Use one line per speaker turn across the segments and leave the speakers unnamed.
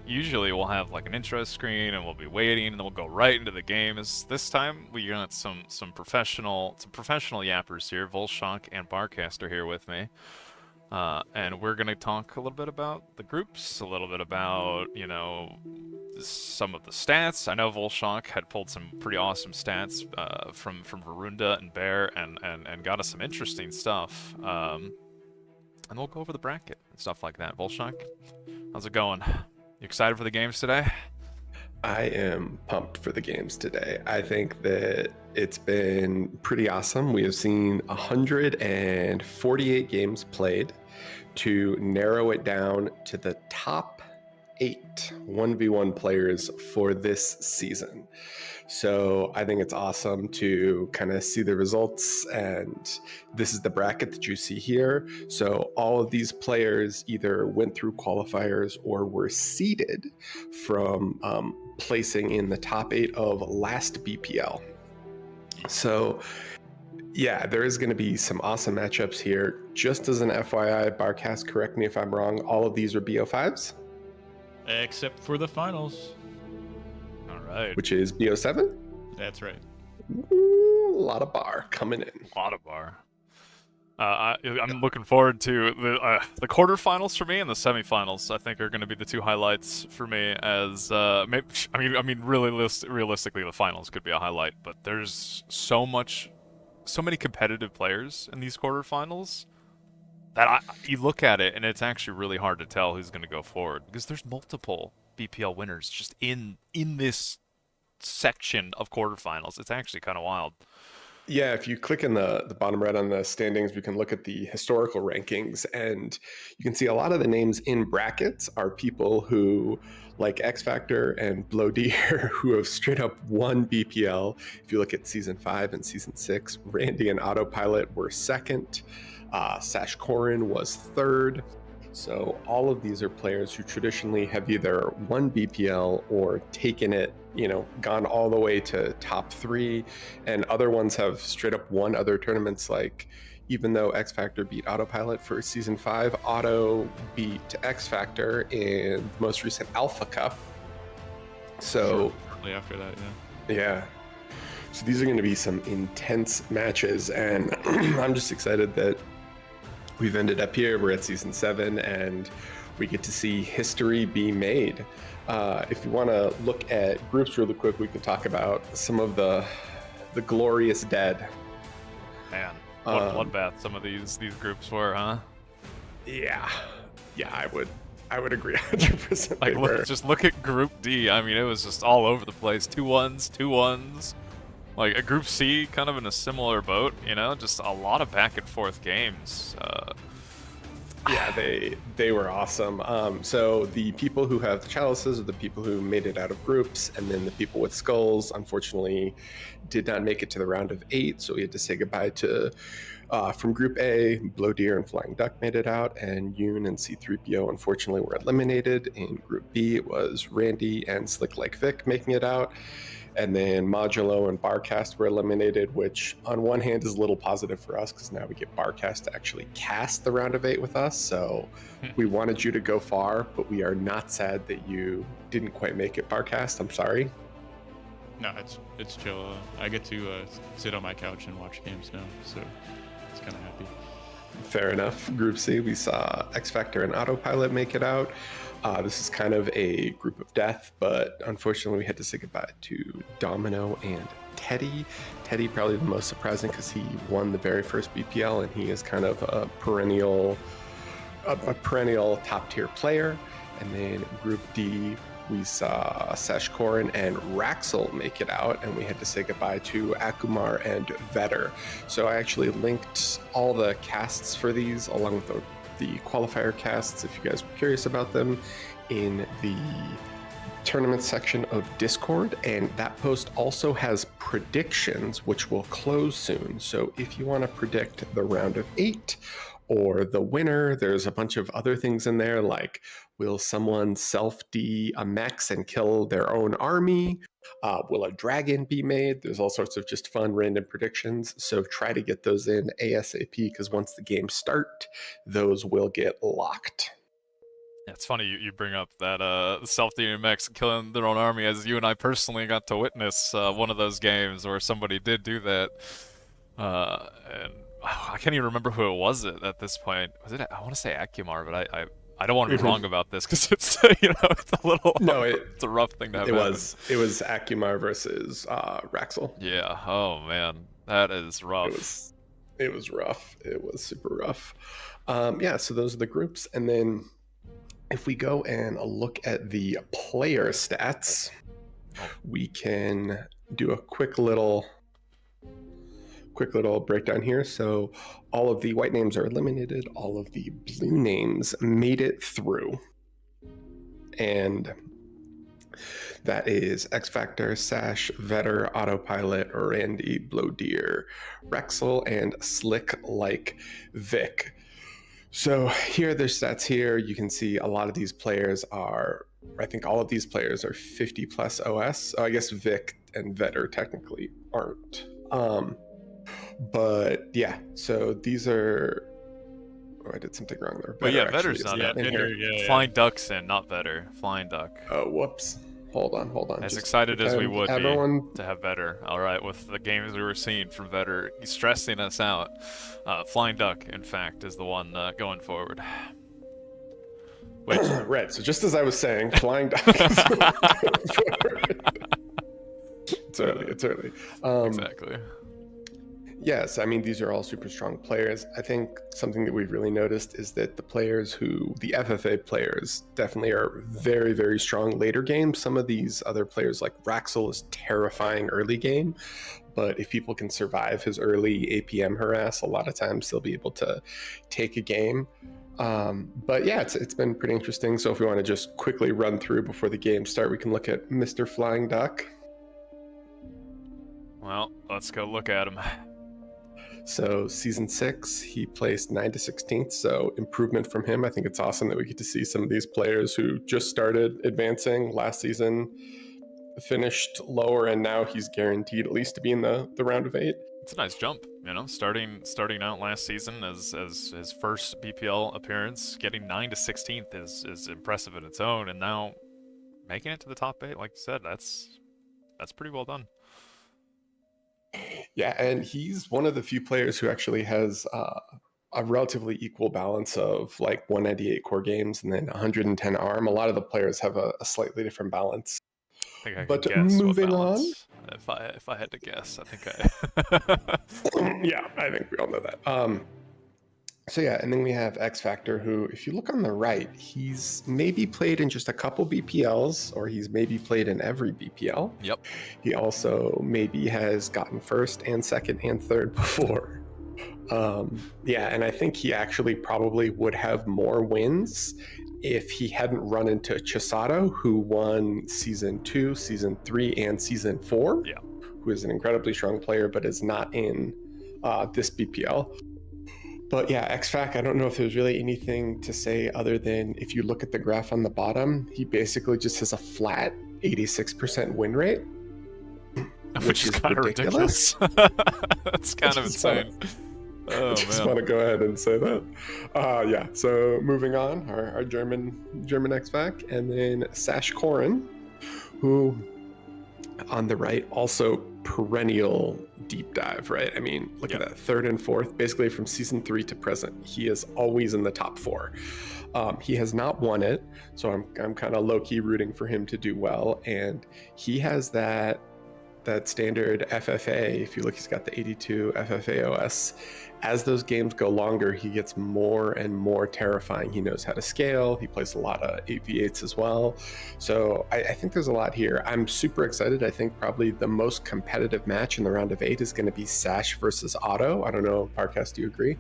usually we'll have like an intro screen and we'll be waiting and then we'll go right into the game. This time we got some professional yappers here. Volshank and Barcast are here with me. And we're going to talk a little bit about the groups, a little bit about, some of the stats. I know Volshank had pulled some pretty awesome stats from Varunda and Bear and got us some interesting stuff. And we'll go over the bracket and stuff like that. Volshank, how's it going? You excited for the games today?
I am pumped for the games today. I think that it's been pretty awesome. We have seen 148 games played to narrow it down to the top 8 1v1 players for this season. So I think it's awesome to kind of see the results, and this is the bracket that you see here. So all of these players either went through qualifiers or were seeded from placing in the top 8 of last BPL. So yeah, there is going to be some awesome matchups here. Just as an FYI, Barcast, correct me if I'm wrong, all of these are BO5s?
Except for the finals.
All right.
Which is BO7?
That's right.
Ooh, a lot of bar coming in.
A lot of bar. I'm looking forward to the quarterfinals for me and the semifinals. I think are going to be the two highlights for me. As realistically, the finals could be a highlight, but there's so many competitive players in these quarterfinals that you look at it and it's actually really hard to tell who's going to go forward because there's multiple BPL winners just in this section of quarterfinals. It's actually kind of wild.
Yeah, if you click in the bottom right on the standings, we can look at the historical rankings, and you can see a lot of the names in brackets are people who, like XFactor and Blodir, who have straight up won BPL. If you look at Season 5 and Season 6, Randy and Autopilot were second. Sashkorin was third. So all of these are players who traditionally have either won BPL or taken it, gone all the way to top 3, and other ones have straight up won other tournaments. Like, even though X Factor beat Autopilot for Season 5, Auto beat X Factor in the most recent Alpha Cup. So
shortly after that,
yeah. So these are going to be some intense matches, and I'm just excited that we've ended up here. We're at Season 7, and we get to see history be made. If you want to look at groups really quick, we can talk about some of the glorious dead.
Man, what bloodbath some of these groups were, huh?
Yeah, I would agree 100%.
Like, just look at Group D. I mean, it was just all over the place. 2-1s. Like, a Group C, kind of in a similar boat, just a lot of back and forth games.
Yeah, they were awesome. So the people who have the chalices are the people who made it out of groups, and then the people with skulls, unfortunately, did not make it to the round of 8, so we had to say goodbye to, from Group A, Blodir and FlyingDuck made it out, and Yoon and C3PO, unfortunately, were eliminated. In Group B, it was Randy and SlickLikeVik making it out. And then Modulo and Barcast were eliminated, which on one hand is a little positive for us because now we get Barcast to actually cast the round of 8 with us. So we wanted you to go far, but we are not sad that you didn't quite make it, Barcast. I'm sorry.
No, it's chill. I get to sit on my couch and watch games now, so it's kind of happy.
Fair enough. Group C, we saw X Factor and Autopilot make it out. This is kind of a group of death, but unfortunately we had to say goodbye to Domino and Teddy. Teddy probably the most surprising because he won the very first BPL and he is kind of a perennial top tier player. And then Group D, we saw Sashkorin and Wraxell make it out, and we had to say goodbye to Akumar and Vetter. So I actually linked all the casts for these along with the qualifier casts, if you guys were curious about them, in the tournament section of Discord. And that post also has predictions, which will close soon. So if you want to predict the round of 8 or the winner, there's a bunch of other things in there, like will someone self-D a mechs and kill their own army? Will a dragon be made? There's all sorts of just fun random predictions. So try to get those in ASAP, because once the games start, those will get locked.
Yeah, it's funny you bring up that self-dealing mechs killing their own army, as you and I personally got to witness one of those games where somebody did do that. And I can't even remember who it was at this point. Was it? I want to say Akumar, but I don't want to be wrong about this because it's it's a little
No,
it's a rough thing to have
it
happen.
was Akumar versus Wraxell.
Yeah. Oh man, that is rough.
It was rough. It was super rough. Yeah. So those are the groups, and then if we go and look at the player stats, we can do a quick little breakdown here. So all of the white names are eliminated, all of the blue names made it through, and that is XFactor, Sash, Vetter, Autopilot, Randy, Blodir, Wraxell, and SlickLikeVik. So here are their stats here. You can see a lot of these players are, I think all of these players are 50 plus OS. I guess Vic and Vetter technically aren't. But yeah, so these are, oh, I did something wrong there.
But yeah,
Vetter
Vetter's not in here.
Yeah.
FlyingDuck's in, not Vetter. FlyingDuck.
Oh, whoops. Hold on.
As
Just
excited as we would
everyone...
be to have Vetter. All right, with the games we were seeing from Vetter, he's stressing us out. FlyingDuck, in fact, is the one going forward. Which...
right, so just as I was saying, FlyingDuck is going forward. It's early.
Exactly.
Yes, I mean, these are all super strong players. I think something that we've really noticed is that the FFA players definitely are very, very strong later game. Some of these other players like Wraxell is terrifying early game, but if people can survive his early APM harass, a lot of times they'll be able to take a game. But yeah, it's been pretty interesting. So if we want to just quickly run through before the game start, we can look at Mr. FlyingDuck.
Well, let's go look at him.
So season 6, he placed 9 to 16th, so improvement from him. I think it's awesome that we get to see some of these players who just started advancing last season, finished lower, and now he's guaranteed at least to be in the round of 8.
It's a nice jump, starting out last season as his first BPL appearance, getting 9 to 16th is impressive in its own, and now making it to the top 8, like you said, that's pretty well done.
Yeah, and he's one of the few players who actually has a relatively equal balance of like 198 core games and then 110 ARM. A lot of the players have a slightly different balance.
I think I
but
can guess
moving
what
balance,
on, if I had to guess, I think I.
Yeah, I think we all know that. So yeah, and then we have XFactor, who, if you look on the right, he's maybe played in just a couple BPLs, or he's maybe played in every BPL.
Yep.
He also maybe has gotten first and second and third before. Yeah, and I think he actually probably would have more wins if he hadn't run into Chisato, who won Season 2, Season 3, and Season 4,
yeah,
who is an incredibly strong player, but is not in this BPL. But yeah, XFac, I don't know if there's really anything to say other than if you look at the graph on the bottom, he basically just has a flat 86% win rate.
Which is kind of ridiculous. That's kind of insane.
I just want to go ahead and say that. Yeah, so moving on, our German XFac, and then Sashkorin, who on the right, also perennial deep dive, right? I mean, look at that, 3rd and 4th, basically from Season 3 to present. He is always in the top 4. He has not won it, so I'm kind of low-key rooting for him to do well, and he has that standard FFA. If you look, he's got the 82 FFA OS. As those games go longer, he gets more and more terrifying. He knows how to scale. He plays a lot of 8v8s as well. So I think there's a lot here. I'm super excited. I think probably the most competitive match in the round of 8 is going to be Sash versus Otto. I don't know, Parcast, do you agree?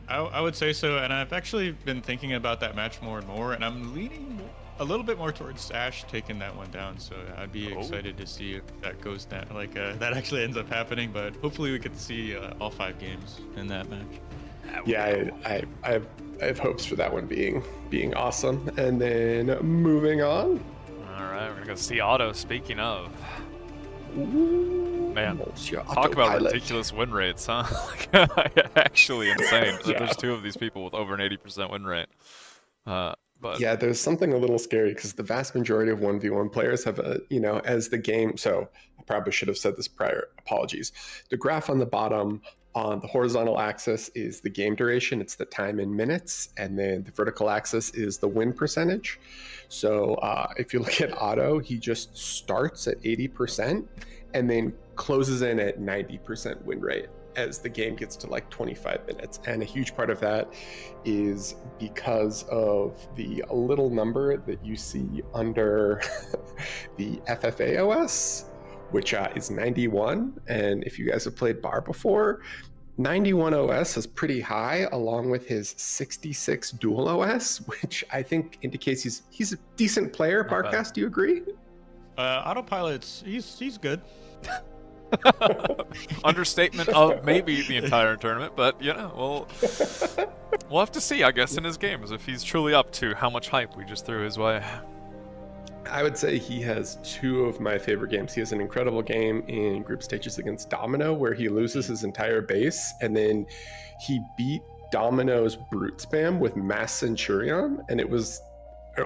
I would say so, and I've actually been thinking about that match more and more, and I'm leaning a little bit more towards Sash taking that one down, so I'd be excited to see if that goes down, like that actually ends up happening, but hopefully we get to see all 5 games in that match.
Yeah, I have hopes for that one being awesome. And then moving on.
All right, we're gonna go see Otto. Speaking of, man, talk
Autopilot.
about ridiculous win rates, huh? Actually insane.
Yeah.
There's 2 of these people with over an 80% win rate. But
yeah, there's something a little scary because the vast majority of 1v1 players have a, as the game. So I probably should have said this prior. Apologies. The graph on the bottom on the horizontal axis is the game duration. It's the time in minutes. And then the vertical axis is the win percentage. So if you look at Otto, he just starts at 80% and then closes in at 90% win rate as the game gets to like 25 minutes. And a huge part of that is because of the little number that you see under the FFA OS, which is 91. And if you guys have played Bar before, 91 OS is pretty high, along with his 66 dual OS, which I think indicates he's a decent player. Barcast, do you agree?
Autopilot's he's good.
Understatement of maybe the entire tournament, but we'll have to see, I guess, in his games if he's truly up to how much hype we just threw his way.
I would say he has two of my favorite games. He has an incredible game in group stages against Domino where he loses his entire base, and then he beat Domino's brute spam with Mass Centurion, and it was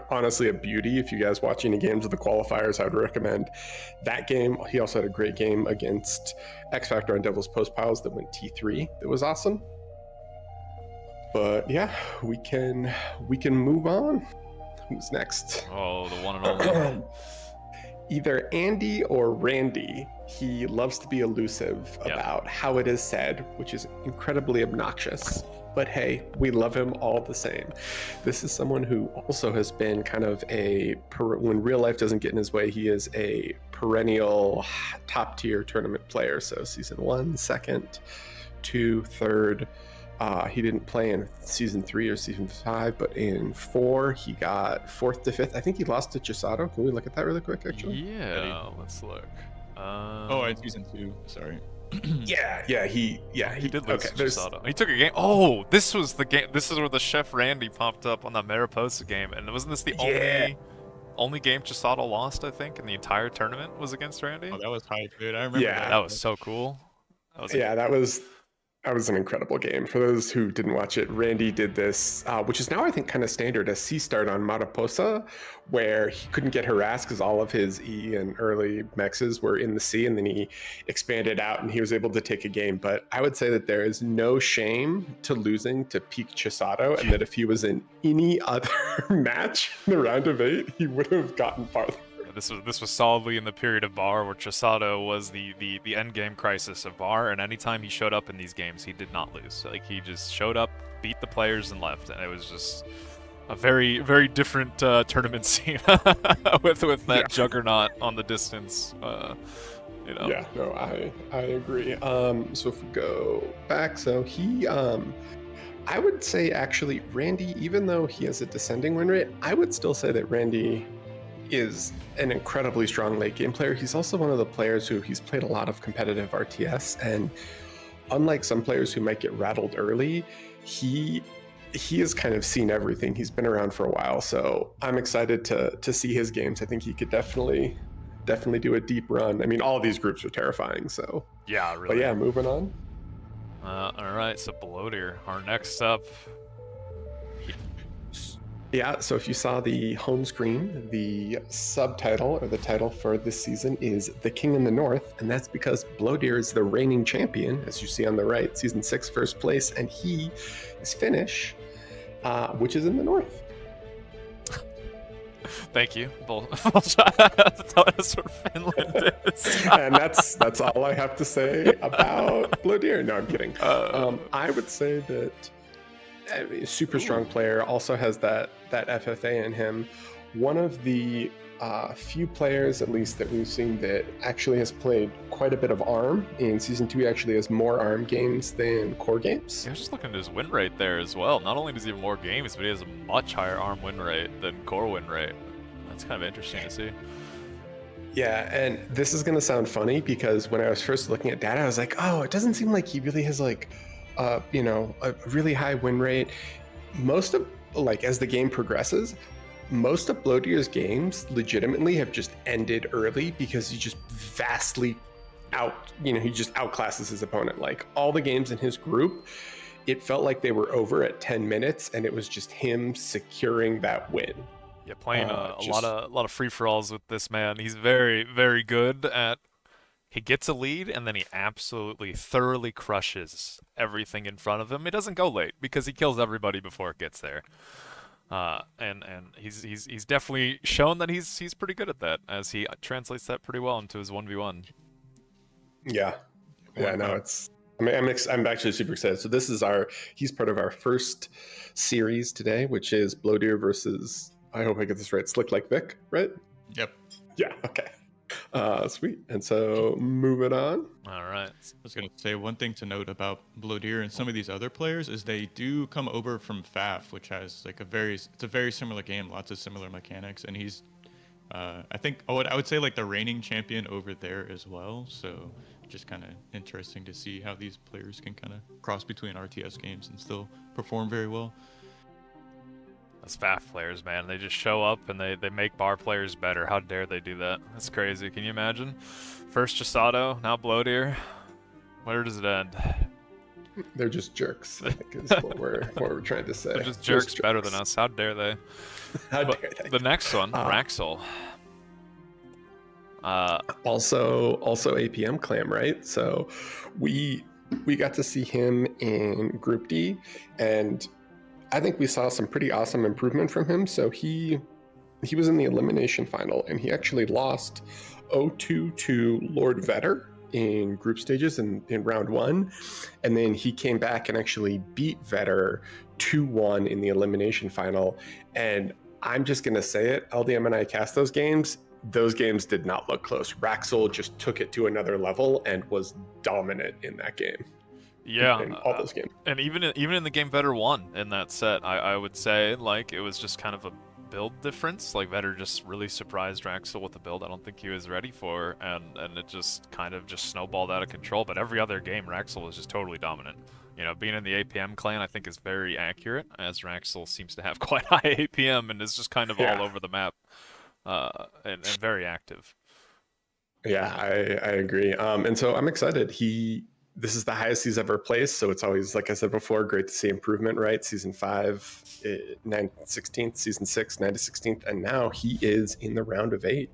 honestly a beauty. If you guys watch any games of the qualifiers, I would recommend that game. He also had a great game against XFactor and Devil's Postpiles that went T3. That was awesome. But yeah, we can move on. Who's next?
Oh, the one and only.
Either Andy or Randy. He loves to be elusive about how it is said, which is incredibly obnoxious. But hey, we love him all the same. This is someone who also has been kind of when real life doesn't get in his way, he is a perennial top tier tournament player. So season 1, second, 2, third. He didn't play in season 3 or season 5, but in 4 he got 4th to 5th. I think he lost to Chisato. Can we look at that really quick, actually?
Yeah, let's look.
In season 2. Sorry.
He
did lose to Chisato. He took a game. Oh, this was the game. This is where the Chef Randy popped up on that Mariposa game, and wasn't this the only game Chisato lost? I think in the entire tournament was against Randy.
Oh, that was hype, dude. I remember.
That was so cool.
That was an incredible game. For those who didn't watch it, Randy did this, which is now I think kind of standard, a C start on Mariposa, where he couldn't get harassed because all of his E and early mexes were in the C, and then he expanded out and he was able to take a game. But I would say that there is no shame to losing to peak Chisato, and that if he was in any other match in the round of 8, he would have gotten farther.
This was solidly in the period of Bar where Chisato was the end game crisis of Bar, and anytime he showed up in these games, he did not lose. Like, he just showed up, beat the players, and left, and it was just a very, very different tournament scene with that juggernaut on the distance.
Yeah, no, I agree. So if we go back, so he I would say actually Randy, even though he has a descending win rate, I would still say that Randy is an incredibly strong late game player. He's also one of the players who he's played a lot of competitive RTS, and unlike some players who might get rattled early, he has kind of seen everything. He's been around for a while, so I'm excited to see his games. I think he could definitely do a deep run. I mean, all of these groups are terrifying, so
yeah, really.
But yeah, moving on.
All right, so Blodir, our next up.
Yeah, so if you saw the home screen, the subtitle or the title for this season is The King in the North, and that's because Blodir is the reigning champion, as you see on the right, season 6 first place, and he is Finnish, which is in the north.
Thank you. Tell us where Finland is.
And that's all I have to say about Blodir. No, I'm kidding. I would say that super strong player, also has that FFA in him. One of the few players, at least that we've seen, that actually has played quite a bit of ARM. In season 2, he actually has more ARM games than core games.
I was just looking at his win rate there as well. Not only does he have more games, but he has a much higher ARM win rate than core win rate. That's kind of interesting to see.
Yeah, and this is going to sound funny because when I was first looking at data, I was like, oh, it doesn't seem like he really has like a really high win rate. Most of, like, as the game progresses, most of Blodir's games legitimately have just ended early because he just vastly he just outclasses his opponent. Like, all the games in his group, it felt like they were over at 10 minutes, and it was just him securing that win.
Yeah, playing a lot of free for alls with this man. He's very, very good at. He gets a lead and then he absolutely thoroughly crushes everything in front of him. He doesn't go late because he kills everybody before it gets there. And he's definitely shown that he's pretty good at that, as he translates that pretty well into his 1v1.
Yeah, no, it's. I mean, I'm actually super excited. So this is he's part of our first series today, which is Blodir versus, I hope I get this right, SlickLikeVik, right?
Yep.
Yeah. Okay. Sweet. And so moving on.
All right.
I was gonna say, one thing to note about Blodir and some of these other players is they do come over from FAF, which has like it's a very similar game, lots of similar mechanics, and he's I think I would say like the reigning champion over there as well. So just kind of interesting to see how these players can kind of cross between RTS games and still perform very well.
Those FAF players, man, they just show up and they make bar players better. How dare they do that? That's crazy. Can you imagine? First Jasado, now Blodir. Where does it end?
They're just jerks, I think is what we're trying to say.
They're just jerks better than us. How dare they?
How dare they?
The next one, Wraxell.
Also APM clam, right? So we got to see him in Group D, and I think we saw some pretty awesome improvement from him. So he was in the elimination final, and he actually lost 0-2 to Lord Vetter in group stages in round 1, and then he came back and actually beat Vetter 2-1 in the elimination final. And I'm just gonna say it, LDM and I cast those games did not look close. Wraxell just took it to another level and was dominant in that game.
Yeah,
in all those games.
And even in the game Vetter won in that set, I would say, like, it was just kind of a build difference. Like, Vetter just really surprised Wraxell with the build I don't think he was ready for, and it just kind of just snowballed out of control. But every other game, Wraxell was just totally dominant. You know, being in the APM clan, I think, is very accurate, as Wraxell seems to have quite high APM and is just kind of all over the map, and very active.
Yeah, I agree. And so I'm excited. This is the highest he's ever placed, so it's always, like I said before, great to see improvement, right? Season 5, 9 to 16th, Season 6, 9 to 16th, and now he is in the round of 8.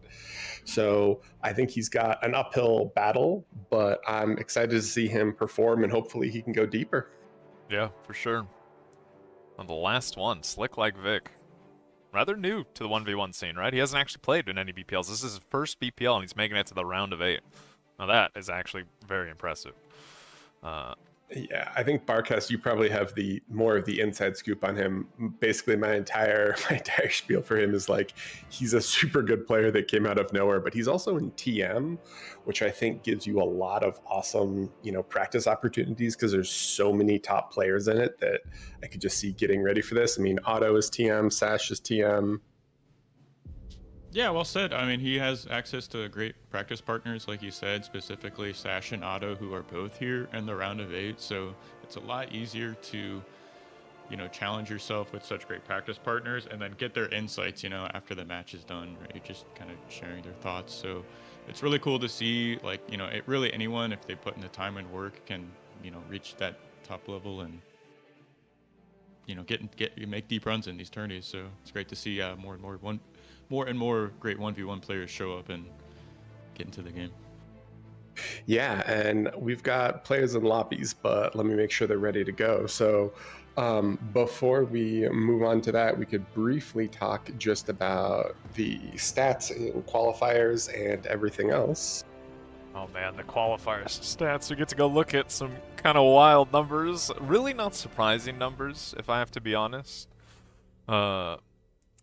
So I think he's got an uphill battle, but I'm excited to see him perform, and hopefully he can go deeper.
Yeah, for sure. And the last one, SlickLikeVik. Rather new to the 1v1 scene, right? He hasn't actually played in any BPLs. This is his first BPL, and he's making it to the round of 8. Now that is actually very impressive.
Yeah, I think Barcast, you probably have more of the inside scoop on him. Basically, my entire spiel for him is like, he's a super good player that came out of nowhere, but he's also in TM, which I think gives you a lot of awesome, practice opportunities, because there's so many top players in it that I could just see getting ready for this. I mean, Otto is TM, Sash is TM.
Yeah, well said. I mean, he has access to great practice partners, like you said, specifically Sash and Otto, who are both here in the round of 8. So it's a lot easier to, challenge yourself with such great practice partners and then get their insights, after the match is done, right? Just kind of sharing their thoughts. So it's really cool to see, like, really anyone, if they put in the time and work, can, reach that top level and, make deep runs in these tourneys. So it's great to see more and more great 1v1 players show up and get into the game.
Yeah, and we've got players in lobbies, but let me make sure they're ready to go. So before we move on to that, we could briefly talk just about the stats and qualifiers and everything else.
Oh man, the qualifiers stats. We get to go look at some kind of wild numbers. Really not surprising numbers, if I have to be honest.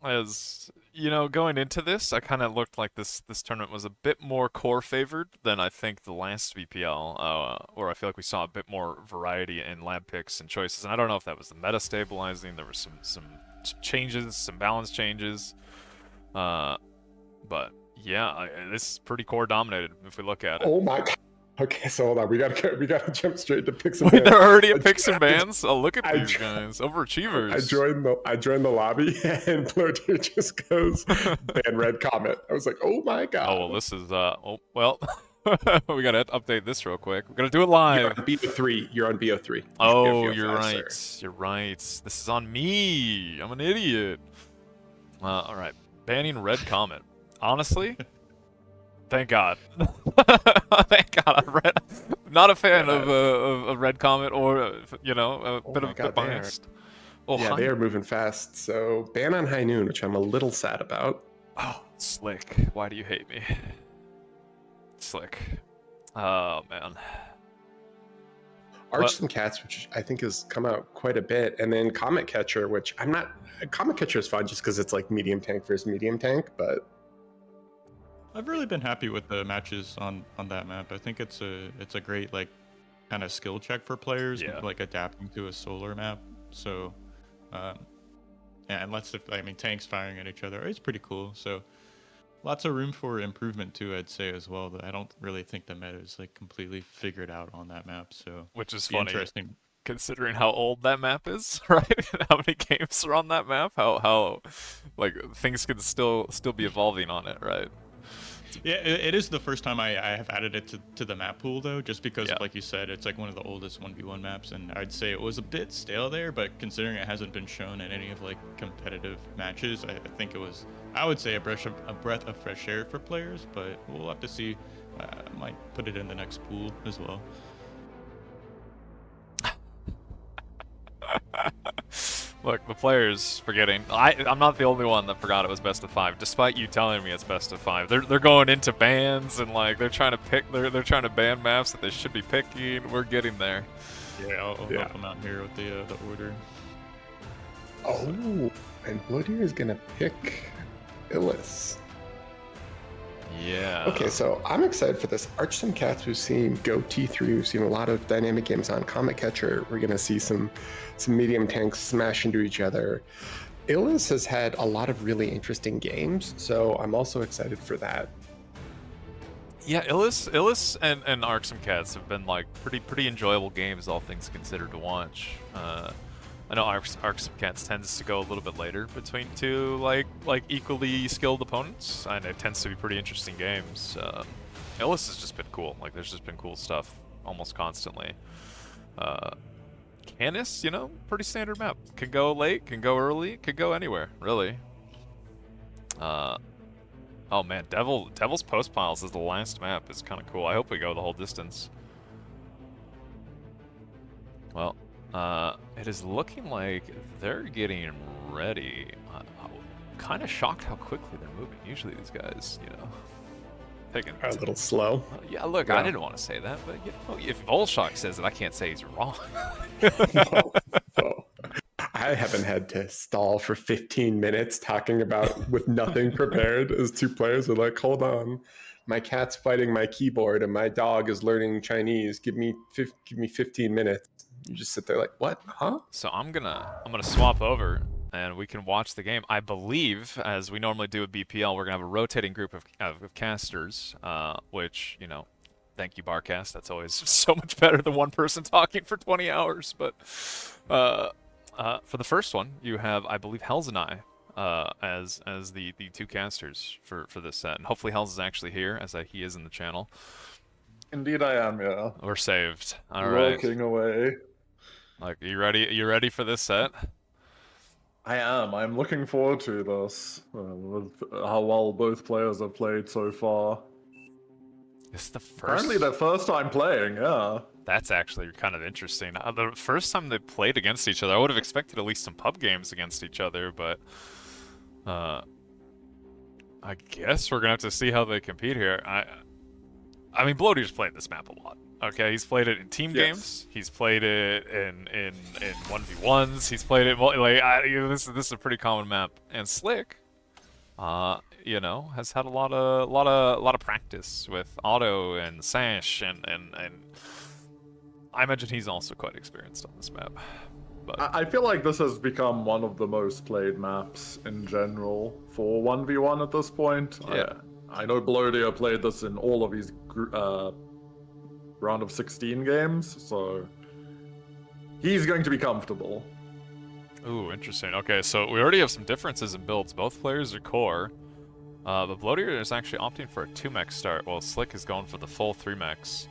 As going into this, I kind of looked like this tournament was a bit more core favored than I think the last VPL, where I feel like we saw a bit more variety in lab picks and choices. And I don't know if that was the meta stabilizing. There were some changes, some balance changes, but yeah, this is pretty core dominated if we look at it.
Oh my God. Okay, so hold on. We gotta jump straight to picks and
Wait,
bans.
they're already at picks and bans? Oh, look at these guys, overachievers.
I joined the lobby, and Blodir just goes ban red Comet. I was like, oh my God.
Oh well, this is well, We gotta update this real quick. We gotta do it
You're
live.
on BO3. You're on BO3. You should
Oh,
go
you're
faster.
right. You're right. This is on me. I'm an idiot. All right. Banning Red Comet. Honestly, thank God. Thank God. Not a fan of Red Comet, or a bit
my
of
God,
biased. Oh,
yeah, they are moving fast. So ban on High Noon, which I'm a little sad about.
Oh, Slick. Why do you hate me? Slick. Oh, man.
Archsimkats, which I think has come out quite a bit, and then Comet Catcher, which I'm not. Comet Catcher is fun just because it's like medium tank versus medium tank, but
I've really been happy with the matches on that map. I think it's a great like kind of skill check for players,
Yeah.
like adapting to a solar map. So, yeah, and tanks firing at each other, it's pretty cool. So, lots of room for improvement too, I'd say as well. But I don't really think the meta is like completely figured out on that map. So,
Which is
be
funny,
interesting.
considering how old that map is, right? And how many games are on that map? How like things can still be evolving on it, right?
Yeah, it is the first time I have added it to the map pool though, just because
Yeah.
like you said, it's like one of the oldest 1v1 maps, and I'd say it was a bit stale there, but considering it hasn't been shown in any of like competitive matches, I think it was, I would say, a breath of fresh air for players, but we'll have to see. I might put it in the next pool as well.
Look, the players forgetting. I'm not the only one that forgot it was best of 5, despite you telling me it's best of 5. They're going into bans and like they're trying to pick. They're trying to ban maps that they should be picking. We're getting there.
Yeah, I'll help them out here with the order.
oh, and Blodir is gonna pick Ilys.
Yeah.
Okay, so I'm excited for this. Archsimkats, we've seen go T3. We've seen a lot of dynamic games on Comet Catcher. We're going to see some medium tanks smash into each other. Ilys has had a lot of really interesting games, so I'm also excited for that.
Yeah, Ilys and Archsimkats have been like pretty enjoyable games, all things considered, to watch. I know Archsimkats tends to go a little bit later between two like equally skilled opponents, and it tends to be pretty interesting games. Ilys has just been cool. Like there's just been cool stuff almost constantly. Canis, pretty standard map. Can go late, can go early, can go anywhere, really. Oh man, Devil's Postpiles is the last map. It's kind of cool. I hope we go the whole distance. Well, it is looking like they're getting ready. I'm kind of shocked how quickly they're moving. Usually these guys, taking
Are a little slow.
yeah, look,
Yeah.
I didn't want to say that, but if Volshock says it, I can't say he's wrong.
So, I haven't had to stall for 15 minutes talking about with nothing prepared as two players are like, hold on, my cat's fighting my keyboard and my dog is learning Chinese. Give me 15 minutes. You just sit there like, what? Huh?
So I'm gonna swap over and we can watch the game. I believe, as we normally do at BPL, we're gonna have a rotating group of casters, which, thank you, Barcast. That's always so much better than one person talking for 20 hours. But for the first one, you have, I believe, Hells and I as the two casters for this set, and hopefully Hells is actually here, as he is in the channel.
Indeed, I am. Yeah.
We're saved. All right.
Working away.
Like, you ready? You ready for this set?
I am. I'm looking forward to this. With how well both players have played so far.
This is the first.
Apparently, their first time playing. Yeah.
That's actually kind of interesting. The first time they played against each other, I would have expected at least some pub games against each other, but I guess we're gonna have to see how they compete here. I mean, Blodir's played this map a lot. Okay, he's played it in team games. He's played it in 1v1s. He's played it this is a pretty common map. And Slick, has had a lot of practice with Auto and Sash, and I imagine he's also quite experienced on this map. But
I feel like this has become one of the most played maps in general for 1v1 at this point.
Yeah.
I know Blodir played this in all of his round of 16 games, so he's going to be comfortable.
ooh, interesting. Okay, so we already have some differences in builds. Both players are core. But Blodir is actually opting for a 2-mech start, while Slick is going for the full 3-mechs.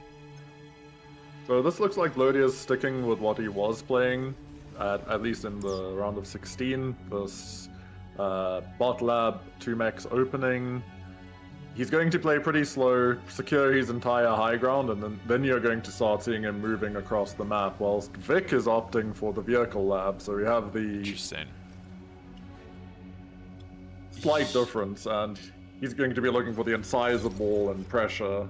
So this looks like Blodir's sticking with what he was playing, at least in the round of 16. This bot lab, 2-mechs opening. He's going to play pretty slow, secure his entire high ground, and then you're going to start seeing him moving across the map, whilst Vik is opting for the vehicle lab, so we have the
Interesting.
slight difference, and he's going to be looking for the incisor ball and pressure.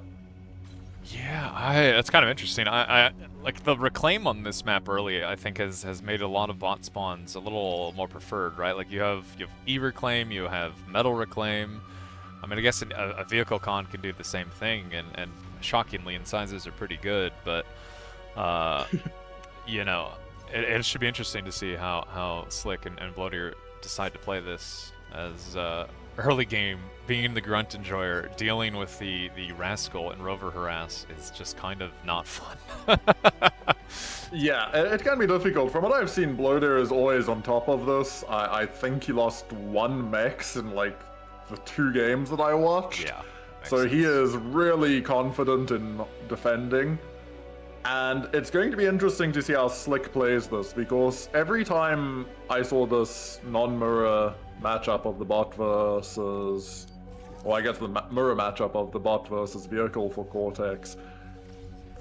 Yeah, that's kind of interesting. I like the reclaim on this map early. I think has made a lot of bot spawns a little more preferred, right? Like you have E-reclaim, you have metal reclaim. I mean, I guess a vehicle con can do the same thing, and shockingly, incisors are pretty good. But you know, it should be interesting to see how Slick and Blodir decide to play this as early game. Being the grunt enjoyer, dealing with the Wraxell and rover harass is just kind of not fun.
Yeah, it can be difficult. From what I've seen, Blodir is always on top of this. I think he lost 1 mex in like the 2 games that I watched.
Yeah.
So he is really confident in defending. And it's going to be interesting to see how Slick plays this, because every time I saw this non-mirror matchup of the bot versus... Well, I guess the mirror matchup of the bot versus vehicle for Cortex,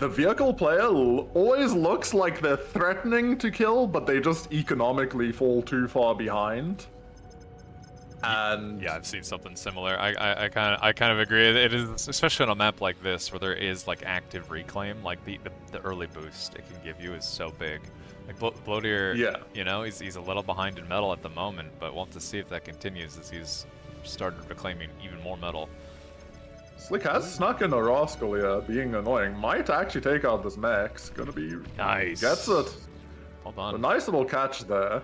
the vehicle player always looks like they're threatening to kill, but they just economically fall too far behind. And
yeah, I've seen something similar. I kind of agree. It is, especially on a map like this where there is like active reclaim, like the early boost it can give you is so big. Like Blodir,
yeah,
you know, he's a little behind in metal at the moment, but we'll have to see if that continues as he's started reclaiming even more metal.
Slick has snuck in a Wraxell here, being annoying. Might actually take out this max. Gonna be
nice.
Gets it.
Hold on.
A nice little catch there.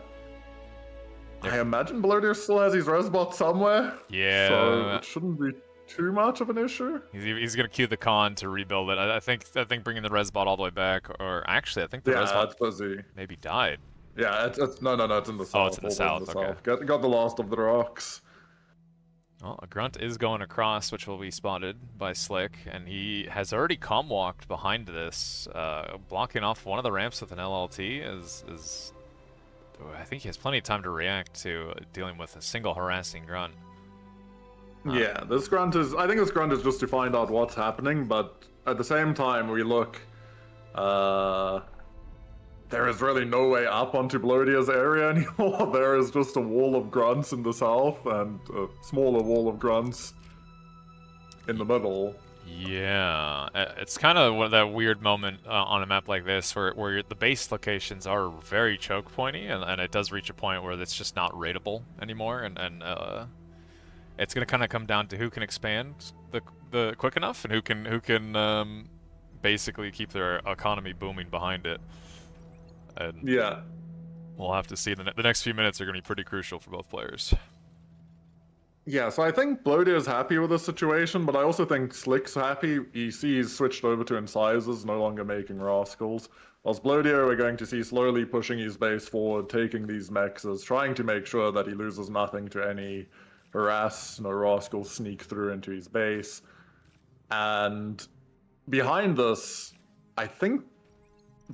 I imagine Blodir still has his resbot somewhere.
Yeah.
So it shouldn't be too much of an issue.
He's gonna queue the con to rebuild it. I think bringing the resbot all the way back, or actually I think the resbot maybe died.
Yeah, it's no, it's in the south.
Oh, it's in the south. Okay.
Got the last of the rocks.
Well, a grunt is going across, which will be spotted by Slick, and he has already walked behind this, blocking off one of the ramps with an LLT. I think he has plenty of time to react to dealing with a single harassing grunt.
Yeah, I think this grunt is just to find out what's happening, but at the same time, we look, there is really no way up onto Blodir's area anymore. There is just a wall of grunts in the south and a smaller wall of grunts in the middle.
Yeah, it's kind of that weird moment on a map like this where the base locations are very choke pointy, and it does reach a point where it's just not rateable anymore, and it's gonna kind of come down to who can expand the quick enough and who can basically keep their economy booming behind it. And
yeah,
we'll have to see. The next few minutes are gonna be pretty crucial for both players.
Yeah, so I think Blodir is happy with the situation, but I also think Slick's happy. You see he's switched over to incisors, no longer making Wraxells. Whilst Blodir, we're going to see slowly pushing his base forward, taking these mexes, trying to make sure that he loses nothing to any harass, no Wraxells sneak through into his base. And behind this, I think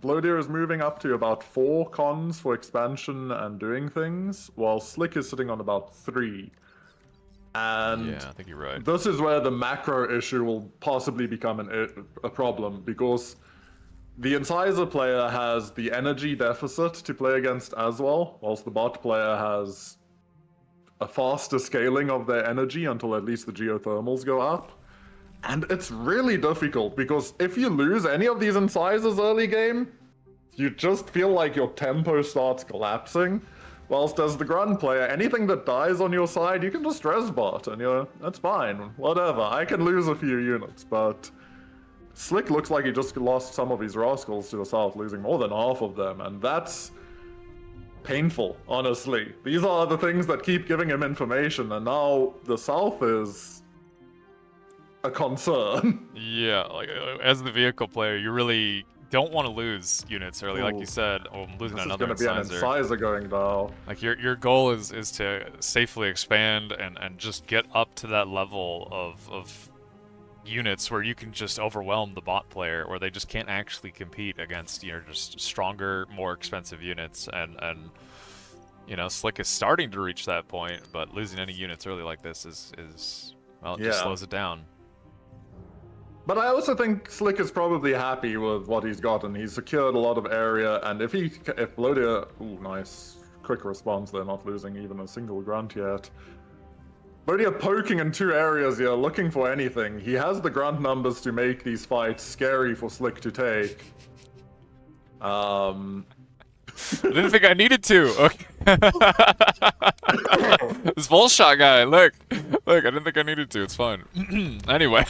Blodir is moving up to about 4 cons for expansion and doing things, while Slick is sitting on about 3. And
yeah, I think you're right.
This is where the macro issue will possibly become a problem, because the incisor player has the energy deficit to play against as well, whilst the bot player has a faster scaling of their energy until at least the geothermals go up. And it's really difficult, because if you lose any of these incisors early game, you just feel like your tempo starts collapsing. Whilst as the grunt player, anything that dies on your side, you can just resbot, and that's fine, whatever. I can lose a few units, but Slick looks like he just lost some of his Wraxells to the south, losing more than half of them, and that's painful, honestly. These are the things that keep giving him information, and now the south is a concern.
Yeah, like as the vehicle player, you really don't want to lose units early, like you said. Oh, I'm losing
This is
another
going to be an incisor going down.
Like your goal is to safely expand and just get up to that level of units where you can just overwhelm the bot player, where they just can't actually compete against, you know, just stronger, more expensive units. And you know, Slick is starting to reach that point, but losing any units early like this is well, it just slows it down.
But I also think Slick is probably happy with what he's gotten. He's secured a lot of area, and if Blodir, ooh, nice, quick response there, not losing even a single grunt yet. Blodir poking in 2 areas here, looking for anything. He has the grunt numbers to make these fights scary for Slick to take.
I didn't think I needed to. Okay. This bullshot guy, look, I didn't think I needed to. It's fine. Anyway.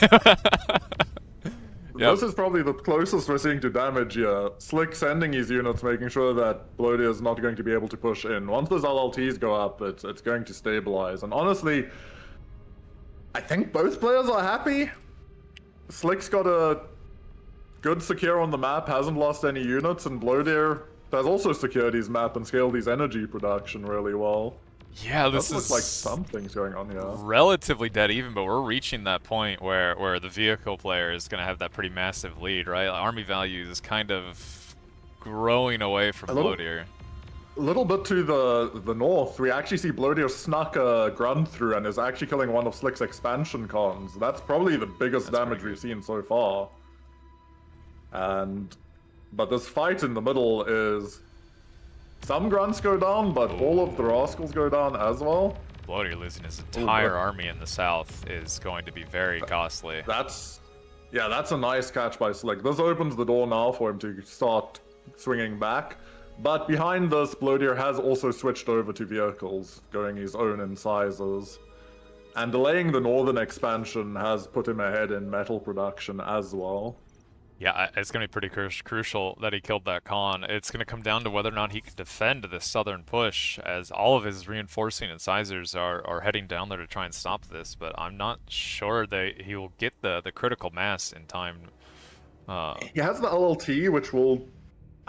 Yep.
This is probably the closest we're seeing to damage here. Slick sending his units, making sure that Blodir is not going to be able to push in. Once those LLTs go up, it's going to stabilize. And honestly, I think both players are happy. Slick's got a good secure on the map, hasn't lost any units, and Blodir has also secured his map and scaled his energy production really well.
Yeah, this
looks like something's going on here.
Relatively dead even, but we're reaching that point where the vehicle player is going to have that pretty massive lead, right? Army values is kind of growing away from Blodir.
A little bit to the north, we actually see Blodir snuck a grunt through and is actually killing one of Slick's expansion cons. That's probably the biggest damage we've seen so far. But this fight in the middle is... Some grunts go down, but all of the rascals go down as well.
Blodir losing his entire army in the south is going to be very costly.
That's a nice catch by Slick. This opens the door now for him to start swinging back. But behind this, Blodir has also switched over to vehicles, going his own incisors. And delaying the northern expansion has put him ahead in metal production as well.
Yeah, it's going to be pretty crucial that he killed that con. It's going to come down to whether or not he can defend this southern push, as all of his reinforcing incisors are heading down there to try and stop this, but I'm not sure he will get the critical mass in time.
He has the LLT, which will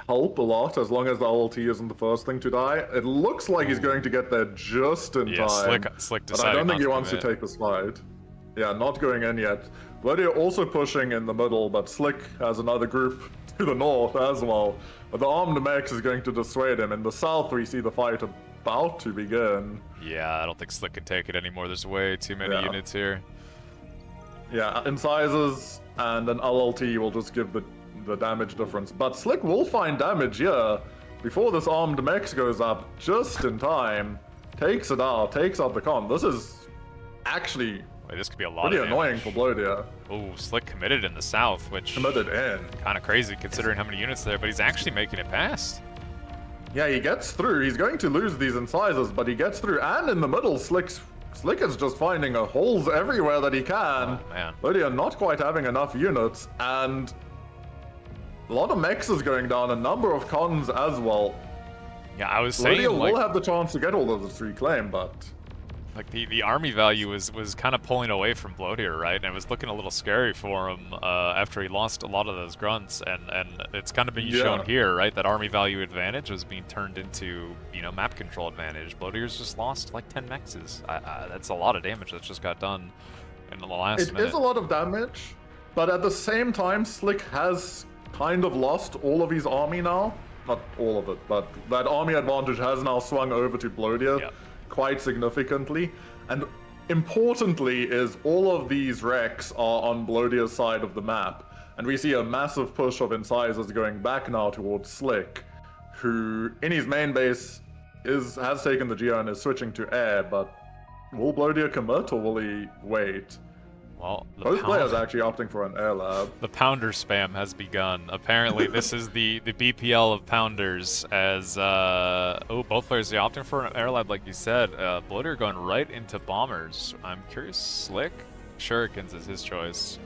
help a lot, as long as the LLT isn't the first thing to die. It looks like he's going to get there just in time,
Slick
but I don't think he wants to take this fight. Yeah, not going in yet. Blodir also pushing in the middle, but Slick has another group to the north as well. But the armed mech is going to dissuade him. In the south, we see the fight about to begin.
Yeah, I don't think Slick can take it anymore. There's way too many units here.
Yeah, incisors and an LLT will just give the damage difference. But Slick will find damage here before this armed mech goes up just in time. Takes it out, takes out the con. This is actually...
This could be a lot
pretty
of
annoying for Blodir.
Oh, Slick committed in the south, which...
Committed in.
Kind of crazy considering how many units there, but he's actually making it past.
Yeah, he gets through. He's going to lose these incisors, but he gets through. And in the middle, Slick is just finding holes everywhere that he can.
Oh, man.
Blodir not quite having enough units, and a lot of mechs is going down, a number of cons as well.
Yeah, I was saying,
Blodir will have the chance to get all of this reclaimed, but...
Like, the army value was kind of pulling away from Blodir, right? And it was looking a little scary for him after he lost a lot of those grunts. And it's kind of been shown here, right? That army value advantage was being turned into, you know, map control advantage. Blodir's just lost like 10 mexes. That's a lot of damage that just got done in the last minute.
It is a lot of damage, but at the same time, Slick has kind of lost all of his army now. Not all of it, but that army advantage has now swung over to Blodir.
Yep.
Quite significantly, and importantly is all of these wrecks are on Blodir's side of the map, and we see a massive push of incisors going back now towards Slick, who in his main base has taken the Geo and is switching to air, but will Blodir commit or will he wait?
Well,
both players are actually opting for an air lab.
The pounder spam has begun. Apparently, this is the BPL of pounders. As both players are opting for an air lab, like you said. Blodir going right into bombers. I'm curious. Slick, Shurikens is his choice.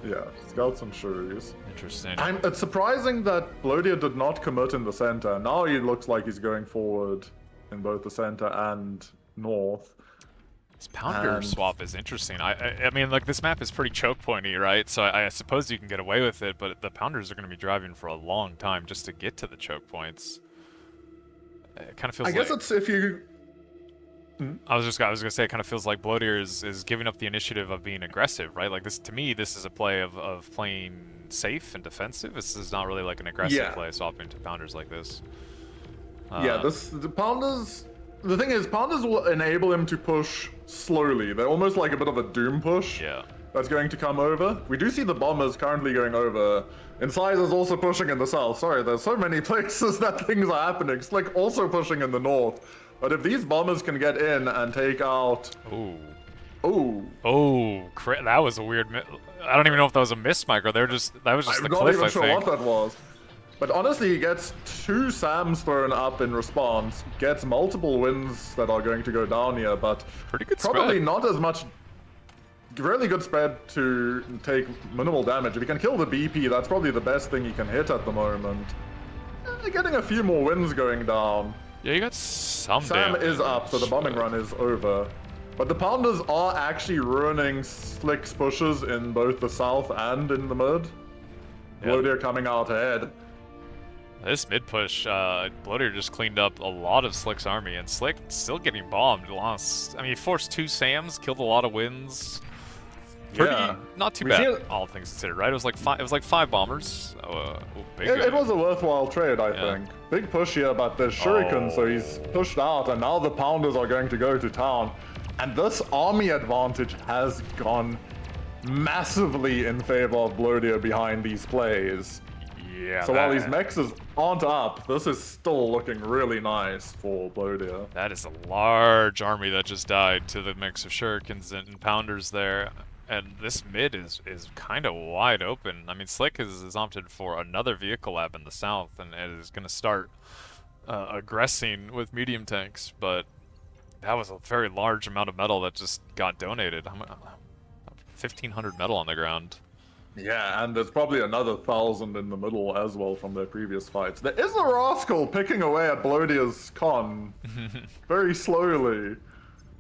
Yeah, scouts and shuri's.
Interesting.
It's surprising that Blodir did not commit in the center. Now he looks like he's going forward in both the center and north.
This Pounder swap is interesting. I mean, like, this map is pretty choke pointy, right? So I suppose you can get away with it, but the Pounders are going to be driving for a long time just to get to the choke points. It kind of feels
I guess it's if you...
I was gonna say, it kind of feels like Blodir is giving up the initiative of being aggressive, right? Like, this, to me, this is a play of playing safe and defensive. This is not really like an aggressive play, swapping to Pounders like this.
The Pounders... The thing is, Pounders will enable him to push slowly. They're almost like a bit of a doom push.
Yeah.
That's going to come over. We do see the Bombers currently going over. Insize is also pushing in the south. Sorry, there's so many places that things are happening. Slick also pushing in the north. But if these Bombers can get in and take out...
That was a weird... I don't even know if that was a miss, Micro. That was just the cliff, I think.
I'm not even sure what that was. But honestly, he gets 2 SAMs thrown up in response, gets multiple wins that are going to go down here, but
pretty good
probably
spread.
Not as much... Really good spread to take minimal damage. If he can kill the BP, that's probably the best thing he can hit at the moment. Getting a few more wins going down.
Yeah, you got some
Sam
damage,
is up, so the bombing run is over. But the Pounders are actually ruining Slick's pushes in both the south and in the mid. Blodir coming out ahead.
This mid push, Blodir just cleaned up a lot of Slick's army, and Slick still getting bombed. Lost. I mean, he forced 2 SAMs, killed a lot of wins. Not too bad, all things considered, right? It was like 5 bombers.
It was a worthwhile trade, I think. Big push here, but there's Shuriken, so he's pushed out, and now the Pounders are going to go to town. And this army advantage has gone massively in favor of Blodir behind these plays.
Yeah.
So while these mexes aren't up, this is still looking really nice for Blodir.
That is a large army that just died to the mix of Shurikens and Pounders there. And this mid is kind of wide open. I mean, Slick has opted for another vehicle lab in the south and is going to start aggressing with medium tanks. But that was a very large amount of metal that just got donated. 1,500 metal on the ground.
Yeah, and there's probably another 1,000 in the middle as well from their previous fights. There is a Rascal picking away at Blodir's con very slowly.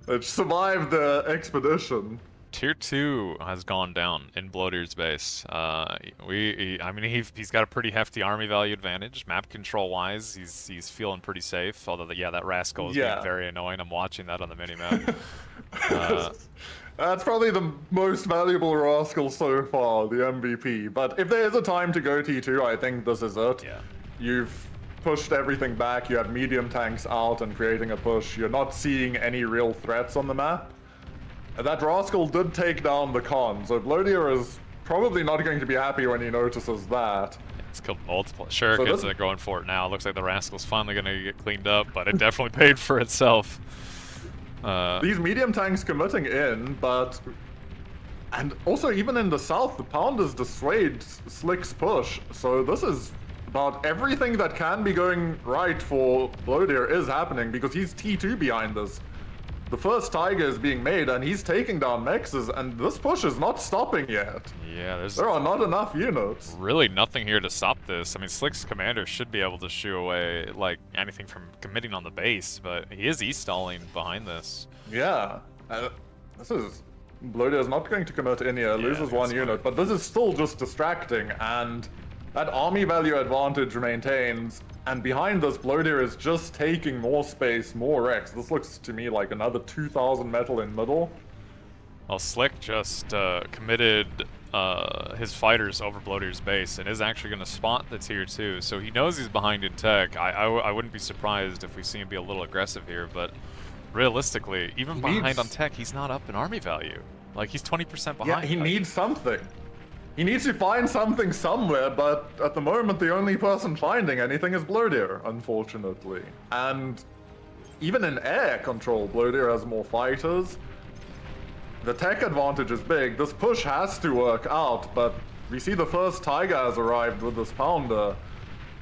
It survived the expedition.
Tier 2 has gone down in Blodir's base. I mean, he's got a pretty hefty army value advantage. Map control wise, he's feeling pretty safe. Although, that Rascal is being very annoying. I'm watching that on the minimap.
That's probably the most valuable Rascal so far, the MVP. But if there is a time to go T2, I think this is it.
Yeah.
You've pushed everything back. You have medium tanks out and creating a push. You're not seeing any real threats on the map. That Rascal did take down the con, so Blodir is probably not going to be happy when he notices that.
It's killed multiple Shurikens that are going for it now. Looks like the Rascal's finally going to get cleaned up, but it definitely paid for itself.
These medium tanks committing in, but... And also, even in the south, the Pounders dissuade Slick's push, so this is about everything that can be going right for Blodir is happening, because he's T2 behind this. The first Tiger is being made, and he's taking down mexes, and this push is not stopping yet.
Yeah,
there are not enough units.
Really nothing here to stop this. I mean, Slick's commander should be able to shoo away, like, anything from committing on the base, but he is E-stalling behind this.
Yeah. Blodir is not going to commit in here, loses 1 unit, but this is still just distracting, and that army value advantage maintains. And behind this, Blodir is just taking more space, more Rex. This looks to me like another 2,000 metal in middle.
Well, Slick just committed his fighters over Blodir's base and is actually going to spot the tier 2. So he knows he's behind in tech. I wouldn't be surprised if we see him be a little aggressive here, but realistically, even behind on tech, he's not up in army value. Like, he's 20% behind.
Yeah, he needs something. He needs to find something somewhere, but at the moment, the only person finding anything is Blodir, unfortunately. And even in air control, Blodir has more fighters. The tech advantage is big. This push has to work out, but we see the first Tiger has arrived with this Pounder.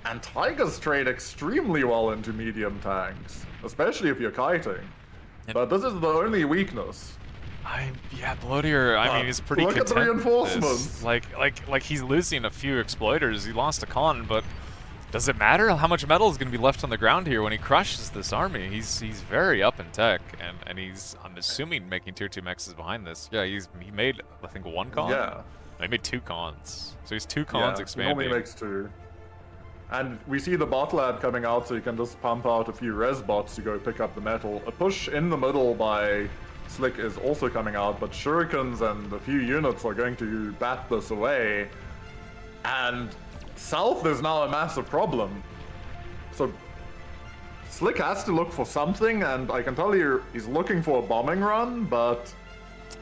And Tigers trade extremely well into medium tanks, especially if you're kiting. But this is the only weakness.
Blodir, I mean, he's pretty
content. Look at the reinforcements.
Like he's losing a few exploiters. He lost a con, but Does it matter how much metal is going to be left on the ground here when he crushes this army? He's very up in tech, and he's, I'm assuming, making tier 2 mexes behind this. Yeah, he made, I think, 1 con?
Yeah.
He made 2 cons. So he's 2 cons expanding.
He only makes 2. And we see the bot lad coming out, so you can just pump out a few res bots to go pick up the metal. A push in the middle by Slick is also coming out, but shurikens and a few units are going to bat this away. And south is now a massive problem. So Slick has to look for something, and I can tell you he's looking for a bombing run, but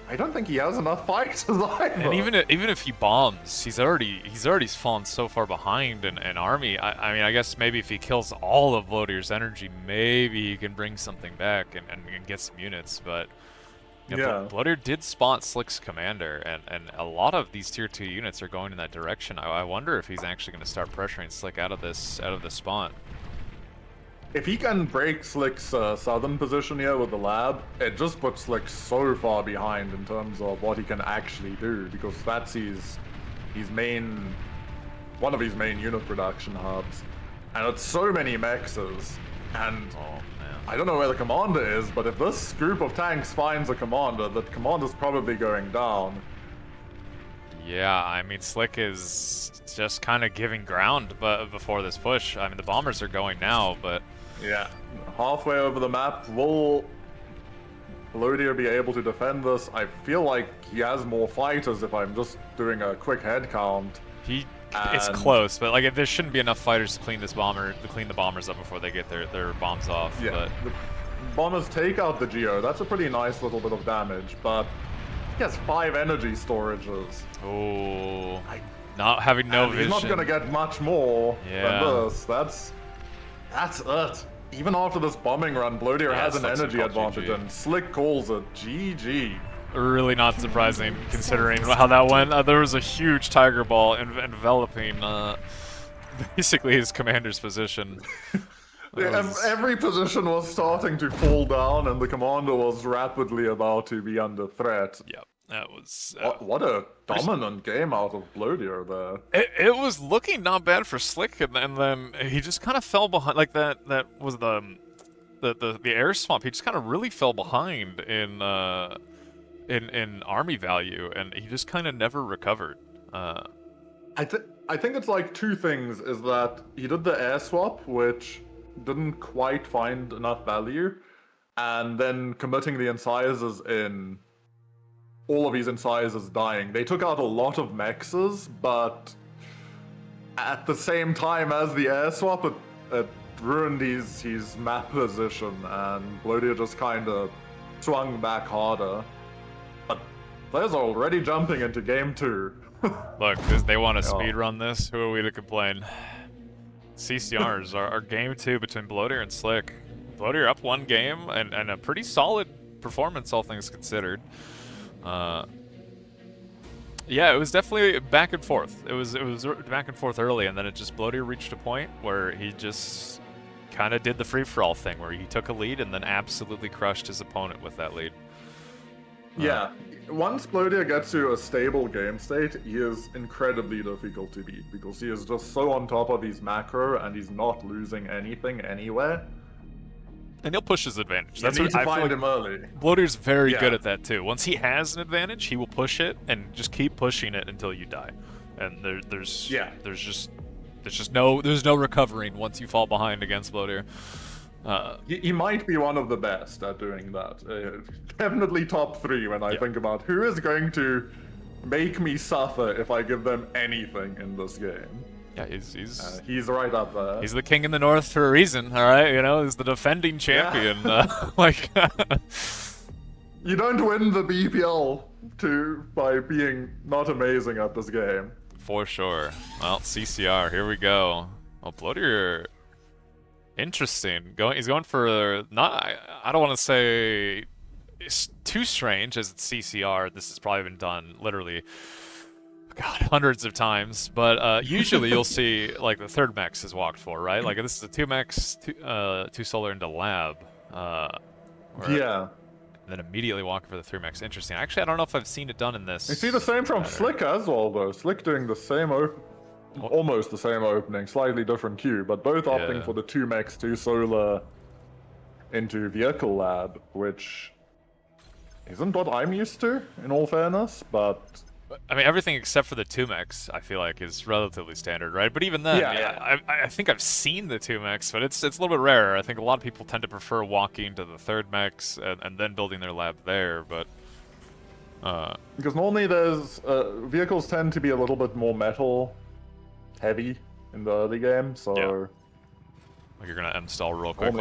I don't think he has enough fighters either.
And even if he bombs, he's already fallen so far behind an army. I mean, I guess maybe if he kills all of Blodir's energy, maybe he can bring something back and get some units. But yeah, Blodir did spot Slick's commander, and a lot of these tier 2 units are going in that direction. I wonder if he's actually going to start pressuring Slick out of this spot.
If he can break Slick's southern position here with the lab, it just puts Slick so far behind in terms of what he can actually do, because that's one of his main unit production hubs. And it's so many mexes, and I don't know where the commander is, but if this group of tanks finds a commander, that commander's probably going down.
Yeah, I mean, Slick is just kind of giving ground before this push. I mean, the bombers are going now, but...
Yeah, halfway over the map, will Blodir be able to defend this? I feel like he has more fighters if I'm just doing a quick head count.
It's close, but like there shouldn't be enough fighters to clean the bombers up before they get their bombs off.
Yeah,
but
the bombers take out the Geo. That's a pretty nice little bit of damage, but he has 5 energy storages.
Oh, not having no vision.
He's not gonna get much more than this. That's it. Even after this bombing run, Blodir has an energy advantage, and Slick calls it GG.
Really not surprising, considering how that went. There was a huge Tiger Ball enveloping basically his commander's position.
Every position was starting to fall down, and the commander was rapidly about to be under threat.
Yep. That was...
what a dominant game out of Blodir there.
It was looking not bad for Slick, and then he just kind of fell behind. Like that was the air swamp. He just kind of really fell behind in army value, and he just kind of never recovered.
I think it's like 2 things. Is that he did the air swap, which didn't quite find enough value, and then committing the incisors in... all of his incisors dying. They took out a lot of mexes, but at the same time as the air swap, it ruined his map position, and Blodir just kind of swung back harder. But players are already jumping into game 2.
Look, they want to speedrun this. Who are we to complain? CCRs are game 2 between Blodir and Slick. Blodir up 1 game, and a pretty solid performance, all things considered. Yeah, it was definitely back and forth. It was back and forth early, and then Blodir reached a point where he just kind of did the free-for-all thing, where he took a lead and then absolutely crushed his opponent with that lead.
Yeah, once Blodir gets to a stable game state, he is incredibly difficult to beat, because he is just so on top of his macro, and he's not losing anything anywhere.
And he'll push his advantage.
That's what I find him early.
Blodir's very good at that too. Once he has an advantage, he will push it and just keep pushing it until you die. And there's no recovering once you fall behind against Blodir.
He might be one of the best at doing that. Definitely top 3 when I think about who is going to make me suffer if I give them anything in this game.
Yeah, he's
right up there.
He's the king in the north for a reason, all right? You know, he's the defending champion.
You don't win the BPL by being not amazing at this game.
For sure. Well, CCR, here we go. Well, Blodir, interesting. He's going for I don't want to say it's too strange as it's CCR. This has probably been done literally, God, hundreds of times, but usually you'll see like the 3rd mex is walked for, right? Like this is a 2 mex, 2 solar into lab.
Yeah.
And then immediately walking for the 3 mex. Interesting. Actually, I don't know if I've seen it done in this.
You see the same from Slick as well, though. Slick doing the same almost the same opening, slightly different queue, but both opting for the 2 mechs, 2 solar into Vehicle Lab, which isn't what I'm used to, in all fairness, but...
I mean, everything except for the 2 mechs, I feel like, is relatively standard, right? But even then, I think I've seen the 2 mechs, but it's a little bit rarer. I think a lot of people tend to prefer walking to the 3rd mechs and then building their lab there, but...
Because normally there's... vehicles tend to be a little bit more metal heavy in the early game, so...
Yeah. Like you're gonna install real quick.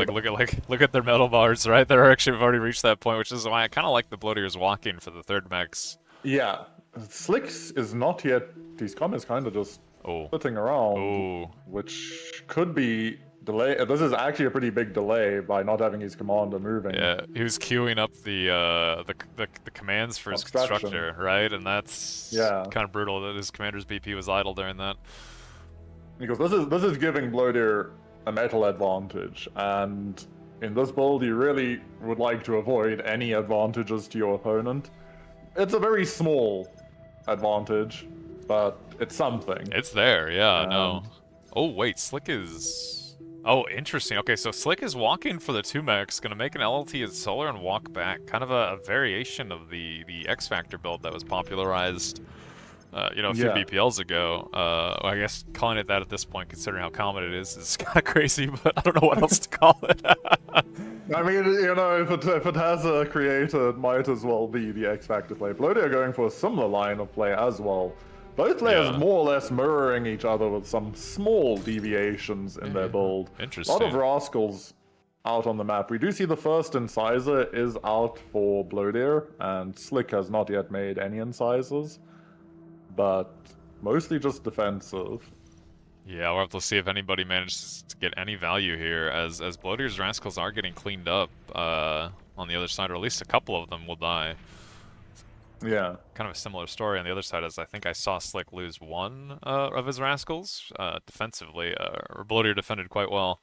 Look at their metal bars, right? They're actually already reached that point, which is why I kind of like the Blodir's walking for the 3rd mechs.
Yeah, Slick is not yet. These Comets kind of just sitting around, which could be delay. This is actually a pretty big delay by not having his commander moving.
Yeah, he was queuing up the commands for his constructor, right? And that's kind of brutal that his commander's BP was idle during that.
Because this is giving Blodir a metal advantage, and in this build you really would like to avoid any advantages to your opponent. It's a very small advantage, but it's something.
It's there, yeah, no. Oh wait, Slick is... Oh, interesting. Okay, so Slick is walking for the 2 mechs, gonna make an LLT as solar and walk back. Kind of a variation of the X-Factor build that was popularized a few BPLs ago. I guess calling it that at this point, considering how common it is kind of crazy, but I don't know what else to call it.
I mean, if it has a creator, it might as well be the X-Factor play. Blodir are going for a similar line of play as well. Both players more or less mirroring each other with some small deviations in their build.
Interesting.
A lot of Rascals out on the map. We do see the first incisor is out for Blodir, and Slick has not yet made any incisors, but mostly just defensive.
Yeah, we'll have to see if anybody manages to get any value here, as Blodir's Rascals are getting cleaned up on the other side, or at least a couple of them will die.
Yeah.
Kind of a similar story on the other side, as I think I saw Slick lose 1 of his Rascals defensively, or Blodir defended quite well.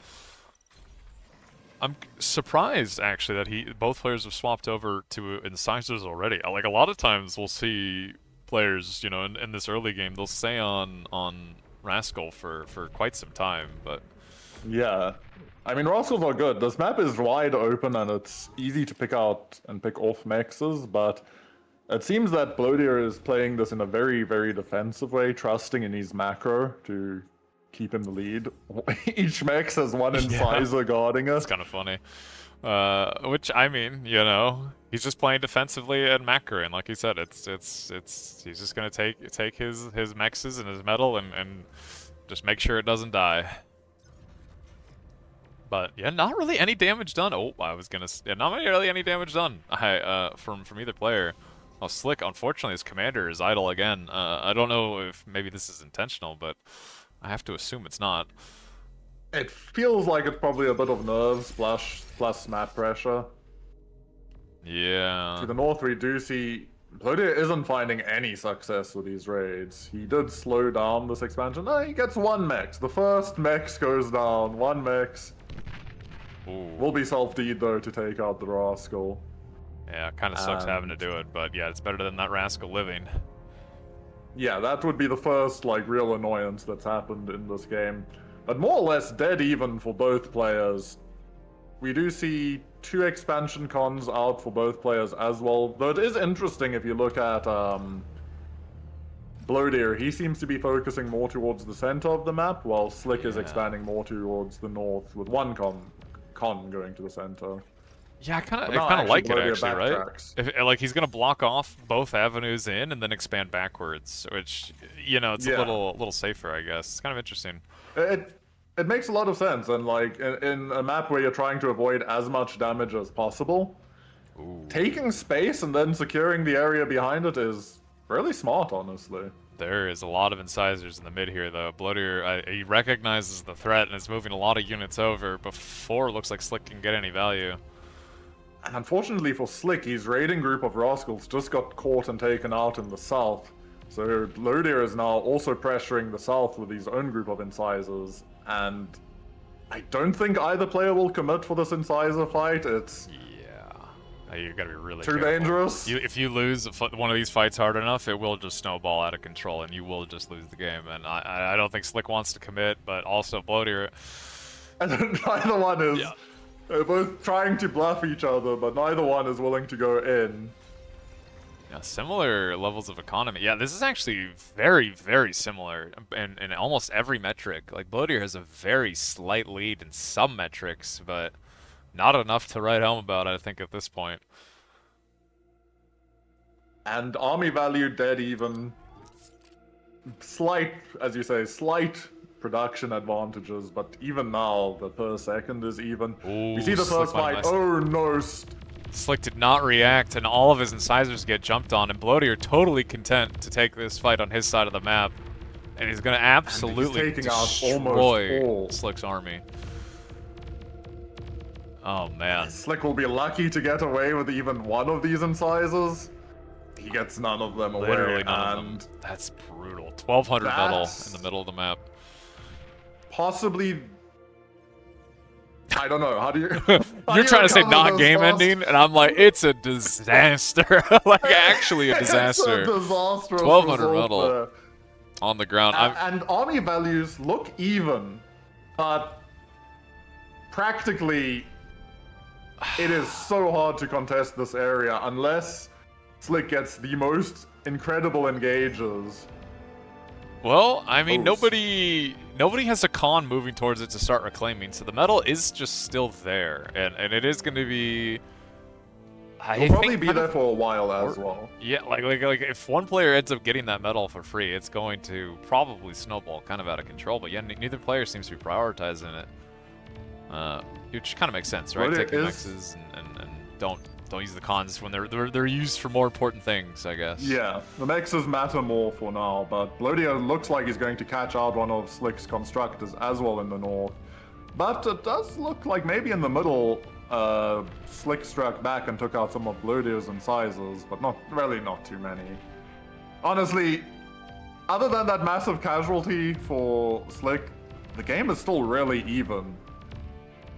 I'm surprised, actually, that both players have swapped over to incisors already. Like, a lot of times we'll see players, in this early game, they'll stay on Rascal for quite some time, but...
Yeah. I mean, Rascals are good. This map is wide open and it's easy to pick out and pick off mexes, but it seems that Blodir is playing this in a very, very defensive way, trusting in his macro to keep in the lead. Each mex has 1 incisor guarding it.
It's kind of funny. Which, I mean, he's just playing defensively and macro, and like he said, he's just gonna take his mexes and his metal and just make sure it doesn't die. But yeah, not really any damage done. Oh, not really any damage done. From either player. Oh, Slick, unfortunately, his commander is idle again. I don't know if maybe this is intentional, but I have to assume it's not.
It feels like it's probably a bit of nerves plus map pressure.
Yeah.
To the north, we do see Blodir isn't finding any success with these raids. He did slow down this expansion. No, he gets 1 mex. The first mex goes down. 1 mex. Will be self-deed, though, to take out the Rascal.
Yeah, kind of sucks having to do it, but yeah, it's better than that Rascal living.
Yeah, that would be the first, real annoyance that's happened in this game. But more or less dead even for both players. We do see 2 expansion cons out for both players as well. Though it is interesting if you look at Blodir. He seems to be focusing more towards the center of the map, while Slick is expanding more towards the north, with 1 con going to the center.
Yeah, I kind of like it, actually, right? He's gonna block off both avenues in and then expand backwards, which, it's a little safer, I guess. It's kind of interesting.
It makes a lot of sense, and in a map where you're trying to avoid as much damage as possible, taking space and then securing the area behind it is really smart, honestly.
There is a lot of incisors in the mid here, though. Blodir, he recognizes the threat and is moving a lot of units over before it looks like Slick can get any value.
And unfortunately for Slick, his raiding group of Rascals just got caught and taken out in the south. So Blodir is now also pressuring the south with his own group of incisors. And I don't think either player will commit for this incisor fight.
You gotta be really
Too
careful.
dangerous.
If you lose one of these fights hard enough, it will just snowball out of control, and you will just lose the game. And I don't think Slick wants to commit, but also Blodir.
And neither one is.
Yeah.
They're both trying to bluff each other, but neither one is willing to go in.
Yeah, similar levels of economy. Yeah, this is actually very, very similar in almost every metric. Like, Blodir has a very slight lead in some metrics, but not enough to write home about, I think, at this point.
And army value dead even. Slight, as you say, slight production advantages, but even now, the per second is even.
Ooh,
we see the first
Slick
fight. Oh no.
Slick did not react, and all of his incisors get jumped on, and Blodir totally content to take this fight on his side of the map. And he's going to absolutely destroy Slick's army. Oh, man.
Slick will be lucky to get away with even one of these incisors. He gets none of them away.
Literally none of them. That's brutal. 1,200 metal in the middle of the map.
Possibly... I don't know. How do you...
You're trying to say not game ending, and I'm like, it's a disaster. Like, actually a disaster.
It's a disastrous
1,200 metal on the ground.
And army values look even, but practically it is so hard to contest this area unless Slick gets the most incredible engages.
Well, I mean, nobody has a con moving towards it to start reclaiming, so the metal is just still there, and it is going to be.
It'll probably be there for a while as well.
Yeah, like if one player ends up getting that metal for free, it's going to probably snowball kind of out of control. But yeah, neither player seems to be prioritizing it, which kind of makes sense, right? Taking mexes and don't use the cons when they're used for more important things, I guess.
Yeah, the mexes matter more for now, but Blodir looks like he's going to catch out one of Slick's constructors as well in the north. But it does look like maybe in the middle, Slick struck back and took out some of Blodir's incisors, but not too many. Honestly, other than that massive casualty for Slick, the game is still really even.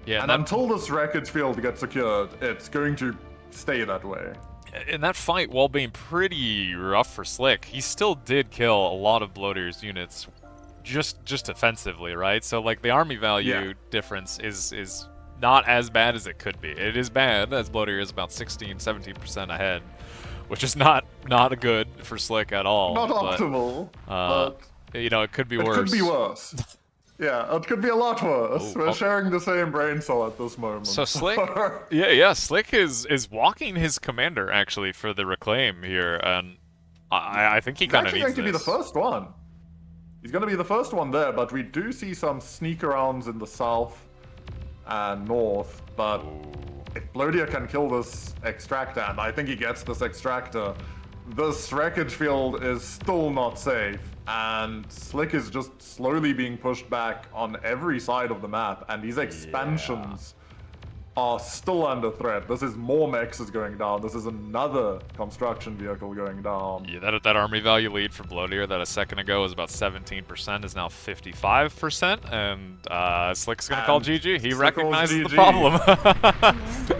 Yeah,
and until this wreckage field gets secured, it's going to stay that way.
In that fight, while being pretty rough for Slick, he still did kill a lot of Blodir's units just defensively, right? So like the army value difference is not as bad as it could be. It is bad, as Blodir is about 16-17% ahead, which is not good for Slick at all.
Not optimal. But
you know, it could be worse.
It could be worse. Yeah, it could be a lot worse. We're sharing the same brain cell at this moment.
So Slick, yeah, Slick is walking his commander actually for the reclaim here, and I think he kind of needs
He's actually going to be the first one. He's going to be the first one there, but we do see some sneak arounds in the south and north. But if Blodir can kill this extractor, and I think he gets this extractor, this wreckage field is still not safe. And Slick is just slowly being pushed back on every side of the map, and these expansions are still under threat. This is more mexes going down. This is another construction vehicle going down.
Yeah, that army value lead for Blodir that a second ago was about 17% is now 55%, and Slick's gonna call GG. He recognizes the problem.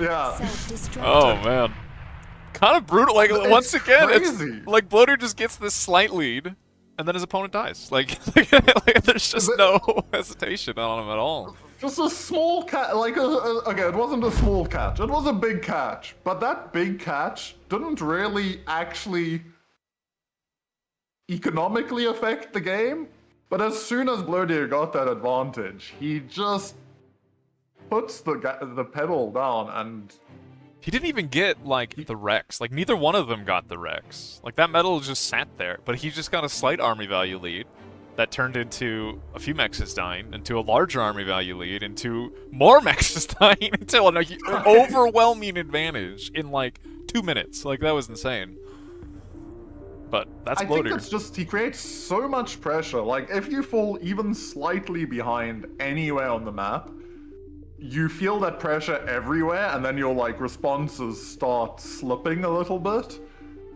Yeah.
Oh man, kind of brutal. Like once again,
crazy.
It's like Blodir just gets this slight lead. And then his opponent dies. Like there's just no hesitation on him at all.
Just a small catch. Okay, it wasn't a small catch. It was a big catch. But that big catch didn't really actually economically affect the game. But as soon as Blodir got that advantage, he just puts the pedal down and...
He didn't even get, like, the Rex. Like, neither one of them got the Rex. Like, that metal just sat there. But he just got a slight army value lead that turned into a few mexes dying, into a larger army value lead, into more mexes dying, until an overwhelming advantage in, like, 2 minutes. Like, that was insane. But that's Blodir.
I think it's just, he creates so much pressure. Like, if you fall even slightly behind anywhere on the map, you feel that pressure everywhere, and then your like responses start slipping a little bit,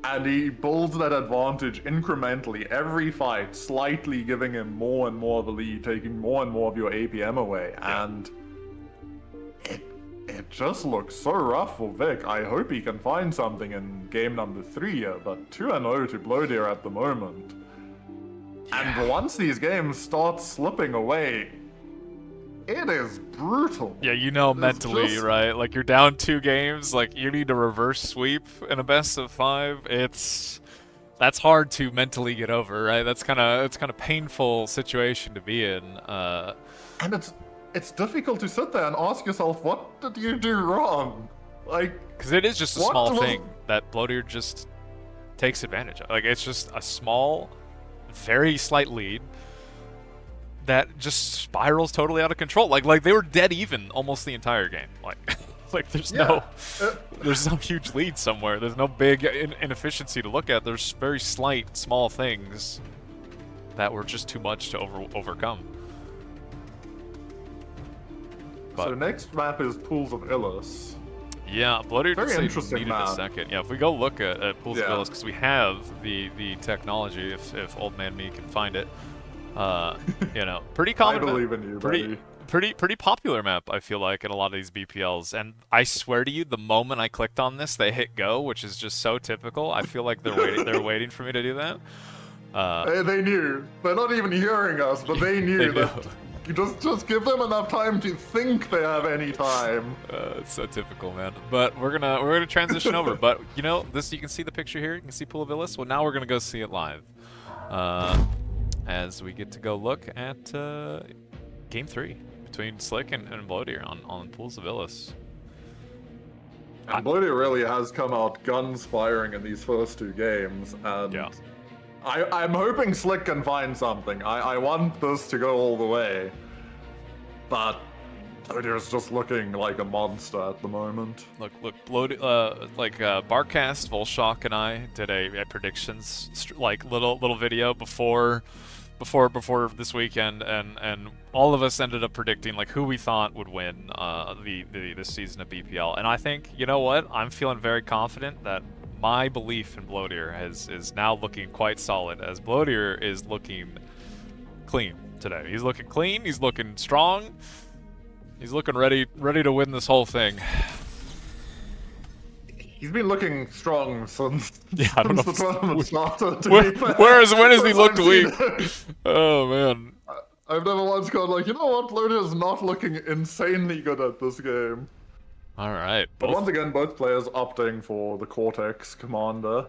and he builds that advantage incrementally every fight, slightly giving him more and more of the lead, taking more and more of your APM away, and it just looks so rough for Vic. I hope he can find something in game number 3 here, but 2-0 to Blodir at the moment.
Yeah.
And once these games start slipping away, it is brutal.
Yeah, you know
It's
mentally,
just-
right? Like, you're down 2 games, like, you need a reverse sweep in a best of 5. That's hard to mentally get over, right? It's kind of painful situation to be in.
And it's difficult to sit there and ask yourself, what did you do wrong? Like,
Because it is just a
What
small
was-
thing that Blodir just takes advantage of. Like, it's just a small, very slight lead that just spirals totally out of control. Like they were dead even almost the entire game. Like there's
Yeah.
there's no huge lead somewhere. There's no big inefficiency to look at. There's very slight, small things that were just too much to overcome.
so
But
next map is Pools of Ilys.
yeah, Blodir
Very
did say
interesting
needed a
map.
second. Yeah, if we go look at Pools of
Yeah.
Ilys, because we have the technology, if Old Man Me can find it, you know, pretty common.
I believe in you, buddy.
Pretty popular map, I feel like, in a lot of these BPLs. And I swear to you, the moment I clicked on this, they hit go, which is just so typical. I feel like they're waiting for me to do that.
They knew. They're not even hearing us, but they knew
They
that. You just give them enough time to think they have any time.
It's so typical, man. But we're gonna transition over. But you know, you can see the picture here. You can see Pool of Ilys. Well, now we're gonna go see it live, as we get to go look at Game 3 between Slick and Blodir on Pools of Ilys.
And Blodir really has come out guns firing in these first 2 games, and
Yeah.
I'm hoping Slick can find something. I want this to go all the way, but Blodir's just looking like a monster at the moment.
Look, Barcast, Volshock, and I did a predictions little video before this weekend, and all of us ended up predicting like who we thought would win this season of BPL. And I think, you know what, I'm feeling very confident that my belief in Blodir is now looking quite solid, as Blodir is looking clean today. He's looking clean. He's looking strong. He's looking ready to win this whole thing.
He's been looking strong since,
Yeah, I don't know.
the tournament started. To
When
be fair.
when has he
Since
looked
I've
weak?
seen it.
Oh man.
I've never once gone like, you know what, Blodir's not looking insanely good at this game.
All right.
But once again, both players opting for the Cortex Commander.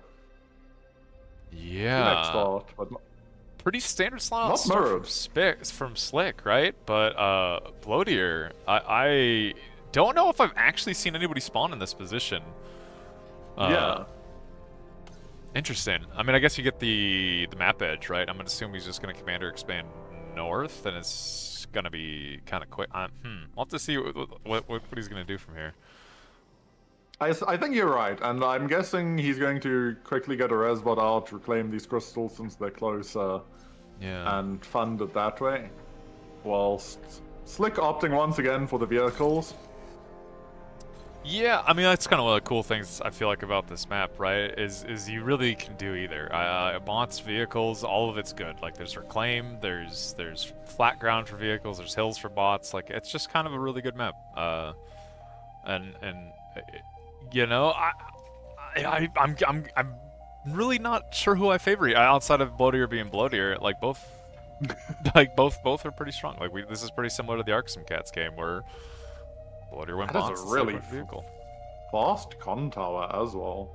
Next
Yeah.
start, but
Pretty standard slot
Not
start
mirrored.
from Slick, right? But Blodir, I don't know if I've actually seen anybody spawn in this position.
yeah.
Interesting. I mean, I guess you get the map edge, right? I'm gonna assume he's just gonna commander expand north, and it's gonna be kind of quick. We'll have to see what he's gonna do from here.
I think you're right, and I'm guessing he's going to quickly get a resbot out, reclaim these crystals since they're closer,
Yeah.
and fund it that way. Whilst Slick opting once again for the vehicles.
Yeah, I mean, that's kind of one of the cool things I feel like about this map, right? Is you really can do either. Bots, vehicles, all of it's good. Like, there's reclaim, there's flat ground for vehicles, there's hills for bots. Like, it's just kind of a really good map. And you know, I'm really not sure who I favor outside of Blodir being Blodir. Like, both both are pretty strong. Like, this is pretty similar to the Archsimkats game where Blodir went
That is
bots.
a
and Slick
really
went vehicle.
Fast con tower as well.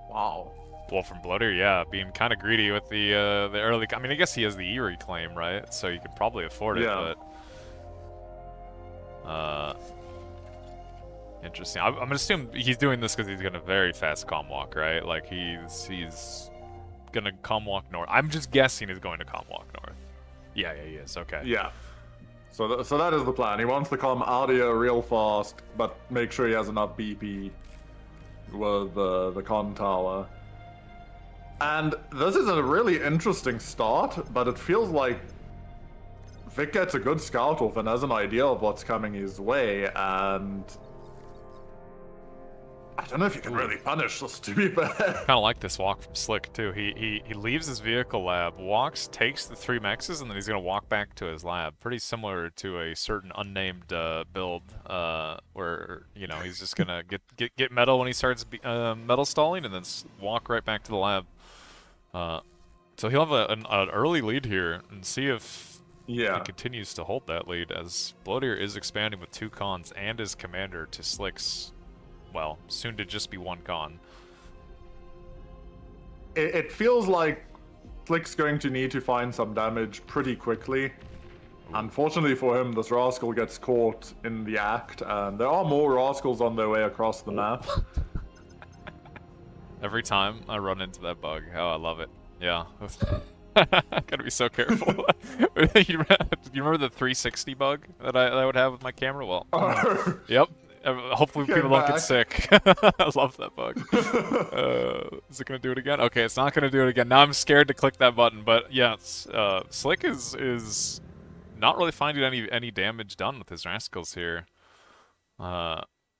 Wow.
Well, from Blodir, yeah, being kind of greedy with the early. I mean, I guess he has the E reclaim, right? So you could probably afford it,
Yeah.
but interesting. I'm gonna assume he's doing this because he's gonna very fast comm walk, right? Like he's gonna comm walk north. I'm just guessing he's going to comm walk north. Yeah, he is. Okay.
Yeah. So that is the plan. He wants to come out here real fast, but make sure he has enough BP with the con tower. And this is a really interesting start, but it feels like Vic gets a good scout off and has an idea of what's coming his way, and I don't know if you can really punish this, to be fair.
Kind of like this walk from Slick too. He leaves his vehicle lab, walks, takes the 3 mexes, and then he's gonna walk back to his lab. Pretty similar to a certain unnamed build, where he's just gonna get metal when he starts metal stalling, and then walk right back to the lab. So he'll have an early lead here, and see if he continues to hold that lead, as Blodir is expanding with 2 cons and his commander to Slick's. Well, soon to just be 1 con.
It feels like Slick's going to need to find some damage pretty quickly. Ooh. Unfortunately for him, this Rascal gets caught in the act, and there are more Rascals on their way across the map.
Every time I run into that bug, I love it. Yeah. Gotta be so careful. You remember the 360 bug that I would have with my camera? Well, yep. Hopefully people don't get sick. I love that bug. Is it gonna do it again? Okay, it's not gonna do it again. Now I'm scared to click that button. But yeah, Slick is not really finding any damage done with his rascals here.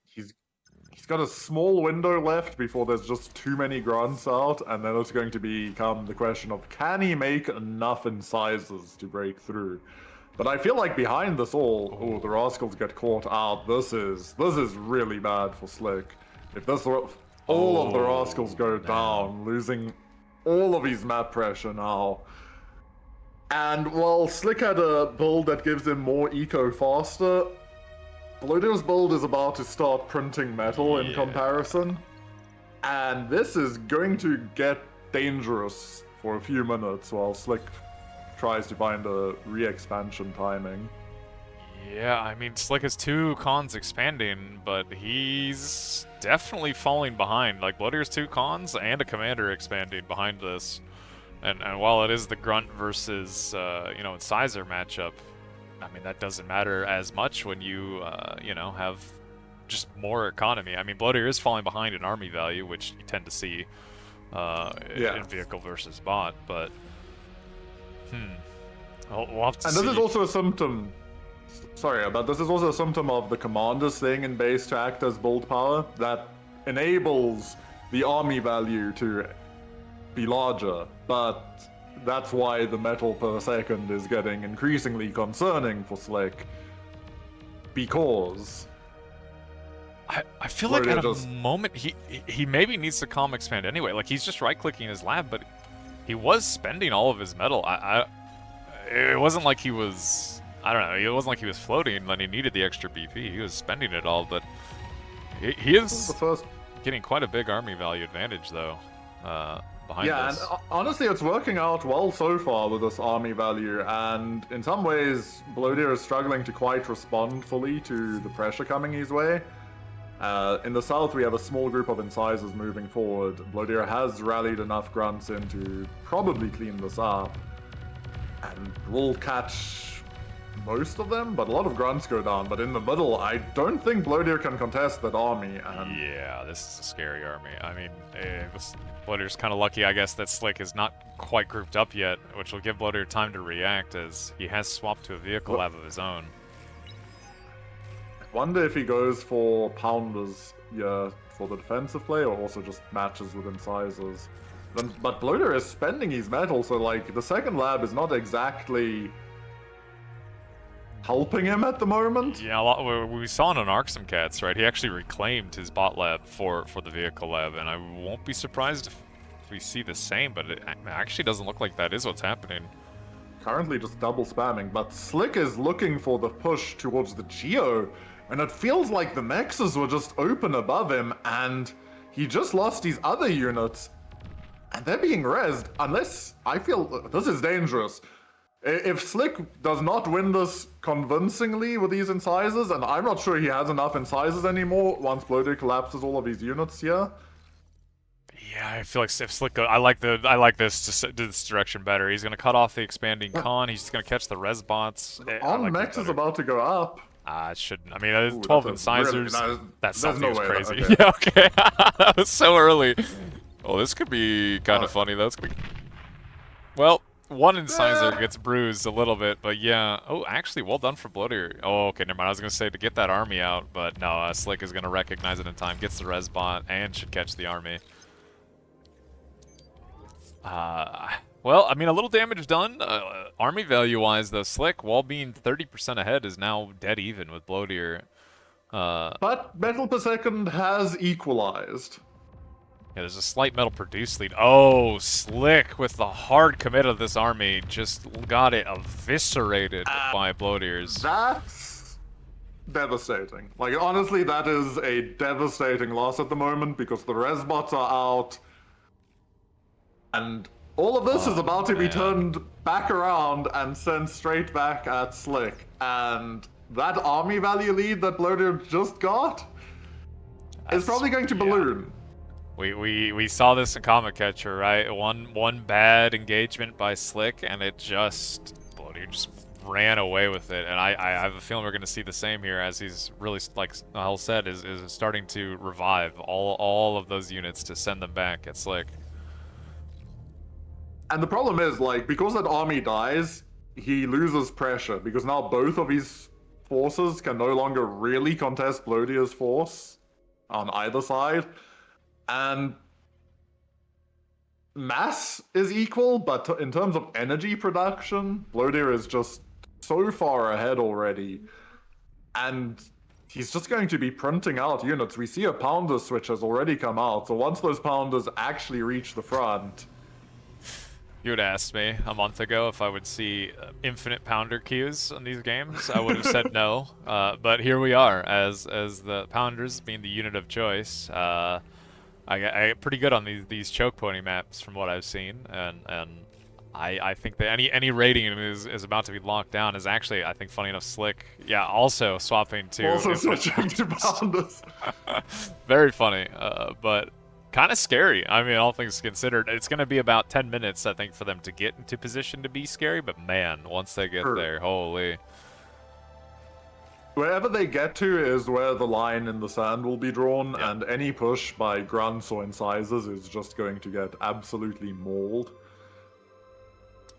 He's got a small window left before there's just too many grunts out, and then it's going to become the question of, can he make enough incisors to break through? But I feel like behind this all, the Rascals get caught out. This is really bad for Slick. If all of the Rascals go down, losing all of his map pressure now. And while Slick had a build that gives him more eco faster, Blodir's build is about to start printing metal in comparison. And this is going to get dangerous for a few minutes while Slick tries to find a re-expansion timing.
Yeah, I mean, Slick has 2 cons expanding, but he's definitely falling behind. Like, Blodir's 2 cons and a commander expanding behind this. And while it is the grunt versus, incisor matchup, I mean, that doesn't matter as much when you, have just more economy. I mean, Blodir is falling behind in army value, which you tend to see in vehicle versus bot, but we'll have to see.
And this is also a symptom. Sorry, but this is also a symptom of the commander staying in base to act as build power that enables the army value to be larger, but that's why the metal per second is getting increasingly concerning for Slick, because
I feel like at a moment he maybe needs to calm expand anyway. Like, he's just right-clicking his lab, but he was spending all of his metal. It wasn't like he was, I don't know, it wasn't like he was floating when he needed the extra BP. He was spending it all, but he is getting quite a big army value advantage, though, behind this.
And honestly, it's working out well so far with this army value, and in some ways, Blodir is struggling to quite respond fully to the pressure coming his way. In the south, we have a small group of incisors moving forward. Blodir has rallied enough grunts in to probably clean this up, and we'll catch most of them, but a lot of grunts go down. But in the middle, I don't think Blodir can contest that army. And
yeah, this is a scary army. I mean, Blodir's kind of lucky, I guess, that Slick is not quite grouped up yet, which will give Blodir time to react, as he has swapped to a vehicle lab of his own.
Wonder if he goes for pounders, for the defensive play, or also just matches with incisors. But Blodir is spending his metal, so like the second lab is not exactly helping him at the moment.
Yeah, we saw in an Archsimkats, right? He actually reclaimed his bot lab for the vehicle lab, and I won't be surprised if we see the same, but it actually doesn't look like that is what's happening.
Currently just double spamming, but Slick is looking for the push towards the Geo, and it feels like the Mexes were just open above him, and he just lost his other units, and they're being rezzed, unless, I feel, this is dangerous. If Slick does not win this convincingly with these incisors, and I'm not sure he has enough incisors anymore once Blodir collapses all of his units here.
Yeah, I feel like if Slick I like this direction better. He's gonna cut off the expanding con. He's just gonna catch the res bots.
Mex is about to go up.
It shouldn't. I mean, 12 incisors. That's something
no
that's crazy.
Okay.
Yeah, okay. That was so early. Well, this could be kind of funny though. Well, one incisor gets bruised a little bit, but yeah. Oh, actually, well done for Blodir. Oh, okay, never mind. I was gonna say to get that army out, but no, Slick is gonna recognize it in time, gets the res bot, and should catch the army. Well, I mean, a little damage done. Army value-wise, though, Slick, while being 30% ahead, is now dead even with Blodir.
But metal per second has equalized.
Yeah, there's a slight metal produce lead. Oh, Slick with the hard commit of this army just got it eviscerated by Blodir's.
That's devastating. Like, honestly, that is a devastating loss at the moment because the res bots are out. And all of this is about to be turned back around and sent straight back at Slick. And that army value lead that Blodir just got is probably going to balloon.
We saw this in Comet Catcher, right? One bad engagement by Slick, and it just Blodir just ran away with it. And I have a feeling we're going to see the same here, as he's really, like Hell said, is starting to revive all of those units to send them back at Slick.
And the problem is, like, because that army dies, he loses pressure, because now both of his forces can no longer really contest Blodir's force on either side. And mass is equal, but in terms of energy production, Blodir is just so far ahead already. And he's just going to be printing out units. We see a pounder switch has already come out, so once those pounders actually reach the front...
You would ask me a month ago if I would see infinite pounder queues in these games. I would have said no, but here we are, as the pounders being the unit of choice. I get pretty good on these choke pointing maps from what I've seen, and I think that any rating is about to be locked down. Is actually, I think, funny enough, Slick, yeah, also swapping to
switching to pounders.
Very funny, but kind of scary. I mean, all things considered, it's going to be about 10 minutes, I think, for them to get into position to be scary. But man, once they get there, holy.
Wherever they get to is where the line in the sand will be drawn, and any push by grunts or incisors is just going to get absolutely mauled.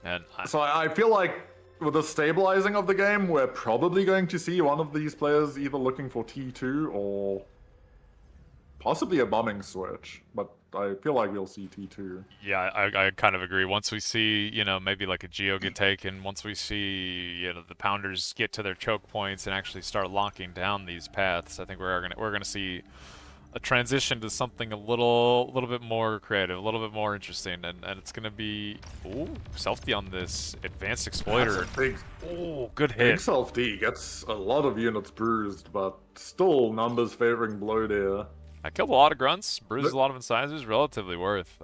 And
so I feel like with the stabilizing of the game, we're probably going to see one of these players either looking for T2 or possibly a bombing switch, but I feel like we'll see T2.
Yeah, I kind of agree. Once we see, you know, maybe like a Geo get taken, once we see, you know, the pounders get to their choke points and actually start locking down these paths, I think we're gonna see a transition to something a little bit more creative, a little bit more interesting, and it's gonna be self-D on this advanced exploiter. Good hit.
Big self-D gets a lot of units bruised, but still numbers favoring Blodir.
I killed a lot of grunts, bruised a lot of incisors, relatively worth,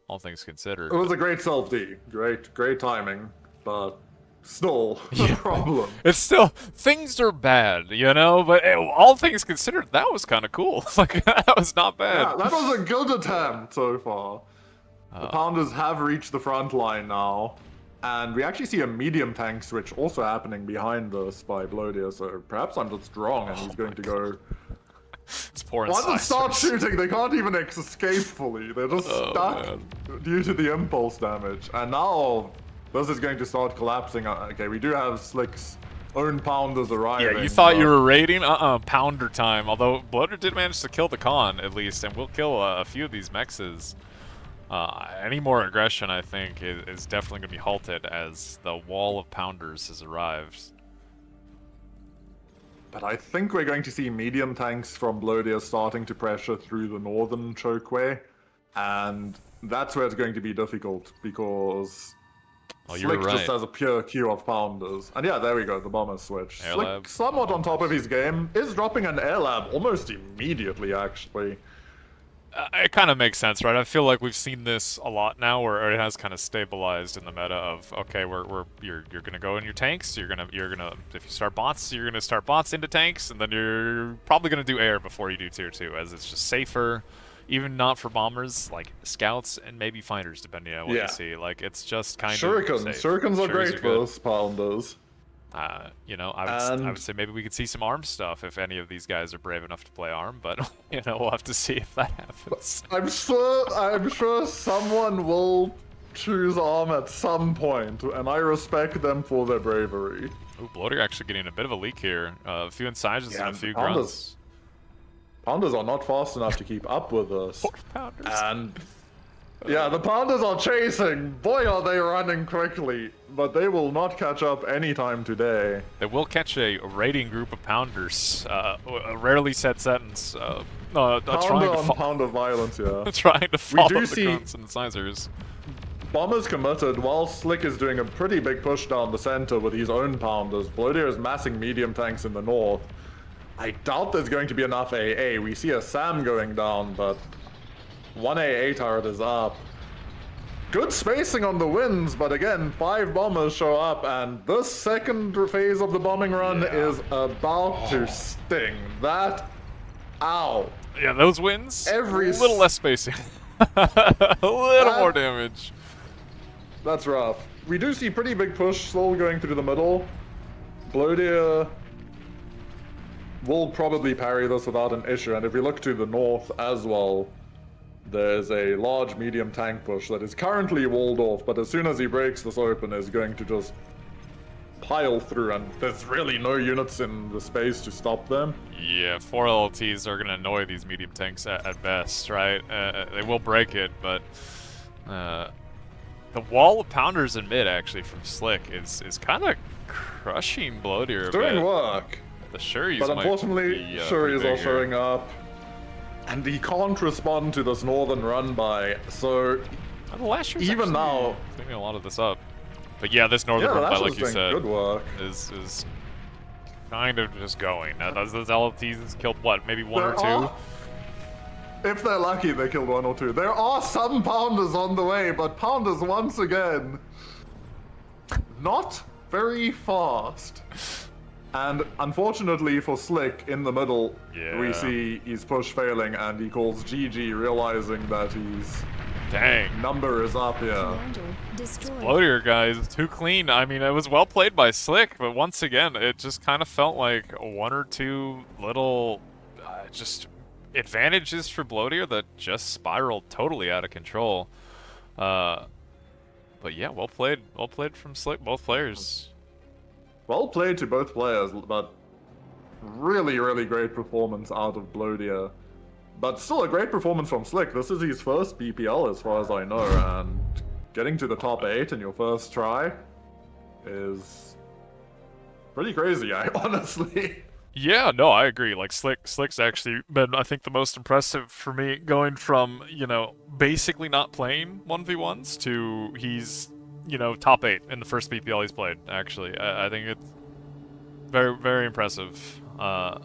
all things considered.
It was a great self-D, great timing, but still a problem.
It's still, things are bad, you know, but all things considered, that was kind of cool. Like, that was not bad.
Yeah, that was a good attempt so far. The pounders have reached the front line now, and we actually see a medium tank switch also happening behind us by Blodir, so perhaps I'm just wrong and he's going to go...
It's poor
Once they start shooting, they can't even escape fully. They're just stuck due to the impulse damage. And now, this is going to start collapsing. Okay, we do have Slick's own pounders arriving.
Yeah, you thought you were raiding? Pounder time. Although, Blodir did manage to kill the con, at least, and we'll kill a few of these mexes. Any more aggression, I think, is definitely going to be halted as the wall of pounders has arrived.
But I think we're going to see medium tanks from Blodir starting to pressure through the northern chokeway, and that's where it's going to be difficult because Slick just has a pure queue of pounders. And yeah, there we go, the bomber switch. Slick, somewhat on top of his game, is dropping an air lab almost immediately, actually.
It kind of makes sense, right? I feel like we've seen this a lot now, where it has kind of stabilized in the meta of, okay, you're gonna go in your tanks, you're gonna if you start bots, you're gonna start bots into tanks, and then you're probably gonna do air before you do tier 2, as it's just safer, even not for bombers, like scouts and maybe fighters, depending on what you see. Like, it's just kind of safe.
Shurikens are great for those pounders.
You know, I would say maybe we could see some ARM stuff if any of these guys are brave enough to play ARM, but we'll have to see if that happens.
I'm sure someone will choose arm at some point, and I respect them for their bravery.
Ooh, Blodir actually getting a bit of a leak here. A few incisions and a few grunts.
Pounders are not fast enough to keep up with us.
Pounders.
And yeah, the Pounders are chasing. Boy, are they running quickly. But they will not catch up anytime today.
They will catch a raiding group of Pounders. A rarely said sentence.
Pounder on pounder violence, yeah.
Trying to follow
do
the
see-
grunts and incisors.
Bomber's committed, while Slick is doing a pretty big push down the center with his own Pounders. Blodir is massing medium tanks in the north. I doubt there's going to be enough AA. We see a SAM going down, but one AA turret is up. Good spacing on the winds, but again, 5 bombers show up, and this second phase of the bombing run is about to sting. That, ow.
Yeah, those wins. A
Every
little less spacing. A little more damage.
That's rough. We do see pretty big push slowly going through the middle. Blodir will probably parry this without an issue, and if we look to the north as well, there's a large medium tank push that is currently walled off, but as soon as he breaks this open, is going to just pile through, and there's really no units in the space to stop them.
Yeah, 4 LLTs are going to annoy these medium tanks at best, right? They will break it, but the wall of Pounders in mid, actually, from Slick is kind of crushing Blodir a
It's doing
bit.
work.
The Shuris
But
might
unfortunately,
be,
Shuris
pretty
are
big
showing
here.
up. And he can't respond to this northern run by, so
The last year's
even
actually
now-
cleaning a lot of this up. But yeah, this northern
yeah,
run,
that's
like
just
you
doing
said,
good work.
is kind of just going. Now, those LLTs killed what, maybe 1 or 2?
If they're lucky, they killed 1 or 2. There are some Pounders on the way, but Pounders once again, not very fast. And unfortunately for Slick, in the middle, we see his push failing, and he calls GG, realizing that his number is up here.
Commander destroyed.
Blodir, guys, too clean. I mean, it was well played by Slick, but once again, it just kind of felt like 1 or 2 little just advantages for Blodir that just spiraled totally out of control. But yeah, well played from Slick, both players.
Well played to both players, but really, really great performance out of Blodir. But still a great performance from Slick. This is his first BPL as far as I know, and getting to the top 8 in your first try is pretty crazy, honestly.
Yeah, no, I agree. Like, Slick's actually been, I think, the most impressive for me, going from, basically not playing 1v1s to he's, top 8 in the first BPL he's played, actually. I think it's very, very impressive. I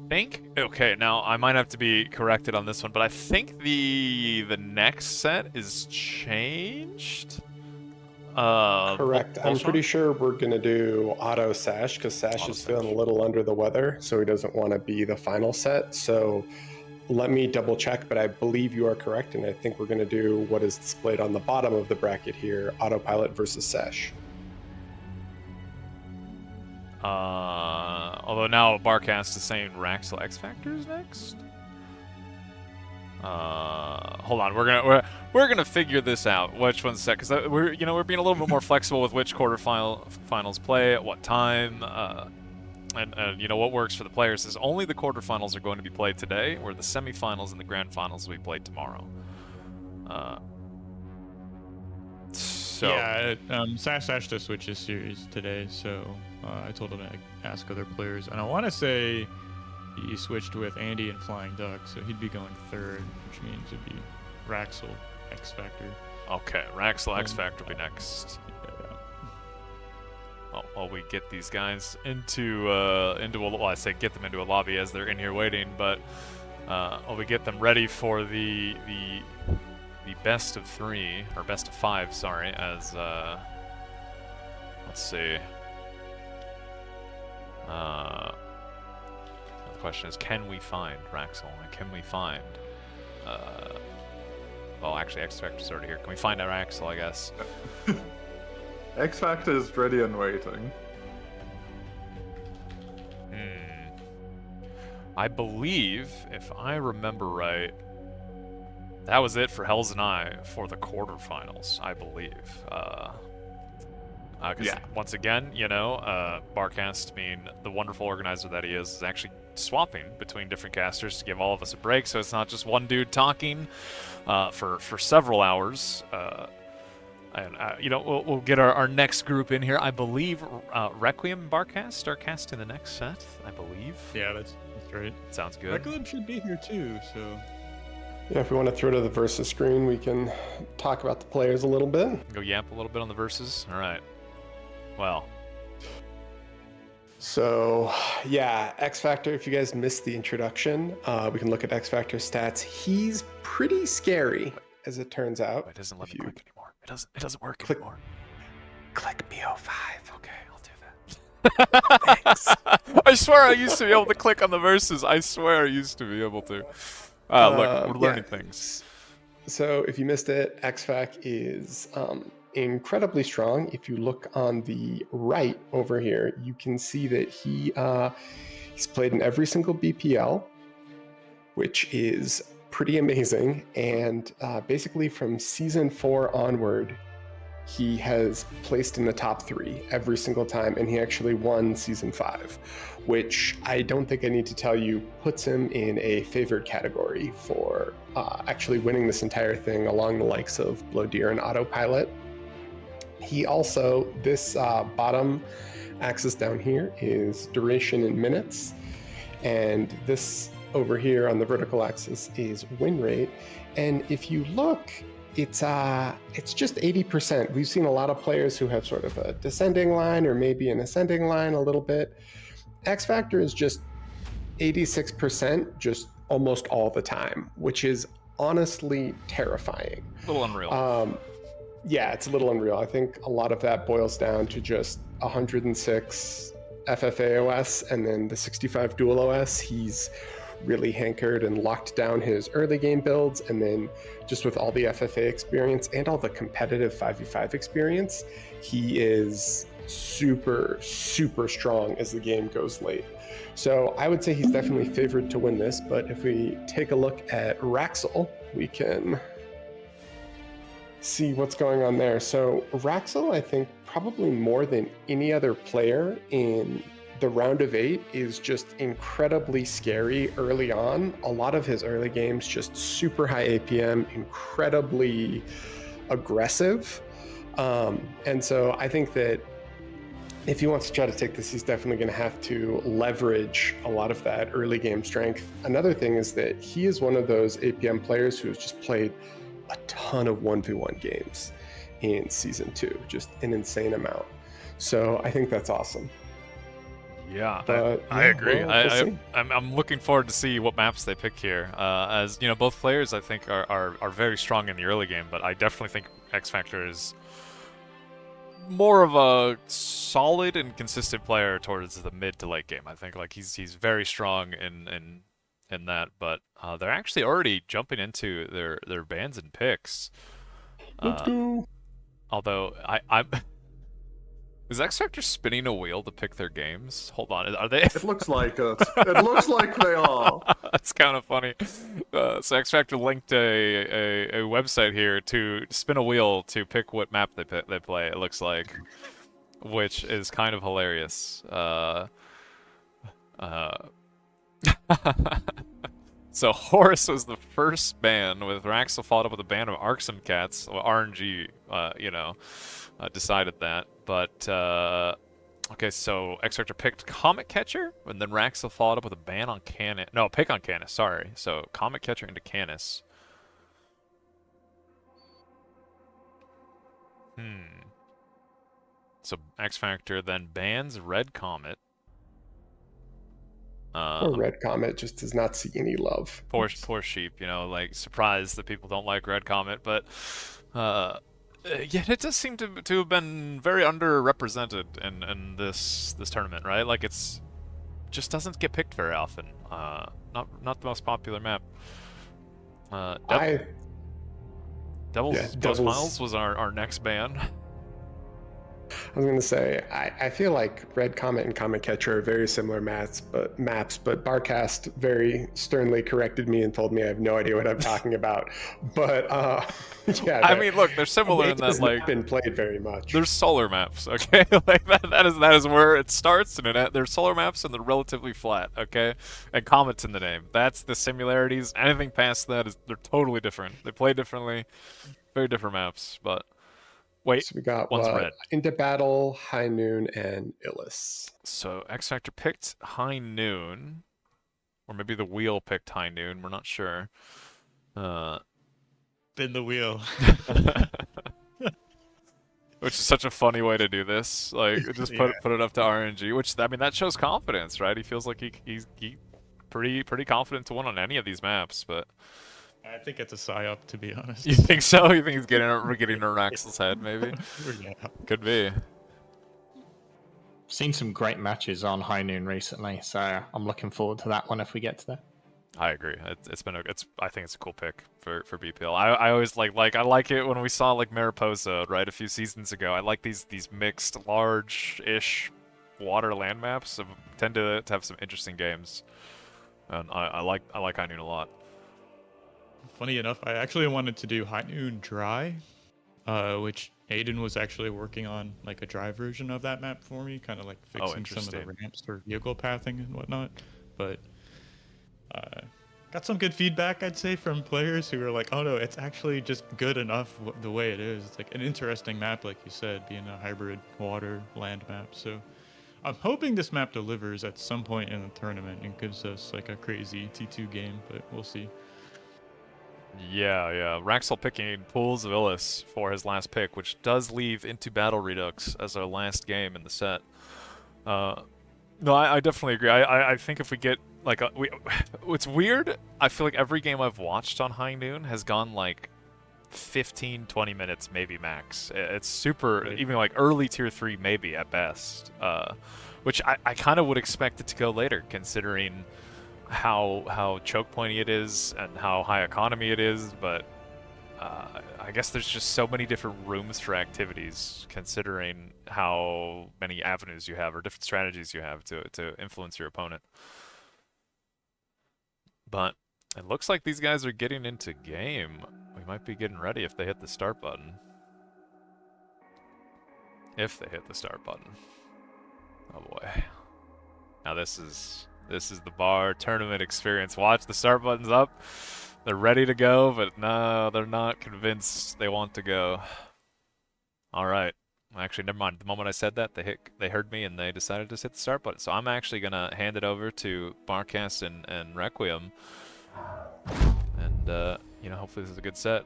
think, okay, now I might have to be corrected on this one, but I think the next set is changed.
Correct. I'm pretty sure we're going to do auto Sash because Sash is feeling a little under the weather, so he doesn't want to be the final set. So let me double check, but I believe you are correct, and I think we're going to do what is displayed on the bottom of the bracket here, Autopilot versus Sash.
Although now Barcast is saying Wraxell XFactor is next. Hold on, we're gonna figure this out. Which one's set? Because we're being a little bit more flexible with which quarterfinals play at what time, and what works for the players is only the quarterfinals are going to be played today, where the semifinals and the grand finals will be played tomorrow. So
yeah, Sash does switch his series today, so I told him to ask other players, and I want to say he switched with Andy and FlyingDuck, so he'd be going 3rd, which means it'd be Wraxell XFactor.
Okay, Wraxell XFactor will be next. While we get these guys into I say get them into a lobby as they're in here waiting, but while we get them ready for the best of 3 or best of 5, sorry, as let's see. The question is, can we find Wraxell? And can we find well, actually, XFactor's already here. Can we find our Wraxell, I guess?
XFactor is ready and waiting.
I believe, if I remember right, that was it for Hells and I for the quarterfinals, I believe. Because once again, you know, Barcast, being the wonderful organizer that he is actually swapping between different casters to give all of us a break, so it's not just one dude talking for several hours. And you know, we'll get our next group in here. I believe Requiem and Barcast are cast in the next set, I believe.
Yeah, that's right.
Sounds good.
Requiem should be here too, so...
Yeah, if we want to throw to the versus screen, we can talk about the players a little bit.
Go yap a little bit on the versus. All right. Well.
So, yeah, X Factor, if you guys missed the introduction, we can look at X Factor stats. He's pretty scary, as it turns out.
It doesn't let me click anymore. It doesn't work anymore.
Click BO5.
Okay, I'll do that. Thanks. I swear I used to be able to click on the verses. I swear I used to be able to. Look, we're learning things.
So if you missed it, XFac is incredibly strong. If you look on the right over here, you can see that he's played in every single BPL, which is pretty amazing. And basically from season 4 onward, he has placed in the top 3 every single time, and he actually won season 5, which I don't think I need to tell you puts him in a favored category for actually winning this entire thing, along the likes of Blodir and Autopilot. He also, this bottom axis down here is duration in minutes, and this over here on the vertical axis is win rate. And if you look, it's just 80%. We've seen a lot of players who have sort of a descending line or maybe an ascending line a little bit. X Factor is just 86% just almost all the time, which is honestly terrifying.
A little unreal.
Yeah, it's a little unreal. I think a lot of that boils down to just 106 FFA OS and then the 65 dual OS. He's really hankered and locked down his early game builds, and then just with all the FFA experience and all the competitive 5v5 experience, he is super strong as the game goes late. So I would say he's definitely favored to win this, but if we take a look at Wraxell, we can see what's going on there. So Wraxell, I think probably more than any other player in the round of 8 is just incredibly scary early on. A lot of his early games just super high APM, incredibly aggressive. And so I think that if he wants to try to take this, he's definitely going to have to leverage a lot of that early game strength. Another thing is that he is one of those APM players who has just played a ton of 1v1 games in season 2, just an insane amount. So I think that's awesome.
Yeah,
But,
I agree.
we'll see.
I'm looking forward to see what maps they pick here. As you know, both players I think are very strong in the early game, but I definitely think X Factor is more of a solid and consistent player towards the mid to late game. I think like he's very strong in that, but they're actually already jumping into their bans and picks.
Let's go.
Although I'm. Is X Factor spinning a wheel to pick their games? Hold on, are they?
It looks like it. It looks like they are.
That's kind of funny. So X Factor linked a website here to spin a wheel to pick what map they play. It looks like, which is kind of hilarious. So Horus was the first ban, with Wraxell followed up with a ban of Archsimkats. Well, RNG, decided that. But, okay, so X Factor picked Comet Catcher, and then Wraxell followed up with a ban on Canis. No, pick on Canis, sorry. So Comet Catcher into Canis. So X Factor then bans Red Comet.
Or Red Comet just does not see any love.
Poor sheep, you know, like, surprised that people don't like Red Comet, but yeah, it does seem to have been very underrepresented in this tournament, right? Like, it's just doesn't get picked very often. Not the most popular map. Devil's Postpiles was our next ban.
I was going to say, I feel like Red Comet and Comet Catcher are very similar maps, but Barcast very sternly corrected me and told me I have no idea what I'm talking about. But yeah,
I mean, look, they're similar in
it
that
has
like
not been played very much.
there's solar maps, okay? Like that is where it starts, and there's solar maps and they're relatively flat, okay? And Comet's in the name. That's the similarities. Anything past that is they're totally different. They play differently, very different maps. But wait,
So we got
one's red.
Into Battle, High Noon, and Ilys.
So X Factor picked High Noon, or maybe the wheel picked High Noon. We're not sure.
Spin the wheel.
Which is such a funny way to do this. Like, just put it up to RNG. Which, I mean, that shows confidence, right? He feels like he's pretty confident to win on any of these maps. But
I think it's a psyop, to be honest.
you think so? You think he's getting to Wraxell's head, maybe?
Yeah.
Could be.
Seen some great matches on High Noon recently, so I'm looking forward to that one if we get to there.
I agree. I think it's a cool pick for BPL. I always I like it when we saw like Mariposa, right, a few seasons ago. I like these mixed large-ish water land maps tend to have some interesting games. And I like High Noon a lot.
Funny enough, I actually wanted to do High Noon Dry, which Aiden was actually working on like a dry version of that map for me, kind of like fixing some of the ramps for vehicle pathing and whatnot. But got some good feedback, I'd say, from players who were like, oh no, it's actually just good enough the way it is. It's like an interesting map, like you said, being a hybrid water land map. So I'm hoping this map delivers at some point in the tournament and gives us like a crazy T2 game, but we'll see.
Yeah. Wraxell picking Pools of Ilys for his last pick, which does leave Into Battle Redux as our last game in the set. No, I definitely agree. I think if we get like it's weird. I feel like every game I've watched on High Noon has gone like 15, 20 minutes maybe max. It's super, even like early tier 3 maybe at best. Which I kind of would expect it to go later, considering how choke pointy it is and how high economy it is. But I guess there's just so many different rooms for activities, considering how many avenues you have or different strategies you have to influence your opponent. But it looks like these guys are getting into game. We might be getting ready if they hit the start button. If they hit the start button. Oh boy. Now this is the bar tournament experience. Watch, the start button's up. They're ready to go, but no, they're not convinced they want to go. All right. Actually, never mind. The moment I said that, they heard me and they decided to hit the start button. So I'm actually gonna hand it over to Barcast and Requiem, and hopefully this is a good set.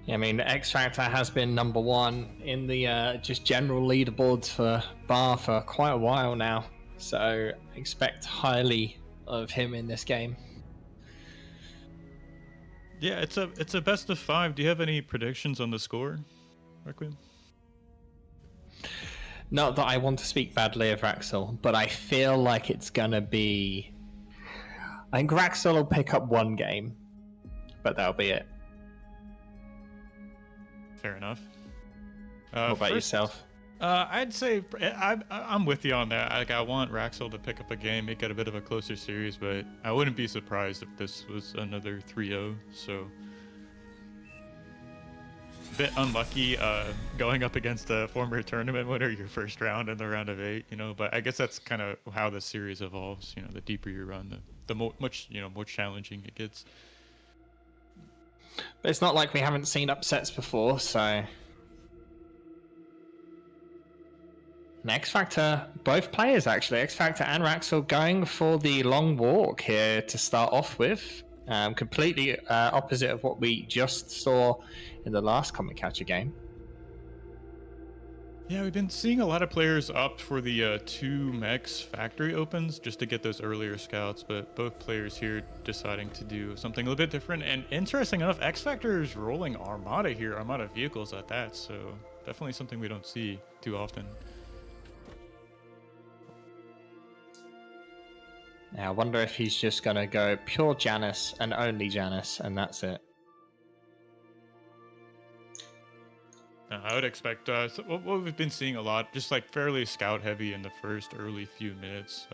Yeah, I mean, X Factor has been number one in the just general leaderboards for Bar for quite a while now, so expect highly of him in this game.
Yeah, it's a best of 5. Do you have any predictions on the score, Requiem?
Not that I want to speak badly of Wraxell, but I feel like it's gonna be. I think Wraxell will pick up one game, but that'll be it.
Fair enough.
What about yourself?
I'd say I'm with you on that. Like, I want Wraxell to pick up a game, make it a bit of a closer series, but I wouldn't be surprised if this was another 3-0. So, a bit unlucky going up against a former tournament winner your first round in the round of 8. But I guess that's kind of how the series evolves. The deeper you run, the more challenging it gets.
But it's not like we haven't seen upsets before, so. And X Factor, both players actually, X Factor and Wraxell, going for the long walk here to start off with. Completely opposite of what we just saw in the last Comet Catcher game.
Yeah, we've been seeing a lot of players opt for the 2 mechs factory opens just to get those earlier scouts, but both players here deciding to do something a little bit different. And interesting enough, X Factor is rolling Armada here, Armada vehicles at that, so definitely something we don't see too often.
Now, I wonder if he's just going to go pure Canis and only Canis, and that's it.
I would expect what we've been seeing a lot, just like fairly scout heavy in the first early few minutes.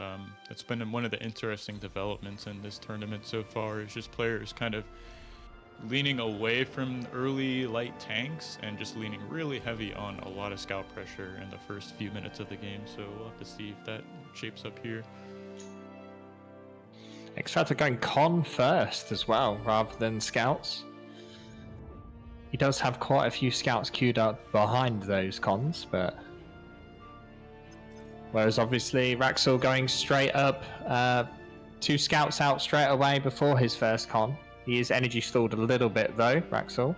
It's been one of the interesting developments in this tournament so far. Is just players kind of leaning away from early light tanks and just leaning really heavy on a lot of scout pressure in the first few minutes of the game. So we'll have to see if that shapes up here.
XFactor going con first as well, rather than scouts. He does have quite a few scouts queued up behind those cons, but... Whereas obviously Wraxell going straight up, 2 scouts out straight away before his first con. He is energy stalled a little bit though, Wraxell.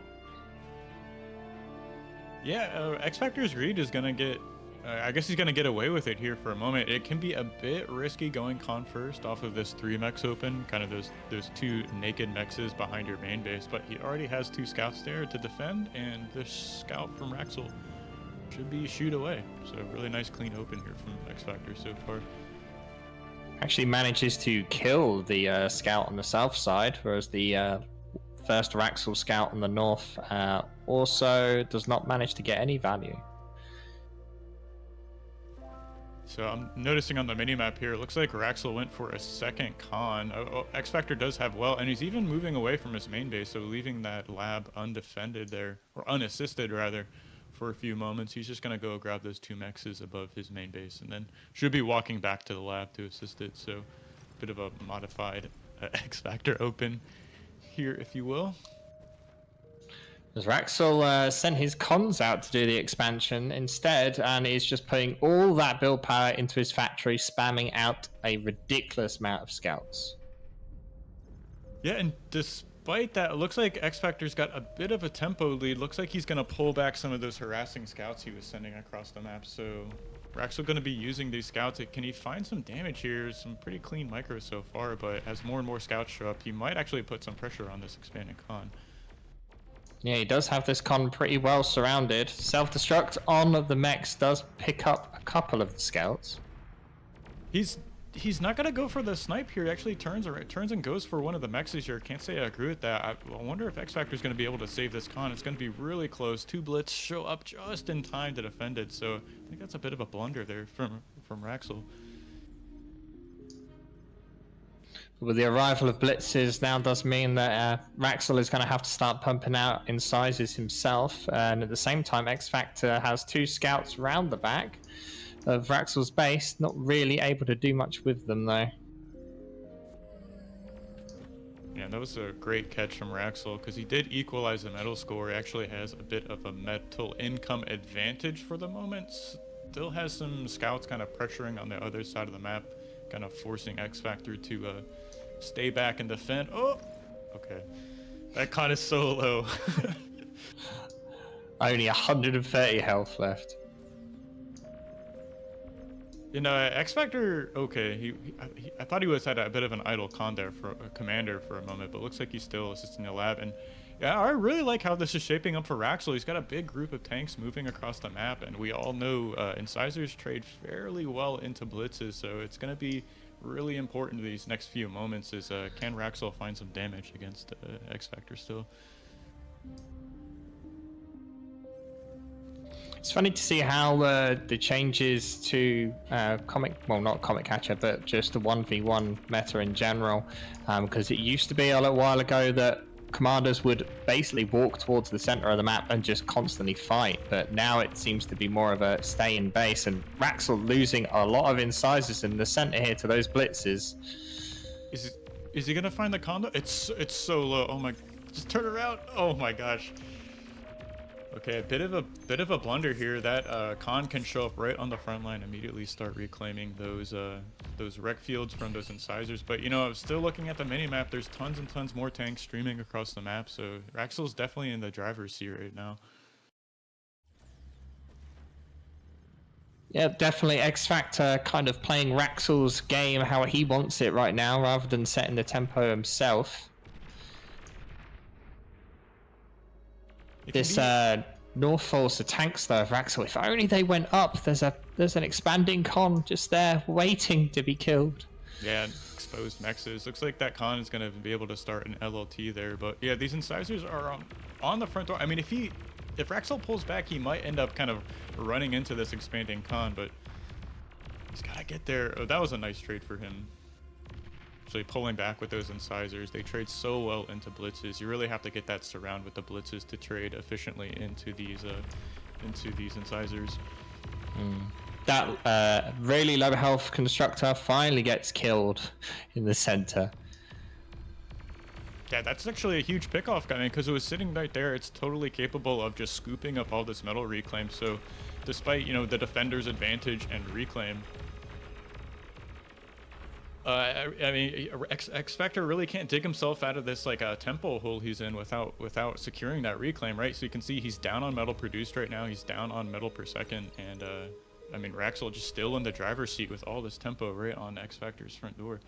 Yeah, XFactor's read is gonna get... I guess he's gonna get away with it here for a moment. It can be a bit risky going con first off of this 3 mechs open, kind of those 2 naked mexes behind your main base, but he already has 2 scouts there to defend, and this scout from Wraxell should be shoot away. So really nice clean open here from XFactor so far.
Actually manages to kill the scout on the south side, whereas the first Wraxell scout on the north also does not manage to get any value.
So I'm noticing on the minimap here, it looks like Wraxell went for a second con. XFactor does have well, and he's even moving away from his main base, so leaving that lab undefended there, or unassisted rather, for a few moments. He's just going to go grab those 2 mexes above his main base, and then should be walking back to the lab to assist it. So a bit of a modified XFactor open here, if you will.
As Wraxell sent his cons out to do the expansion instead, and is just putting all that build power into his factory, spamming out a ridiculous amount of scouts.
Yeah, and despite that, it looks like XFactor's got a bit of a tempo lead. Looks like he's going to pull back some of those harassing scouts he was sending across the map. So Wraxell going to be using these scouts. Can he find some damage here? Some pretty clean micros so far, but as more and more scouts show up, he might actually put some pressure on this expanding con.
Yeah, he does have this con pretty well surrounded. Self-destruct on the mechs does pick up a couple of the scouts.
He's not gonna go for the snipe here. He actually turns and goes for one of the mexes here. Can't say I agree with that. I wonder if XFactor's gonna be able to save this con. It's gonna be really close. 2 blitz show up just in time to defend it. So I think that's a bit of a blunder there from Wraxell.
With the arrival of blitzes now does mean that Wraxell is going to have to start pumping out incisors himself, and at the same time XFactor has 2 scouts round the back of Wraxell's base, not really able to do much with them though.
Yeah, that was a great catch from Wraxell, because he did equalize the metal score. He actually has a bit of a metal income advantage for the moment. Still has some scouts kind of pressuring on the other side of the map, kind of forcing XFactor to stay back and defend. Oh, okay. That con is so low.
Only 130 health left.
You know, XFactor, okay, I thought he had a bit of an idle con there for a commander for a moment, but looks like he's still assisting the lab. And yeah, I really like how this is shaping up for Wraxell. He's got a big group of tanks moving across the map, and we all know incisors trade fairly well into blitzes, so it's going to be really important these next few moments is can Wraxell find some damage against XFactor still.
It's funny to see how the changes to Comet, well not Comet Catcher, but just the 1v1 meta in general, because it used to be a little while ago that commanders would basically walk towards the center of the map and just constantly fight, but now it seems to be more of a stay in base, and Wraxell losing a lot of incisors in the center here to those blitzes.
Is he gonna find the condo? It's so low. Oh my, just turn around. Oh my gosh. Okay, a bit of a blunder here. That con can show up right on the front line, immediately start reclaiming those wreck fields from those incisors. But you know, I'm still looking at the minimap. There's tons and tons more tanks streaming across the map, so Wraxell's definitely in the driver's seat right now.
Yeah, definitely XFactor kind of playing Wraxell's game how he wants it right now, rather than setting the tempo himself. This North Force, the tanks though of Wraxell, if only they went up. There's an expanding con just there waiting to be killed.
Yeah, exposed mexes. Looks like that con is going to be able to start an LLT there. But yeah, these incisors are on the front door. I mean, if if Wraxell pulls back, he might end up kind of running into this expanding con, but he's got to get there. Oh, that was a nice trade for him. Actually pulling back with those incisors. They trade so well into blitzes. You really have to get that surround with the blitzes to trade efficiently into these incisors.
That really low health constructor finally gets killed in the center.
Yeah, that's actually a huge pickoff, I mean, because it was sitting right there. It's totally capable of just scooping up all this metal reclaim. So despite, you know, the defender's advantage and reclaim, I mean, XFactor really can't dig himself out of this like a tempo hole he's in without securing that reclaim, right? So you can see he's down on metal produced right now. He's down on metal per second, and I mean, Wraxell just still in the driver's seat with all this tempo right on XFactor's front door.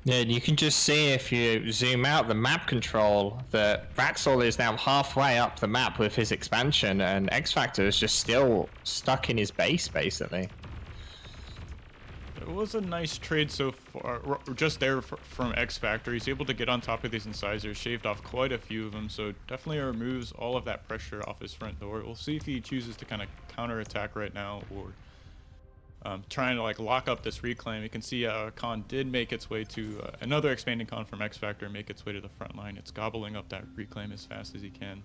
Yeah, you can just see if you zoom out the map control that Wraxell is now halfway up the map with his expansion, and XFactor is just still stuck in his base, basically.
It was a nice trade so far, just there from XFactor. He's able to get on top of these incisors, shaved off quite a few of them, so definitely removes all of that pressure off his front door. We'll see if he chooses to kind of counterattack right now, or trying to like lock up this reclaim. You can see con did make its way to another expanding con from XFactor, make its way to the front line. It's gobbling up that reclaim as fast as he can.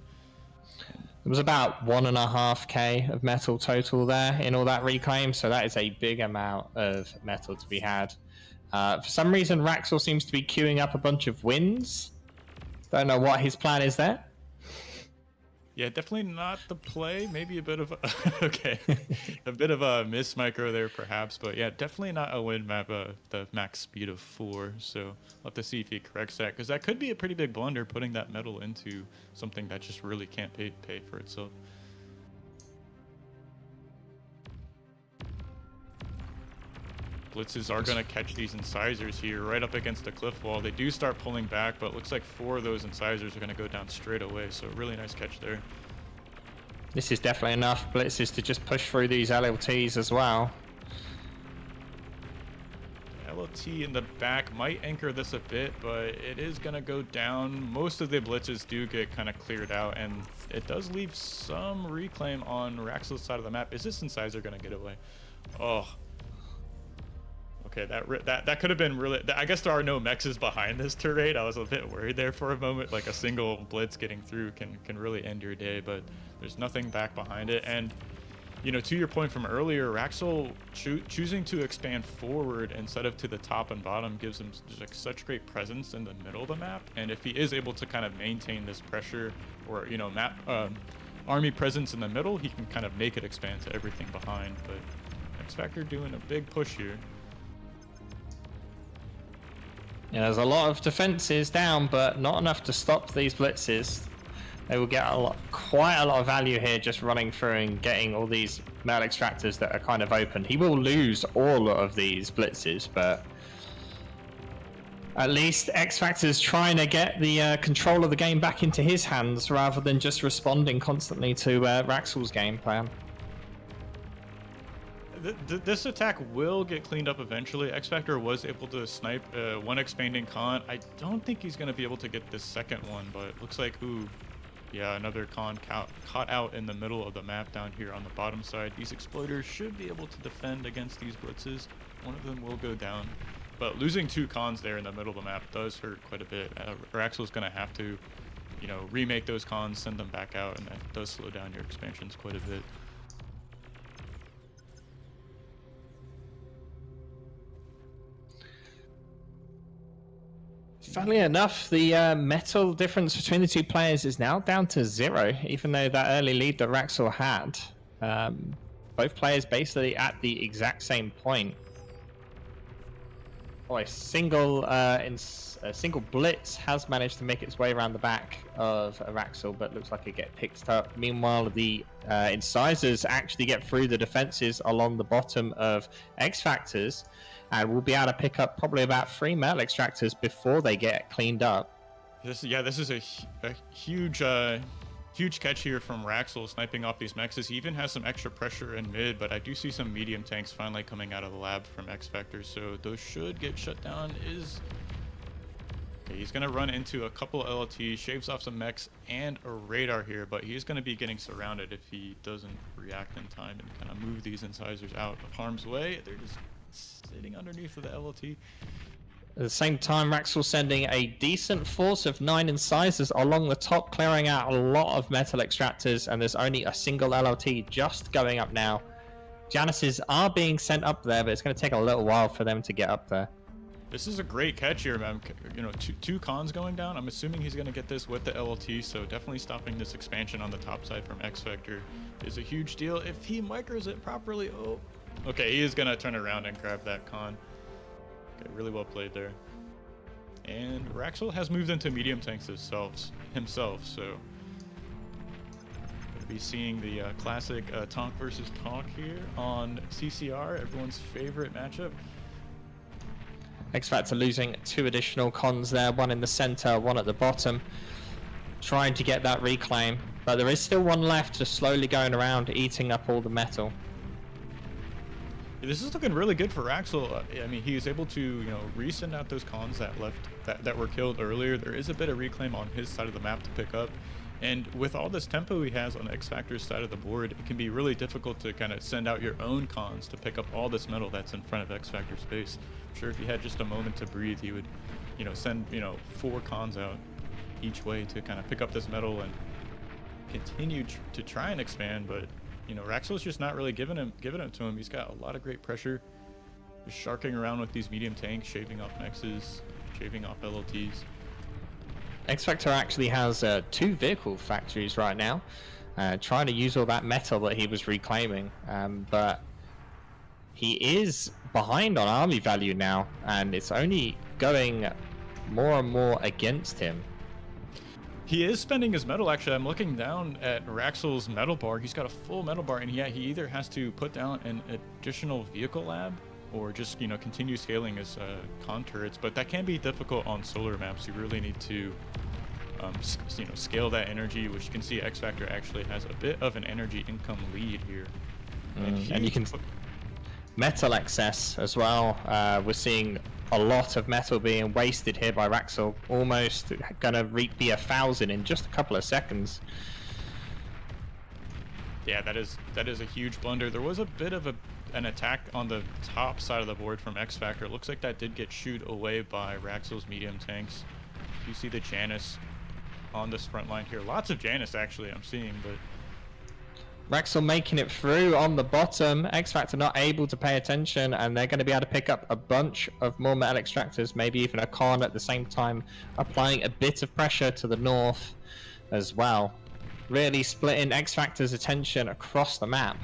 It was about 1.5k of metal total there in all that reclaim, so that is a big amount of metal to be had. For some reason, Wraxell seems to be queuing up a bunch of wins. Don't know what his plan is there.
Yeah, definitely not the play. Maybe a bit of a, okay, a bit of a miss micro there perhaps, but yeah, definitely not a win map. The max speed of 4. So we'll have to see if he corrects that, because that could be a pretty big blunder, putting that metal into something that just really can't pay for itself. Blitzes are going to catch these incisors here right up against the cliff wall. They do start pulling back, but it looks like 4 of those incisors are going to go down straight away. So really nice catch there.
This is definitely enough blitzes to just push through these LLTs as well.
LLT in the back might anchor this a bit, but it is going to go down. Most of the blitzes do get kind of cleared out, and it does leave some reclaim on Wraxell's side of the map. Is this incisor going to get away? Oh. Okay, that could have been really. I guess there are no mexes behind this turret. I was a bit worried there for a moment. Like a single blitz getting through can really end your day, but there's nothing back behind it. And you know, to your point from earlier, Wraxell choosing to expand forward instead of to the top and bottom gives him just like such great presence in the middle of the map. And if he is able to kind of maintain this pressure, or you know, army presence in the middle, he can kind of make it expand to everything behind. But XFactor doing a big push here.
Yeah, there's a lot of defenses down, but not enough to stop these blitzes. They will get quite a lot of value here just running through and getting all these metal extractors that are kind of open. He will lose all of these blitzes, but at least XFactor's trying to get the control of the game back into his hands rather than just responding constantly to Wraxell's game plan.
This attack will get cleaned up eventually. XFactor was able to snipe one expanding con. I don't think he's going to be able to get this second one, but it looks like, ooh, yeah, another con caught out in the middle of the map down here on the bottom side. These exploiters should be able to defend against these blitzes. One of them will go down, but losing 2 cons there in the middle of the map does hurt quite a bit. Wraxell's going to have to, you know, remake those cons, send them back out, and that does slow down your expansions quite a bit.
Funnily enough, the metal difference between the 2 players is now down to 0, even though that early lead that Wraxell had. Both players basically at the exact same point. Oh, a single blitz has managed to make its way around the back of Wraxell, but looks like it gets picked up. Meanwhile, the incisors actually get through the defenses along the bottom of XFactor's, and we'll be able to pick up probably about 3 metal extractors before they get cleaned up.
This is a huge huge catch here from Wraxell, sniping off these mexes. He even has some extra pressure in mid, but I do see some medium tanks finally coming out of the lab from XFactor, so those should get shut down. Okay, he's going to run into a couple of LLTs, shaves off some mechs and a radar here, but he's going to be getting surrounded if he doesn't react in time and kind of move these incisors out of harm's way. They're just sitting underneath of the LLT.
At the same time, Wraxell sending a decent force of 9 incisors along the top, clearing out a lot of metal extractors, and there's only a single LLT just going up now. Janices are being sent up there, but it's going to take a little while for them to get up there.
This is a great catch here, man. You know, two cons going down. I'm assuming he's going to get this with the LLT, so definitely stopping this expansion on the top side from XFactor is a huge deal. If he micros it properly, oh. Okay, he is going to turn around and grab that con. Okay, really well played there. And Wraxell has moved into medium tanks himself, so going to be seeing the classic Tonk versus Tonk here on CCR, everyone's favorite matchup.
XFactor losing 2 additional cons there, one in the center, one at the bottom, trying to get that reclaim, but there is still one left, just slowly going around, eating up all the metal.
This is looking really good for Wraxell. I mean, he was able to, you know, resend out those cons that left that were killed earlier. There is a bit of reclaim on his side of the map to pick up, and with all this tempo he has on XFactor's side of the board, it can be really difficult to kind of send out your own cons to pick up all this metal that's in front of XFactor's base. I'm sure if he had just a moment to breathe, he would, you know, send, you know, 4 cons out each way to kind of pick up this metal and continue to try and expand, but you know, Wraxell's just not really giving it to him. He's got a lot of great pressure. Just sharking around with these medium tanks, shaving off mexes, shaving off LLTs.
XFactor actually has 2 vehicle factories right now, trying to use all that metal that he was reclaiming, but he is behind on army value now, and it's only going more and more against him.
He is spending his metal, actually. I'm looking down at Wraxell's metal bar. He's got a full metal bar, and yeah, he either has to put down an additional vehicle lab or just, you know, continue scaling his con turrets, but that can be difficult on solar maps. You really need to, you know, scale that energy, which you can see XFactor actually has a bit of an energy income lead here.
And you can metal excess as well. We're seeing a lot of metal being wasted here by Wraxell, almost gonna be 1,000 in just a couple of seconds.
Yeah, that is a huge blunder. There was a bit of an attack on the top side of the board from XFactor. It looks like that did get shooed away by Wraxell's medium tanks. You see the Canis on this front line here. Lots of Canis actually I'm seeing, but
Wraxell making it through on the bottom. XFactor not able to pay attention, and they're going to be able to pick up a bunch of more metal extractors, maybe even a con at the same time, applying a bit of pressure to the north as well. Really splitting XFactor's attention across the map.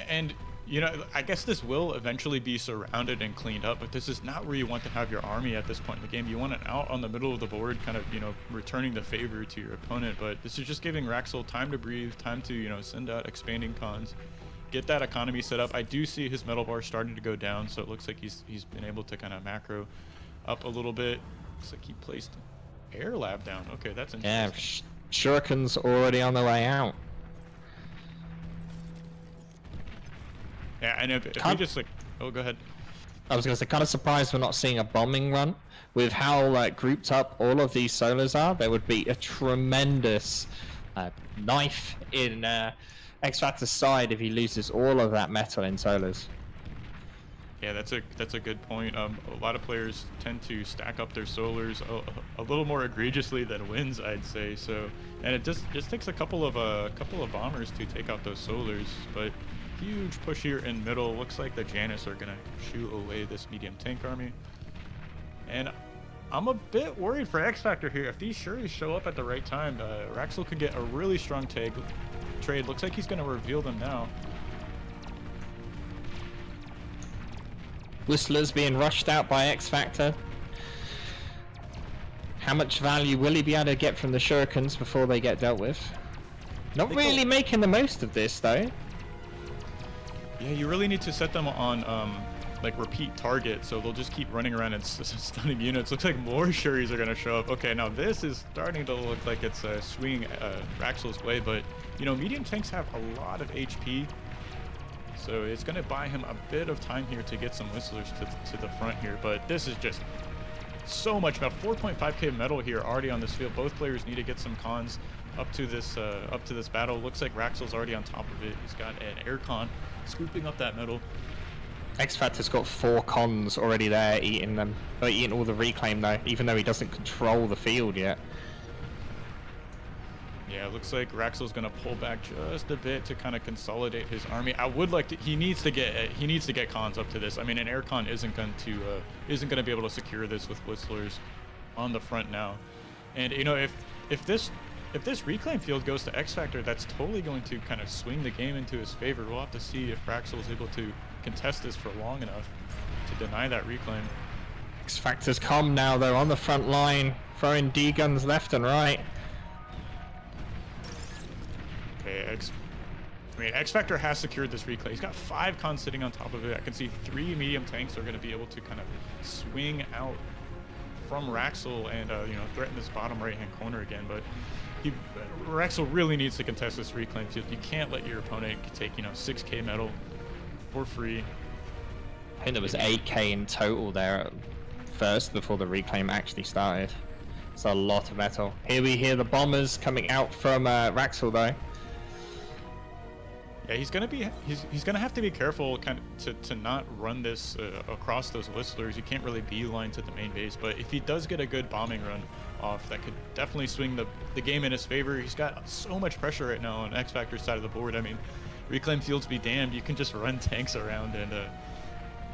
And you know, I guess this will eventually be surrounded and cleaned up, but this is not where you want to have your army at this point in the game. You want it out on the middle of the board, kind of, you know, returning the favor to your opponent, but this is just giving Wraxell time to breathe, time to, you know, send out expanding cons, get that economy set up. I do see his metal bar starting to go down, so it looks like he's been able to kind of macro up a little bit. Looks like he placed air lab down. Okay, that's interesting.
Yeah, Shuriken's already on the way out.
Yeah, and if we just like, oh, go ahead.
I was going to say, kind of surprised we're not seeing a bombing run. With how like grouped up all of these solars are, there would be a tremendous knife in XFactor's side if he loses all of that metal in solars.
Yeah, that's a good point. A lot of players tend to stack up their solars a little more egregiously than wins, I'd say. So, and it just takes a couple of bombers to take out those solars, but huge push here in middle. Looks like the Canis are gonna shoo away this medium tank army. And I'm a bit worried for XFactor here. If these Shuris show up at the right time, Wraxell could get a really strong trade. Looks like he's gonna reveal them now.
Whistler's being rushed out by XFactor. How much value will he be able to get from the Shurikens before they get dealt with? Not really making the most of this though.
Yeah, you really need to set them on like repeat target, so they'll just keep running around and stunning units. Looks like more Shuris are gonna show up. Okay, now this is starting to look like it's swinging Wraxell's way, but you know, medium tanks have a lot of HP, so it's gonna buy him a bit of time here to get some Whistlers to the front here. But this is just so much metal, 4.5k metal here already on this field. Both players need to get some cons up to this battle. Looks like Wraxell's already on top of it. He's got an air con scooping up that metal.
XFactor's got 4 cons already there eating them. Eating all the reclaim though, even though he doesn't control the field yet.
Yeah, it looks like Wraxell's gonna pull back just a bit to kind of consolidate his army. I would like to. He needs to get cons up to this. I mean, an air con isn't going to be able to secure this with Blitzlers on the front now. And you know, if this reclaim field goes to XFactor, that's totally going to kind of swing the game into his favor. We'll have to see if Wraxell is able to contest this for long enough to deny that reclaim.
XFactor's come now though on the front line, throwing D guns left and right.
Okay, XFactor has secured this reclaim. He's got 5 cons sitting on top of it. I can see 3 medium tanks are going to be able to kind of swing out from Wraxell and you know, threaten this bottom right-hand corner again. But Wraxell really needs to contest this reclaim field. You can't let your opponent take, you know, 6k metal for free.
I think there was 8k in total there at first before the reclaim actually started. It's a lot of metal. Here we hear the bombers coming out from Wraxell though.
Yeah, he's gonna have to be careful kind of to not run this across those whistlers. You can't really beeline to the main base, but if he does get a good bombing run off, that could definitely swing the game in his favor. He's got so much pressure right now on XFactor's side of the board. I mean, reclaim fields be damned, you can just run tanks around and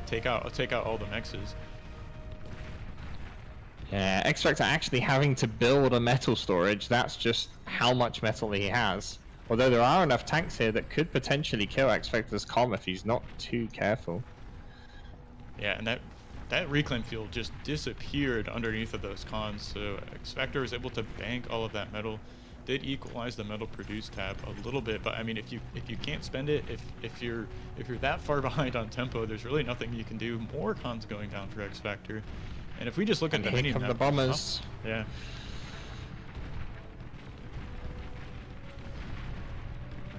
take out all the mexes.
Yeah, XFactor actually having to build a metal storage. That's just how much metal he has. Although there are enough tanks here that could potentially kill XFactor's comm if he's not too careful.
Yeah, and that reclaim field just disappeared underneath of those cons, so XFactor was able to bank all of that metal. Did equalize the metal produced tab a little bit, but I mean, if you can't spend it, if you're that far behind on tempo, there's really nothing you can do. More cons going down for XFactor, and if we just look at the mini map,
the bombers.
Yeah.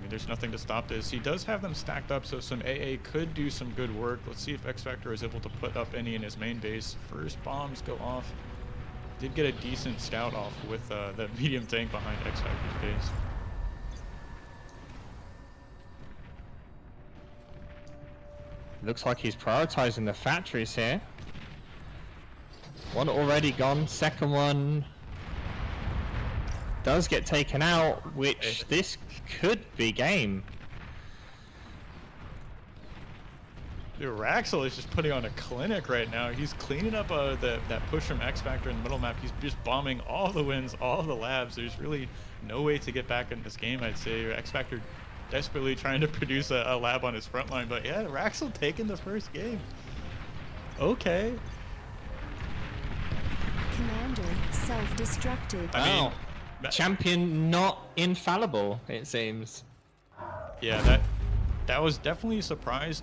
There's nothing to stop this. He does have them stacked up, so some AA could do some good work. Let's see if XFactor is able to put up any in his main base. First bombs go off. Did get a decent scout off with the medium tank behind XFactor's base.
Looks like he's prioritizing the factories here. One already gone, second one does get taken out, which this could be game.
Dude, Wraxell is just putting on a clinic right now. He's cleaning up that push from XFactor in the middle map. He's just bombing all the wins, all the labs. There's really no way to get back in this game, I'd say. XFactor desperately trying to produce a lab on his front line, but yeah, Wraxell taking the first game. Okay.
Commander self-destructed.
I mean,
champion not infallible, it seems.
Yeah, that was definitely a surprise.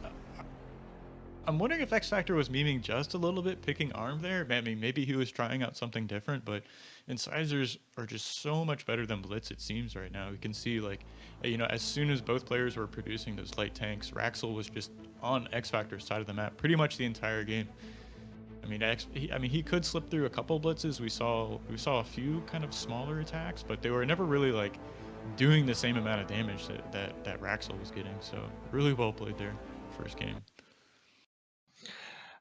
I'm wondering if XFactor was memeing just a little bit, picking arm there. I mean, maybe he was trying out something different, but incisors are just so much better than Blitz, it seems, right now. We can see, like, you know, as soon as both players were producing those light tanks, Wraxell was just on XFactor's side of the map pretty much the entire game. I mean, he could slip through a couple blitzes. We saw a few kind of smaller attacks, but they were never really like doing the same amount of damage that Wraxell was getting. So really well played there, first game.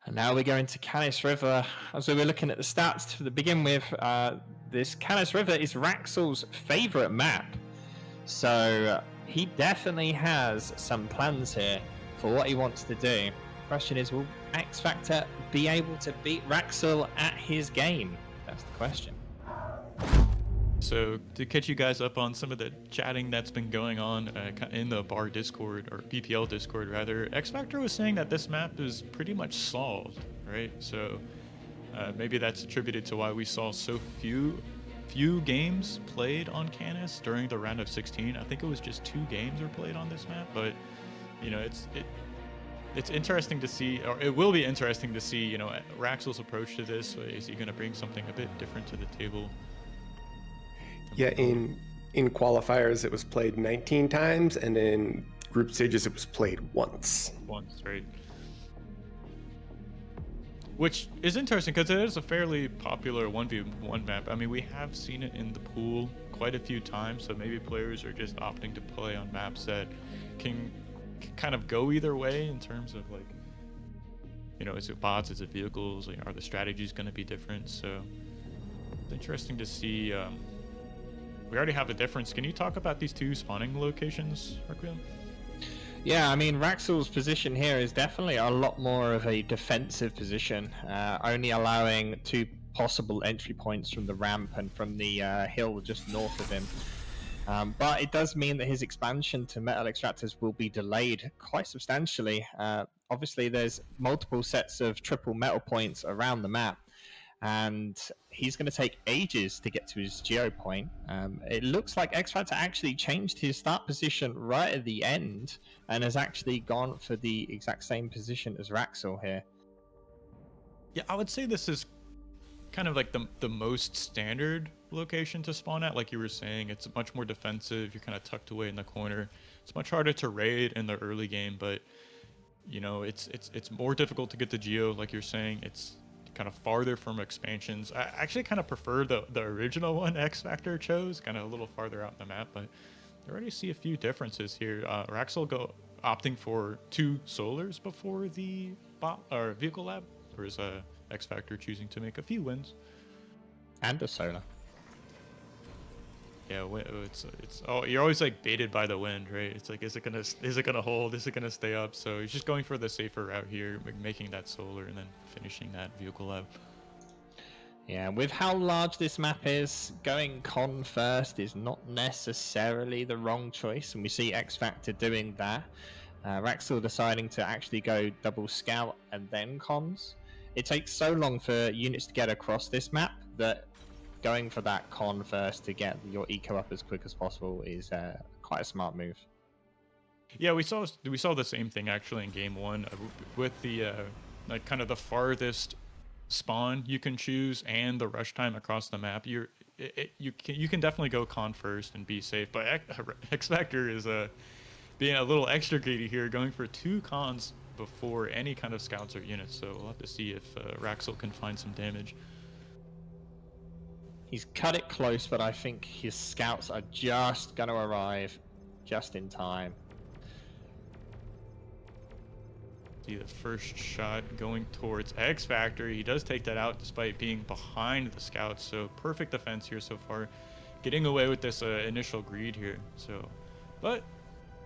And now we go into Canis River. As we were looking at the stats to begin with, this Canis River is Wraxell's favorite map. So he definitely has some plans here for what he wants to do. Question is, will XFactor be able to beat Wraxell at his game? That's the question.
So to catch you guys up on some of the chatting that's been going on in the bar Discord, or BPL Discord rather, XFactor was saying that this map is pretty much solved, right? So maybe that's attributed to why we saw so few games played on Canis during the round of 16. I think it was just 2 games were played on this map, but you know, it's interesting to see, or it will be interesting to see, you know, Wraxell's approach to this. Is he going to bring something a bit different to the table?
Yeah, in qualifiers it was played 19 times, and in group stages it was played once.
Once, right? Which is interesting because it is a fairly popular 1v1 map. I mean, we have seen it in the pool quite a few times, so maybe players are just opting to play on maps that can kind of go either way in terms of like, you know, is it bots, is it vehicles, like, are the strategies going to be different? So it's interesting to see. We already have a difference. Can you talk about these two spawning locations, Requiem?
Yeah, I mean, Wraxell's position here is definitely a lot more of a defensive position, only allowing 2 possible entry points from the ramp and from the hill just north of him. But it does mean that his expansion to metal extractors will be delayed quite substantially. Obviously, there's multiple sets of triple metal points around the map, and he's going to take ages to get to his geo point. It looks like XFactor actually changed his start position right at the end and has actually gone for the exact same position as Wraxell here.
Yeah, I would say this is kind of like the most standard location to spawn at. Like you were saying, it's much more defensive. You're kind of tucked away in the corner. It's much harder to raid in the early game, but you know, it's more difficult to get the geo. Like you're saying, it's kind of farther from expansions. I actually kind of prefer the original one XFactor chose, kind of a little farther out in the map, but I already see a few differences here. Wraxell opting for 2 solars before the vehicle lab, or is XFactor choosing to make a few wins?
And a solar.
Yeah, you're always like baited by the wind, right? It's like, is it gonna hold? Is it gonna stay up? So he's just going for the safer route here, making that solar and then finishing that vehicle lab.
Yeah, with how large this map is, going con first is not necessarily the wrong choice, and we see XFactor doing that. Wraxell deciding to actually go double scout and then cons. It takes so long for units to get across this map that going for that con first to get your eco up as quick as possible is quite a smart move.
Yeah, we saw the same thing actually in game 1 with the like kind of the farthest spawn you can choose and the rush time across the map. You can definitely go con first and be safe, but XFactor is being a little extra greedy here, going for 2 cons before any kind of scouts or units. So we'll have to see if Wraxell can find some damage.
He's cut it close, but I think his scouts are just going to arrive just in time.
See the first shot going towards XFactor. He does take that out despite being behind the scouts, so perfect defense here so far. Getting away with this initial greed here. So, but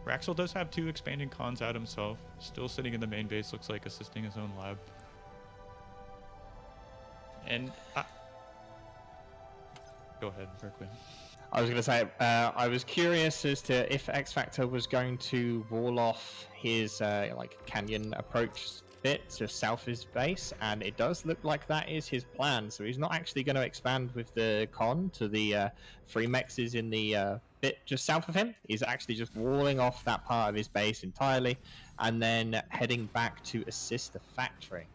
Wraxell does have 2 expanding cons out himself. Still sitting in the main base, looks like assisting his own lab. And go ahead, Requiem.
I was going to say, I was curious as to if XFactor was going to wall off his like canyon approach bit to south of his base, and it does look like that is his plan. So he's not actually going to expand with the con to the 3 mexes in the bit just south of him. He's actually just walling off that part of his base entirely, and then heading back to assist the factory.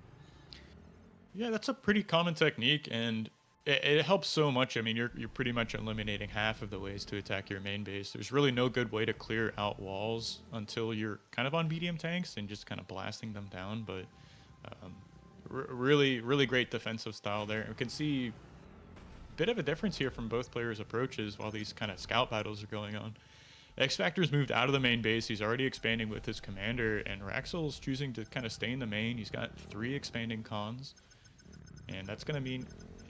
Yeah, that's a pretty common technique, and it helps so much. I mean, you're pretty much eliminating half of the ways to attack your main base. There's really no good way to clear out walls until you're kind of on medium tanks and just kind of blasting them down. But really, really great defensive style there. We can see a bit of a difference here from both players' approaches while these kind of scout battles are going on. XFactor's moved out of the main base. He's already expanding with his commander, and Wraxell's choosing to kind of stay in the main. He's got 3 expanding cons, and that's going to mean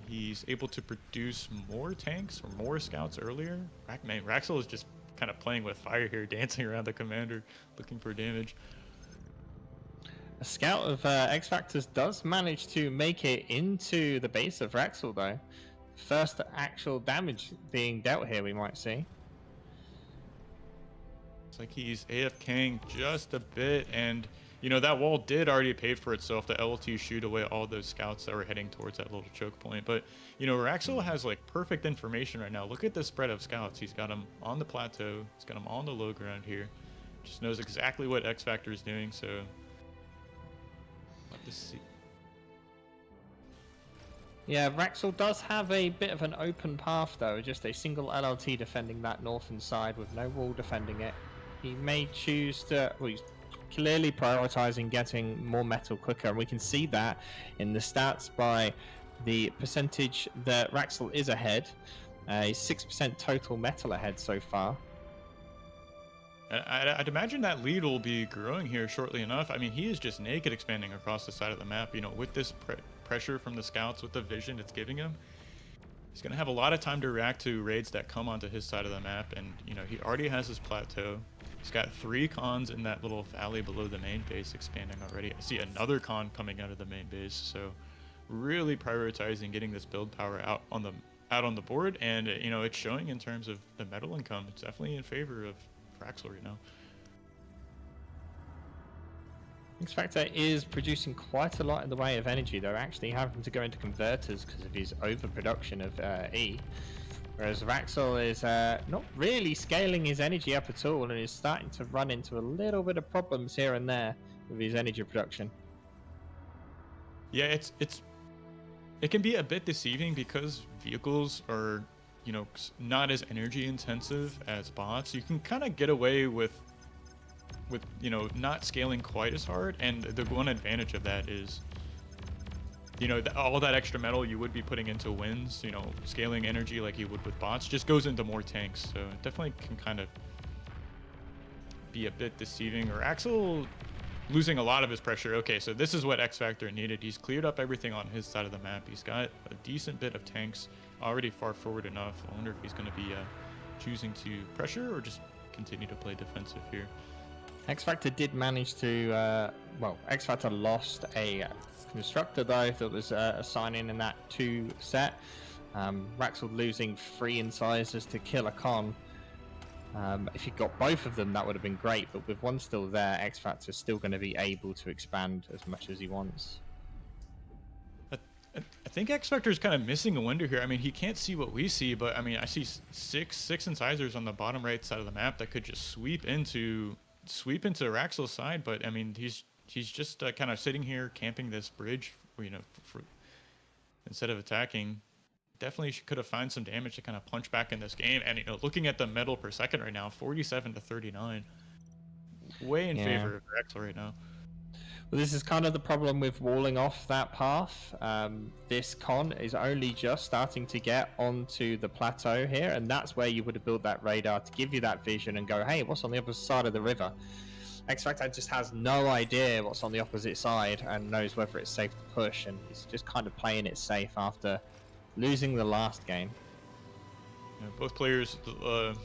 he's able to produce more tanks or more scouts earlier. Wraxell is just kind of playing with fire here, dancing around the commander, looking for damage.
A scout of XFactor's does manage to make it into the base of Wraxell, though. First actual damage being dealt here, we might see.
It's like he's AFKing just a bit, and you know, that wall did already pay for itself. The LT shoot away all those scouts that were heading towards that little choke point. But, you know, Wraxell has, like, perfect information right now. Look at the spread of scouts. He's got them on the plateau. He's got them on the low ground here. Just knows exactly what XFactor is doing, so let's see.
Yeah, Wraxell does have a bit of an open path, though. Just a single LLT defending that northern side with no wall defending it. He may choose to... Well, he's clearly prioritizing getting more metal quicker, and we can see that in the stats by the percentage that Wraxell is ahead. He's 6% total metal ahead so far.
I'd imagine that lead will be growing here shortly enough. I mean, he is just naked expanding across the side of the map. You know, with this pressure from the scouts, with the vision it's giving him, he's going to have a lot of time to react to raids that come onto his side of the map. And, you know, he already has his plateau. He's got 3 cons in that little valley below the main base expanding already. I see another con coming out of the main base. So really prioritizing getting this build power out on the board. And, you know, it's showing in terms of the metal income. It's definitely in favor of Wraxell right now.
XFactor is producing quite a lot in the way of energy. They're actually having to go into converters because of his overproduction of E. Whereas Wraxell is not really scaling his energy up at all and is starting to run into a little bit of problems here and there with his energy production.
Yeah, it can be a bit deceiving because vehicles are, you know, not as energy intensive as bots. You can kind of get away with you know, not scaling quite as hard, and the one advantage of that is, you know, all that extra metal you would be putting into wins, you know, scaling energy like you would with bots just goes into more tanks. So it definitely can kind of be a bit deceiving. Or Wraxell losing a lot of his pressure. Okay, so this is what XFactor needed. He's cleared up everything on his side of the map. He's got a decent bit of tanks already far forward enough. I wonder if he's going to be choosing to pressure or just continue to play defensive here.
XFactor did manage to, well, XFactor lost a constructor though that was assigning in that 2 set. Wraxell losing 3 incisors to kill a con. If he got both of them, that would have been great, but with one still there, XFactor is still going to be able to expand as much as he wants.
I think XFactor is kind of missing a window here. I mean, he can't see what we see, but I mean, I see six incisors on the bottom right side of the map that could just sweep into Wraxell's side. But I mean, he's just kind of sitting here camping this bridge, you know, instead of attacking. Definitely could have found some damage to kind of punch back in this game. And, you know, looking at the metal per second right now, 47 to 39, way in favor of Wraxell right now.
Well, this is kind of the problem with walling off that path. This con is only just starting to get onto the plateau here, and that's where you would have built that radar to give you that vision and go, hey, what's on the other side of the river? XFactor just has no idea what's on the opposite side and knows whether it's safe to push, and he's just kind of playing it safe after losing the last game.
Yeah, both players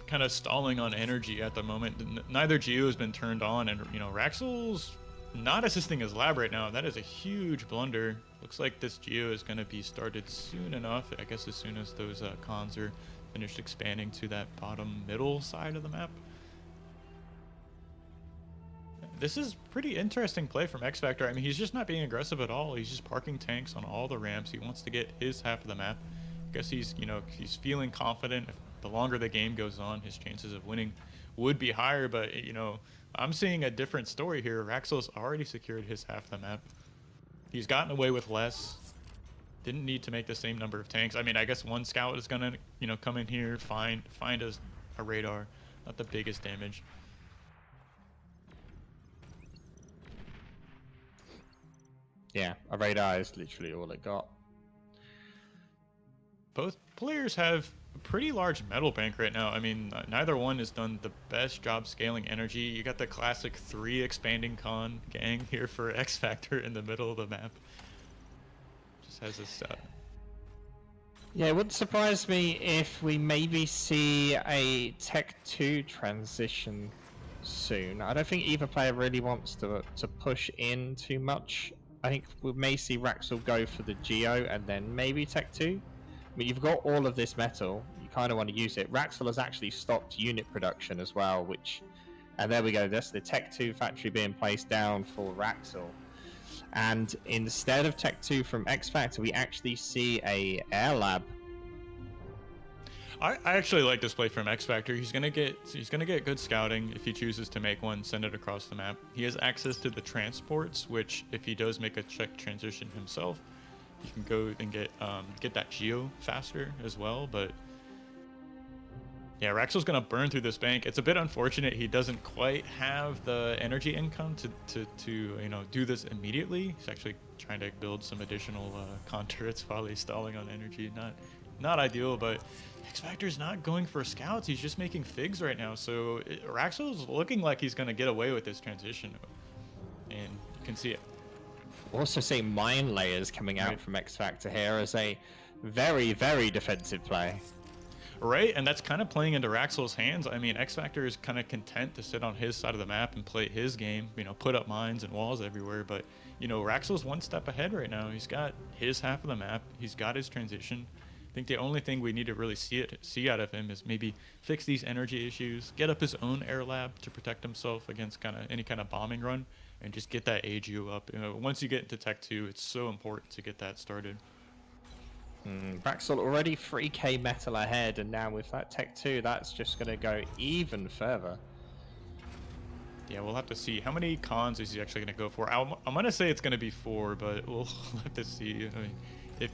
kind of stalling on energy at the moment. Neither Geo has been turned on, and, you know, Wraxell's not assisting his lab right now. That is a huge blunder. Looks like this Geo is going to be started soon enough. I guess as soon as those cons are finished expanding to that bottom middle side of the map. This is pretty interesting play from XFactor. I mean, he's just not being aggressive at all. He's just parking tanks on all the ramps. He wants to get his half of the map. I guess he's, you know, he's feeling confident. If the longer the game goes on, his chances of winning would be higher. But, you know, I'm seeing a different story here. Wraxell's already secured his half of the map. He's gotten away with less. Didn't need to make the same number of tanks. I mean, I guess one scout is gonna, you know, come in here, find a radar. Not the biggest damage.
Yeah, a radar is literally all it got.
Both players have a pretty large metal bank right now. I mean, neither one has done the best job scaling energy. You got the classic 3 expanding con gang here for XFactor in the middle of the map. Just has this...
Yeah, it wouldn't surprise me if we maybe see a Tech 2 transition soon. I don't think either player really wants to push in too much. I think we may see Wraxell go for the Geo and then maybe Tech 2. I mean, you've got all of this metal. You kind of want to use it. Wraxell has actually stopped unit production as well, which... And there we go. That's the Tech 2 factory being placed down for Wraxell. And instead of Tech 2 from XFactor, we actually see a Air Lab.
I actually like this play from XFactor. He's gonna get good scouting if he chooses to make one, send it across the map. He has access to the transports, which if he does make a check transition himself, he can go and get that Geo faster as well. But Yeah, Wraxell's gonna burn through this bank. It's a bit unfortunate he doesn't quite have the energy income to you know, do this immediately. He's actually trying to build some additional con turrets while he's stalling on energy. Not ideal, but XFactor's not going for scouts. He's just making figs right now. So Wraxell's looking like he's gonna get away with this transition, and you can see it.
Also seeing mine layers coming out from XFactor here as a very, very defensive play.
Right, and that's kind of playing into Wraxell's hands. I mean, XFactor is kind of content to sit on his side of the map and play his game, you know, put up mines and walls everywhere. But, you know, Wraxell's one step ahead right now. He's got his half of the map. He's got his transition. I think the only thing we need to really see out of him is maybe fix these energy issues, get up his own air lab to protect himself against any kind of bombing run, and just get that AGO up. You know, once you get into Tech 2, it's so important to get that started.
Wraxell already 3k metal ahead, and now with that Tech 2, that's just going to go even further.
Yeah, we'll have to see. How many cons is he actually going to go for? I'm going to say it's going to be 4, but we'll have to see.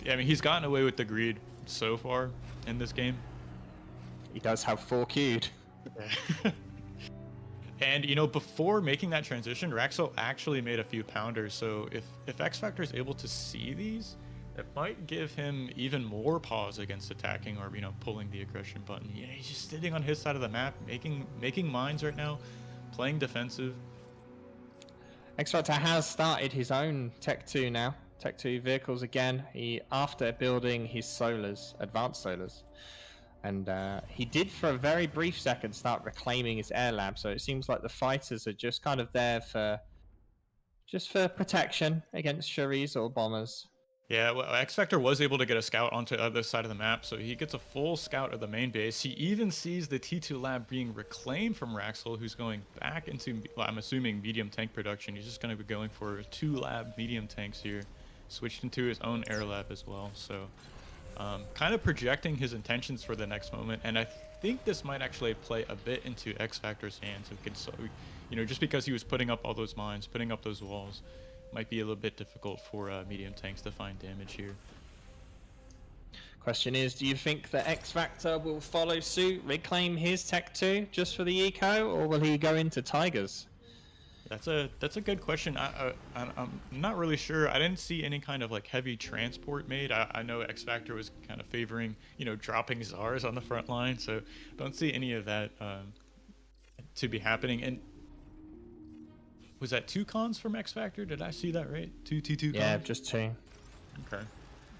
I mean, he's gotten away with the greed so far in this game.
He does have 4 queued.
And, you know, before making that transition, Wraxell actually made a few pounders. So if XFactor is able to see these, it might give him even more pause against attacking or, you know, pulling the aggression button. Yeah, he's just sitting on his side of the map, making mines right now, playing defensive.
XFactor has started his own Tech 2 now. Tech 2 vehicles again. After building his solars, advanced solars. And he did for a very brief second start reclaiming his air lab. So it seems like the fighters are just kind of there for protection against Shuris or bombers.
Yeah, well, XFactor was able to get a scout onto the other side of the map, so he gets a full scout of the main base. He even sees the T2 lab being reclaimed from Wraxell, who's going back into, well, I'm assuming medium tank production. He's just going to be going for 2 lab medium tanks here, switched into his own air lab as well. So kind of projecting his intentions for the next moment, and I think this might actually play a bit into XFactor's hands. You know, just because he was putting up all those mines, putting up those walls, might be a little bit difficult for medium tanks to find damage here.
Question is, do you think that XFactor will follow suit, reclaim his Tech 2 just for the eco, or will he go into Tigers?
That's a good question. I'm not really sure. I didn't see any kind of like heavy transport made. I know XFactor was kind of favoring, you know, dropping Zars on the front line, so don't see any of that to be happening. And was that 2 cons from XFactor? Did I see that right? 2 T2 cons?
Yeah, just 2.
Okay.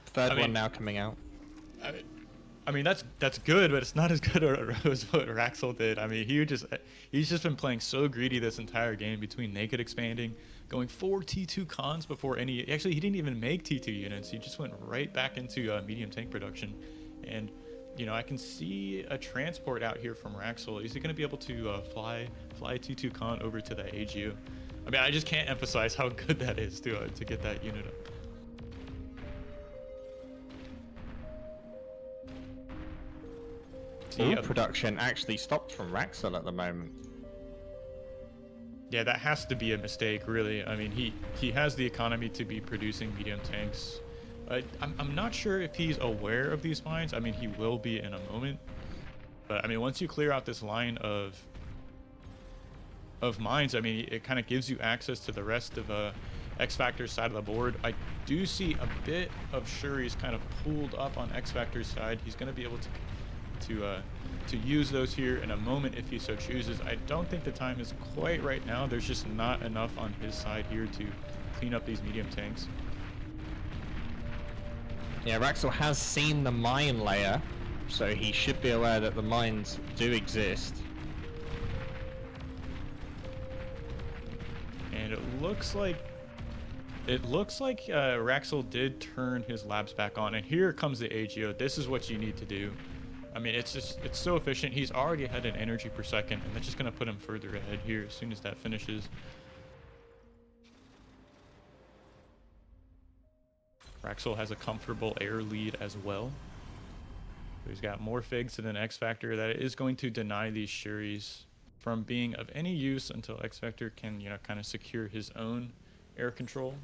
Third one now coming out.
I mean that's good, but it's not as good as what Wraxell did. I mean, he's just been playing so greedy this entire game between naked expanding, going 4 T2 cons before any. Actually, he didn't even make T2 units. He just went right back into medium tank production, and you know, I can see a transport out here from Wraxell. Is he going to be able to fly T2 con over to the AGU? I mean, I just can't emphasize how good that is to get that unit up.
All production actually stopped from Wraxell at the moment.
Yeah, that has to be a mistake, really. I mean, he has the economy to be producing medium tanks. I'm not sure if he's aware of these mines. I mean, he will be in a moment. But I mean, once you clear out this line of mines, I mean, it kind of gives you access to the rest of XFactor's side of the board. I do see a bit of Shuris kind of pulled up on XFactor's side. He's going to be able to use those here in a moment if he so chooses. I don't think the time is quite right now. There's just not enough on his side here to clean up these medium tanks.
Yeah, Wraxell has seen the mine layer, so he should be aware that the mines do exist.
And it looks like Wraxell did turn his labs back on, and here comes the AGO. This is what you need to do. I mean, it's so efficient. He's already ahead in energy per second, and that's just going to put him further ahead here as soon as that finishes. Wraxell has a comfortable air lead as well. So he's got more figs than XFactor. That is going to deny these Shuris from being of any use until XFactor can, you know, kind of secure his own air control.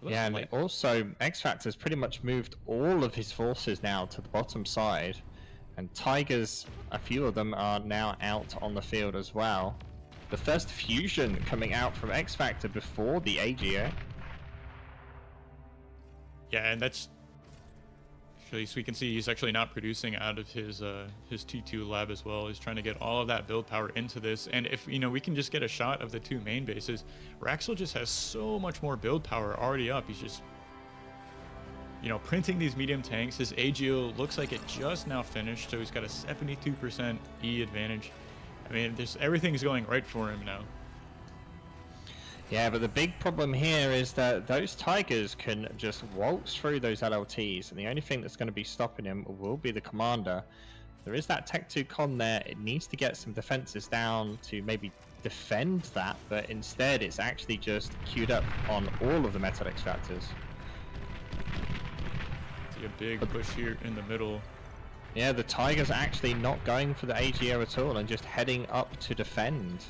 Yeah, and also XFactor's pretty much moved all of his forces now to the bottom side. And Tigers, a few of them are now out on the field as well. The first fusion coming out from XFactor before the AGO.
Yeah, and that's actually, so we can see he's actually not producing out of his T2 lab as well. He's trying to get all of that build power into this, and if we can just get a shot of the two main bases, Wraxell just has so much more build power already up. He's just printing these medium tanks. His AGO looks like it just now finished, so he's got a 72% E advantage. I mean, everything's going right for him now.
Yeah, but the big problem here is that those Tigers can just waltz through those LLTs, and the only thing that's going to be stopping him will be the commander. There is that Tech 2 con there. It needs to get some defenses down to maybe defend that, but instead it's actually just queued up on all of the metal extractors.
See a big push here in the middle.
Yeah, the Tigers actually not going for the AGO at all and just heading up to defend.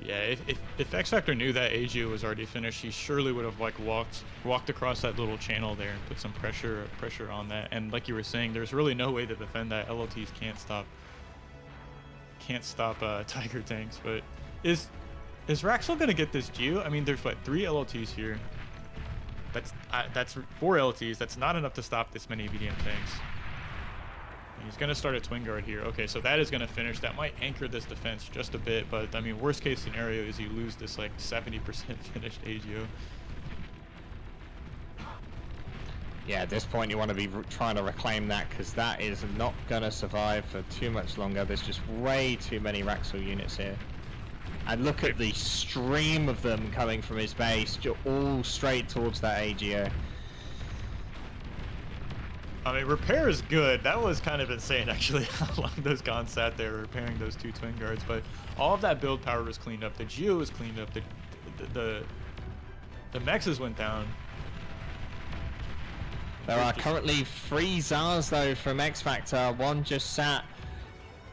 Yeah, if XFactor knew that AGO was already finished, he surely would have walked across that little channel there and put some pressure on that. And like you were saying, there's really no way to defend that. LLTs can't stop Tiger tanks. But is Wraxell gonna get this Geo? I mean, there's what, 3 LLTs here. That's 4 LLTs. That's not enough to stop this many medium tanks. He's going to start a Twin Guard here. Okay, so that is going to finish. That might anchor this defense just a bit, but I mean, worst case scenario is you lose this like 70% finished AGO.
Yeah, at this point you want to be trying to reclaim that, because that is not going to survive for too much longer. There's just way too many Wraxell units here. And look at the stream of them coming from his base, all straight towards that AGO.
I mean, repair is good. That was kind of insane, actually, how long those Gons sat there repairing those 2 Twin Guards. But all of that build power was cleaned up. The Geo was cleaned up. The Mexes went down.
There are currently 3 Zars, though, from XFactor. One just sat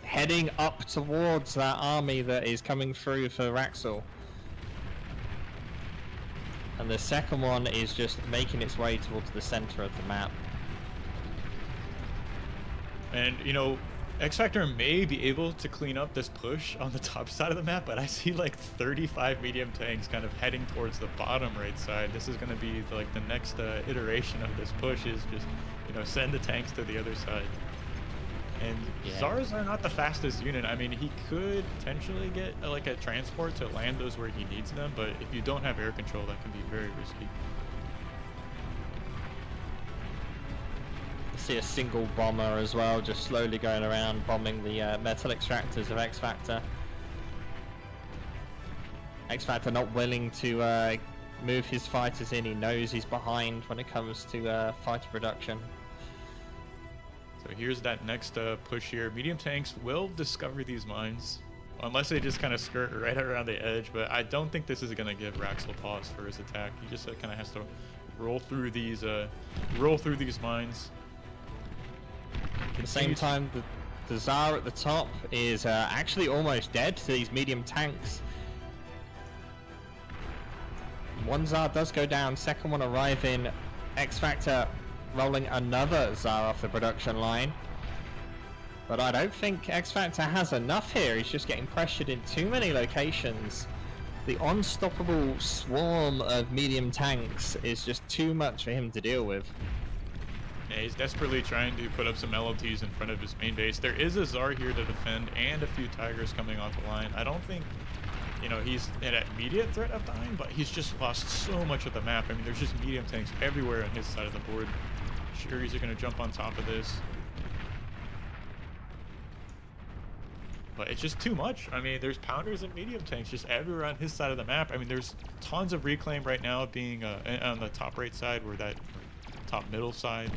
heading up towards that army that is coming through for Wraxell. And the second one is just making its way towards the center of the map.
And, XFactor may be able to clean up this push on the top side of the map, but I see like 35 medium tanks kind of heading towards the bottom right side. This is going to be like the next iteration of this push is just, send the tanks to the other side. And Zars are not the fastest unit. I mean, he could potentially get like a transport to land those where he needs them, but if you don't have air control, that can be very risky.
See a single bomber as well, just slowly going around bombing the metal extractors of XFactor. XFactor not willing to move his fighters in. He knows he's behind when it comes to fighter production.
So here's that next push here. Medium tanks will discover these mines, unless they just kind of skirt right around the edge, but I don't think this is going to give Wraxell pause for his attack. He just kind of has to roll through these mines.
At the same time, the Tsar at the top is actually almost dead to these medium tanks. One Tsar does go down, second one arriving. XFactor rolling another Tsar off the production line. But I don't think XFactor has enough here. He's just getting pressured in too many locations. The unstoppable swarm of medium tanks is just too much for him to deal with.
Yeah, he's desperately trying to put up some LLTs in front of his main base. There is a Tsar here to defend and a few Tigers coming off the line. I don't think, he's an immediate threat of dying, but he's just lost so much of the map. I mean, there's just medium tanks everywhere on his side of the board. Shuris are going to jump on top of this. But it's just too much. I mean, there's Pounders and medium tanks just everywhere on his side of the map. I mean, there's tons of reclaim right now being on the top right side where that top middle side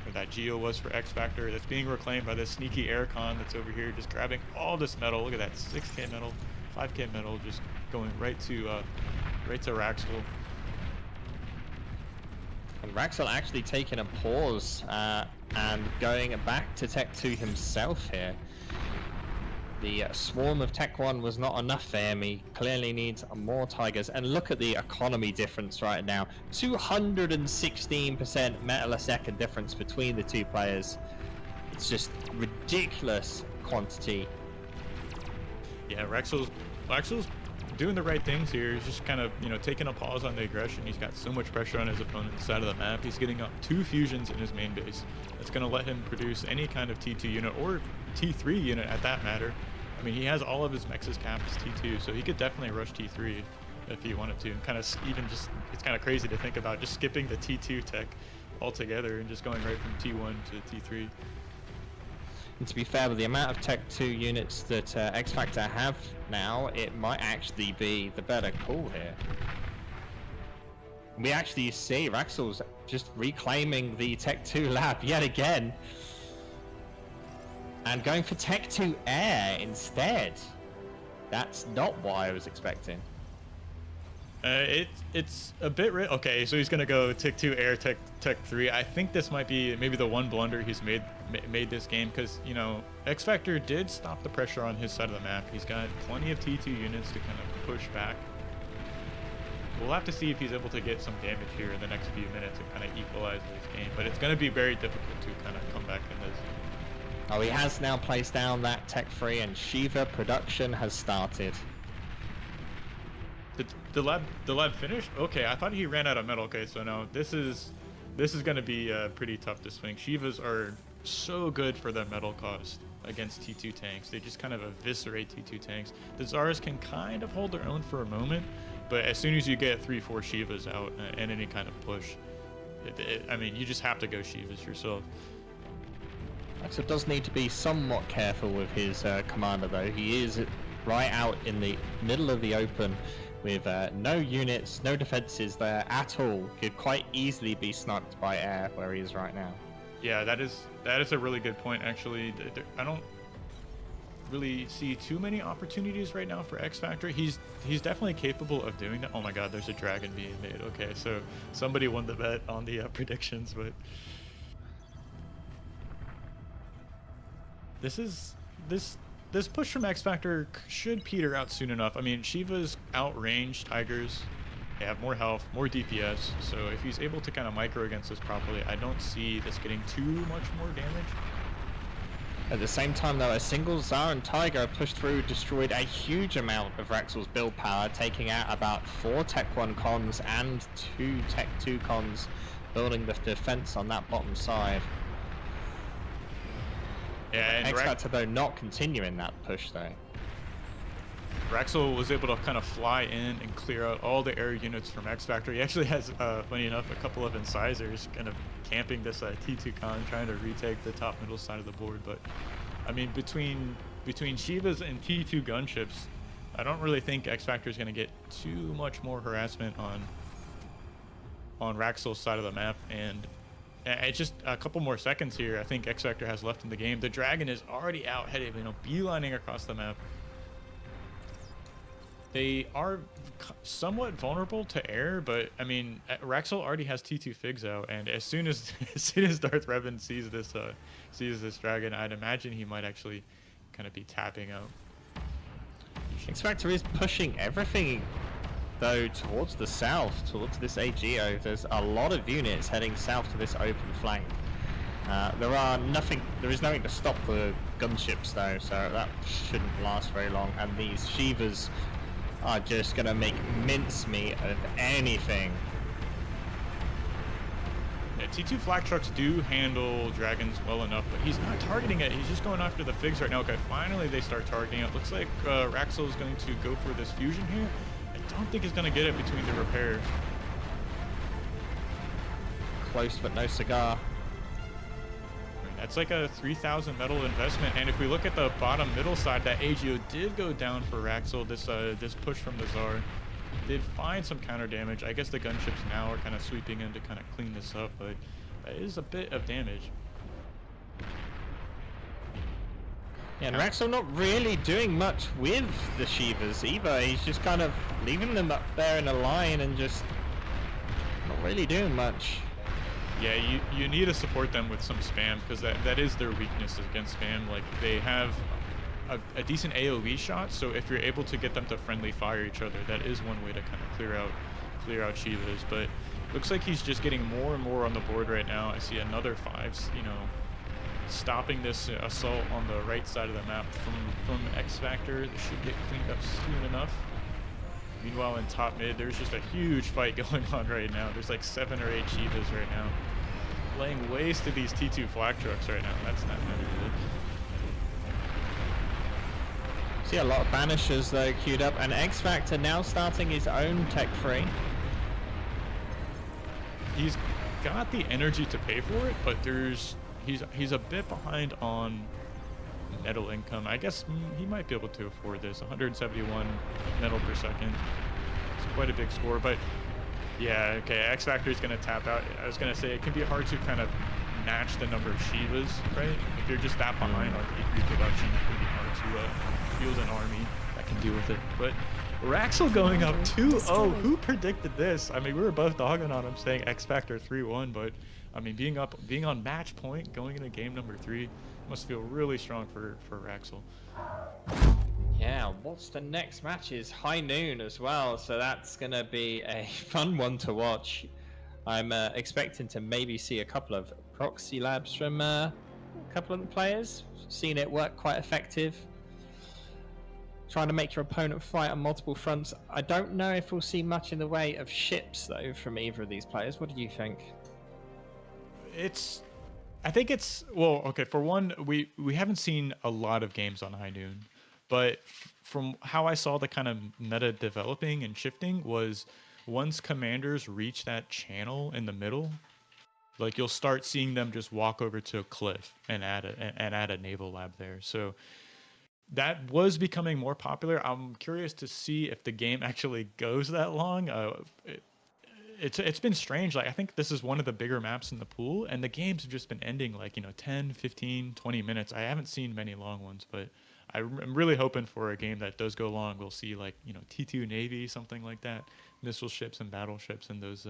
where that Geo was for XFactor, that's being reclaimed by this sneaky aircon that's over here just grabbing all this metal. Look at that, 6k metal, 5k metal, just going right to Wraxell.
And Wraxell actually taking a pause and going back to Tech 2 himself here. The swarm of Tech 1 was not enough for him. He clearly needs more Tigers. And look at the economy difference right now. 216% metal a second difference between the two players. It's just ridiculous quantity.
Yeah, Wraxell's doing the right things here. He's just kind of, you know, taking a pause on the aggression. He's got so much pressure on his opponent's side of the map. He's getting up 2 fusions in his main base. That's going to let him produce any kind of T2 unit or T3 unit at that matter. I mean, he has all of his mexes capped as T2, so he could definitely rush T3 if he wanted to. And kind of even just, it's kind of crazy to think about just skipping the T2 tech altogether and just going right from T1 to T3.
And to be fair, with the amount of Tech 2 units that XFactor have now, it might actually be the better call here. We actually see Wraxell's just reclaiming the Tech 2 lab yet again. And going for Tech 2 Air instead. That's not what I was expecting.
It's a bit okay, so he's gonna go Tech 2 Air, Tech 3. I think this might be maybe the one blunder he's made this game, because, you know, XFactor did stop the pressure on his side of the map. He's got plenty of T2 units to kind of push back. We'll have to see if he's able to get some damage here in the next few minutes and kind of equalize this game, but it's gonna be very difficult to kind of come back in this.
Oh, he has now placed down that Tech 3 and Shiva production has started.
The lab finished? Okay, I thought he ran out of metal. Okay, so no, this is going to be pretty tough to swing. Shivas are so good for their metal cost against T2 tanks. They just kind of eviscerate T2 tanks. The Zars can kind of hold their own for a moment, but as soon as you get 3-4 Shivas out and any kind of push, I mean, you just have to go Shivas yourself.
Wraxell does need to be somewhat careful with his commander, though. He is right out in the middle of the open, with no units, no defenses there at all. Could quite easily be sniped by air where he is right now.
Yeah, that is a really good point, actually. I don't really see too many opportunities right now for XFactor. He's definitely capable of doing that. Oh my god, there's a dragon being made. Okay, so somebody won the bet on the predictions, but this push from XFactor should peter out soon enough. I mean, Shiva's outranged Tigers. They have more health, more DPS, so if he's able to kind of micro against this properly, I don't see this getting too much more damage.
At the same time, though, a single Zar and Tiger pushed through, destroyed a huge amount of Wraxell's build power, taking out about 4 Tech 1 cons and 2 Tech 2 cons, building the defense on that bottom side.
Yeah, and
XFactor, though, not continuing that push, though.
Wraxell was able to kind of fly in and clear out all the air units from XFactor. He actually has, funny enough, a couple of incisors kind of camping this T2 con, trying to retake the top middle side of the board. But I mean, between Shivas and T2 gunships, I don't really think XFactor is going to get too much more harassment on Wraxell's side of the map. And it's just a couple more seconds here. I think XFactor has left in the game. The dragon is already out, headed, beelining across the map. They are somewhat vulnerable to air, but I mean, Wraxell already has T2 figs out, and as soon as Darth Revan sees this dragon, I'd imagine he might actually kind of be tapping out.
XFactor is pushing everything, though, towards the south, towards this AGO. There's a lot of units heading south to this open flank. There is nothing to stop the gunships, though, so that shouldn't last very long. And these Shivas are just gonna make mincemeat of anything.
Yeah, T2 flak trucks do handle dragons well enough, but he's not targeting it. He's just going after the figs right now. Okay, finally they start targeting it. Looks like Wraxell is going to go for this fusion here. I don't think he's gonna get it between the repairs.
Close, but no cigar.
That's like a 3,000 metal investment, and if we look at the bottom middle side, that AGO did go down for Wraxell. This push from the Zar did find some counter damage. I guess the gunships now are kind of sweeping in to kind of clean this up, but that is a bit of damage.
Yeah, and Wraxell not really doing much with the Shivas either. He's just kind of leaving them up there in a line and just not really doing much.
Yeah, you need to support them with some spam, because that is their weakness against spam. Like, they have a decent AoE shot, so if you're able to get them to friendly fire each other, that is one way to kind of clear out Shivas. But looks like he's just getting more and more on the board right now. I see another 5, stopping this assault on the right side of the map from XFactor. This should get cleaned up soon enough. Meanwhile, in top mid, there's just a huge fight going on right now. There's like 7 or 8 Chivas right now. Laying waste to these T2 flak trucks right now. That's not very good.
See a lot of banishers though queued up, and XFactor now starting his own tech free.
He's got the energy to pay for it, but he's a bit behind on metal income. I guess he might be able to afford this. 171 metal per second. It's quite a big score, but yeah, okay, XFactor is going to tap out. I was going to say it can be hard to kind of match the number of Shivas, right? If you're just that behind on E3 production, it can be hard to field an army that can deal with it. But Wraxell going up 2-0. Who predicted this? I mean, we were both dogging on him saying XFactor 3-1, but I mean, being on match point, going into game number 3, must feel really strong for Wraxell.
Yeah, what's the next match is high noon as well, so that's gonna be a fun one to watch. I'm expecting to maybe see a couple of proxy labs from a couple of the players. Seen it work quite effective. Trying to make your opponent fight on multiple fronts. I don't know if we'll see much in the way of ships though from either of these players. What do you think?
I think it's, well, okay, for one, we haven't seen a lot of games on high noon, but from how I saw the kind of meta developing and shifting was once commanders reach that channel in the middle, like you'll start seeing them just walk over to a cliff and add a naval lab there. So that was becoming more popular. I'm curious to see if the game actually goes that long. It's been strange. Like, I think this is one of the bigger maps in the pool, and the games have just been ending like, 10, 15, 20 minutes. I haven't seen many long ones, but I'm really hoping for a game that does go long. We'll see like, T2 Navy, something like that, missile ships and battleships, and those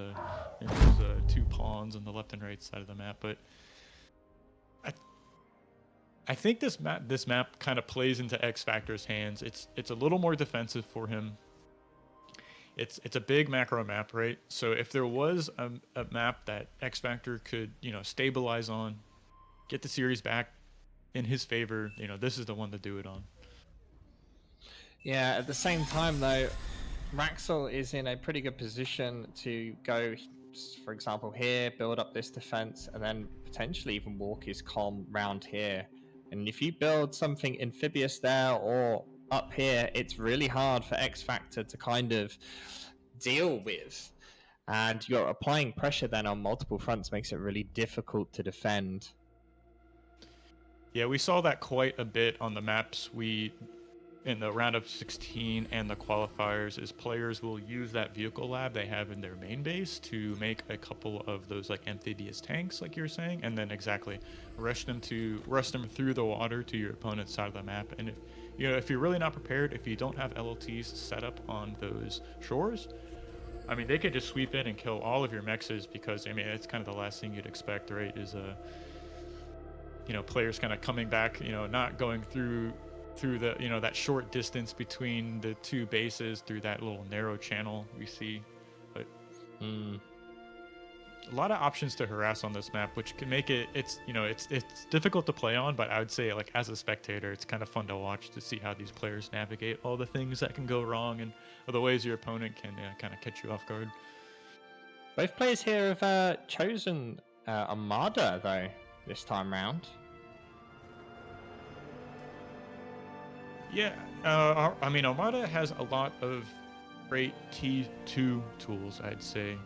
2 pawns on the left and right side of the map. But I think this map kind of plays into XFactor's hands. It's a little more defensive for him. It's a big macro map, right? So if there was a map that XFactor could, stabilize on, get the series back in his favor, this is the one to do it on.
Yeah, at the same time though, Wraxell is in a pretty good position to go, for example, here, build up this defense, and then potentially even walk his comm round here. And if you build something amphibious there or up here, it's really hard for XFactor to kind of deal with. And you're applying pressure then on multiple fronts, makes it really difficult to defend.
Yeah, we saw that quite a bit on the maps in the round of 16 and the qualifiers, is players will use that vehicle lab they have in their main base to make a couple of those like amphibious tanks, like you were saying, and then rush them through the water to your opponent's side of the map. And if you're really not prepared, if you don't have LLTs set up on those shores, I mean, they could just sweep in and kill all of your mexes, because I mean, it's kind of the last thing you'd expect, right? Is players kind of coming back, not going through the that short distance between the 2 bases through that little narrow channel we see. But a lot of options to harass on this map, which can make it's difficult to play on, but I would say, like, as a spectator, it's kind of fun to watch, to see how these players navigate all the things that can go wrong and the ways your opponent can kind of catch you off guard.
Both players here have chosen Armada though this time round.
Yeah, I mean, Armada has a lot of great T2 tools, I'd say.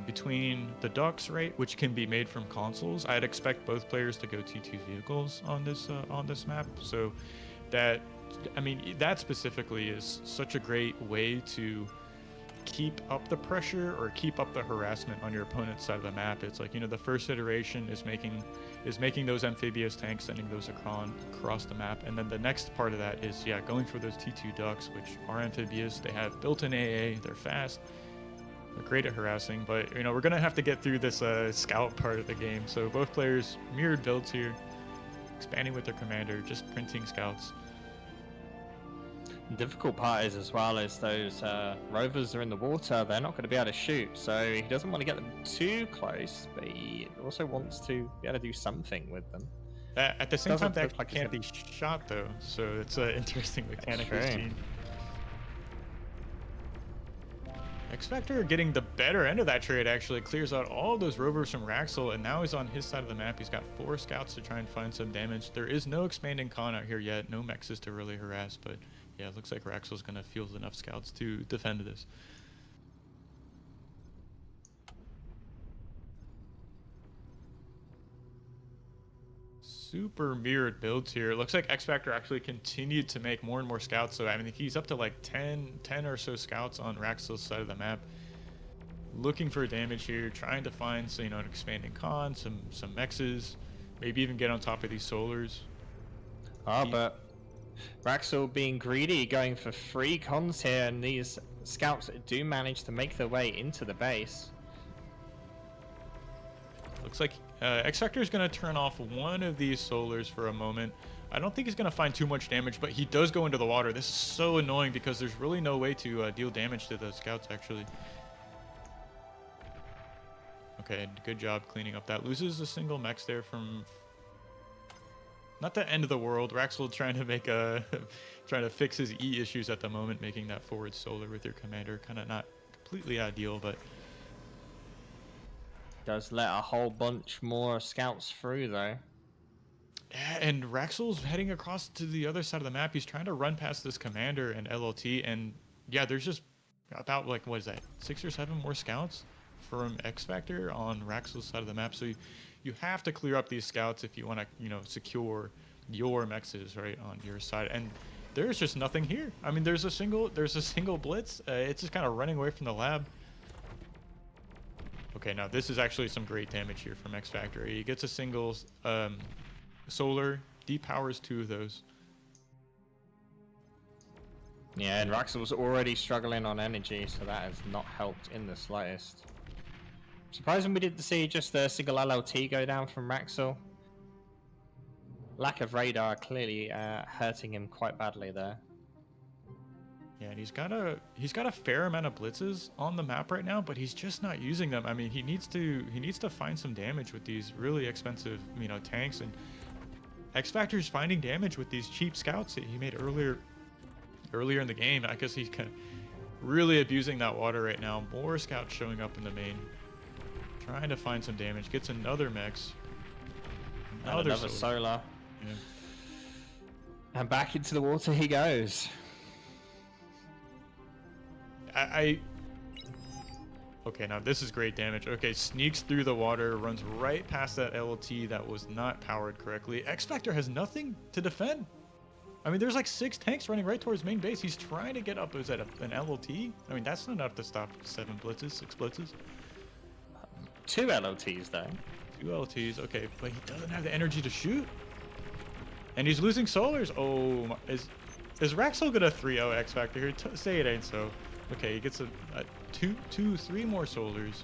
Between the ducks, right, which can be made from consoles, I'd expect both players to go T2 vehicles on this map. So that specifically is such a great way to keep up the pressure or keep up the harassment on your opponent's side of the map. It's like, the first iteration is making those amphibious tanks, sending those across the map, and then the next part of that is going for those T2 ducks, which are amphibious. They have built-in AA, they're fast, they're great at harassing. But we're gonna have to get through this scout part of the game. So both players mirrored builds here, expanding with their commander, just printing scouts.
The difficult part is, as well, as those rovers are in the water, they're not going to be able to shoot, so he doesn't want to get them too close, but he also wants to be able to do something with them.
At the same time,
Doesn't
that
look like he's
can't be shot though, so it's an interesting mechanic we've
true.
seen. XFactor getting the better end of that trade actually clears out all those rovers from Wraxell, and now he's on his side of the map. He's got 4 scouts to try and find some damage. There is no expanding con out here yet, no mexes to really harass, but yeah, it looks like Wraxell's gonna field enough scouts to defend this. Super mirrored builds here. It looks like XFactor actually continued to make more and more scouts. So I mean, he's up to like 10 or so scouts on Wraxell's side of the map, looking for damage here, trying to find, so, you know, an expanding con, some mexes, maybe even get on top of these solars.
But Wraxell being greedy, going for 3 cons here, and these scouts do manage to make their way into the base.
Looks like XFactor is going to turn off one of these solars for a moment. I don't think he's going to find too much damage, but he does go into the water. This is so annoying because there's really no way to deal damage to the scouts, actually. Okay, good job cleaning up that. Loses a single mex there from... Not the end of the world. Wraxell trying to make a... trying to fix his E issues at the moment, making that forward solar with your commander. Kind of not completely ideal, but...
Does let a whole bunch more scouts through though.
Yeah, and Wraxell's heading across to the other side of the map. He's trying to run past this commander and LLT, and yeah, there's just about, like, what is that, 6 or 7 more scouts from XFactor on Wraxell's side of the map. So you have to clear up these scouts if you want to, you know, secure your mexes right on your side. And there's just nothing here. I mean, there's a single blitz. It's just kind of running away from the lab. Okay, now this is actually some great damage here from XFactor. He gets a single solar, depowers 2 of those.
Yeah, and Wraxell's already struggling on energy, so that has not helped in the slightest. Surprising we didn't see just a single LLT go down from Wraxell. Lack of radar clearly hurting him quite badly there.
Yeah, and he's got a fair amount of blitzes on the map right now, but he's just not using them. I mean, he needs to find some damage with these really expensive, you know, tanks, and XFactor's finding damage with these cheap scouts that he made earlier in the game. I guess he's kind of really abusing that water right now. More scouts showing up in the main, trying to find some damage. Gets another mex.
Another solar.
Yeah.
And back into the water he goes.
Okay, now this is great damage. Okay, sneaks through the water, runs right past that LLT that was not powered correctly. XFactor has nothing to defend. I mean, there's like 6 tanks running right towards main base. He's trying to get up. Is that an LLT? I mean, that's not enough to stop 7 blitzes, 6 blitzes.
2 LLTs though.
2 LLTs, okay, but he doesn't have the energy to shoot. And he's losing solars. Oh, is Wraxell gonna 3-0 XFactor here? Say it ain't so. Okay, he gets a 3 more solars.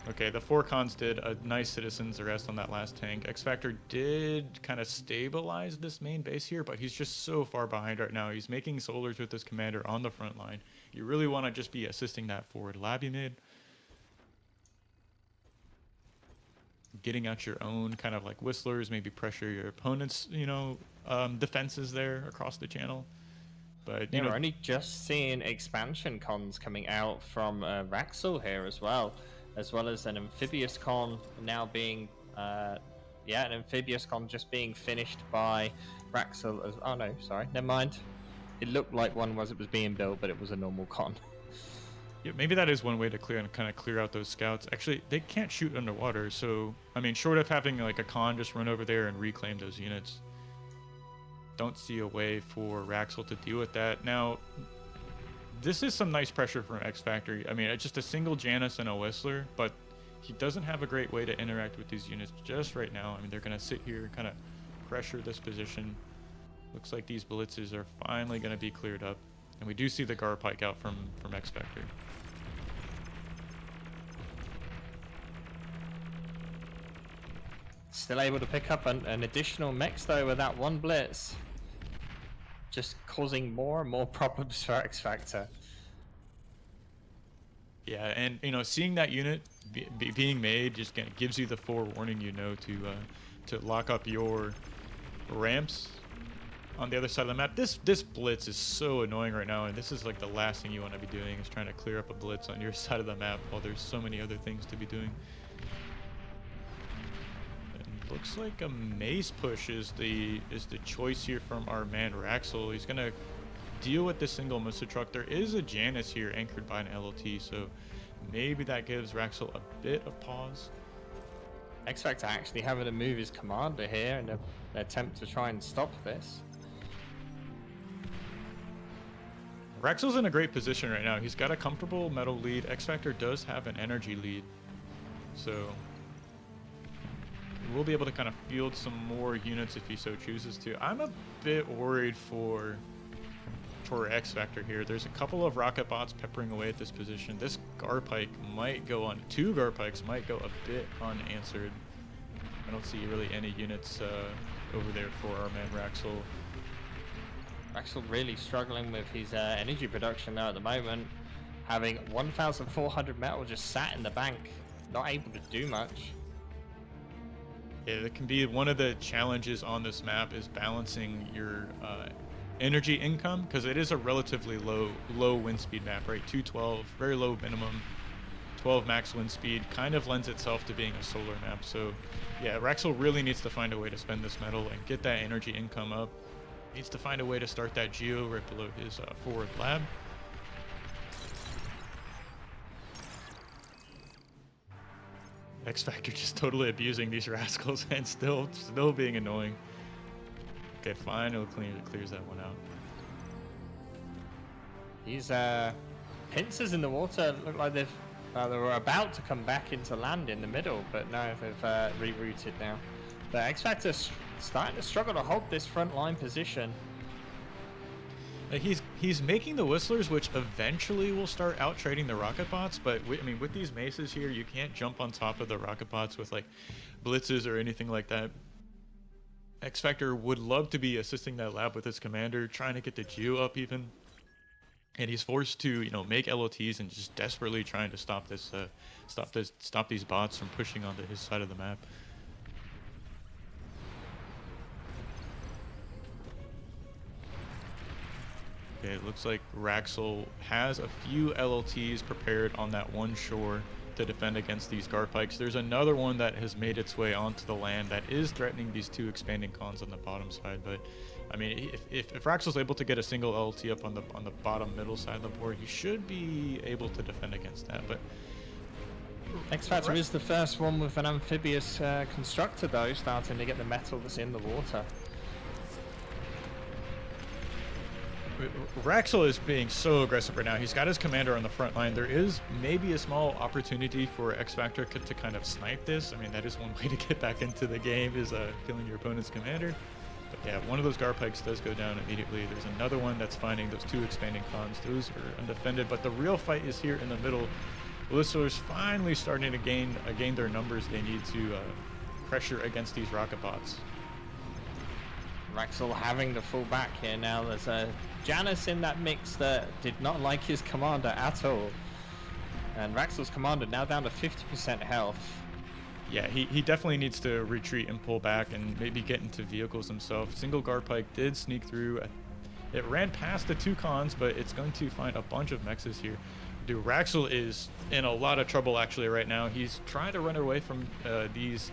Okay, the 4 cons did a nice citizen's arrest on that last tank. XFactor did kind of stabilize this main base here, but he's just so far behind right now. He's making solars with this commander on the front line. You really want to just be assisting that forward lab you made. Getting out your own kind of like whistlers, maybe pressure your opponent's, you know, defenses there across the channel. But you know,
we're only just seeing expansion cons coming out from Wraxell here as well as an amphibious con now being, an amphibious con just being finished by Wraxell. Oh no, sorry, never mind. It looked like one was being built, but it was a normal con.
Yeah, maybe that is one way to kind of clear out those scouts. Actually, they can't shoot underwater, so I mean, short of having like a con just run over there and reclaim those units, don't see a way for Wraxell to deal with that. Now, this is some nice pressure from XFactor. I mean, it's just a single Janus and a Whistler, but he doesn't have a great way to interact with these units just right now. I mean, they're going to sit here and kind of pressure this position. Looks like these blitzes are finally going to be cleared up. And we do see the Gar Pike out from XFactor.
Still able to pick up an additional mech though with that 1 blitz. Just causing more and more problems for XFactor.
Yeah, and you know, seeing that unit being made just gives you the forewarning, you know, to lock up your ramps on the other side of the map. This blitz is so annoying right now, and this is like the last thing you want to be doing, is trying to clear up a blitz on your side of the map while there's so many other things to be doing. And looks like a mace push is the choice here from our man Wraxell. He's gonna deal with the single missile truck. There is a Canis here anchored by an LOT, so maybe that gives Wraxell a bit of pause.
XFactor actually having to move his commander here in an attempt to try and stop this.
Wraxell's in a great position right now. He's got a comfortable metal lead. XFactor does have an energy lead, so we'll be able to kind of field some more units if he so chooses to. I'm a bit worried for XFactor here. There's a couple of rocket bots peppering away at this position. This Garpike might go on. 2 Garpikes might go a bit unanswered. I don't see really any units over there for our man Wraxell.
Wraxell really struggling with his energy production now at the moment, having 1,400 metal just sat in the bank, not able to do much.
Yeah, that can be one of the challenges on this map, is balancing your energy income, because it is a relatively low wind speed map, right? 212, very low minimum, 12 max wind speed, kind of lends itself to being a solar map. So yeah, Wraxell really needs to find a way to spend this metal and get that energy income up. Needs to find a way to start that geo right below his forward lab. XFactor just totally abusing these rascals and still being annoying. Okay, fine, it clears that one out.
These pincers in the water look like they were about to come back into land in the middle, but no, they've rerouted now. But XFactor's starting to struggle to hold this front line position.
He's making the whistlers, which eventually will start out trading the rocket bots, but I mean, with these maces here, you can't jump on top of the rocket bots with like blitzes or anything like that. XFactor would love to be assisting that lab with his commander, trying to get the geo up even, and he's forced to, you know, make LOTs and just desperately trying to stop these bots from pushing onto his side of the map. Okay, it looks like Wraxell has a few LLTs prepared on that one shore to defend against these Garpikes. There's another one that has made its way onto the land that is threatening these 2 expanding cons on the bottom side. But I mean, if Wraxell's able to get a single LLT up on the bottom middle side of the board, he should be able to defend against that. But
XFactor is the first one with an amphibious constructor though, starting to get the metal that's in the water.
Wraxell is being so aggressive right now. He's got his commander on the front line. There is maybe a small opportunity for XFactor to kind of snipe this. I mean, that is one way to get back into the game, is killing your opponent's commander. But yeah, one of those Garpikes does go down immediately. There's another one that's finding those 2 expanding cons. Those are undefended, but the real fight is here in the middle. Whistlers finally starting to gain their numbers they need to pressure against these rocket bots.
Wraxell having to fall back here now. There's a Canis in that mix that did not like his commander at all. And Wraxell's commander now down to 50% health.
Yeah, he definitely needs to retreat and pull back and maybe get into vehicles himself. Single Garpike did sneak through. It ran past the 2 cons, but it's going to find a bunch of mexes here. Dude, Wraxell is in a lot of trouble actually right now. He's trying to run away from these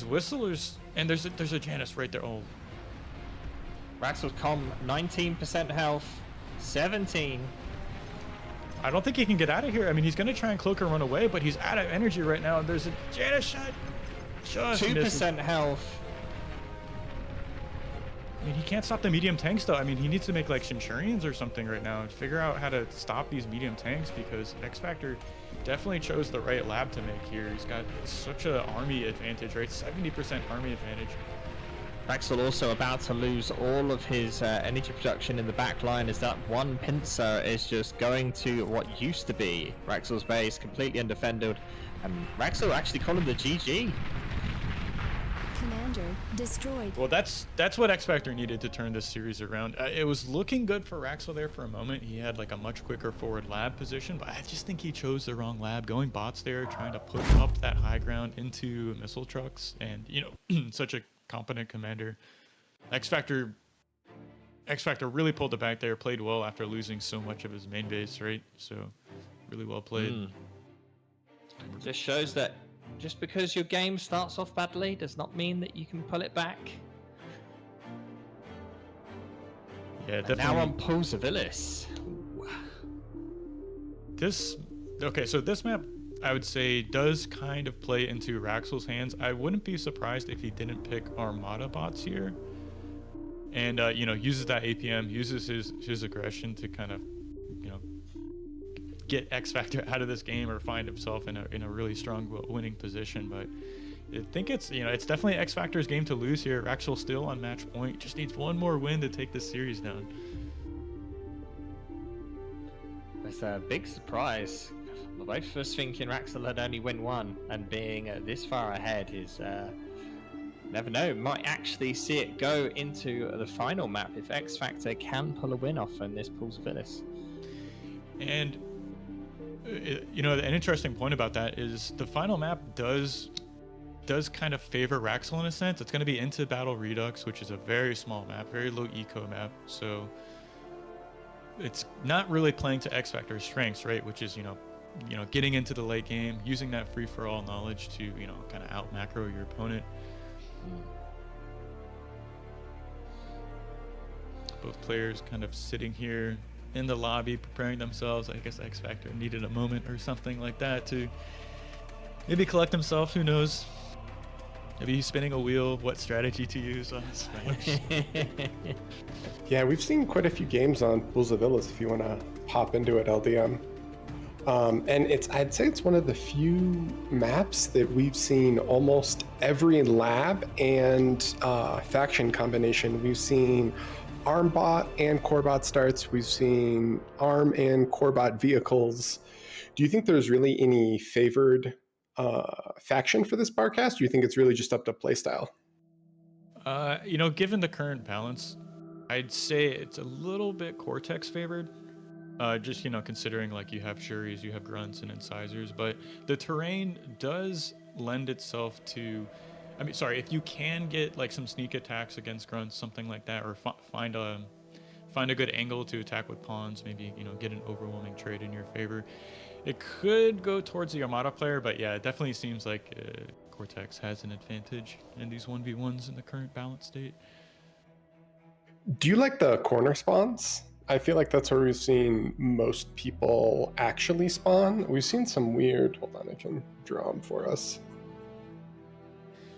whistlers, and there's a Canis right there. Oh.
Wraxell's com 19% health, 17.
I don't think he can get out of here. I mean, he's going to try and cloak and run away, but he's out of energy right now. There's a Canis shot. Just
2% health.
I mean, he can't stop the medium tanks, though. I mean, he needs to make, like, Centurions or something right now and figure out how to stop these medium tanks, because XFactor definitely chose the right lab to make here. He's got such an army advantage, right? 70% army advantage.
Wraxell also about to lose all of his energy production in the back line, as that one pincer is just going to what used to be Wraxell's base, completely undefended. And Wraxell actually calling the GG.
Commander destroyed.
Well, that's what XFactor needed to turn this series around. It was looking good for Wraxell there for a moment. He had like a much quicker forward lab position, but I just think he chose the wrong lab. Going bots there, trying to push up that high ground into missile trucks, and you know, such a competent commander. XFactor really pulled it back there, played well after losing so much of his main base, right? So really well played.
Just shows that just because your game starts off badly does not mean that you can pull it back.
Yeah,
And
definitely.
now on Pools of Ilys.
So this map, I would say, does kind of play into Wraxell's hands. I wouldn't be surprised if he didn't pick Armada bots here. And, you know, uses that APM, uses his aggression to kind of, you know, get XFactor out of this game or find himself in a really strong winning position. But I think it's, you know, it's definitely XFactor's game to lose here. Wraxell still on match point, just needs one more win to take this series down.
It's a big surprise. Both of us thinking Wraxell had only win one, and being this far ahead is, never know, might actually see it go into the final map if XFactor can pull a win off in this Pools of Ilys.
And you know, an interesting point about that is the final map does kind of favor Wraxell in a sense. It's going to be into Battle Redux, which is a very small map, very low eco map. So it's not really playing to XFactor's strengths, right? Which is, you know, getting into the late game, using that free-for-all knowledge to, you know, kind of out macro your opponent. Both players kind of sitting here in the lobby preparing themselves. I guess XFactor needed a moment or something like that to maybe collect himself. Who knows? Maybe he's spinning a wheel, what strategy to use on his match.
Yeah, we've seen quite a few games on Pools of Ilys if you want to pop into it, LDM. And I'd say it's one of the few maps that we've seen almost every lab and faction combination. We've seen Armbot and Corebot starts. We've seen Arm and Corebot vehicles. Do you think there's really any favored faction for this barcast? Do you think it's really just up to playstyle?
You know, given the current balance, I'd say it's a little bit Cortex favored. Just, you know, considering like you have Shuris, you have Grunts and Incisors, but the terrain does lend itself to, I mean, sorry, if you can get like some sneak attacks against Grunts, something like that, or find a good angle to attack with pawns, maybe, you know, get an overwhelming trade in your favor. It could go towards the Armada player, but yeah, it definitely seems like Cortex has an advantage in these 1v1s in the current balance state.
Do you like the corner spawns? I feel like that's where we've seen most people actually spawn. We've seen some weird, hold on, I can draw them for us.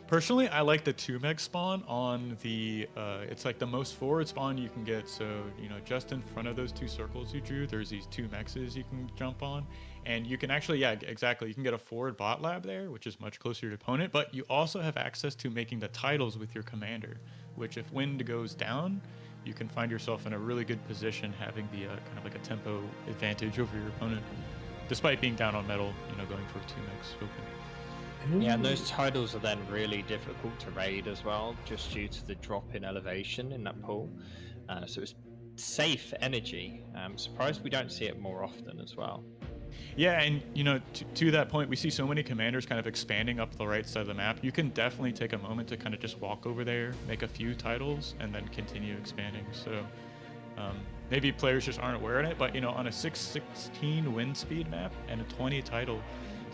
Personally, I like the 2-meg spawn on the, it's like the most forward spawn you can get. So, you know, just in front of those 2 circles you drew, there's these 2 mexes you can jump on. And you can actually, yeah, exactly. You can get a forward bot lab there, which is much closer to your opponent. But you also have access to making the titles with your commander, which if wind goes down, you can find yourself in a really good position having the kind of like a tempo advantage over your opponent, despite being down on metal, you know, going for 2 megs open.
Yeah, and those titles are then really difficult to raid as well, just due to the drop in elevation in that pool. So it's safe energy. I'm surprised we don't see it more often as well.
Yeah, and you know, to that point, we see so many commanders kind of expanding up the right side of the map. You can definitely take a moment to kind of just walk over there, make a few titles, and then continue expanding. So maybe players just aren't aware of it, but you know, on a 616 wind speed map and a 20 title,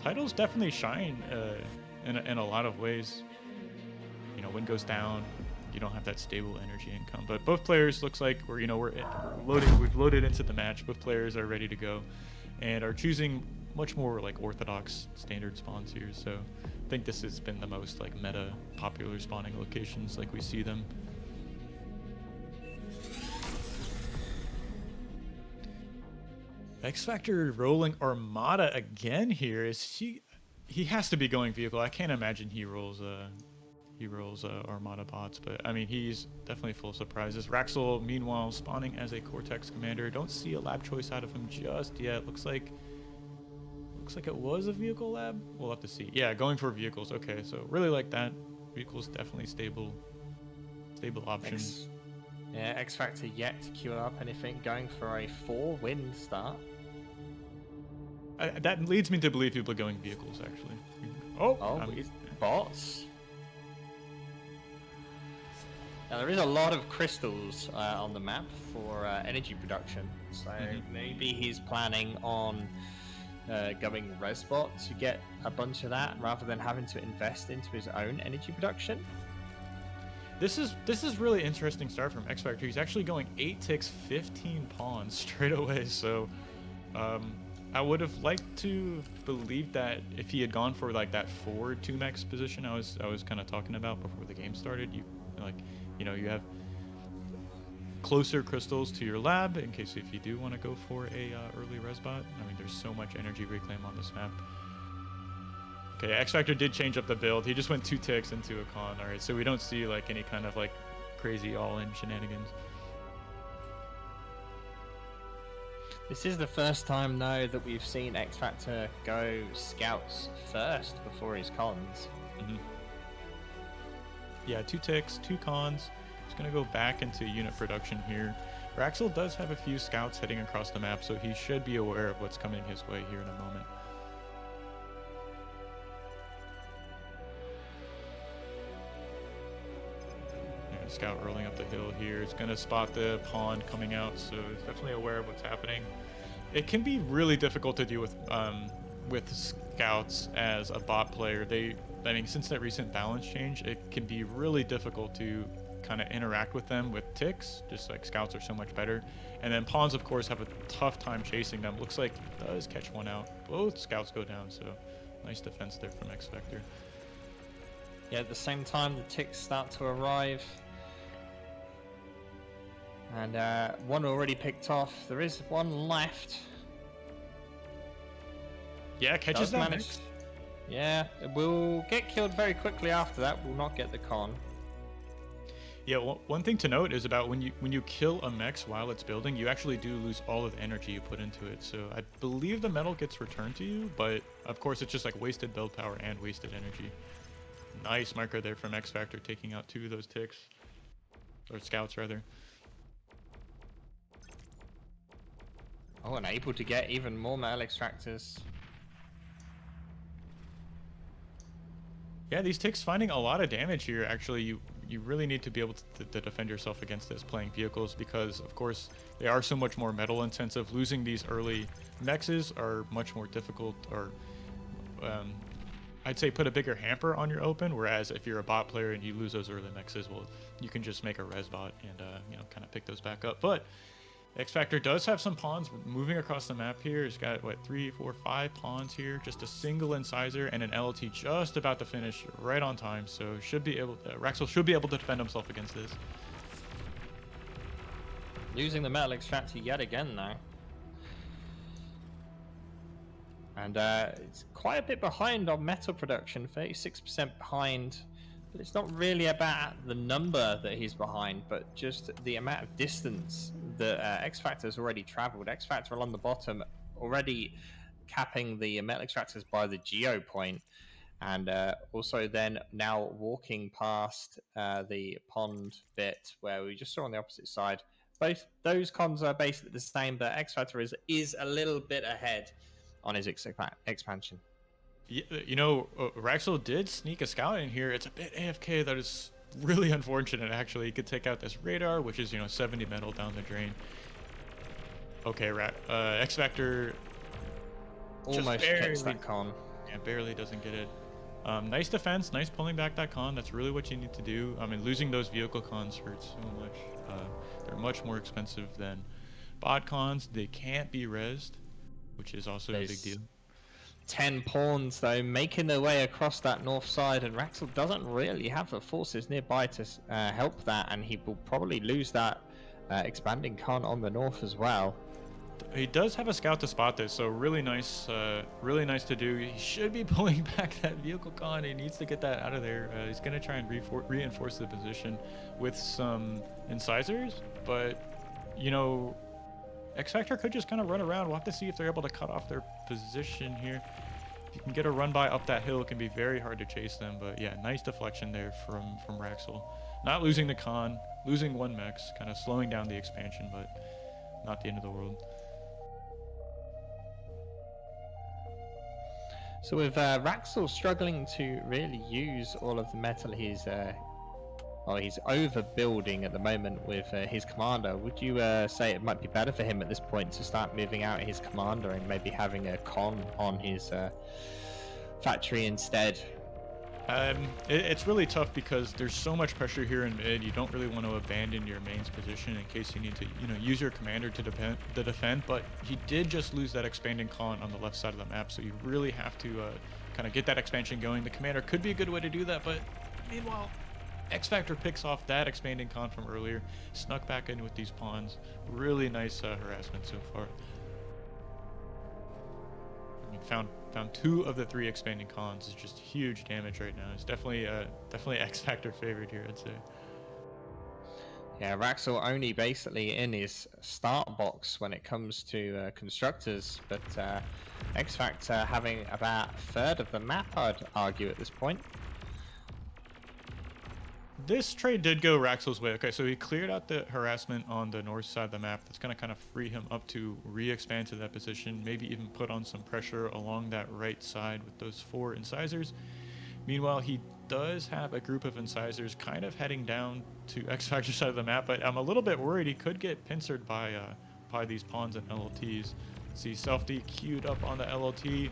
titles definitely shine in a lot of ways. You know, wind goes down, you don't have that stable energy income. But both players looks like we've loaded into the match. Both players are ready to go and are choosing much more like orthodox standard spawns here. So I think this has been the most like meta popular spawning locations like we see them. XFactor rolling Armada again here. He has to be going vehicle. I can't imagine he rolls Armada bots, but I mean, he's definitely full of surprises. Wraxell, meanwhile, spawning as a Cortex commander. Don't see a lab choice out of him just yet. Looks like it was a vehicle lab. We'll have to see. Yeah, going for vehicles. Okay, so really like that. Vehicle's definitely stable option.
X-Factor yet to queue up anything, going for a 4-win start.
That leads me to believe people are going vehicles, actually. Oh,
bots. Now, there is a lot of crystals on the map for energy production, so maybe he's planning on going Resbot to get a bunch of that rather than having to invest into his own energy production.
This is really interesting start from XFactor. He's actually going 8 ticks, 15 pawns straight away. So I would have liked to believe that if he had gone for like that 4 2-max position I was kind of talking about before the game started, you have closer crystals to your lab in case if you do want to go for a early resbot. I mean, there's so much energy reclaim on this map. Okay, XFactor did change up the build. He just went 2 ticks into a con. All right, so we don't see like any kind of like crazy all-in shenanigans.
This is the first time though that we've seen XFactor go scouts first before his cons.
Yeah, 2 ticks, 2 cons. He's gonna go back into unit production here. Wraxell does have a few scouts heading across the map, so he should be aware of what's coming his way here in a moment. Yeah, scout rolling up the hill here. It's gonna spot the pawn coming out, so he's definitely aware of what's happening. It can be really difficult to deal with scouts as a bot player. I mean, since that recent balance change, it can be really difficult to kind of interact with them with ticks, just like scouts are so much better. And then pawns, of course, have a tough time chasing them. Looks like he does catch one out. Both scouts go down, so nice defense there from XFactor.
Yeah, at the same time, the ticks start to arrive. And one already picked off. There is one left.
Yeah, catches that mix.
Yeah, it will get killed very quickly after that. Will not get the con.
Yeah, one thing to note is about when you kill a mech while it's building, you actually do lose all of the energy you put into it. So I believe the metal gets returned to you, but of course it's just like wasted build power and wasted energy. Nice marker there from XFactor, taking out 2 of those ticks. Or scouts, rather.
Oh, and able to get even more metal extractors.
Yeah, these ticks finding a lot of damage here. Actually, you really need to be able to defend yourself against this playing vehicles because, of course, they are so much more metal intensive. Losing these early mexes are much more difficult, or I'd say put a bigger hamper on your open. Whereas if you're a bot player and you lose those early mexes, well, you can just make a res bot and kind of pick those back up. But XFactor does have some pawns moving across the map here. He's got, 3, 4, 5 pawns here. Just a single incisor and an LT just about to finish right on time. So Wraxell should be able to defend himself against this.
Losing the metal extractor yet again now. And it's quite a bit behind on metal production, 36% behind. But it's not really about the number that he's behind, but just the amount of distance that XFactor's already traveled. XFactor along the bottom already capping the metal extractors by the geo point, and also then now walking past the pond bit where we just saw on the opposite side. Both those cons are basically the same, but XFactor is a little bit ahead on his expansion.
Yeah, Wraxell did sneak a scout in here. It's a bit AFK. That is really unfortunate, actually. He could take out this radar, which is, 70 metal down the drain. Okay, XFactor
almost gets that con.
Yeah, barely doesn't get it. Nice defense, nice pulling back that con. That's really what you need to do. I mean, losing those vehicle cons hurts so much. They're much more expensive than bot cons. They can't be rezzed, which is also a big deal.
10 pawns though making their way across that north side, and Wraxell doesn't really have the forces nearby to help that, and he will probably lose that expanding con on the north as well.
He does have a scout to spot this, so really nice to do. He should be pulling back that vehicle con. He needs to get that out of there. He's going to try and reinforce the position with some incisors, but XFactor could just kind of run around. We'll have to see if they're able to cut off their position here. If you can get a run by up that hill, it can be very hard to chase them. But yeah, nice deflection there from Wraxell. Not losing the con, losing one Mex, kind of slowing down the expansion, but not the end of the world.
So with Wraxell struggling to really use all of the metal he's overbuilding at the moment with his commander, would you say it might be better for him at this point to start moving out his commander and maybe having a con on his factory instead?
It's really tough because there's so much pressure here in mid. You don't really want to abandon your main's position in case you need to, use your commander to defend. But he did just lose that expanding con on the left side of the map, so you really have to kind of get that expansion going. The commander could be a good way to do that, but meanwhile, XFactor picks off that expanding con from earlier, snuck back in with these pawns. Really nice harassment so far. I mean, found 2 of the 3 expanding cons. Is just huge damage right now. It's definitely XFactor favored here, I'd say.
Yeah, Wraxell only basically in his start box when it comes to constructors, but XFactor having about a third of the map, I'd argue at this point.
This trade did go Wraxell's way. Okay, so he cleared out the harassment on the north side of the map. That's going to kind of free him up to re-expand to that position, maybe even put on some pressure along that right side with those 4 incisors. Meanwhile, he does have a group of incisors kind of heading down to XFactor's side of the map, but I'm a little bit worried he could get pincered by these pawns and LLTs. See Self-D queued up on the LLT.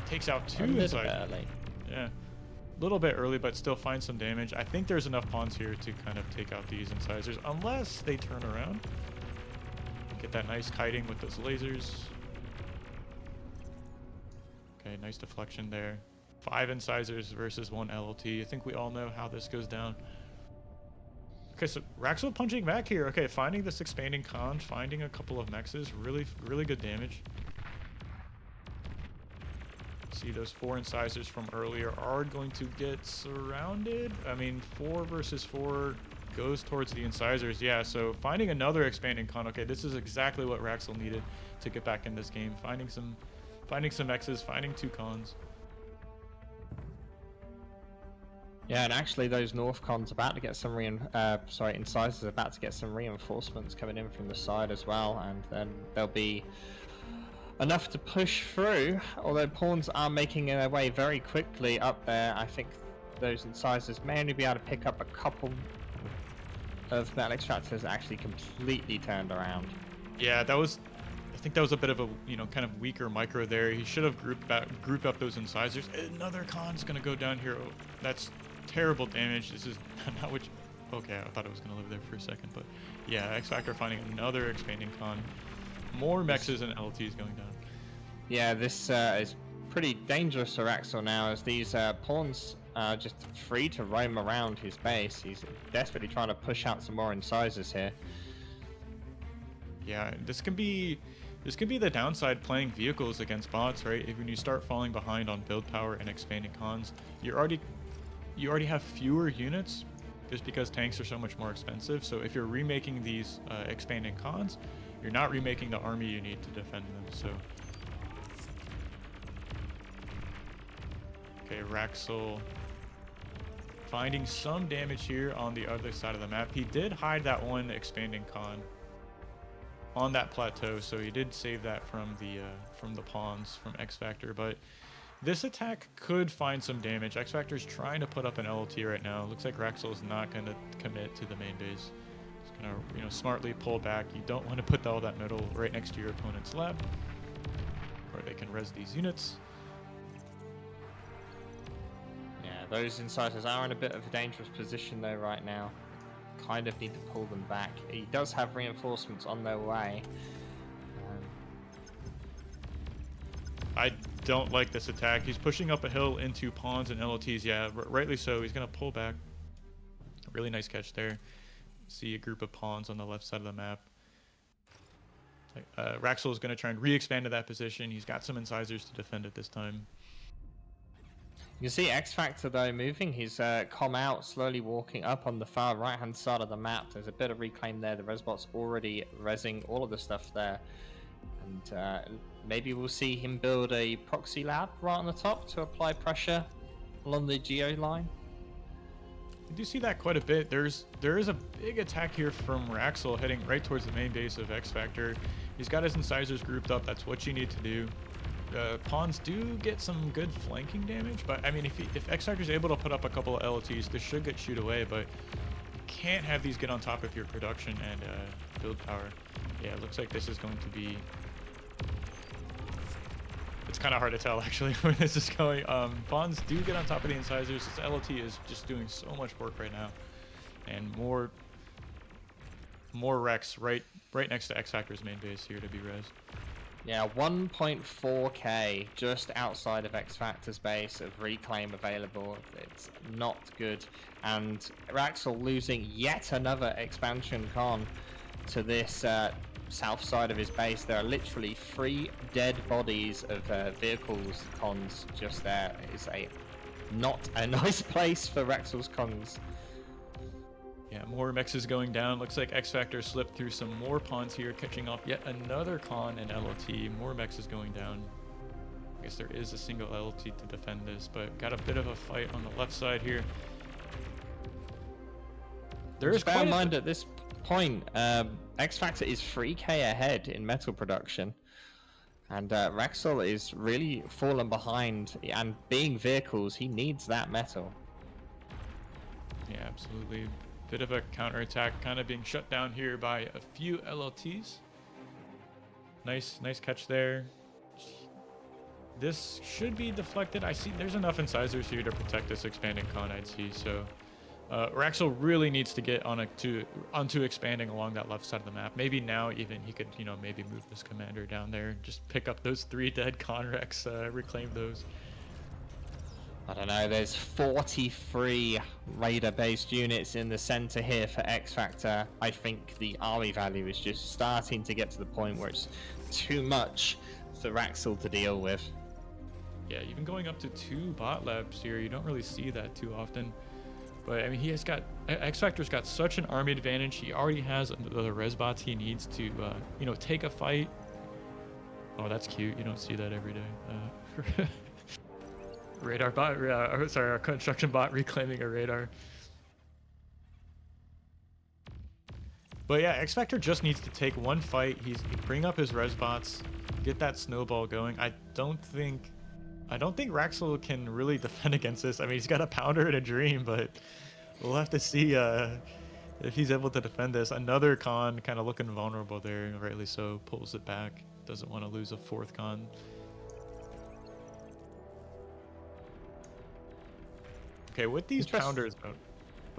Takes out 2 incisors. Yeah. A little bit early, but still finds some damage. I think there's enough pawns here to kind of take out these incisors, unless they turn around. Get that nice kiting with those lasers. Okay, nice deflection there. 5 incisors versus 1 LLT. I think we all know how this goes down. Okay, so Wraxell punching back here. Okay, finding this expanding con, finding a couple of mexes. Really good damage. See those 4 incisors from earlier are going to get surrounded. I mean, 4 versus 4 goes towards the incisors. Yeah, so finding another expanding con. Okay, this is exactly what Wraxell needed to get back in this game. Finding some X's, finding 2 cons.
Yeah, and actually those north cons about to get some incisors about to get some reinforcements coming in from the side as well, and then there'll be enough to push through, although pawns are making their way very quickly up there. I think those incisors may only be able to pick up a couple of metal extractors actually completely turned around.
Yeah, I think that was a bit of a, kind of weaker micro there. He should have grouped up those incisors. Another con's gonna go down here. Oh, that's terrible damage. This is not what okay, I thought it was gonna live there for a second, but yeah, XFactor finding another expanding con. More mexes and LTs going down.
Yeah, this is pretty dangerous for Wraxell now, as these pawns are just free to roam around his base. He's desperately trying to push out some more incisors here.
Yeah, this can be the downside playing vehicles against bots, right? When you start falling behind on build power and expanding cons, you already have fewer units just because tanks are so much more expensive. So if you're remaking these expanding cons, you're not remaking the army you need to defend them. So okay, Wraxell finding some damage here on the other side of the map. He did hide that 1 expanding con on that plateau, so he did save that from the pawns from XFactor, but this attack could find some damage. XFactor's trying to put up an LLT right now. Looks like Wraxell is not going to commit to the main base. He's going to, smartly pull back. You don't want to put all that metal right next to your opponent's lab, or they can res these units.
Yeah, those incisors are in a bit of a dangerous position though right now. Kind of need to pull them back. He does have reinforcements on their way.
I don't like this attack. He's pushing up a hill into pawns and LLTs. Yeah, rightly so. He's going to pull back. Really nice catch there. See a group of pawns on the left side of the map. Wraxell is going to try and re-expand to that position. He's got some incisors to defend it this time.
You can see XFactor though moving. He's come out, slowly walking up on the far right hand side of the map. There's a bit of reclaim there. The Resbot's already resing all of the stuff there. And maybe we'll see him build a proxy lab right on the top to apply pressure along the geo line.
I do see that quite a bit. There is a big attack here from Wraxell heading right towards the main base of XFactor. He's got his incisors grouped up. That's what you need to do. Pawns do get some good flanking damage, but I mean, if XFactor's able to put up a couple of LTs, this should get chewed away, but you can't have these get on top of your production and build power. Yeah, it looks like this is going to be... It's kind of hard to tell actually where this is going. Pawns do get on top of the incisors. This LT is just doing so much work right now, and more Rex right next to XFactor's main base here to be res.
Yeah, 1.4k just outside of XFactor's base of reclaim available. It's not good, and Wraxell losing yet another expansion con to this south side of his base. There are literally 3 dead bodies of vehicles cons just there. It's not a nice place for Wraxell's cons.
Yeah, more mexes going down. Looks like XFactor slipped through some more pawns here, catching off yet another con and LOT. More mexes going down. I guess there is a single LOT to defend this, but got a bit of a fight on the left side here. There is
bear in mind at this point, XFactor is 3k ahead in metal production, and Wraxell is really fallen behind, and being vehicles, he needs that metal.
Yeah, absolutely. Bit of a counterattack kind of being shut down here by a few LLTs. Nice catch there. This should be deflected. I see there's enough incisors here to protect this expanding con, I'd see. So Wraxell really needs to get onto expanding along that left side of the map. Maybe now even he could, maybe move this commander down there, just pick up those 3 dead Conrex, reclaim those.
I don't know, there's 43 Raider-based units in the center here for XFactor. I think the army value is just starting to get to the point where it's too much for Wraxell to deal with.
Yeah, even going up to 2 bot labs here, you don't really see that too often. But I mean, XFactor's got such an army advantage. He already has the res bots he needs to, take a fight. Oh, that's cute. You don't see that every day. Radar bot, our construction bot reclaiming a radar. But yeah, XFactor just needs to take one fight. Bring up his res bots, get that snowball going. I don't think Wraxell can really defend against this. I mean, he's got a pounder and a dream, but we'll have to see if he's able to defend this. Another con kind of looking vulnerable there, rightly so. Pulls it back. Doesn't want to lose a 4th con. Okay, with these pounders, go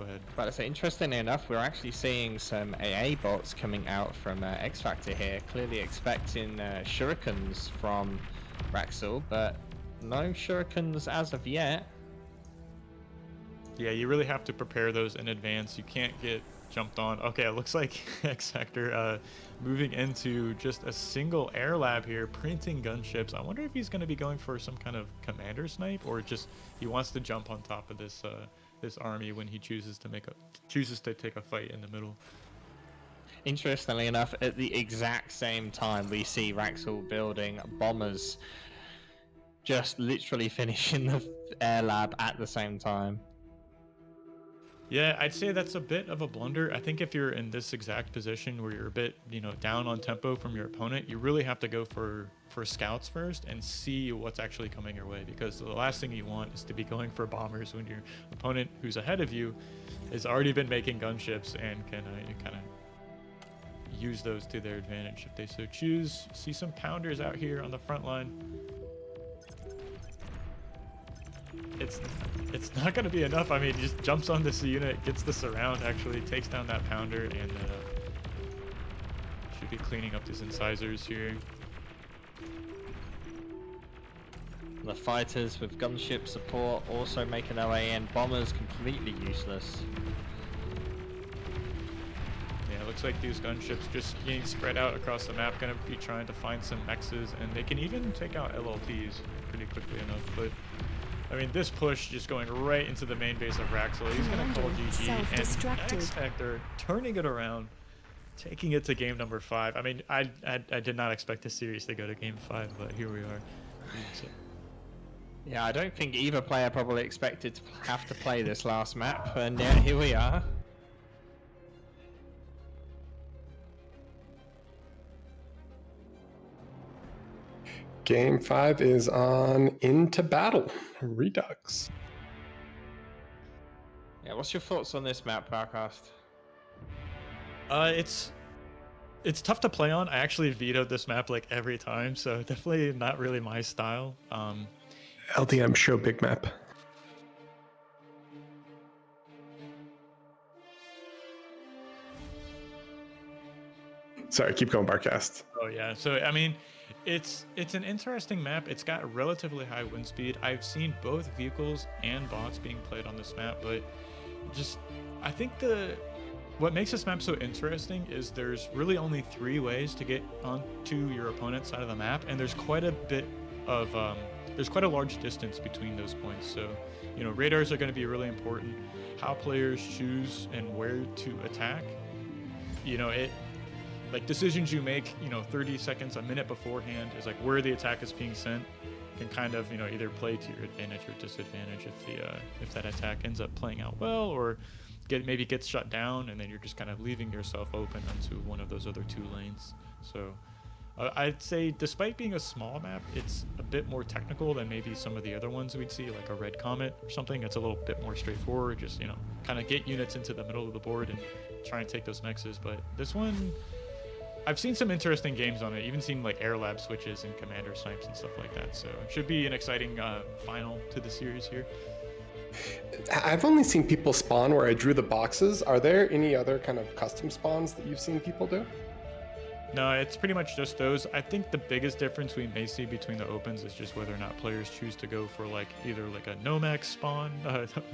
ahead.
But I say, interestingly enough, we're actually seeing some AA bots coming out from XFactor here, clearly expecting shurikens from Wraxell, but no shurikens as of yet.
Yeah, you really have to prepare those in advance. You can't get jumped on. Okay, it looks like XFactor moving into just a single air lab here, printing gunships. I wonder if he's going to be going for some kind of commander snipe, or just he wants to jump on top of this this army when he chooses to take a fight in the middle.
Interestingly enough, at the exact same time, we see Wraxell building bombers, just literally finishing the air lab at the same time.
Yeah, I'd say that's a bit of a blunder. I think if you're in this exact position where you're a bit, down on tempo from your opponent, you really have to go for scouts first and see what's actually coming your way, because the last thing you want is to be going for bombers when your opponent who's ahead of you has already been making gunships and can kind of use those to their advantage if they so choose. See some pounders out here on the front line. It's not going to be enough. I mean, he just jumps on this unit, gets the surround, actually takes down that pounder, and should be cleaning up his incisors here.
The fighters with gunship support also making their way in. Bombers completely useless.
Yeah, it looks like these gunships just being spread out across the map, going to be trying to find some mexes, and they can even take out LLTs pretty quickly enough. But I mean, this push just going right into the main base of Wraxell. He's going to call GG, and XFactor turning it around taking it to game number 5. I mean, I did not expect the series to go to game 5, but here we are.
Yeah, I don't think either player probably expected to have to play this last map, and yeah, here we are.
Game 5 is on Into Battle, Redux.
Yeah, what's your thoughts on this map, Barcast?
It's tough to play on. I actually vetoed this map like every time, so definitely not really my style.
LDM show big map. Sorry, keep going, Barcast.
Oh yeah, so I mean, it's an interesting map. It's got a relatively high wind speed. I've seen both vehicles and bots being played on this map, but just I think what makes this map so interesting is there's really only 3 ways to get onto your opponent's side of the map, and there's quite a bit of there's quite a large distance between those points. So, you know, radars are going to be really important. How players choose and where to attack, you know, like decisions you make, you know, 30 seconds, a minute beforehand is like where the attack is being sent can kind of, you know, either play to your advantage or disadvantage if that attack ends up playing out well, or maybe gets shut down, and then you're just kind of leaving yourself open onto one of those other 2 lanes. So I'd say despite being a small map, it's a bit more technical than maybe some of the other ones we'd see, like a red Comet or something. It's a little bit more straightforward, just, you know, kind of get units into the middle of the board and try and take those mexes. But this one, I've seen some interesting games on it, even seen like air lab switches and commander snipes and stuff like that. So it should be an exciting final to the series here.
I've only seen people spawn where I drew the boxes. Are there any other kind of custom spawns that you've seen people do?
No, it's pretty much just those. I think the biggest difference we may see between the opens is just whether or not players choose to go for like either like a no-mex spawn,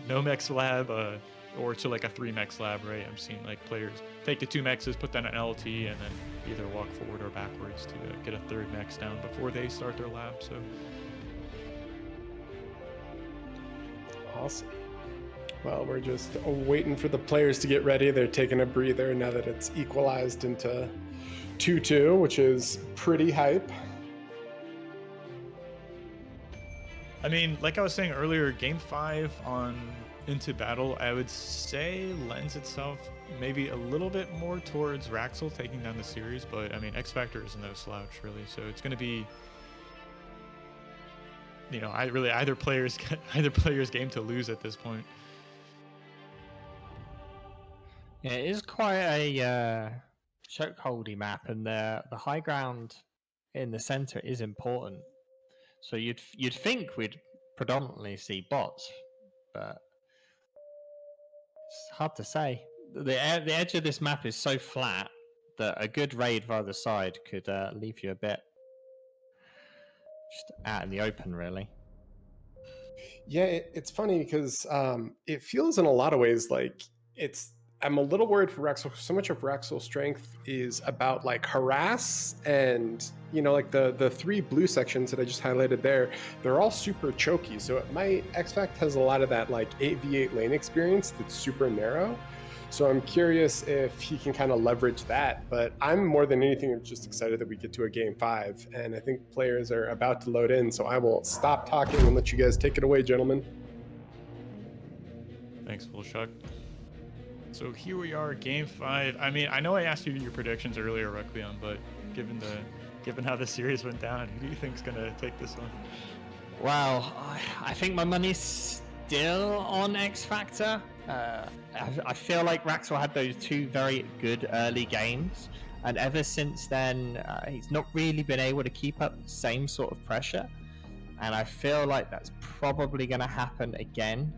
no-mex lab, or to like a 3-mex lab, right? I'm seeing like players take the 2 mexes, put that in LT, and then either walk forward or backwards to get a 3rd mex down before they start their lab. So
awesome. Well, we're just waiting for the players to get ready. They're taking a breather now that it's equalized into 2-2, which is pretty hype.
I mean, like I was saying earlier, game 5 on Into Battle, I would say lends itself maybe a little bit more towards Wraxell taking down the series, but I mean, XFactor is no slouch really, so it's going to be, you know, either player's game to lose at this point.
Yeah, it is quite a chokeholdy map, and the high ground in the center is important. So you'd think we'd predominantly see bots, but it's hard to say. The edge of this map is so flat that a good raid for either side could leave you a bit just out in the open, really.
Yeah, it's funny because it feels in a lot of ways like I'm a little worried for Wraxell. So much of Wraxell's strength is about like harass and, you know, like the 3 blue sections that I just highlighted there, they're all super choky. So XFact has a lot of that like 8v8 lane experience that's super narrow. So I'm curious if he can kind of leverage that. But I'm more than anything just excited that we get to a game 5. And I think players are about to load in. So I will stop talking and let you guys take it away, gentlemen.
Thanks, Volshuk. So here we are, game 5. I mean, I know I asked you your predictions earlier, Requiem, but given how the series went down, who do you think's gonna take this one?
Well, I think my money's still on XFactor. I feel like Wraxell had those 2 very good early games, and ever since then, he's not really been able to keep up the same sort of pressure. And I feel like that's probably going to happen again.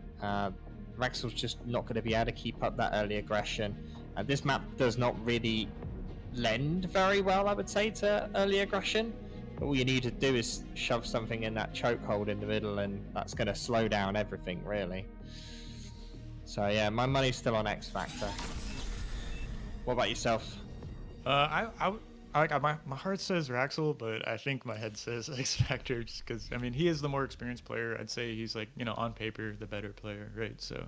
Wraxell's just not going to be able to keep up that early aggression. And this map does not really lend very well, I would say, to early aggression. But all you need to do is shove something in that chokehold in the middle, and that's going to slow down everything, really. So yeah, my money's still on XFactor. What about yourself?
My heart says Wraxell, but I think my head says XFactor, just because, I mean, he is the more experienced player. I'd say he's, like, you know, on paper the better player, right? So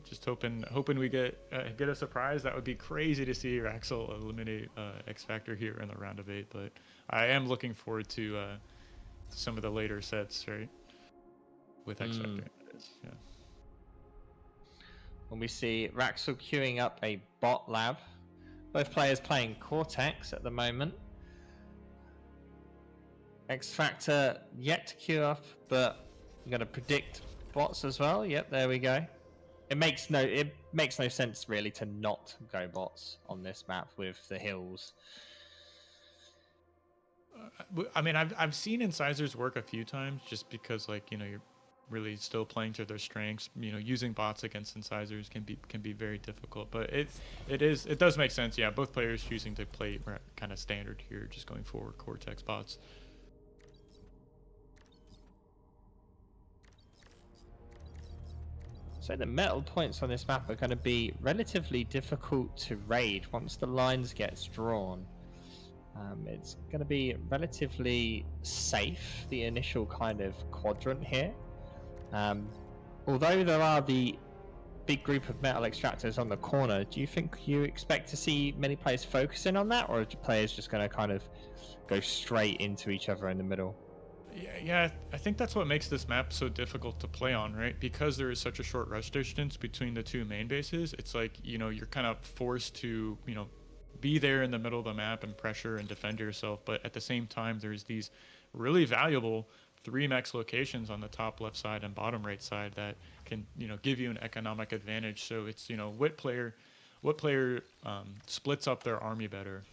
just hoping we get a surprise. That would be crazy to see Wraxell eliminate XFactor here in the round of 8. But I am looking forward to some of the later sets, right? With XFactor. Yeah.
When we see Wraxell queuing up a bot lab, both players playing Cortex at the moment. XFactor yet to queue up, but I'm going to predict bots as well. Yep, there we go. It makes no sense really to not go bots on this map with the hills.
I mean, I've seen incisors work a few times just because, like, you know, you're really still playing to their strengths. You know, using bots against incisors can be very difficult. But it does make sense. Yeah, both players choosing to play kind of standard here, just going for Cortex bots.
So the metal points on this map are going to be relatively difficult to raid once the lines gets drawn. It's going to be relatively safe, the initial kind of quadrant here. Although there are the big group of metal extractors on the corner, do you think you expect to see many players focusing on that, or are players just going to kind of go straight into each other in the middle?
Yeah, I think that's what makes this map so difficult to play on, right? Because there is such a short rush distance between the two main bases. It's like, you know, you're kind of forced to, you know, be there in the middle of the map and pressure and defend yourself. But at the same time, there's these really valuable 3 max locations on the top left side and bottom right side that can, you know, give you an economic advantage. So it's, you know, what player splits up their army better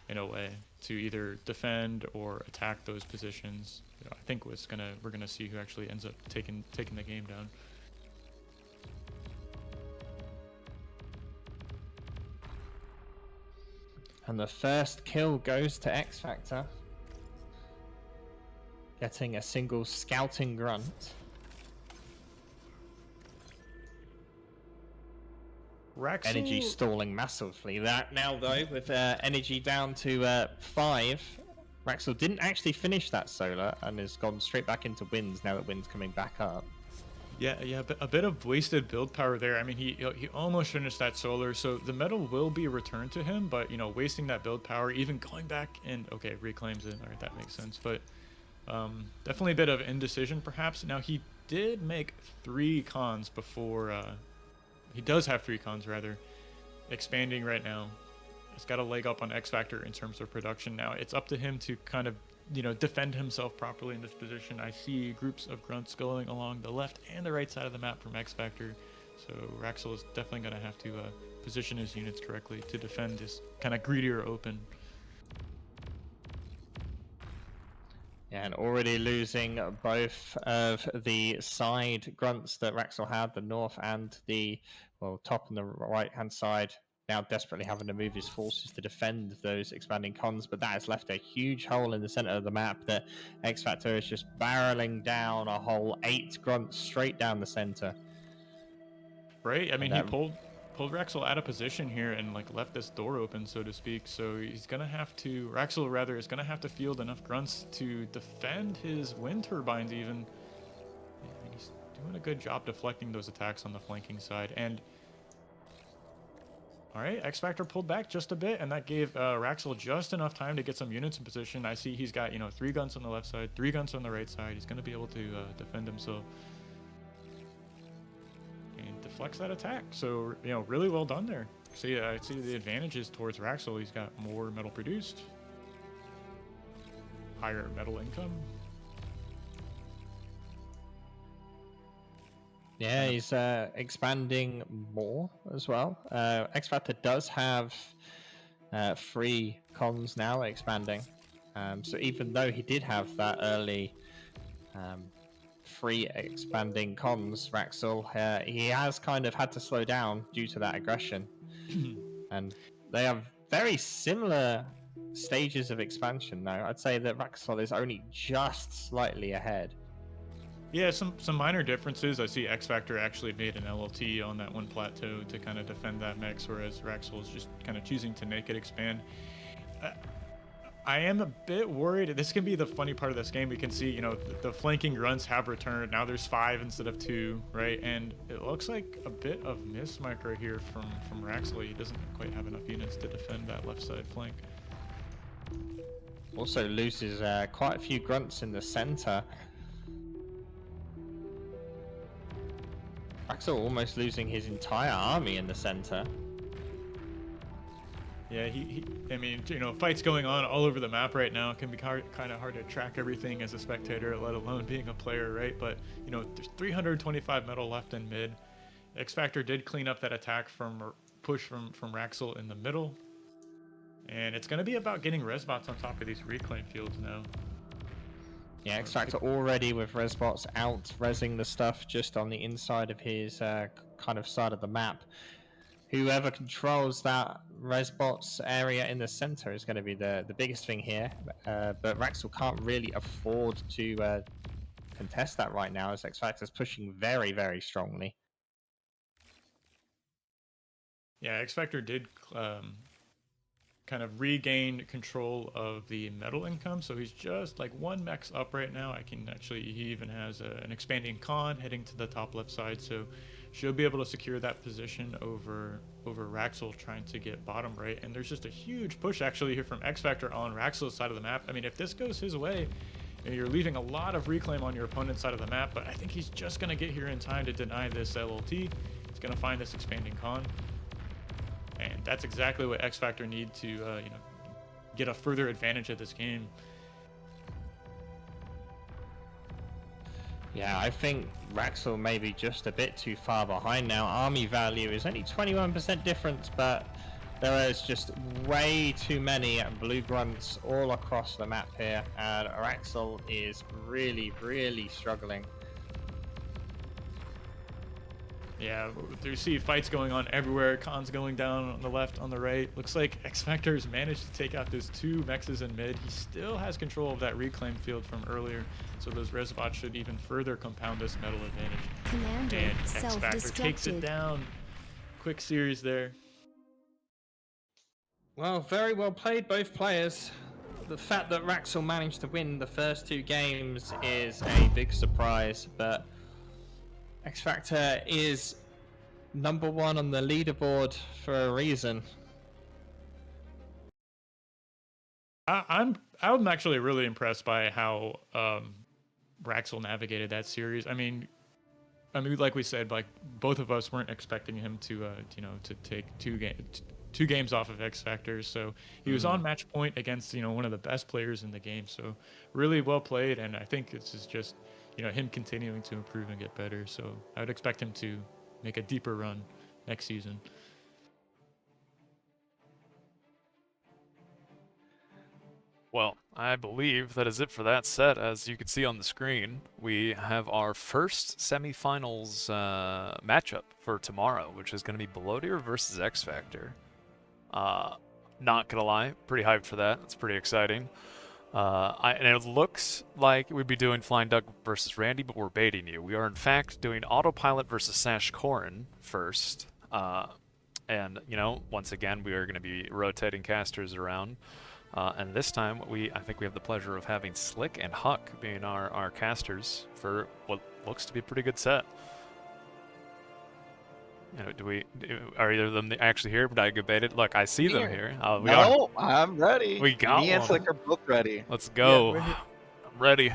in a way to either defend or attack those positions. You know, I think we're gonna see who actually ends up taking the game down.
And the first kill goes to XFactor, getting a single scouting grunt.
Wraxell...
Energy stalling massively. That now though, with energy down to 5, Wraxell didn't actually finish that solar and has gone straight back into winds now that wind's coming back up.
Yeah, a bit of wasted build power there. I mean, he almost finished that solar, so the metal will be returned to him, but, you know, wasting that build power, even going back and, okay, reclaims it. All right, that makes sense, but definitely a bit of indecision, perhaps. Now, he did make 3 cons before, he does have 3 cons, rather, expanding right now. He's got a leg up on XFactor in terms of production now. It's up to him to kind of, you know, defend himself properly in this position. I see groups of grunts going along the left and the right side of the map from XFactor, so Wraxell is definitely going to have to position his units correctly to defend this kind of greedier open.
Yeah, and already losing both of the side grunts that Wraxell had, the north and the, well, top and the right-hand side. Now desperately having to move his forces to defend those expanding cons, but that has left a huge hole in the center of the map that XFactor is just barreling down a whole 8 grunts straight down the center.
Right, I mean, he pulled Wraxell out of position here and, like, left this door open, so to speak, so he's gonna have to, Wraxell rather, is gonna have to field enough grunts to defend his wind turbines even. Yeah, he's doing a good job deflecting those attacks on the flanking side, and all right, XFactor pulled back just a bit, and that gave Wraxell just enough time to get some units in position. I see he's got, you know, 3 guns on the left side, 3 guns on the right side. He's going to be able to defend himself and deflects that attack. So, you know, really well done there. See, I see the advantages towards Wraxell. He's got more metal produced, higher metal income.
Yeah, he's expanding more as well. XFactor does have 3 cons now expanding. So even though he did have that early 3 expanding cons, Wraxell, he has kind of had to slow down due to that aggression. And they have very similar stages of expansion now. I'd say that Wraxell is only just slightly ahead.
Yeah, some minor differences. I see XFactor actually made an LLT on that one plateau to kind of defend that mix, whereas Wraxell is just kind of choosing to naked expand. I am a bit worried. This can be the funny part of this game. We can see, you know, the flanking grunts have returned. Now there's 5 instead of 2, right? And it looks like a bit of mismark right here from Wraxell. He doesn't quite have enough units to defend that left side flank.
Also loses quite a few grunts in the center. Wraxell almost losing his entire army in the center.
Yeah, I mean, you know, fights going on all over the map right now. It can be kind of hard to track everything as a spectator, let alone being a player, right? But, you know, there's 325 metal left in mid. XFactor did clean up that attack push from Wraxell in the middle. And it's going to be about getting resbots on top of these reclaim fields now.
Yeah, XFactor already with resbots out resing the stuff just on the inside of his kind of side of the map. Whoever controls that resbots area in the center is going to be the biggest thing here. But Wraxell can't really afford to contest that right now, as XFactor's pushing very, very strongly.
Yeah, XFactor did kind of regain control of the metal income, so he's just like 1 mechs up right now. He even has an expanding con heading to the top left side, so she'll be able to secure that position over Wraxell trying to get bottom right. And there's just a huge push actually here from XFactor on Wraxell's side of the map. I mean, if this goes his way, you're leaving a lot of reclaim on your opponent's side of the map, but I think he's just going to get here in time to deny this LLT. He's going to find this expanding con. And that's exactly what XFactor need to, you know, get a further advantage of this game.
Yeah, I think Wraxell may be just a bit too far behind now. Army value is only 21% difference, but there is just way too many blue grunts all across the map here, and Wraxell is really, really struggling.
Yeah, you see fights going on everywhere. Cons going down on the left, on the right. Looks like XFactor's managed to take out those 2 mexes in mid. He still has control of that reclaim field from earlier, so those resbots should even further compound this metal advantage.
Commander
And XFactor takes it
self-destructed.
down. Quick series there.
Well, very well played, both players. The fact that Wraxell managed to win the first 2 games is a big surprise, but XFactor is #1 on the leaderboard for a reason.
I'm actually really impressed by how Wraxell navigated that series. I mean, like we said, like both of us weren't expecting him to, you know, to take 2 games off of XFactor. So he was on match point against, you know, one of the best players in the game. So really well played, and I think this is just, you know, him continuing to improve and get better. So I would expect him to make a deeper run next season.
Well, I believe that is it for that set. As you can see on the screen, we have our first semifinals matchup for tomorrow, which is going to be Blodir versus XFactor. Not gonna lie, pretty hyped for that. It's pretty exciting. And it looks like we'd be doing FlyingDuck versus Randy, but we're baiting you. We are in fact doing Autopilot versus Sashkorin first. And, you know, once again, we are going to be rotating casters around. And this time, I think we have the pleasure of having Slick and Huck being our casters for what looks to be a pretty good set. You know, are either of them actually here? But I debated. Look, I see them here.
No, I'm ready.
We got
Me and
one.
Slick are both ready.
Let's go.
Yeah,
I'm ready.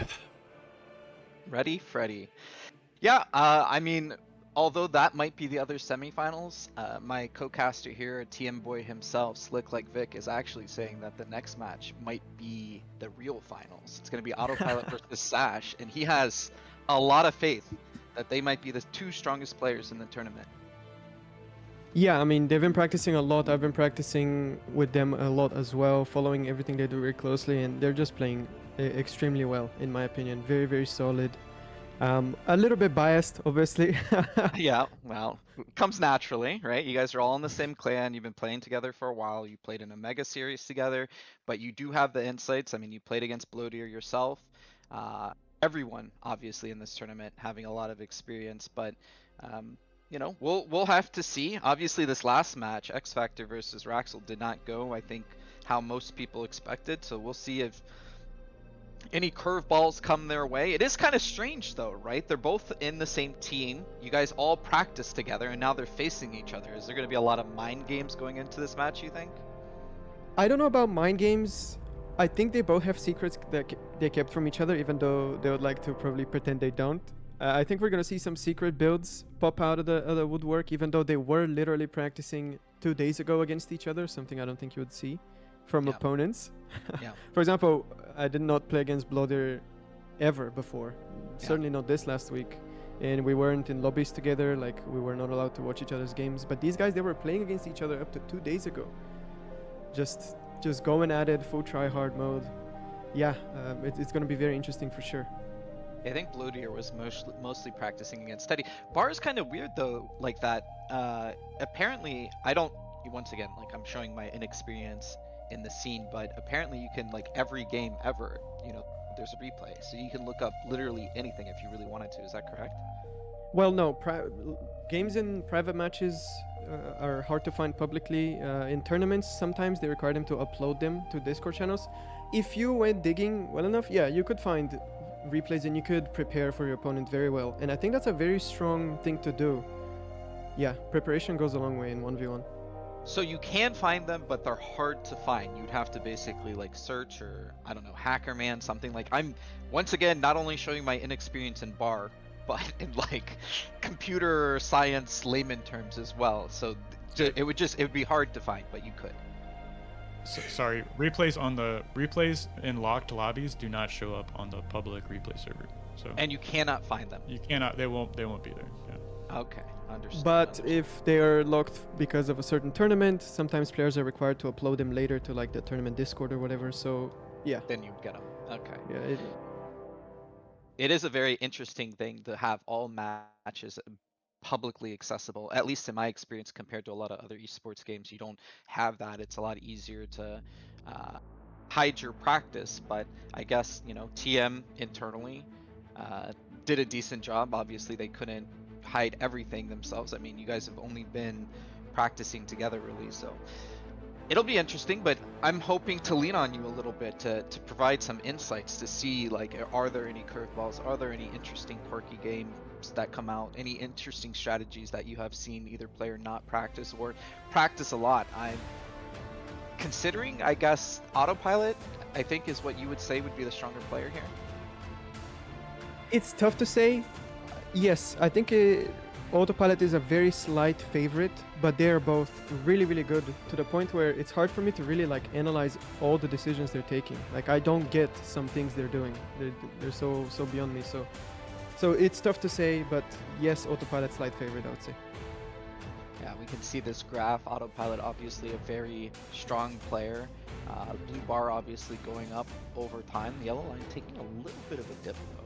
Ready, Freddy. Yeah, I mean, although that might be the other semifinals, my co-caster here, TM Boy himself, SlickLikeVik, is actually saying that the next match might be the real finals. It's going to be Autopilot versus Sash, and he has a lot of faith that they might be the 2 strongest players in the tournament.
Yeah, I mean, they've been practicing a lot. I've been practicing with them a lot as well, following everything they do very closely, and they're just playing extremely well, in my opinion. Very, very solid. A little bit biased, obviously.
Yeah, well, comes naturally, right? You guys are all in the same clan. You've been playing together for a while. You played in a mega series together, but you do have the insights. I mean, you played against Blodir yourself. Everyone, obviously, in this tournament having a lot of experience, but you know, we'll have to see. Obviously, this last match, XFactor versus Wraxell, did not go, I think, how most people expected. So we'll see if any curveballs come their way. It is kind of strange though, right? They're both in the same team. You guys all practice together and now they're facing each other. Is there going to be a lot of mind games going into this match, you think?
I don't know about mind games. I think they both have secrets that they kept from each other, even though they would like to probably pretend they don't. I think we're going to see some secret builds pop out of the woodwork, even though they were literally practicing 2 days ago against each other, something I don't think you would see from opponents.
Yeah.
For example, I did not play against Blodir ever before. Certainly not this last week. And we weren't in lobbies together, like we were not allowed to watch each other's games. But these guys, they were playing against each other up to 2 days ago. Just going at it, full try hard mode. Yeah, it's going to be very interesting for sure.
I think Blodir was mostly practicing against Teddy. Bar is kind of weird though, like that. Apparently, once again, like I'm showing my inexperience in the scene, but apparently you can, like, every game ever, there's a replay. So you can look up literally anything if you really wanted to. Is that correct?
Well, no. Games in private matches are hard to find publicly. In tournaments, sometimes they require them to upload them to Discord channels. If you went digging well enough, yeah, you could find replays and you could prepare for your opponent very well. And I think that's a very strong thing to do. Yeah, preparation goes a long way in 1v1.
So you can find them, but they're hard to find. You'd have to basically like search, or I don't know, Hackerman, something like. I'm once again not only showing my inexperience in bar, but in like computer science layman terms as well. So it would be hard to find, but you could.
So, sorry, replays in locked lobbies do not show up on the public replay server. So
and you cannot find them.
You cannot. They won't be there. Yeah.
Okay, understood.
But if they are locked because of a certain tournament, sometimes players are required to upload them later to like the tournament Discord or whatever. So yeah.
Then you'd get them. Okay.
Yeah.
It is a very interesting thing to have all matches publicly accessible, at least in my experience, compared to a lot of other esports games. You don't have that. It's a lot easier to hide your practice, but I guess TM internally did a decent job. Obviously they couldn't hide everything themselves. I mean, you guys have only been practicing together really, so it'll be interesting, but I'm hoping to lean on you a little bit to provide some insights to see, like, are there any curveballs, are there any interesting quirky games that come out, any interesting strategies that you have seen either play or not practice, or practice a lot. I'm considering, I guess, Autopilot, I think, is what you would say would be the stronger player here.
It's tough to say. Yes, I think Autopilot is a very slight favorite, but they're both really, really good, to the point where it's hard for me to really like analyze all the decisions they're taking. Like, I don't get some things they're doing. They're so beyond me. So it's tough to say, but yes, Autopilot slight favorite, I would say.
Yeah, we can see this graph. Autopilot obviously a very strong player. Blue bar obviously going up over time. The yellow line taking a little bit of a dip though.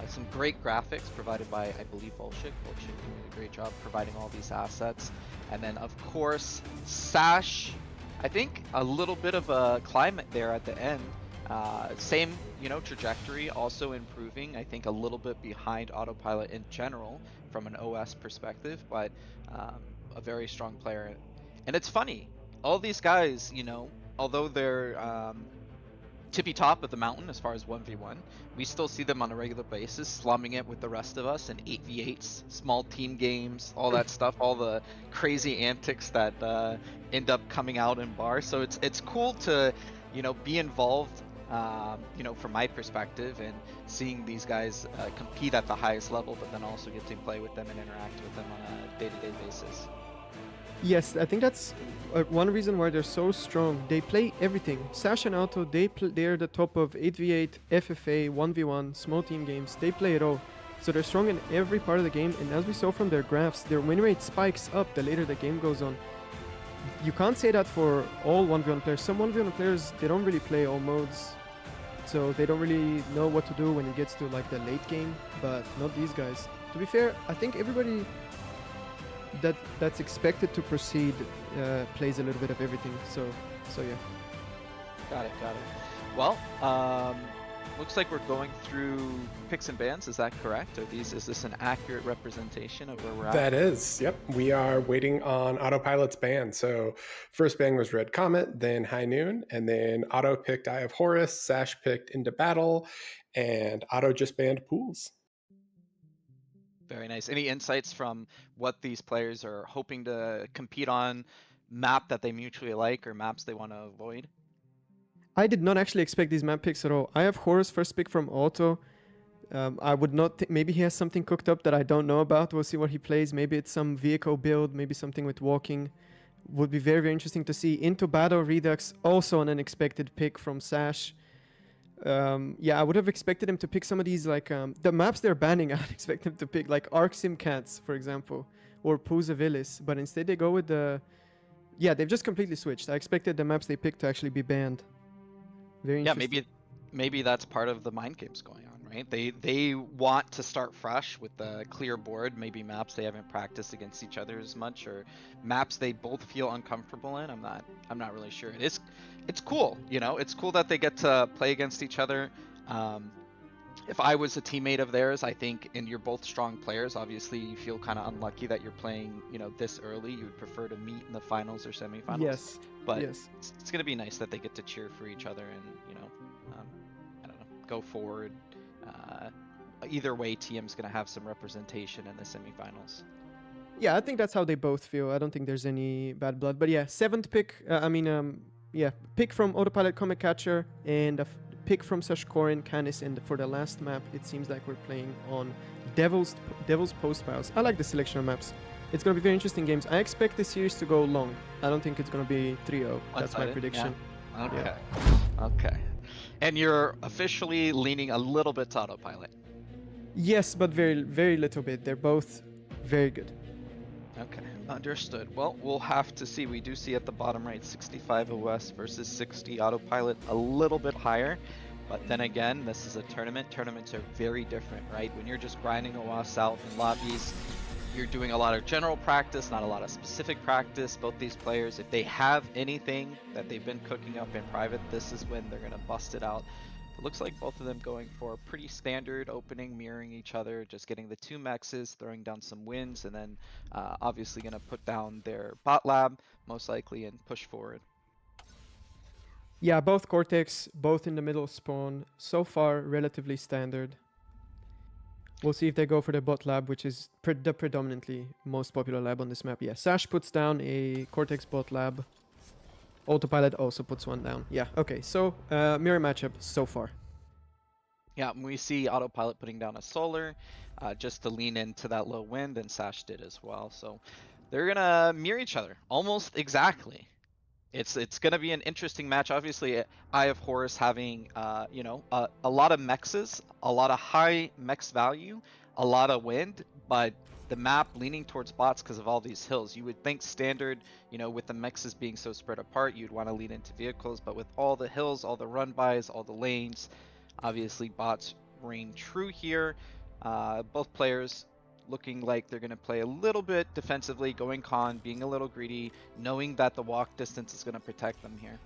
Some great graphics provided by, I believe, Volshik. Volshik doing a great job providing all these assets. And then, of course, Sash, I think a little bit of a climate there at the end. Same, trajectory, also improving. I think a little bit behind Autopilot in general from an OS perspective, but a very strong player. And it's funny, all these guys, although they're tippy top of the mountain as far as 1v1, we still see them on a regular basis slumming it with the rest of us in 8v8s, small team games, all that stuff, all the crazy antics that end up coming out in bars. So it's cool to be involved, from my perspective, and seeing these guys compete at the highest level, but then also get to play with them and interact with them on a day-to-day basis.
Yes, I think that's one reason why they're so strong. They play everything. Sash and Auto, they're the top of 8v8, FFA, 1v1, small team games. They play it all. So they're strong in every part of the game, and as we saw from their graphs, their win rate spikes up the later the game goes on. You can't say that for all 1v1 players. Some 1v1 players, they don't really play all modes, so they don't really know what to do when it gets to like the late game, but not these guys. To be fair, I think everybody that's expected to proceed plays a little bit of everything, so yeah.
Got it. Well, looks like we're going through picks and bans. Is that correct? Is this an accurate representation of where we're at?
That is, yep. We are waiting on Autopilot's ban. So first ban was Red Comet, then High Noon, and then Auto picked Eye of Horus, Sash picked Into Battle, and Auto just banned Pools.
Very nice. Any insights from what these players are hoping to compete on, map that they mutually like, or maps they want to avoid?
I did not actually expect these map picks at all. I have Horus first pick from Auto. I would not. Maybe he has something cooked up that I don't know about. We'll see what he plays. Maybe it's some vehicle build. Maybe something with walking. Would be very, very interesting to see. Into Battle Redux, also an unexpected pick from Sash. Yeah, I would have expected him to pick some of these, like the maps they're banning. I would expect him to pick like Archsimkats, for example, or Pools of Ilys. But instead they go with the. Yeah, they've just completely switched. I expected the maps they picked to actually be banned. Very
Yeah,
interesting.
maybe that's part of the mind games going on, right? They want to start fresh with the clear board, maybe maps they haven't practiced against each other as much, or maps they both feel uncomfortable in. I'm not really sure. It's cool, you know. It's cool that they get to play against each other. If I was a teammate of theirs, I think, and you're both strong players, obviously you feel kind of unlucky that you're playing, you know, this early. You would prefer to meet in the finals or semifinals.
Yes.
But
yes.
it's going to be nice that they get to cheer for each other and, you know, I don't know, go forward. Either way, TM's going to have some representation in the semifinals.
Yeah, I think that's how they both feel. I don't think there's any bad blood. But yeah, 7th pick. Pick from Autopilot Comet Catcher and a pick from Sashkorin, Canis, and for the last map, it seems like we're playing on Devil's Postpiles. I like the selection of maps. It's going to be very interesting games. I expect this series to go long. I don't think it's going to be 3-0. That's my prediction.
Yeah. Okay.
Yeah.
Okay. And you're officially leaning a little bit to Autopilot.
Yes, but very, very little bit. They're both very good.
Okay, understood. Well, we'll have to see. We do see at the bottom right 65 OS versus 60 Autopilot, a little bit higher. But then again, this is a tournament. Tournaments are very different, right? When you're just grinding OS out in lobbies, you're doing a lot of general practice, not a lot of specific practice. Both these players, if they have anything that they've been cooking up in private, this is when they're going to bust it out. It looks like both of them going for a pretty standard opening, mirroring each other, just getting the 2 mexes, throwing down some wins, and then obviously going to put down their bot lab, most likely, and push forward.
Yeah, both Cortex, both in the middle spawn. So far, relatively standard. We'll see if they go for the bot lab, which is the predominantly most popular lab on this map. Yeah, Sash puts down a Cortex bot lab. Autopilot also puts one down. Yeah, okay, so mirror matchup so far.
Yeah, we see Autopilot putting down a solar just to lean into that low wind, and Sash did as well. So they're going to mirror each other almost exactly. It's going to be an interesting match. Obviously, Eye of Horus having, a lot of mexes, a lot of high mex value, a lot of wind, but the map leaning towards bots because of all these hills. You would think standard, with the mexes being so spread apart, you'd want to lean into vehicles, but with all the hills, all the run-bys, all the lanes, obviously bots reign true here. Both players looking like they're going to play a little bit defensively, going con, being a little greedy, knowing that the walk distance is going to protect them here.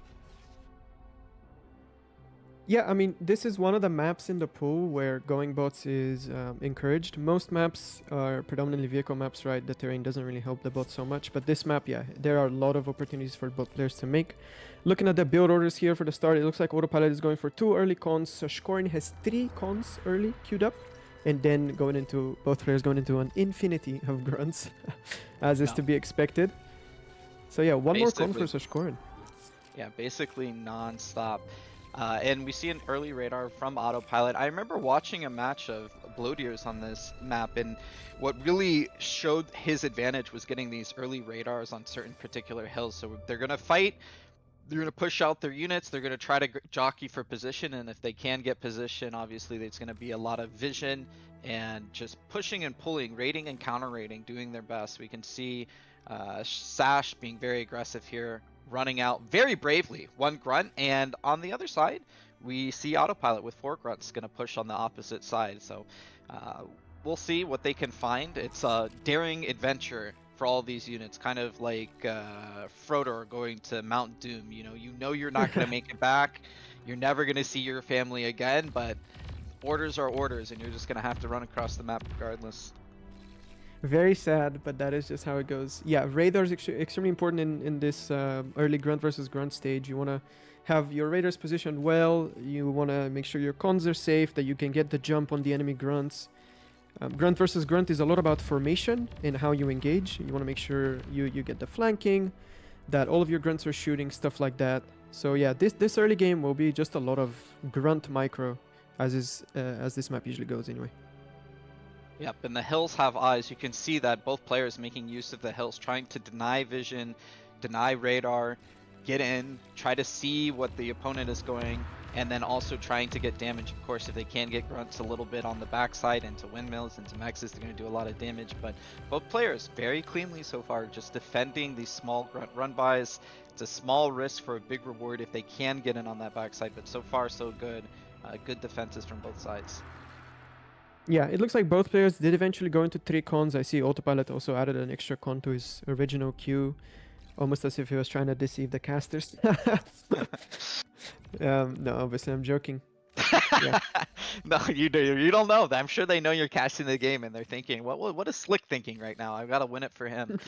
Yeah, I mean, this is one of the maps in the pool where going bots is encouraged. Most maps are predominantly vehicle maps, right? The terrain doesn't really help the bots so much. But this map, yeah, there are a lot of opportunities for bot players to make. Looking at the build orders here for the start, it looks like Autopilot is going for 2 early cons. Sashkorin has 3 cons early queued up. And then both players going into an infinity of grunts, as is to be expected. So yeah, one more con for Sashkorin.
Yeah, basically non-stop. And we see an early radar from Autopilot. I remember watching a match of Blodir's on this map, and what really showed his advantage was getting these early radars on certain particular hills. So they're going to fight, they're going to push out their units, they're going to try to jockey for position, and if they can get position, obviously there's going to be a lot of vision and just pushing and pulling, raiding and counter raiding, doing their best. We can see Sash being very aggressive here, running out very bravely, 1 grunt, and on the other side we see Autopilot with 4 grunts going to push on the opposite side. So we'll see what they can find. It's a daring adventure for all these units, kind of like Frodo going to Mount Doom. You know you're not going to make it back. you're never going to see your family again, but orders are orders, and you're just going to have to run across the map regardless.
Very sad, but that is just how it goes. Yeah, radar is extremely important in this early grunt versus grunt stage. You want to have your raiders positioned well. You want to make sure your cons are safe, that you can get the jump on the enemy grunts. Grunt versus grunt is a lot about formation and how you engage. You want to make sure you get the flanking, that all of your grunts are shooting, stuff like that. So yeah, this early game will be just a lot of grunt micro, as this map usually goes anyway.
Yep, and the hills have eyes. You can see that both players making use of the hills, trying to deny vision, deny radar, get in, try to see what the opponent is going, and then also trying to get damage. Of course, if they can get grunts a little bit on the backside into windmills, into mexes, they're going to do a lot of damage. But both players very cleanly so far, just defending these small grunt run-bys. It's a small risk for a big reward if they can get in on that backside, but so far so good. Good defenses from both sides.
Yeah, it looks like both players did eventually go into 3 cons. I see Autopilot also added an extra con to his original queue, almost as if he was trying to deceive the casters. No, obviously I'm joking. Yeah.
No, you don't know. I'm sure they know you're casting the game and they're thinking, what is Slick thinking right now? I've got to win it for him.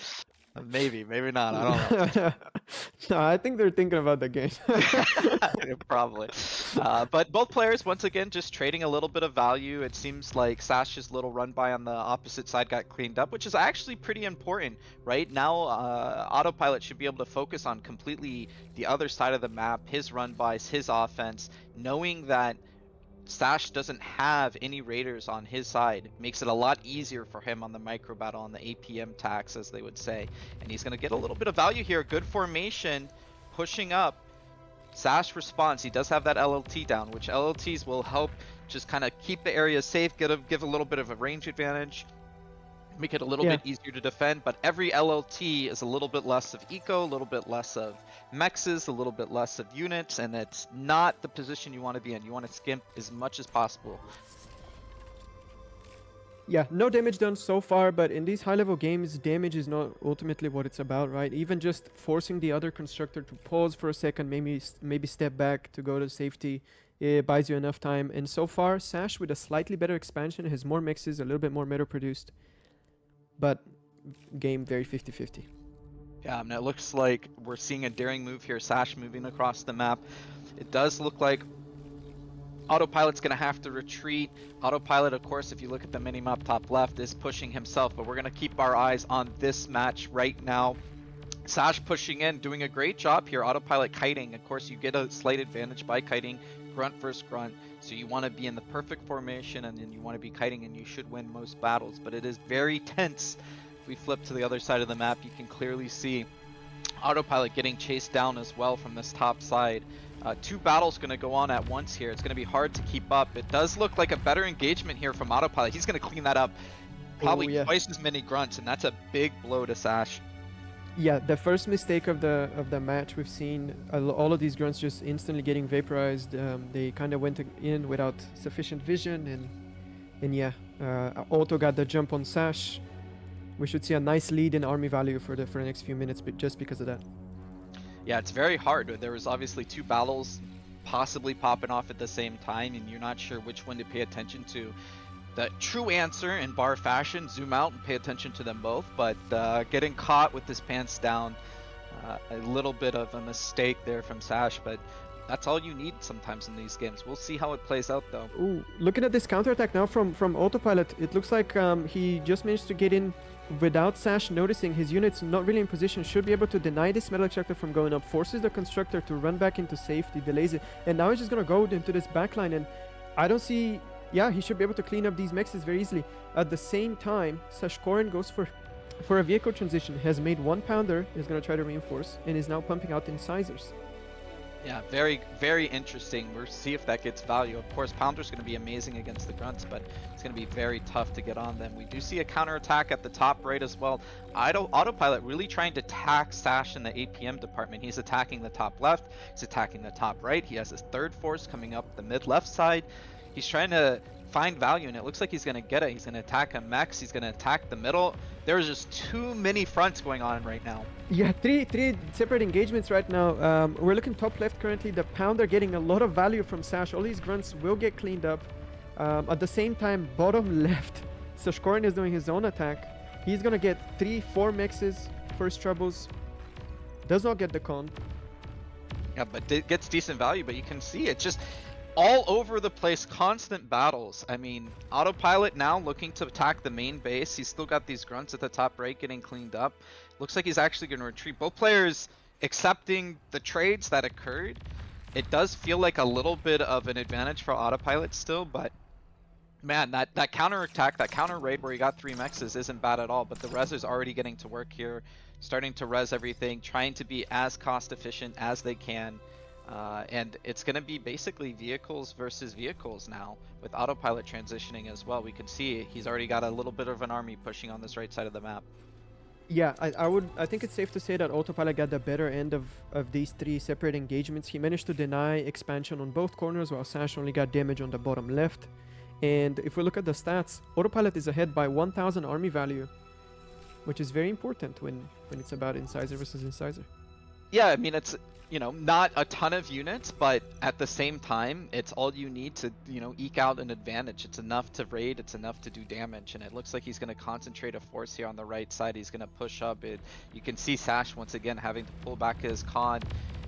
Maybe not. I don't know.
No, I think they're thinking about the game.
Probably. But both players, once again, just trading a little bit of value. It seems like Sash's little run by on the opposite side got cleaned up, which is actually pretty important, right? Now, Autopilot should be able to focus on completely the other side of the map, his run bys, his offense, knowing that Sash doesn't have any raiders on his side. Makes it a lot easier for him on the micro battle, on the APM tax, as they would say. And he's going to get a little bit of value here. Good formation, pushing up. Sash responds. He does have that LLT down, which LLTs will help just kind of keep the area safe, give a little bit of a range advantage, make it a little bit easier to defend. But every LLT is a little bit less of eco, a little bit less of mexes, a little bit less of units, and it's not the position you want to be in. You want to skimp as much as possible.
Yeah, no damage done so far, but in these high-level games, damage is not ultimately what it's about, right? Even just forcing the other constructor to pause for a second, maybe step back to go to safety, it buys you enough time. And so far, Sash with a slightly better expansion has more mixes, a little bit more meta produced, but game very 50-50.
Yeah, and it looks like we're seeing a daring move here. Sash moving across the map. It does look like Autopilot's going to have to retreat. Autopilot, of course, if you look at the mini-map top left, is pushing himself, but we're going to keep our eyes on this match right now. Sash pushing in, doing a great job here. Autopilot kiting. Of course, you get a slight advantage by kiting, grunt versus grunt. So you want to be in the perfect formation, and then you want to be kiting, and you should win most battles. But it is very tense. If we flip to the other side of the map, you can clearly see Autopilot getting chased down as well from this top side. 2 battles going to go on at once here. It's going to be hard to keep up. It does look like a better engagement here from Autopilot. He's going to clean that up. Probably twice as many grunts, and that's a big blow to Sash.
Yeah, the first mistake of the match, we've seen all of these grunts just instantly getting vaporized. They kind of went in without sufficient vision, and yeah, Auto got the jump on Sash. We should see a nice lead in army value for the next few minutes, but just because of that.
Yeah, it's very hard. There was obviously 2 battles possibly popping off at the same time, and you're not sure which one to pay attention to. The true answer in bar fashion, zoom out and pay attention to them both, but getting caught with his pants down, a little bit of a mistake there from Sash, but that's all you need sometimes in these games. We'll see how it plays out, though.
Ooh, looking at this counterattack now from Autopilot, it looks like he just managed to get in without Sash noticing. His units not really in position, should be able to deny this metal extractor from going up, forces the constructor to run back into safety, delays it, and now he's just gonna go into this backline, and I don't see... Yeah, he should be able to clean up these mexes very easily. At the same time, Sashkorin goes for a vehicle transition, has made 1 pounder, is going to try to reinforce, and is now pumping out incisors.
Yeah, very, very interesting. We'll see if that gets value. Of course, Pounder's going to be amazing against the grunts, but it's going to be very tough to get on them. We do see a counterattack at the top right as well. Autopilot really trying to tax Sash in the APM department. He's attacking the top left, he's attacking the top right. He has his 3rd force coming up the mid left side. He's trying to find value, and it looks like he's going to get it. He's going to attack a Mex. He's going to attack the middle. There's just too many fronts going on right now.
Yeah, three separate engagements right now. We're looking top left currently. The Pounder getting a lot of value from Sash. All these grunts will get cleaned up. At the same time, bottom left, Sashkorin is doing his own attack. He's gonna get 3-4 mixes, first troubles. Does not get the con.
Yeah, but gets decent value, but you can see it's just all over the place, constant battles. I mean, Autopilot now looking to attack the main base. He's still got these grunts at the top right getting cleaned up. Looks like he's actually going to retreat. Both players accepting the trades that occurred. It does feel like a little bit of an advantage for Autopilot still, but man, that counter attack, that counter raid where he got 3 mexes isn't bad at all, but the res is already getting to work here, starting to res everything, trying to be as cost efficient as they can. And it's going to be basically vehicles versus vehicles now, with Autopilot transitioning as well. We can see he's already got a little bit of an army pushing on this right side of the map.
Yeah, I think it's safe to say that Autopilot got the better end of these 3 separate engagements. He managed to deny expansion on both corners, while Sash only got damage on the bottom left. And if we look at the stats, Autopilot is ahead by 1,000 army value, which is very important when it's about incisor versus incisor.
Yeah, I mean, it's, you know, not a ton of units, but at the same time, it's all you need to, you know, eke out an advantage. It's enough to raid, it's enough to do damage, and it looks like he's going to concentrate a force here on the right side. He's going to push up. You can see Sash once again having to pull back his con,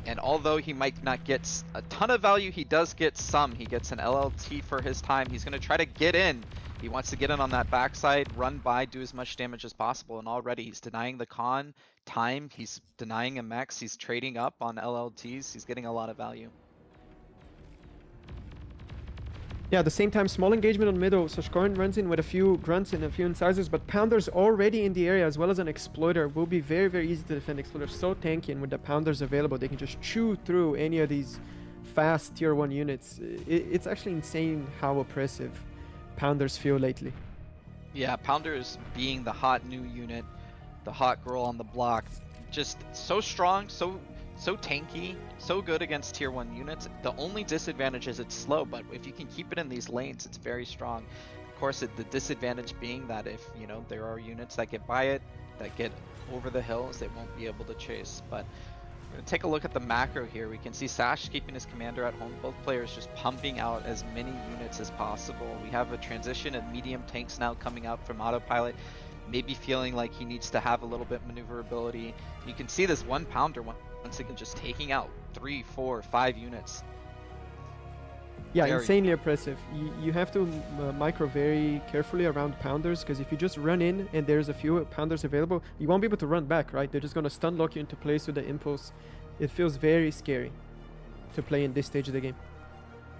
and although he might not get a ton of value, he does get some. He gets an LLT for his time. He's going to try to get in. He wants to get in on that backside, run by, do as much damage as possible, and already he's denying the con time, he's denying a max, he's trading up on LLTs, he's getting a lot of value.
Yeah, at the same time, small engagement on middle, Sashkorin runs in with a few grunts and a few incisors, but Pounder's already in the area as well as an Exploiter. Will be very, very easy to defend. Exploiter so tanky, and with the Pounders available, they can just chew through any of these fast tier 1 units. It's actually insane how oppressive Pounders feel lately.
Yeah, Pounders being the hot new unit, the hot girl on the block, just so strong, so tanky, so good against tier 1 units. The only disadvantage is it's slow, but if you can keep it in these lanes, it's very strong. Of course, the disadvantage being that if, you know, there are units that get by it, that get over the hills, they won't be able to chase. But we're going to take a look at the macro here. We can see Sash keeping his commander at home, both players just pumping out as many units as possible. We have a transition of medium tanks now coming out from Autopilot, maybe feeling like he needs to have a little bit maneuverability. You can see this 1 Pounder once again just taking out 3, 4, 5 units.
Yeah,
Very
insanely oppressive. You have to micro very carefully around Pounders, because if you just run in and there's a few Pounders available, you won't be able to run back, right? They're just going to stun lock you into place with the impulse. It feels very scary to play in this stage of the game.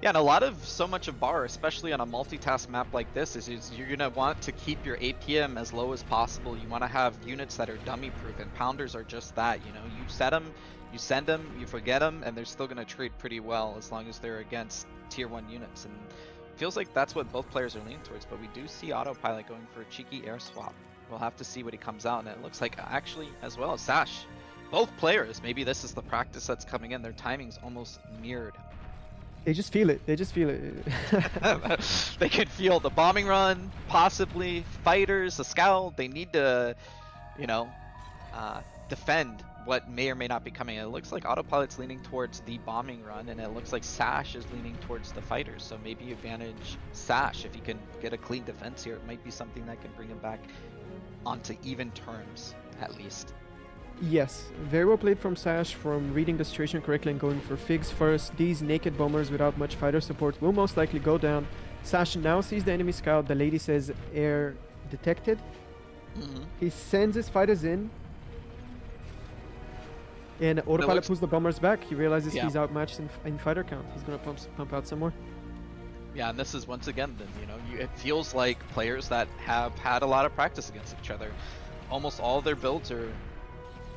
Yeah, and so much of bar, especially on a multitask map like this, is you're going to want to keep your APM as low as possible. You want to have units that are dummy proof, and Pounders are just that. You know, you set them, you send them, you forget them, and they're still going to trade pretty well as long as they're against tier 1 units. And it feels like that's what both players are leaning towards, but we do see Autopilot going for a cheeky air swap. We'll have to see what he comes out, and it looks like actually as well as Sash, both players, maybe this is the practice that's coming in. Their timing's almost mirrored.
They just feel it. They just feel it.
They can feel the bombing run, possibly fighters, the scout. They need to, you know, defend what may or may not be coming. It looks like Autopilot's leaning towards the bombing run, and it looks like Sash is leaning towards the fighters. So maybe advantage Sash if he can get a clean defense here. It might be something that can bring him back onto even terms, at least.
Yes, very well played from Sash, from reading the situation correctly and going for Figs first. These naked bombers without much fighter support will most likely go down. Sash now sees the enemy scout. The lady says air detected. He sends his fighters in, and Autopilot pulls the bombers back. He realizes he's outmatched in fighter count. He's going to pump out some more.
Yeah, and this is once again, then, you know, it feels like players that have had a lot of practice against each other. Almost all of their builds are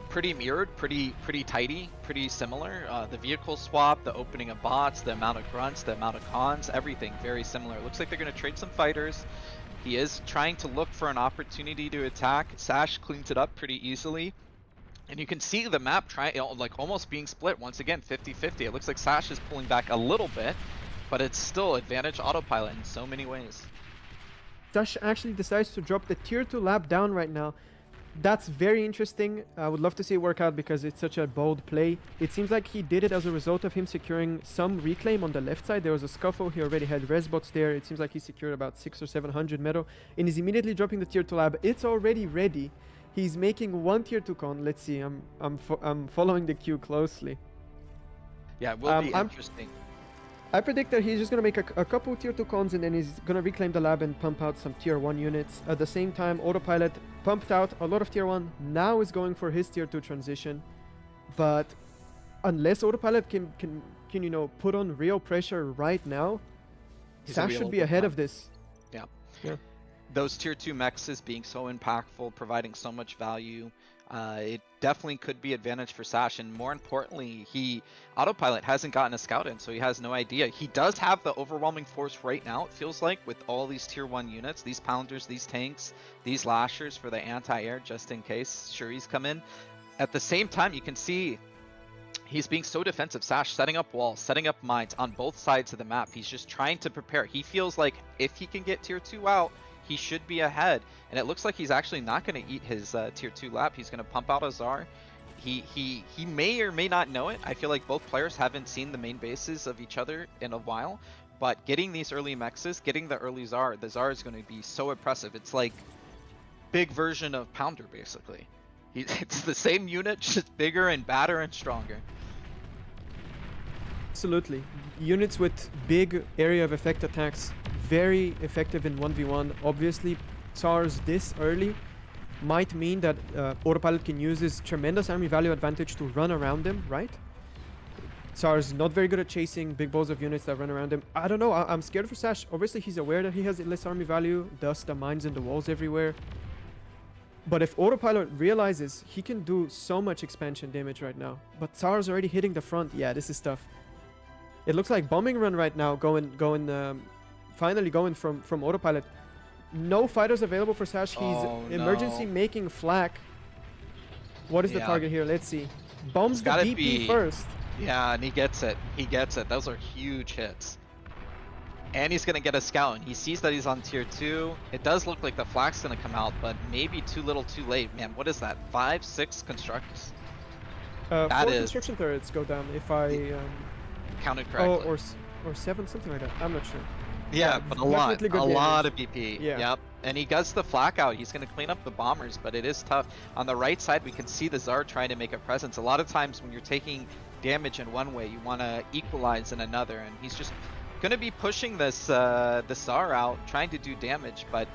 pretty mirrored, pretty tidy, pretty similar. The vehicle swap, the opening of bots, the amount of grunts, the amount of cons, everything very similar. It looks like they're going to trade some fighters. He is trying to look for an opportunity to attack. Sash cleans it up pretty easily. And you can see the map like almost being split once again, 50-50. It looks like Sash is pulling back a little bit, but it's still advantage Autopilot in so many ways.
Sash actually decides to drop the tier 2 lab down right now. That's very interesting. I would love to see it work out because it's such a bold play. It seems like he did it as a result of him securing some reclaim on the left side. There was a scuffle. He already had resbots there. It seems like he secured about 600 or 700 metal and is immediately dropping the tier 2 lab. It's already ready. He's making one tier 2 con. Let's see. I'm following the queue closely.
Yeah, it will be interesting.
I predict that he's just going to make a couple tier 2 cons and then he's going to reclaim the lab and pump out some tier 1 units. At the same time, Autopilot pumped out a lot of tier 1, now is going for his tier 2 transition. But unless Autopilot can you know, put on real pressure right now, Sash should be ahead of this.
Yeah.
Yeah.
Those tier 2 mexes being so impactful, providing so much value, it definitely could be advantage for Sash, and more importantly, Autopilot hasn't gotten a scout in, so he has no idea. He does have the overwhelming force right now, it feels like, with all these tier 1 units, these pounders, these tanks, these lashers for the anti-air, just in case Shuri's come in. At the same time, you can see he's being so defensive. Sash setting up walls, setting up mines on both sides of the map. He's just trying to prepare. He feels like if he can get tier 2 out, he should be ahead, and it looks like he's actually not going to eat his tier 2 lap. He's going to pump out a Tsar. He may or may not know it. I feel like both players haven't seen the main bases of each other in a while, but getting these early mexes, getting the early Tsar, the Tsar is going to be so impressive. It's like big version of Pounder, basically. It's the same unit, just bigger and badder and stronger.
Absolutely. Units with big area of effect attacks, very effective in 1v1. Obviously, Tsars this early might mean that Autopilot can use his tremendous army value advantage to run around him, right? Tsar's not very good at chasing big balls of units that run around him. I don't know, I'm scared for Sash. Obviously, he's aware that he has less army value, thus the mines and the walls everywhere. But if Autopilot realizes he can do so much expansion damage right now, but Tsar's already hitting the front, yeah, this is tough. It looks like bombing run right now, finally going from Autopilot. No fighters available for Sash. He's emergency making flak. What is the target here? Let's see. Bombs the BP first.
Yeah, and he gets it. He gets it. Those are huge hits. And he's going to get a scout, and he sees that he's on tier 2. It does look like the flak's going to come out, but maybe too little too late. Man, what is that? 5, 6 constructs?
4 construction turrets go down if I...
counted correctly.
Or 7, something like that. I'm not sure.
Yeah, but a lot of BP.
Yeah.
Yep. And he gets the flak out. He's going to clean up the bombers, but it is tough. On the right side, we can see the Tsar trying to make a presence. A lot of times when you're taking damage in one way, you want to equalize in another, and he's just going to be pushing this the Tsar out, trying to do damage, but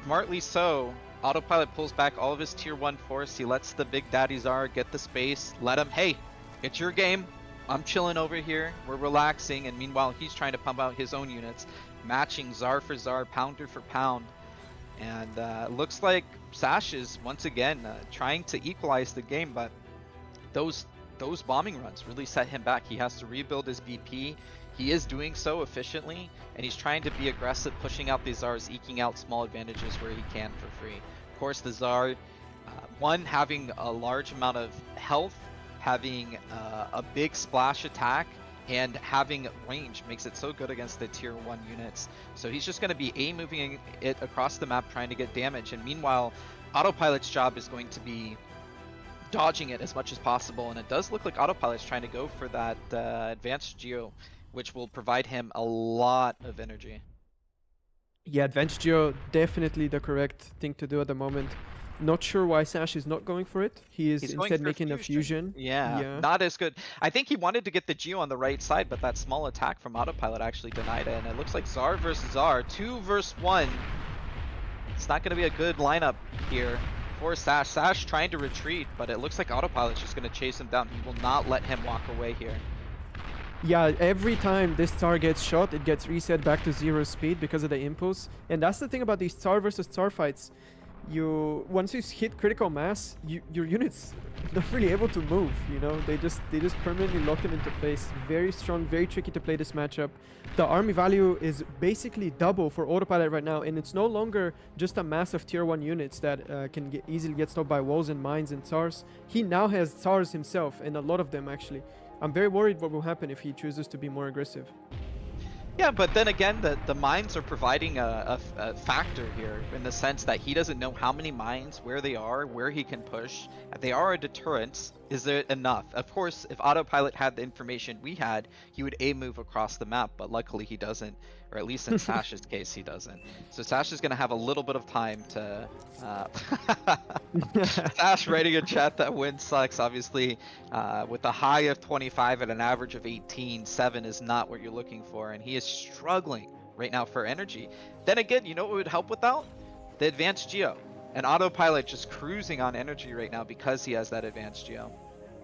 smartly so. Autopilot pulls back all of his tier 1 force. He lets the big daddy Tsar get the space. Let him, hey, it's your game. I'm chilling over here, we're relaxing, and meanwhile he's trying to pump out his own units, matching Tsar for Tsar, pounder for pound. And looks like Sash is once again trying to equalize the game, but those bombing runs really set him back. He has to rebuild his BP. He is doing so efficiently, and he's trying to be aggressive, pushing out these Tsars, eking out small advantages where he can for free. Of course, the Tsar, one, having a large amount of health, having a big splash attack, and having range makes it so good against the tier 1 units. So he's just going to be moving it across the map trying to get damage, and meanwhile Autopilot's job is going to be dodging it as much as possible, and it does look like Autopilot's trying to go for that advanced geo, which will provide him a lot of energy.
Yeah, advanced geo, definitely the correct thing to do at the moment. Not sure why Sash is not going for it. He's instead making a fusion.
Yeah, not as good. I think he wanted to get the Geo on the right side, but that small attack from Autopilot actually denied it. And it looks like Tsar versus Tsar, 2 versus 1. It's not going to be a good lineup here for Sash. Sash trying to retreat, but it looks like Autopilot's just going to chase him down. He will not let him walk away here.
Yeah, every time this Tsar gets shot, it gets reset back to 0 speed because of the impulse. And that's the thing about these Tsar versus Tsar fights. Once you hit critical mass, your units not really able to move, you know. They just permanently lock it into place. Very strong, very tricky to play this matchup. The army value is basically double for Autopilot right now, and it's no longer just a mass of tier 1 units that can easily get stopped by walls and mines and Tsars. He now has Tsars himself, and a lot of them actually. I'm very worried what will happen if he chooses to be more aggressive.
Yeah, but then again, the mines are providing a factor here in the sense that he doesn't know how many mines, where they are, where he can push. They are a deterrent. Is it enough? Of course, if Autopilot had the information we had, he would move across the map, but luckily he doesn't, or at least in Sash's case, he doesn't. So Sash is going to have a little bit of time to... Sash writing in chat that win sucks, obviously. With a high of 25 and an average of 18, 7 is not what you're looking for, and he is struggling right now for energy. Then again, you know what would help with that? The advanced geo. And Autopilot just cruising on energy right now because he has that advanced geo.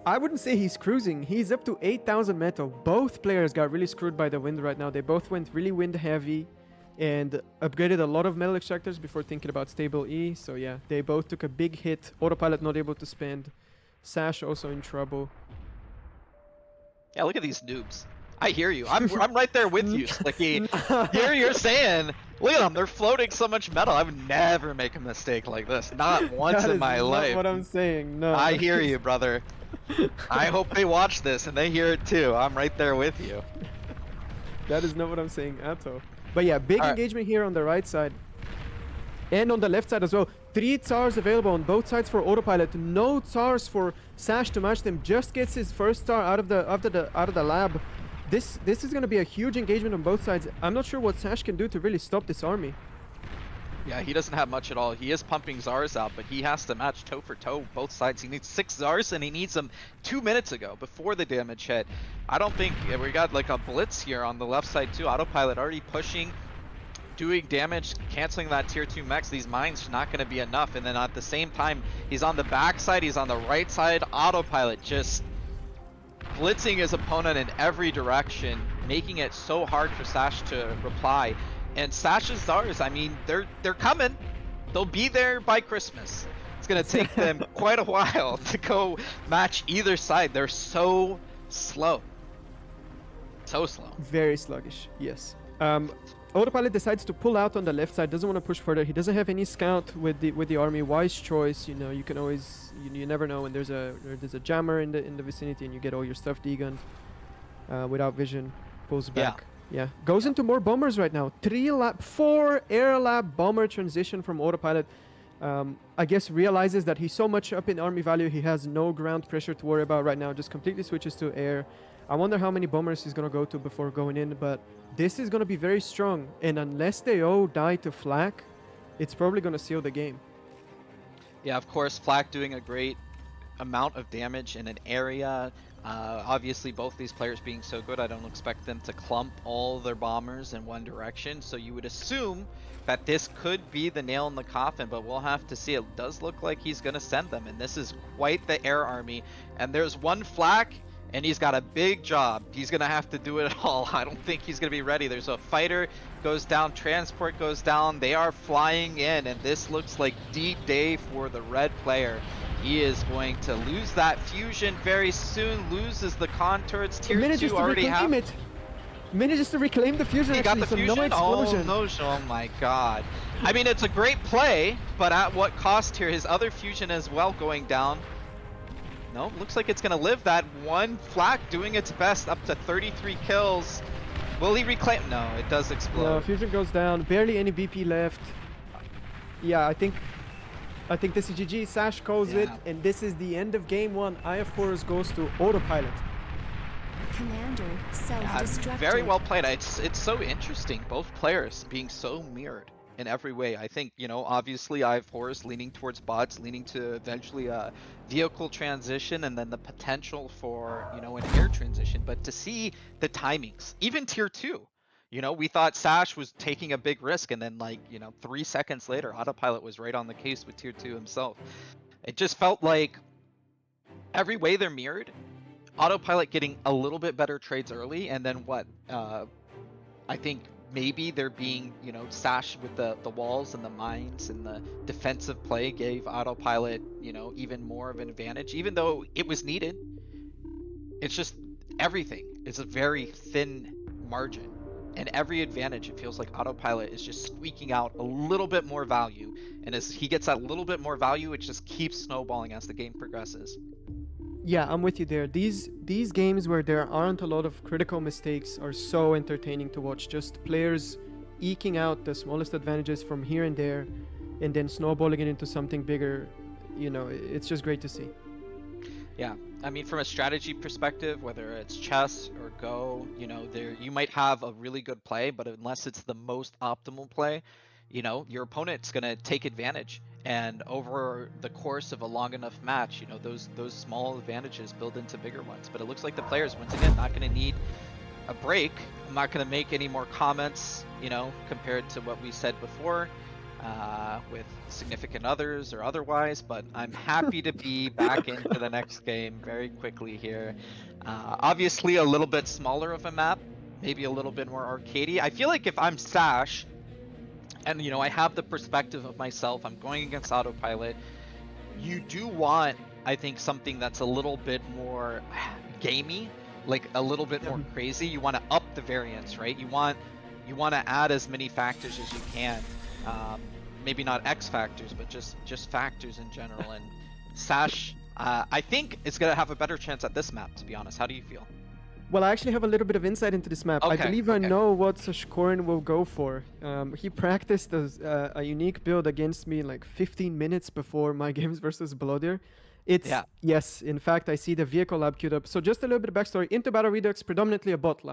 I wouldn't say he's cruising. He's up to 8,000 metal. Both players got really screwed by the wind right now. They both went really wind heavy and upgraded a lot of metal extractors before thinking about stable E. So yeah, they both took a big hit. Autopilot not able to spend. Sash also in trouble.
Yeah, look at these noobs. I hear you. I'm right there with you, Slicky. Here you're saying, look at them. They're floating so much metal. I would never make a mistake like this. Not once in my life.
That's what I'm saying. No.
I hear you, brother. I hope they watch this and they hear it too. I'm right there with you.
That is not what I'm saying at all. But yeah, big engagement here on the right side. And on the left side as well. 3 Tsars available on both sides for Autopilot. No Tsars for Sash to match them. Just gets his first Tsar out of the lab. This is going to be a huge engagement on both sides. I'm not sure what Sash can do to really stop this army.
Yeah, he doesn't have much at all. He is pumping Zars out, but he has to match toe for toe both sides. He needs 6 Zars, and he needs them 2 minutes ago before the damage hit. I don't think we got like a blitz here on the left side too. Autopilot already pushing, doing damage, canceling that tier 2 mechs. These mines not going to be enough. And then at the same time, he's on the back side, he's on the right side. Autopilot just blitzing his opponent in every direction, making it so hard for Sash to reply. And Sash's Zars, I mean, they're coming. They'll be there by Christmas. It's gonna take them quite a while to go match either side. They're so slow. So slow.
Very sluggish, yes. Autopilot decides to pull out on the left side, doesn't want to push further. He doesn't have any scout with the army. Wise choice, you know, you can always, you never know when there's a jammer in the vicinity and you get all your stuff degunned without vision. Pulls back. Yeah, goes into more bombers right now. 4 air lab bomber transition from Autopilot. I guess realizes that he's so much up in army value, he has no ground pressure to worry about right now. Just completely switches to air. I wonder how many bombers he's gonna go to before going in, but this is gonna be very strong. And unless they all die to Flak, it's probably gonna seal the game.
Yeah, of course, Flak doing a great amount of damage in an area. Obviously, both these players being so good, I don't expect them to clump all their bombers in one direction. So you would assume that this could be the nail in the coffin, but we'll have to see. It does look like he's going to send them, and this is quite the air army. And there's one Flak, and he's got a big job. He's going to have to do it all. I don't think he's going to be ready. There's a fighter goes down, transport goes down. They are flying in, and this looks like D-Day for the red player. He is going to lose that fusion very soon, loses the contours. Tier 2 already have it.
Manages to reclaim the fusion.
He got the fusion?
No explosion.
Oh, no, oh my god. I mean, it's a great play, but at what cost here? His other fusion as well going down. No, looks like it's going to live that one. Flak doing its best, up to 33 kills. Will he reclaim? No, it does explode.
No, fusion goes down. Barely any BP left. Yeah, I think this is GG. Sash calls it, and this is the end of game 1. Eye of Horus goes to Autopilot.
Commander self-destructed.
Very well played. It's so interesting. Both players being so mirrored in every way. I think, you know, obviously I have Horus leaning towards bots, leaning to eventually a vehicle transition, and then the potential for, you know, an air transition. But to see the timings, even tier 2. You know, we thought Sash was taking a big risk, and then, like, you know, 3 seconds later, Autopilot was right on the case with tier 2 himself. It just felt like every way they're mirrored. Autopilot getting a little bit better trades early, and then what? I think maybe they're being, you know, Sash with the walls and the mines and the defensive play gave Autopilot, you know, even more of an advantage, even though it was needed. It's just everything. It's a very thin margin. And every advantage, it feels like Autopilot is just squeaking out a little bit more value. And as he gets that little bit more value, it just keeps snowballing as the game progresses.
Yeah, I'm with you there. These games where there aren't a lot of critical mistakes are so entertaining to watch. Just players eking out the smallest advantages from here and there, and then snowballing it into something bigger. You know, it's just great to see.
Yeah, I mean, from a strategy perspective, whether it's chess or Go, you know, there you might have a really good play, but unless it's the most optimal play, you know, your opponent's gonna take advantage. And over the course of a long enough match, you know, those small advantages build into bigger ones. But it looks like the players, once again, not gonna need a break. I'm not gonna make any more comments, you know, compared to what we said before. With significant others or otherwise, but I'm happy to be back into the next game very quickly here. Obviously a little bit smaller of a map, maybe a little bit more arcadey. I feel like if I'm Sash, and you know, I have the perspective of myself, I'm going against Autopilot, you do want, I think, something that's a little bit more gamey, like a little bit more crazy. You want to up the variance, right? You want to add as many factors as you can. Maybe not X factors, but just factors in general. And Sash, I think is gonna have a better chance at this map, to be honest. How do you feel?
Well, I actually have a little bit of insight into this map. I believe I know what Sashkorin will go for. He practiced a unique build against me like 15 minutes before my games versus Blodir. Yes, in fact, I see the vehicle lab queued up. So just a little bit of backstory. Into Battle Redux, predominantly a bot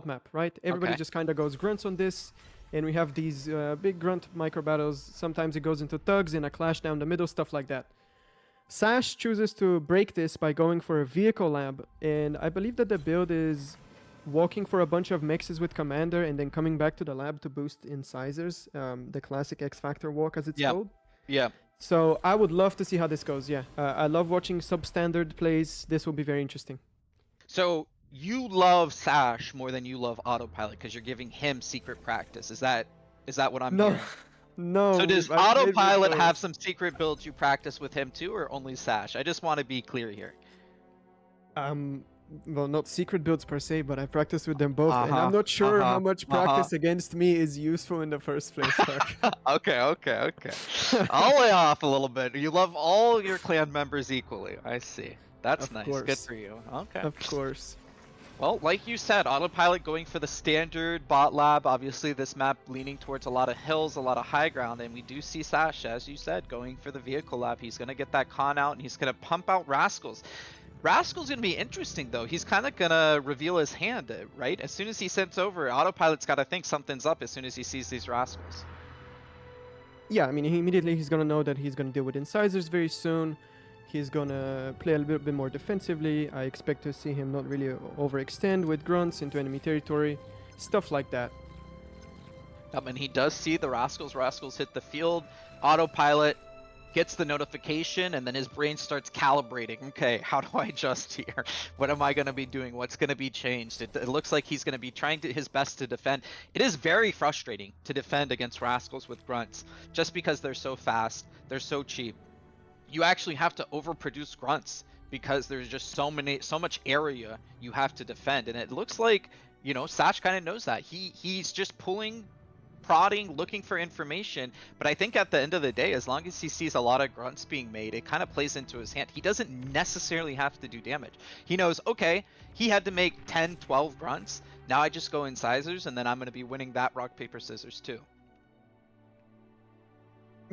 map, right? Everybody just kind of goes grunts on this. And we have these big grunt micro battles. Sometimes it goes into thugs and a clash down the middle, stuff like that. Sash chooses to break this by going for a vehicle lab. And I believe that the build is walking for a bunch of mixes with Commander and then coming back to the lab to boost incisors. The classic X Factor walk, as it's called.
Yeah.
So I would love to see how this goes. Yeah. I love watching substandard plays. This will be very interesting.
So you love Sash more than you love Autopilot because you're giving him secret practice. Is that what I'm hearing?
No.
So does Autopilot have some secret builds you practice with him too, or only Sash? I just want to be clear here.
Well, not secret builds per se, but I practice with them both, and I'm not sure how much practice against me is useful in the first place.
Okay. I'll lay off a little bit. You love all your clan members equally. I see. That's nice. Good for you. Okay.
Of course.
Well, like you said, Autopilot going for the standard bot lab. Obviously, this map leaning towards a lot of hills, a lot of high ground, and we do see Sash, as you said, going for the vehicle lab. He's going to get that con out, and he's going to pump out Rascals. Rascal's going to be interesting, though. He's kind of going to reveal his hand, right? As soon as he sends over, Autopilot's got to think something's up as soon as he sees these Rascals.
Yeah, I mean, he's going to know that he's going to deal with incisors very soon. He's going to play a little bit more defensively. I expect to see him not really overextend with grunts into enemy territory. Stuff like that.
And he does see the Rascals. Rascals hit the field. Autopilot gets the notification, and then his brain starts calibrating. Okay, how do I adjust here? What am I going to be doing? What's going to be changed? It looks like he's going to be trying his best to defend. It is very frustrating to defend against Rascals with grunts, just because they're so fast, they're so cheap. You actually have to overproduce grunts because there's just so much area you have to defend. And it looks like, you know, Sash kind of knows that. He's just pulling, prodding, looking for information. But I think at the end of the day, as long as he sees a lot of grunts being made, it kind of plays into his hand. He doesn't necessarily have to do damage. He knows, okay, he had to make 10, 12 grunts. Now I just go incisors, and then I'm going to be winning that rock, paper, scissors too.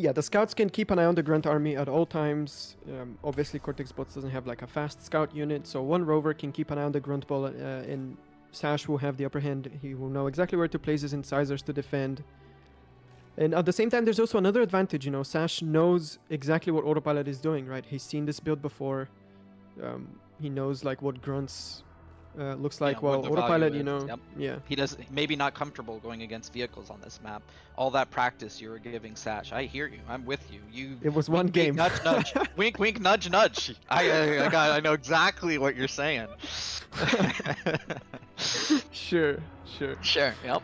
Yeah, the scouts can keep an eye on the grunt army at all times. Obviously, Cortex Bots doesn't have like a fast scout unit, so one rover can keep an eye on the grunt ball, and Sash will have the upper hand. He will know exactly where to place his incisors to defend. And at the same time, there's also another advantage, you know, Sash knows exactly what Autopilot is doing, right? He's seen this build before. He knows like what grunts looks like. Well, Autopilot, you know,
he does maybe not comfortable going against vehicles on this map. All that practice you were giving Sash, I hear you. I'm with you.
It was one game.
Nudge, nudge. Wink, wink, nudge, nudge. I know exactly what you're saying.
Sure.
Yep.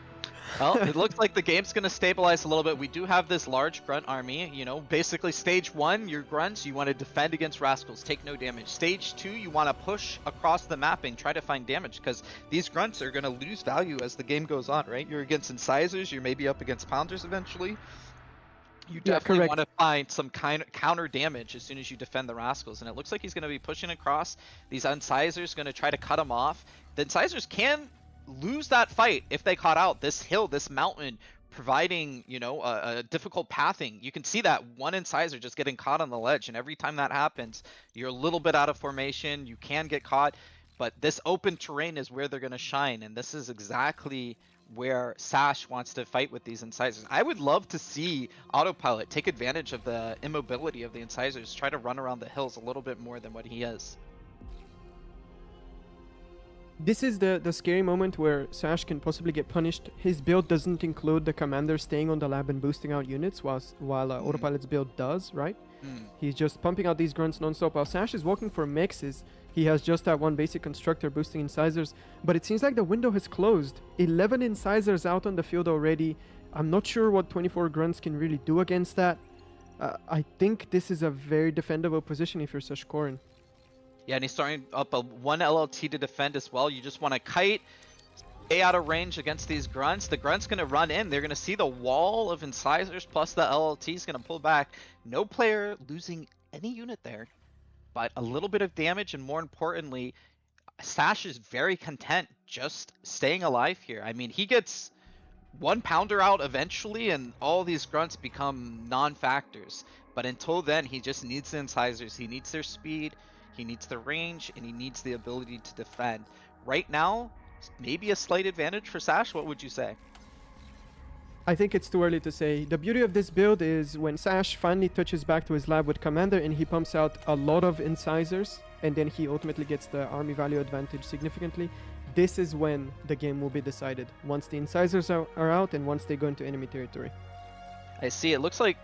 Well, it looks like the game's going to stabilize a little bit. We do have this large grunt army. You know, basically stage 1, your grunts, you want to defend against Rascals, take no damage. Stage 2, you want to push across the mapping, try to find damage, because these grunts are going to lose value as the game goes on, right? You're against incisors, you're maybe up against pounders eventually. You definitely want to find some kind of counter damage as soon as you defend the Rascals, and it looks like he's going to be pushing across. These Incisors going to try to cut him off. The Incisors can lose that fight if they caught out this hill, this mountain, providing, you know, a difficult pathing. You can see that one Incisor just getting caught on the ledge, and every time that happens, you're a little bit out of formation. You can get caught, but this open terrain is where they're going to shine, and this is exactly where Sash wants to fight with these Incisors. I would love to see Autopilot take advantage of the immobility of the Incisors, try to run around the hills a little bit more than what he is.
This is the scary moment where Sash can possibly get punished. His build doesn't include the commander staying on the lab and boosting out units, while Autopilot's build does, right? He's just pumping out these grunts non-stop. While Sash is walking for mexes, he has just that one basic constructor boosting incisors. But it seems like the window has closed. 11 incisors out on the field already. I'm not sure what 24 grunts can really do against that. I think this is a very defendable position if you're Sashkorin.
Yeah, and he's starting up a 1 LLT to defend as well. You just want to kite, stay out of range against these grunts. The grunt's going to run in. They're going to see the wall of incisors plus the LLT is going to pull back. No player losing any unit there, but a little bit of damage, and more importantly, Sash is very content just staying alive here. I mean, he gets 1 pounder out eventually, and all these grunts become non-factors. But until then, he just needs the incisors. He needs their speed. He needs the range, and he needs the ability to defend. Right now, maybe a slight advantage for Sash. What would you say?
I think it's too early to say. The beauty of this build is when Sash finally touches back to his lab with Commander and he pumps out a lot of incisors, and then he ultimately gets the army value advantage significantly. This is when the game will be decided. Once the incisors are out and once they go into enemy territory.
I see. It looks like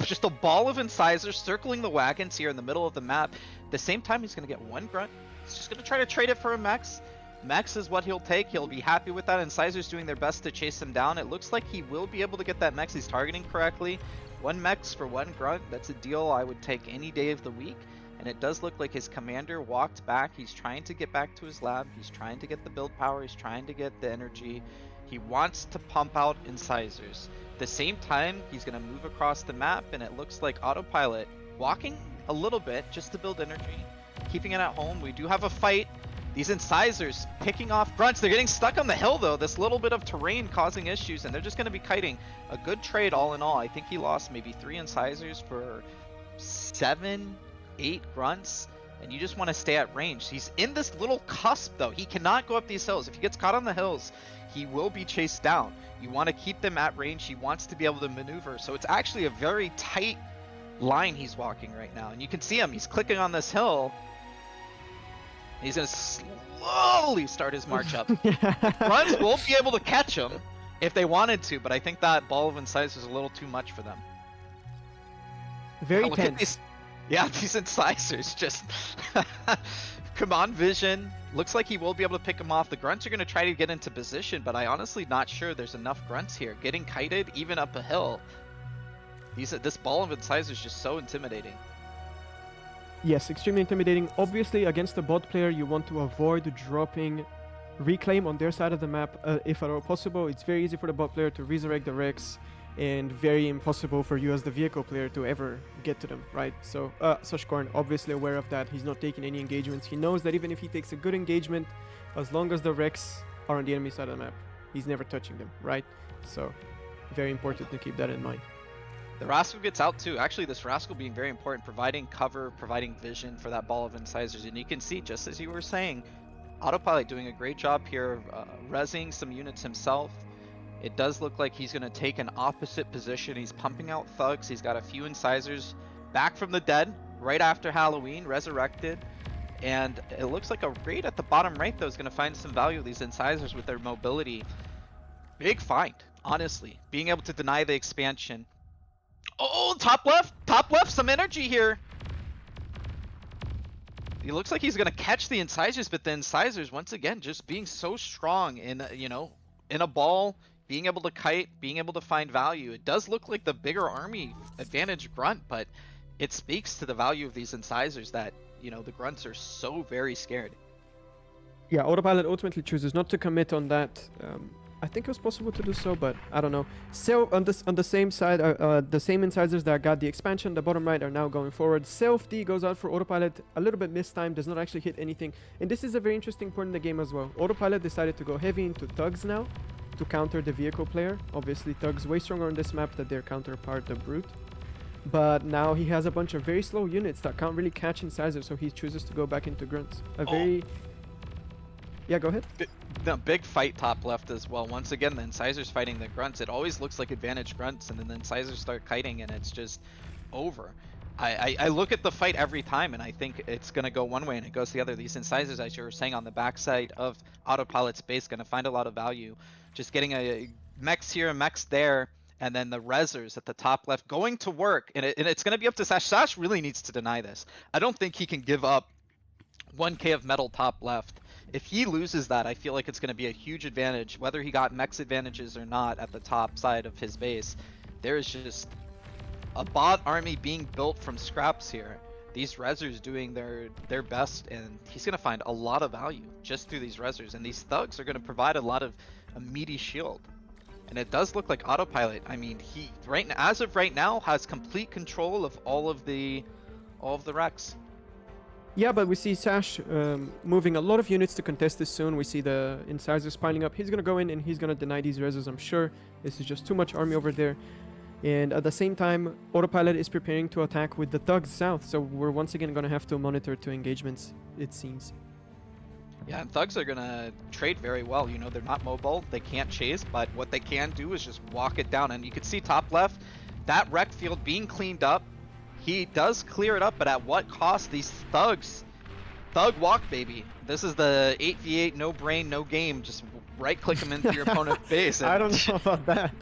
just a ball of incisors circling the wagons here in the middle of the map. At the same time, he's going to get 1 grunt. He's just going to try to trade it for a Mex. Mex is what he'll take. He'll be happy with that. Incisors doing their best to chase him down. It looks like he will be able to get that Mex. He's targeting correctly. 1 Mex for 1 grunt. That's a deal I would take any day of the week. And it does look like his commander walked back. He's trying to get back to his lab. He's trying to get the build power. He's trying to get the energy. He wants to pump out incisors. At the same time, he's going to move across the map, and it looks like Autopilot walking a little bit just to build energy, keeping it at home. We do have a fight. These incisors picking off grunts. They're getting stuck on the hill, though. This little bit of terrain causing issues, and they're just going to be kiting. A good trade all in all. I think he lost maybe 3 incisors for 7, 8 grunts, and you just want to stay at range. He's in this little cusp, though. He cannot go up these hills. If he gets caught on the hills, he will be chased down. You want to keep them at range. He wants to be able to maneuver. So it's actually a very tight line he's walking right now. And you can see him. He's clicking on this hill. He's going to slowly start his march up. Grunts won't be able to catch him if they wanted to, but I think that ball of incisors is a little too much for them.
Very
Look at
tense.
these, yeah, these incisors just command vision. Looks like he will be able to pick him off. The grunts are going to try to get into position, but I honestly not sure there's enough grunts here. Getting kited even up a hill. This ball of incisors is just so intimidating.
Yes, extremely intimidating. Obviously, against a bot player, you want to avoid dropping reclaim on their side of the map if at all possible. It's very easy for the bot player to resurrect the Rex, and very impossible for you as the vehicle player to ever get to them, right? So Sashkorin obviously aware of that. He's not taking any engagements. He knows that even if he takes a good engagement, as long as the Rex are on the enemy side of the map, he's never touching them, right? So very important to keep that in mind.
The Rascal gets out too. Actually, this Rascal being very important, providing cover, providing vision for that ball of incisors. And you can see, just as you were saying, Autopilot doing a great job here of rezzing some units himself. It does look like he's going to take an opposite position. He's pumping out thugs. He's got a few incisors back from the dead right after Halloween, resurrected. And it looks like a raid at the bottom right, though, is going to find some value of these incisors with their mobility. Big find, honestly. Being able to deny the expansion. Oh, top left, some energy here. It looks like he's going to catch the incisors, but the incisors, once again, just being so strong in, you know, in a ball, being able to kite, being able to find value. It does look like the bigger army advantage grunt, but it speaks to the value of these incisors that, you know, the grunts are so very scared.
Yeah, Autopilot ultimately chooses not to commit on that I think it was possible to do so, but I don't know. So on the same side, the same incisors that got the expansion, the bottom right, are now going forward. Self D goes out for Autopilot, a little bit mistimed, does not actually hit anything. And this is a very interesting point in the game as well. Autopilot decided to go heavy into thugs now to counter the vehicle player. Obviously, thugs way stronger on this map than their counterpart, the brute. But now he has a bunch of very slow units that can't really catch incisors, so he chooses to go back into grunts. Yeah, go ahead.
The big fight top left as well. Once again, the incisors fighting the grunts. It always looks like advantage grunts, and then the incisors start kiting, and it's just over. I look at the fight every time, and I think it's going to go one way, and it goes the other. These incisors, as you were saying, on the backside of Autopilot's base, going to find a lot of value. Just getting a mechs here, a mechs there, and then the resers at the top left going to work, and it's going to be up to Sash. Sash really needs to deny this. I don't think he can give up 1k of metal top left. If he loses that, I feel like it's going to be a huge advantage, whether he got mechs advantages or not at the top side of his base. There is just a bot army being built from scraps here. These resers doing their best, and he's going to find a lot of value just through these resers. And these thugs are going to provide a lot of a meaty shield. And it does look like Autopilot, I mean, he as of right now has complete control of all of the wrecks.
Yeah, but we see Sash moving a lot of units to contest this soon. We see the incisors piling up. He's going to go in and he's going to deny these reses, I'm sure. This is just too much army over there. And at the same time, Autopilot is preparing to attack with the thugs south. So we're once again going to have to monitor two engagements, it seems.
Yeah, and thugs are going to trade very well. You know, they're not mobile. They can't chase. But what they can do is just walk it down. And you can see top left, that wreck field being cleaned up. He does clear it up, but at what cost? These thugs. Thug walk, baby. This is the 8v8, no brain, no game. Just right-click them into your opponent's base.
I don't know about that.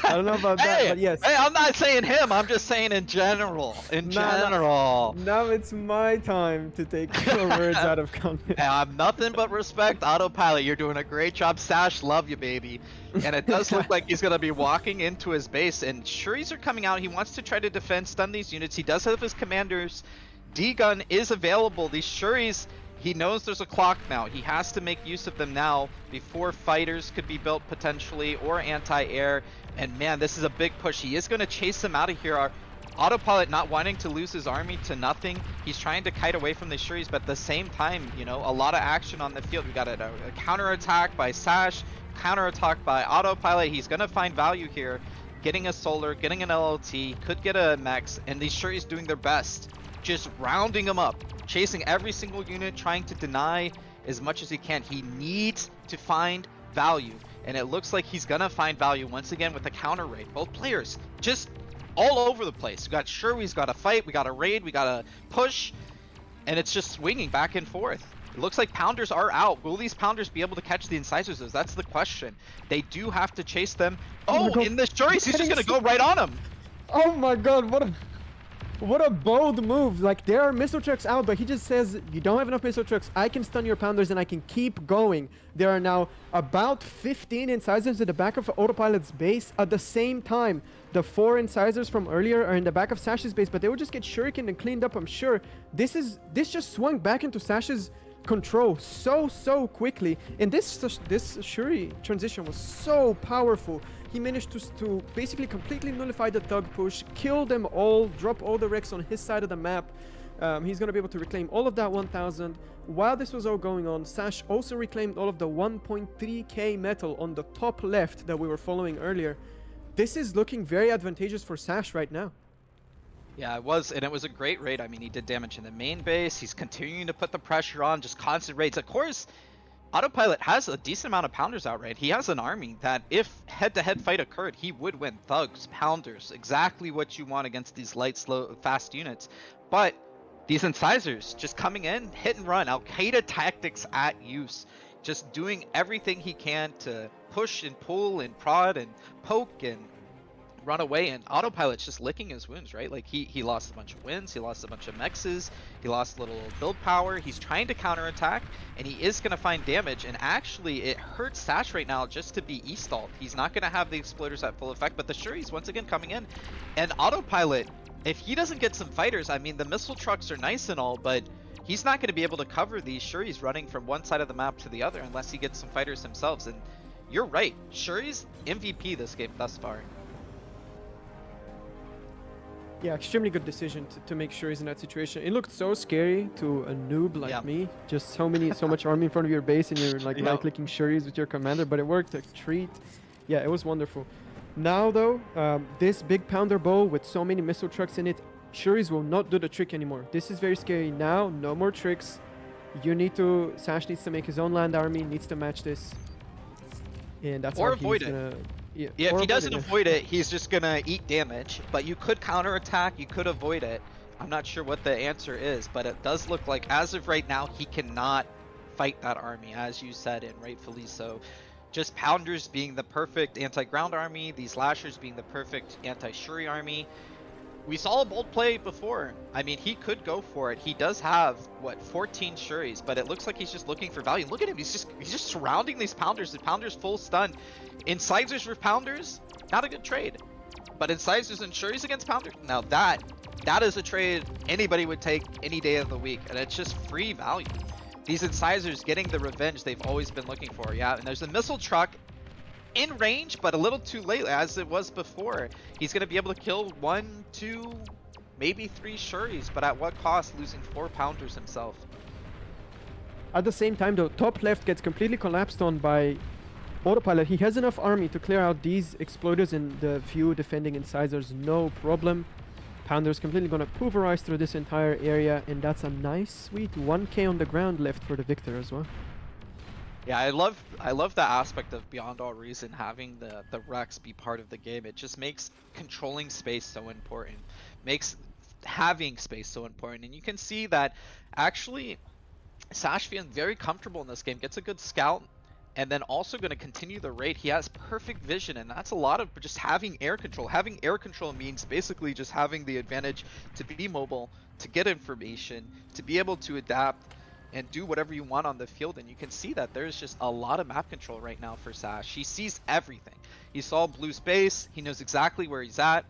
I don't know about that, but yes.
Hey, I'm not saying him. I'm just saying in general. In general.
Now it's my time to take your words out of context.
Hey, I'm nothing but respect. Autopilot, you're doing a great job. Sash, love you, baby. And it does look like he's going to be walking into his base. And Shuris are coming out. He wants to try to defend, stun these units. He does have his commanders. D-gun is available. These Shuris, he knows there's a clock now. He has to make use of them now before fighters could be built potentially, or anti-air. And man, this is a big push. He is going to chase them out of here. Our Autopilot not wanting to lose his army to nothing. He's trying to kite away from the Shuris, but at the same time, you know, a lot of action on the field. We got a counterattack by Sash, counterattack by Autopilot. He's going to find value here. Getting a solar, getting an LLT, could get a mechs, and these Shuris doing their best. Just rounding them up, chasing every single unit, trying to deny as much as he can. He needs to find value, and it looks like he's gonna find value once again with the counter raid. Both players just all over the place. We got Shuris, got a fight, we got a raid, we got a push, and it's just swinging back and forth. It looks like Pounders are out. Will these Pounders be able to catch the incisors? That's the question. They do have to chase them. Oh, in the Shuris, he's just gonna go right on them.
Oh my god, what a bold move. Like, there are missile trucks out, but he just says, you don't have enough missile trucks. I can stun your Pounders and I can keep going. There are now about 15 incisors at the back of Autopilot's base at the same time. The 4 incisors from earlier are in the back of Sash's base, but they will just get shuriken and cleaned up, I'm sure. This just swung back into Sash's control so quickly, and this Shuri transition was so powerful. He managed to basically completely nullify the thug push, kill them all, drop all the wrecks on his side of the map. He's going to be able to reclaim all of that 1000. While this was all going on, Sash also reclaimed all of the 1.3k metal on the top left that we were following earlier. This is looking very advantageous for Sash right now.
Yeah, it was, and it was a great raid. I mean, he did damage in the main base. He's continuing to put the pressure on, just constant raids. Of course, Autopilot has a decent amount of Pounders out, right? He has an army that if head-to-head fight occurred, he would win. Thugs, Pounders, exactly what you want against these light, slow, fast units. But these incisors just coming in, hit and run, Al-Qaeda tactics at use. Just doing everything he can to push and pull and prod and poke and run away, and Autopilot's just licking his wounds, right? Like, he lost a bunch of wins, he lost a bunch of mexes, he lost a little build power. He's trying to counterattack, and he is going to find damage, and actually it hurts Sash right now just to be E-stalled. He's not going to have the exploders at full effect, but the Shuris once again coming in, and Autopilot, if he doesn't get some fighters, I mean, the missile trucks are nice and all, but he's not going to be able to cover these Shuris running from one side of the map to the other unless he gets some fighters himself. And you're right. Shuri's MVP this game thus far.
Yeah, extremely good decision to make sure he's in that situation. It looked so scary to a noob like me. Just so much army in front of your base and you're like right-clicking Shuris with your commander, but it worked a treat. Yeah, it was wonderful. Now though, this big pounder bow with so many missile trucks in it, Shuris will not do the trick anymore. This is very scary. Now, no more tricks. Sash needs to make his own land army, needs to match this. And that's
or
how
avoid
he's
it.
gonna...
Yeah, if he doesn't avoid it, he's just gonna eat damage. But you could counterattack, you could avoid it. I'm not sure what the answer is, but it does look like, as of right now, he cannot fight that army, as you said, and rightfully so. Just Pounders being the perfect anti-ground army, these Lashers being the perfect anti-Shuri army. We saw a bold play before. I mean, he could go for it. He does have, what, 14 Shuris, but it looks like he's just looking for value. Look at him, he's just surrounding these Pounders. The Pounders full stun. Incisors for Pounders, not a good trade. But Incisors and Shuris against Pounders, now that is a trade anybody would take any day of the week, and it's just free value. These Incisors getting the revenge they've always been looking for, yeah. And there's a missile truck in range, but a little too late as it was before. He's going to be able to kill 1, 2, maybe 3 Shuris, but at what cost? Losing 4 Pounders himself.
At the same time though, top left gets completely collapsed on by Autopilot. He has enough army to clear out these exploders and the few defending incisors, no problem. Pounder's completely gonna pulverize through this entire area, and that's a nice sweet 1k on the ground left for the victor as well.
Yeah, I love that aspect of Beyond All Reason, having the Rex be part of the game. It just makes controlling space so important, makes having space so important, and you can see that actually Sash feeling very comfortable in this game, gets a good scout, and then also going to continue the raid. He has perfect vision, and that's a lot of just having air control. Having air control means basically just having the advantage to be mobile, to get information, to be able to adapt and do whatever you want on the field. And you can see that there's just a lot of map control right now for Sash. He sees everything. He saw blue space. He knows exactly where he's at.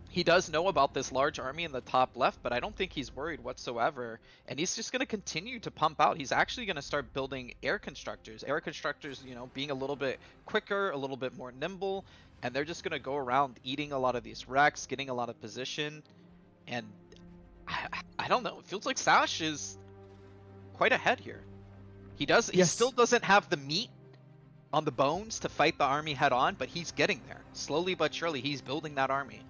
He does know about this large army in the top left, but I don't think he's worried whatsoever. And he's just going to continue to pump out. He's actually going to start building air constructors. Air constructors, you know, being a little bit quicker, a little bit more nimble. And they're just going to go around eating a lot of these wrecks, getting a lot of position. And I don't know. It feels like Sash is quite ahead here. He still doesn't have the meat on the bones to fight the army head on, but he's getting there. Slowly but surely, he's building that army.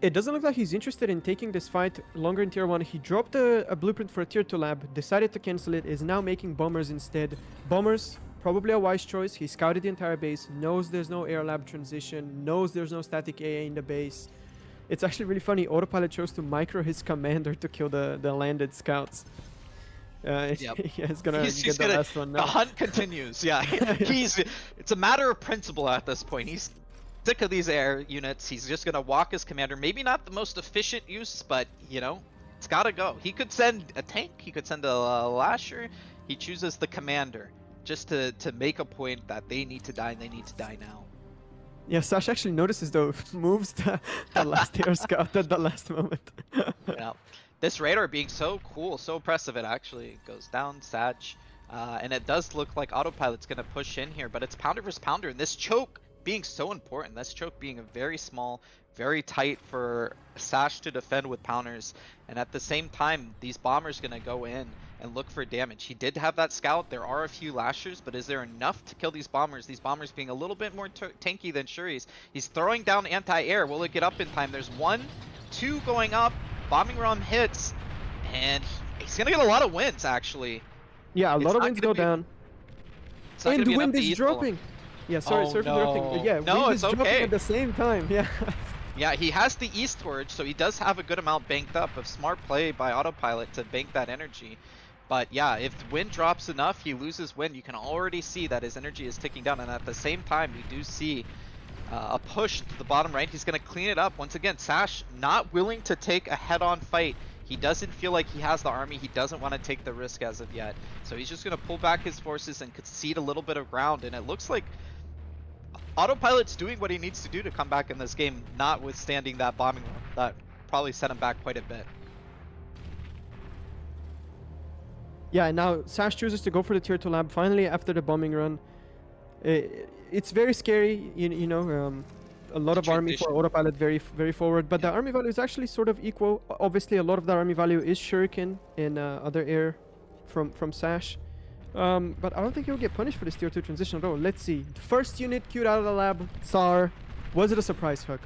It doesn't look like he's interested in taking this fight longer in tier 1. He dropped a blueprint for a tier 2 lab, decided to cancel it, is now making bombers instead. Bombers, probably a wise choice. He scouted the entire base, knows there's no air lab transition, knows there's no static AA in the base. It's actually really funny. Autopilot chose to micro his commander to kill the landed scouts.
Yep.
He's gonna get the last one now.
The hunt continues. Yeah, it's a matter of principle at this point. He's sick of these air units. He's just gonna walk his commander. Maybe not the most efficient use, but you know, it's gotta go. He could send a tank. He could send a lasher. He chooses the commander just to make a point that they need to die and they need to die now.
Yeah, Sash actually notices though, moves the last air scout at the last moment.
Yeah. This radar being so cool, so impressive, it actually goes down, Satch. And it does look like Autopilot's going to push in here, but it's pounder versus pounder. And this choke being so important, this choke being a very small, very tight for Sash to defend with pounders. And at the same time, these bombers going to go in and look for damage. He did have that scout. There are a few lashers, but is there enough to kill these bombers? These bombers being a little bit more tanky than Shuri's. He's throwing down anti-air. Will it get up in time? There's 1, 2 going up. Bombing ram hits, and he's gonna get a lot of wins actually.
Yeah, a lot of wins go down. And the wind is dropping. Yeah, sorry for interrupting. Yeah, wind is dropping at the same time. Yeah.
Yeah, he has the East Torch, so he does have a good amount banked up. A smart play by Autopilot to bank that energy. But yeah, if wind drops enough, he loses wind. You can already see that his energy is ticking down, and at the same time, we do see a push to the bottom right. He's going to clean it up. Once again, Sash not willing to take a head-on fight. He doesn't feel like he has the army. He doesn't want to take the risk as of yet. So he's just going to pull back his forces and concede a little bit of ground. And it looks like Autopilot's doing what he needs to do to come back in this game, notwithstanding that bombing run. That probably set him back quite a bit.
Yeah, and now Sash chooses to go for the tier 2 lab finally after the bombing run. It's very scary, a lot of army for Autopilot, very forward, but the army value is actually sort of equal. Obviously, a lot of the army value is Shuriken and other air from Sash. But I don't think he'll get punished for this tier 2 transition at all. Let's see. First unit queued out of the lab, Tsar. Was it a surprise, Hook?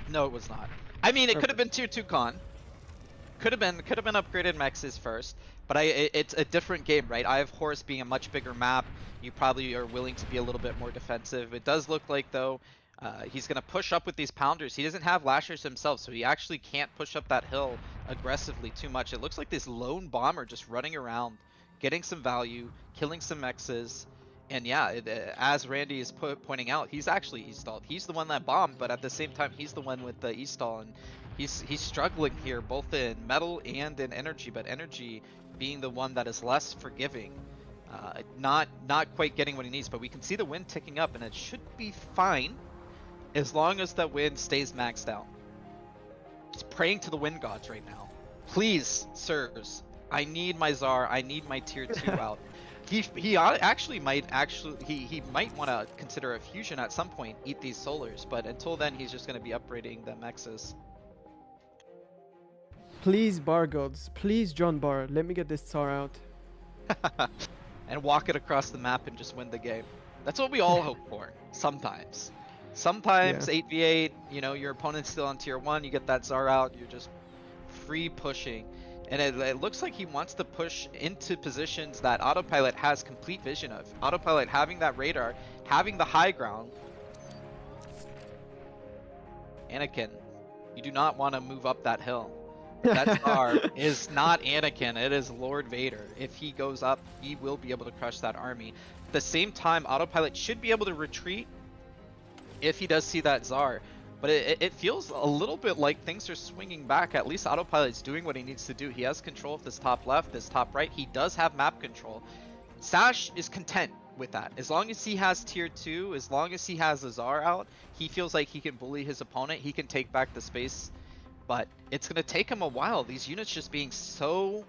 No, it was not. I mean, it could have been tier 2 con. Could have been upgraded mexes first, but it's a different game, right? I have Horus being a much bigger map. You probably are willing to be a little bit more defensive. It does look like, though, he's going to push up with these pounders. He doesn't have lashers himself, so he actually can't push up that hill aggressively too much. It looks like this lone bomber just running around, getting some value, killing some mexes. And yeah, as Randy is pointing out, he's actually E-stalled. He's the one that bombed, but at the same time, he's the one with the E-stall. And he's struggling here, both in metal and in energy, but energy being the one that is less forgiving. Not quite getting what he needs, but we can see the wind ticking up, and it should be fine as long as the wind stays maxed out. Just praying to the wind gods right now. Please, sirs, I need my Tsar. I need my tier 2 out. He might want to consider a fusion at some point, eat these solars, but until then he's just going to be upgrading the mexes.
Please, Bar gods, please, John Bar, let me get this Tsar out.
And walk it across the map and just win the game. That's what we all hope for, sometimes. Sometimes 8v8, your opponent's still on tier 1, you get that Tsar out, you're just free pushing. And it looks like he wants to push into positions that Autopilot has complete vision of. Autopilot having that radar, having the high ground. Anakin, you do not want to move up that hill. That Tsar is not Anakin, it is Lord Vader. If he goes up, he will be able to crush that army. At the same time, Autopilot should be able to retreat if he does see that Tsar. But it feels a little bit like things are swinging back. At least Autopilot's doing what he needs to do. He has control of this top left, this top right. He does have map control. Sash is content with that. As long as he has tier 2, as long as he has the Tsar out, he feels like he can bully his opponent. He can take back the space. But it's going to take him a while. These units just being so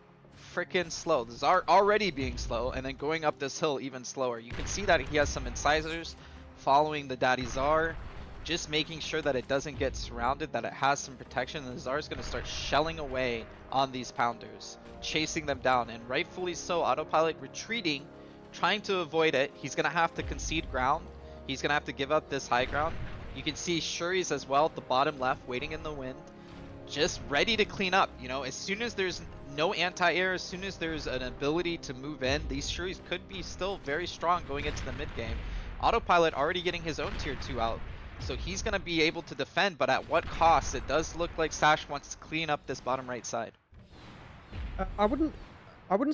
freaking slow. The Tsar already being slow, and then going up this hill even slower. You can see that he has some incisors following the Daddy Tsar. Just making sure that it doesn't get surrounded, that it has some protection, and the Tsar is going to start shelling away on these pounders, chasing them down, and rightfully so. Autopilot retreating, trying to avoid it. He's going to have to concede ground. He's going to have to give up this high ground. You can see Shuri's as well at the bottom left, waiting in the wind, just ready to clean up. As soon as there's no anti-air, as soon as there's an ability to move in, these Shuris could be still very strong going into the mid game. Autopilot already getting his own tier 2 out. So he's going to be able to defend, but at what cost? It does look like Sash wants to clean up this bottom right side.
I wouldn't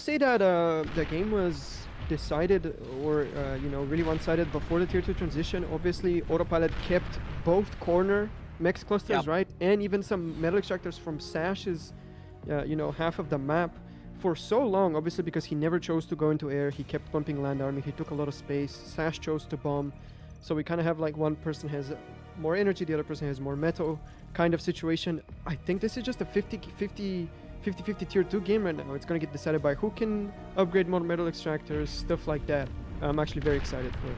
say that the game was decided or really one-sided before the tier 2 transition. Obviously, Autopilot kept both corner mex clusters, right, and even some metal extractors from Sash's, half of the map for so long. Obviously, because he never chose to go into air, he kept bumping land army. He took a lot of space. Sash chose to bomb. So we kind of have like one person has more energy, the other person has more metal kind of situation. I think this is just a 50-50 tier 2 game right now. It's going to get decided by who can upgrade more metal extractors, stuff like that. I'm actually very excited for it.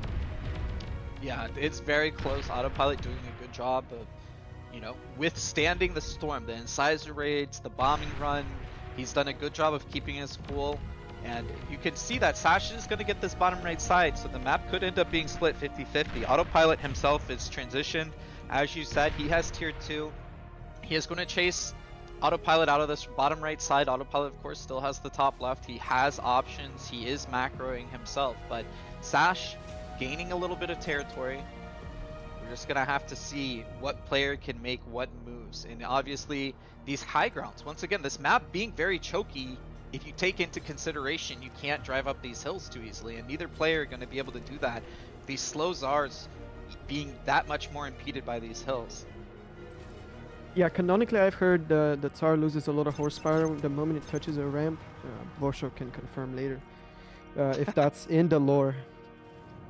Yeah, it's very close. Autopilot doing a good job of, withstanding the storm, the incisor raids, the bombing run. He's done a good job of keeping his cool. And you can see that Sash is going to get this bottom right side, so the map could end up being split 50-50. Autopilot himself is transitioned. As you said, he has tier 2. He is going to chase Autopilot out of this bottom right side. Autopilot, of course, still has the top left. He has options. He is macroing himself, but Sash gaining a little bit of territory. We're just going to have to see what player can make what moves. And obviously, these high grounds. Once again, this map being very choky. If you take into consideration, you can't drive up these hills too easily, and neither player are going to be able to do that. These slow Tsars being that much more impeded by these hills.
Yeah, canonically, I've heard the Tsar loses a lot of horsepower the moment it touches a ramp. Vosho can confirm later if that's in the lore.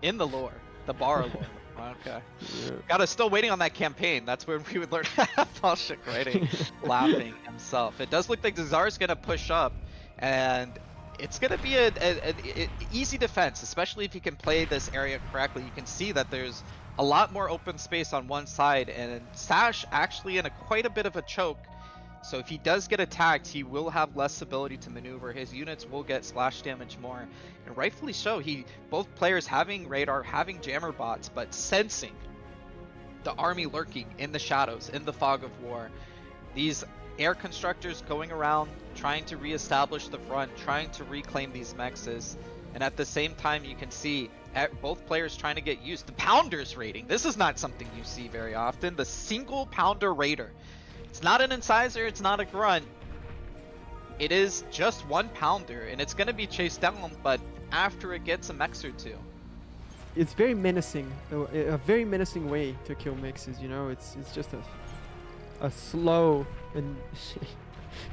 In the lore, the bar lore. Okay. Yeah. Still waiting on that campaign. That's where we would learn Valshik writing, laughing himself. It does look like the Tsar's going to push up. And it's going to be an easy defense, especially if you can play this area correctly. You can see that there's a lot more open space on one side, and Sash actually in quite a bit of a choke. So if he does get attacked, he will have less ability to maneuver. His units will get splash damage more, and rightfully so. Both players having radar, having jammer bots, but sensing the army lurking in the shadows, in the fog of war. These air constructors going around, trying to reestablish the front, trying to reclaim these mexes, and at the same time you can see both players trying to get used. The Pounders raiding. This is not something you see very often. The single Pounder raider. It's not an incisor, it's not a grunt. It is just one Pounder, and it's going to be chased down, but after it gets a mex or two.
It's very menacing, a very menacing way to kill mexes, you know? It's just a slow and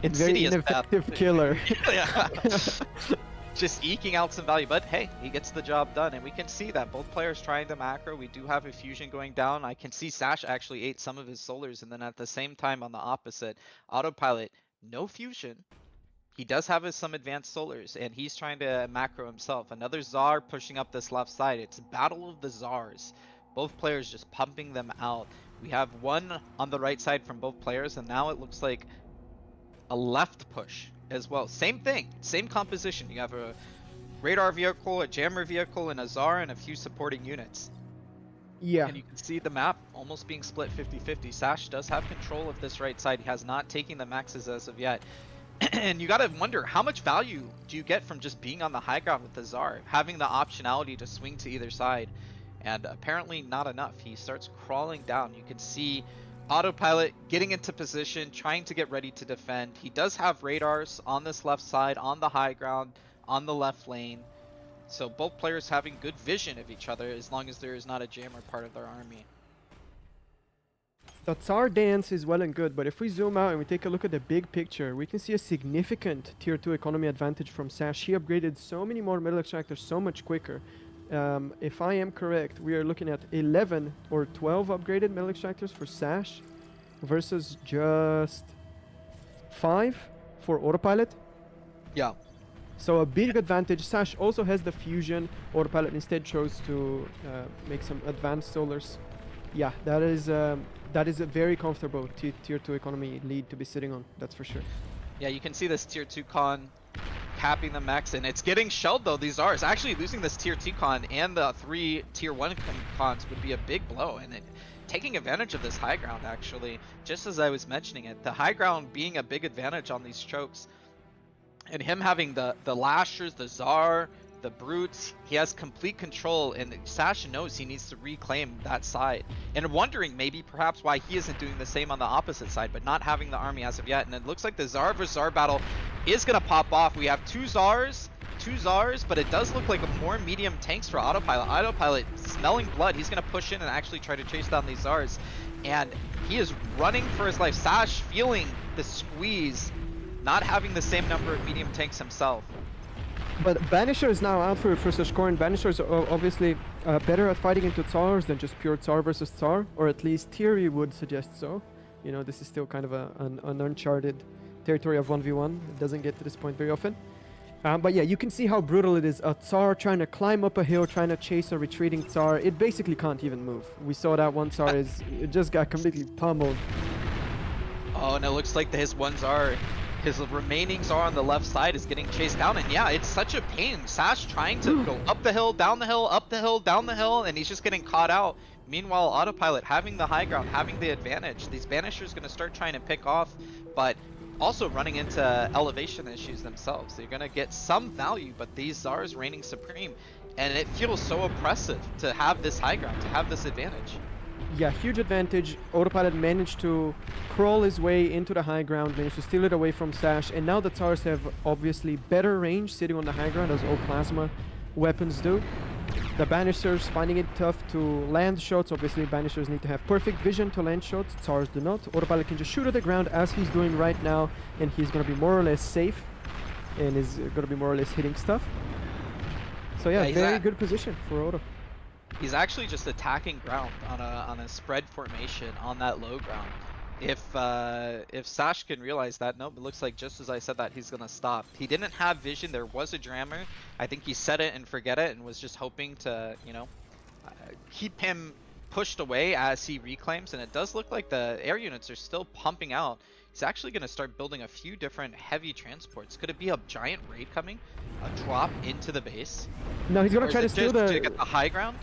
very ineffective killer.
Yeah. Just eking out some value, but hey, he gets the job done, and we can see that both players trying to macro. We do have a fusion going down. I can see Sash actually ate some of his solars, and then at the same time on the opposite, Autopilot, no fusion. He does have some advanced solars, and he's trying to macro himself. Another Tsar pushing up this left side. It's a battle of the Tsars. Both players just pumping them out. We have one on the right side from both players, and now it looks like a left push as well. Same thing, same composition. You have a radar vehicle, a jammer vehicle, and a Tsar, and a few supporting units.
Yeah.
And you can see the map almost being split 50-50. Sash does have control of this right side. He has not taken the maxes as of yet. And you gotta wonder, how much value do you get from just being on the high ground with the Tsar, having the optionality to swing to either side? And apparently not enough. He starts crawling down. You can see Autopilot getting into position, trying to get ready to defend. He does have radars on this left side, on the high ground, on the left lane. So both players having good vision of each other, as long as there is not a jammer part of their army.
The Tsar dance is well and good, but if we zoom out and we take a look at the big picture, we can see a significant tier 2 economy advantage from Sash. He upgraded so many more metal extractors so much quicker. If I am correct, we are looking at 11 or 12 upgraded metal extractors for Sash versus just 5 for Autopilot.
Yeah.
So a big advantage. Sash also has the fusion. Autopilot instead chose to make some advanced solars. Yeah, that is a very comfortable tier 2 economy lead to be sitting on, that's for sure.
Yeah, you can see this tier 2 con capping the max, and it's getting shelled though. These are actually losing this tier 2 con and the 3 tier 1 cons would be a big blow, and taking advantage of this high ground actually, just as I was mentioning it, the high ground being a big advantage on these chokes, and him having the lashers, the Tsar, the brutes, he has complete control, and Sash knows he needs to reclaim that side, and wondering maybe perhaps why he isn't doing the same on the opposite side, but not having the army as of yet. And it looks like the Tsar versus Tsar battle is gonna pop off. We have two Tsars, but it does look like more medium tanks for Autopilot. Autopilot smelling blood, he's gonna push in and actually try to chase down these Tsars, and he is running for his life. Sash feeling the squeeze, not having the same number of medium tanks himself.
But Banisher is now out for Sashkorin. Banisher is obviously better at fighting into Tsars than just pure Tsar versus Tsar, or at least theory would suggest so. You know, this is still kind of an uncharted territory of 1v1. It doesn't get to this point very often. But yeah, you can see how brutal it is. A Tsar trying to climb up a hill, trying to chase a retreating Tsar. It basically can't even move. We saw that one Tsar it just got completely pummeled.
Oh, and it looks like his one Tsar, his remaining Tsar on the left side is getting chased down, and yeah, it's such a pain. Sash trying to go up the hill, down the hill, up the hill, down the hill, and he's just getting caught out. Meanwhile, Autopilot having the high ground, having the advantage. These Banishers going to start trying to pick off, but also running into elevation issues themselves. They're going to get some value, but these Tsars reigning supreme, and it feels so oppressive to have this high ground, to have this advantage.
Yeah, huge advantage. Autopilot managed to crawl his way into the high ground, managed to steal it away from Sash, and now the Tsars have obviously better range sitting on the high ground, as all plasma weapons do. The Banishers finding it tough to land shots. Obviously, Banishers need to have perfect vision to land shots. Tsars do not. Autopilot can just shoot at the ground as he's doing right now, and he's going to be more or less safe, and is going to be more or less hitting stuff. So yeah, very good position for Auto.
He's actually just attacking ground on a spread formation on that low ground. If Sash can realize that, nope, it looks like just as I said that, he's gonna stop. He didn't have vision. There was a jammer. I think he set it and forget it and was just hoping to, you know, keep him pushed away as he reclaims. And it does look like the air units are still pumping out. He's actually gonna start building a few different heavy transports. Could it be a giant raid coming? A drop into the base?
No, he's gonna
Or
try
is
to
it
steal
just
the.
to get the high ground?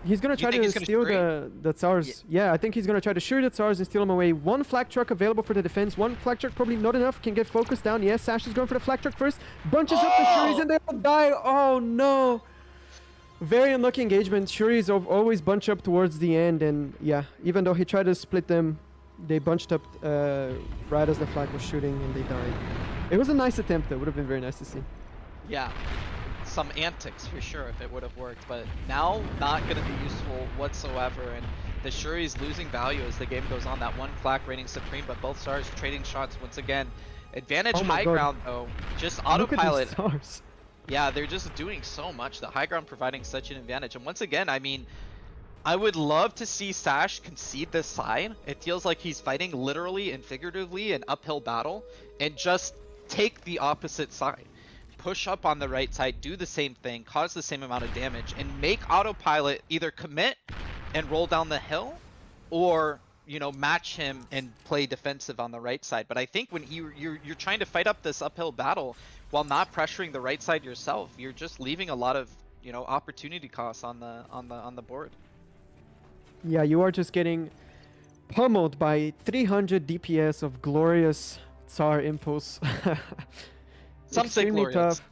He's gonna try to steal the Tsars. Yeah, I think he's gonna try to shoot the Tsars and steal them away. One flak truck available for the defense. One flak truck probably not enough. Can get focused down. Yes, Sash is going for the flak truck first. Bunches up the Shuris and they all die. Oh no! Very unlucky engagement. Shuris always bunch up towards the end, and yeah, even though he tried to split them, they bunched up right as the flak was shooting and they died. It was a nice attempt though. Would have been very nice to see.
Yeah. Some antics for sure if it would have worked, but now not going to be useful whatsoever, and the Shuri's losing value as the game goes on. That one flak reigning supreme, but both stars trading shots once again. Advantage high ground though, just autopilot. Yeah, they're just doing so much. The high ground providing such an advantage, and once again, I mean, I would love to see Sash concede this side. It feels like he's fighting literally and figuratively an uphill battle, and just take the opposite side. Push up on the right side, do the same thing, cause the same amount of damage, and make Autopilot either commit and roll down the hill, or, you know, match him and play defensive on the right side. But I think when you're trying to fight up this uphill battle while not pressuring the right side yourself, you're just leaving a lot of, you know, opportunity costs on the board.
Yeah, you are just getting pummeled by 300 DPS of glorious Tsar impulse.
Some say glorious. Tough.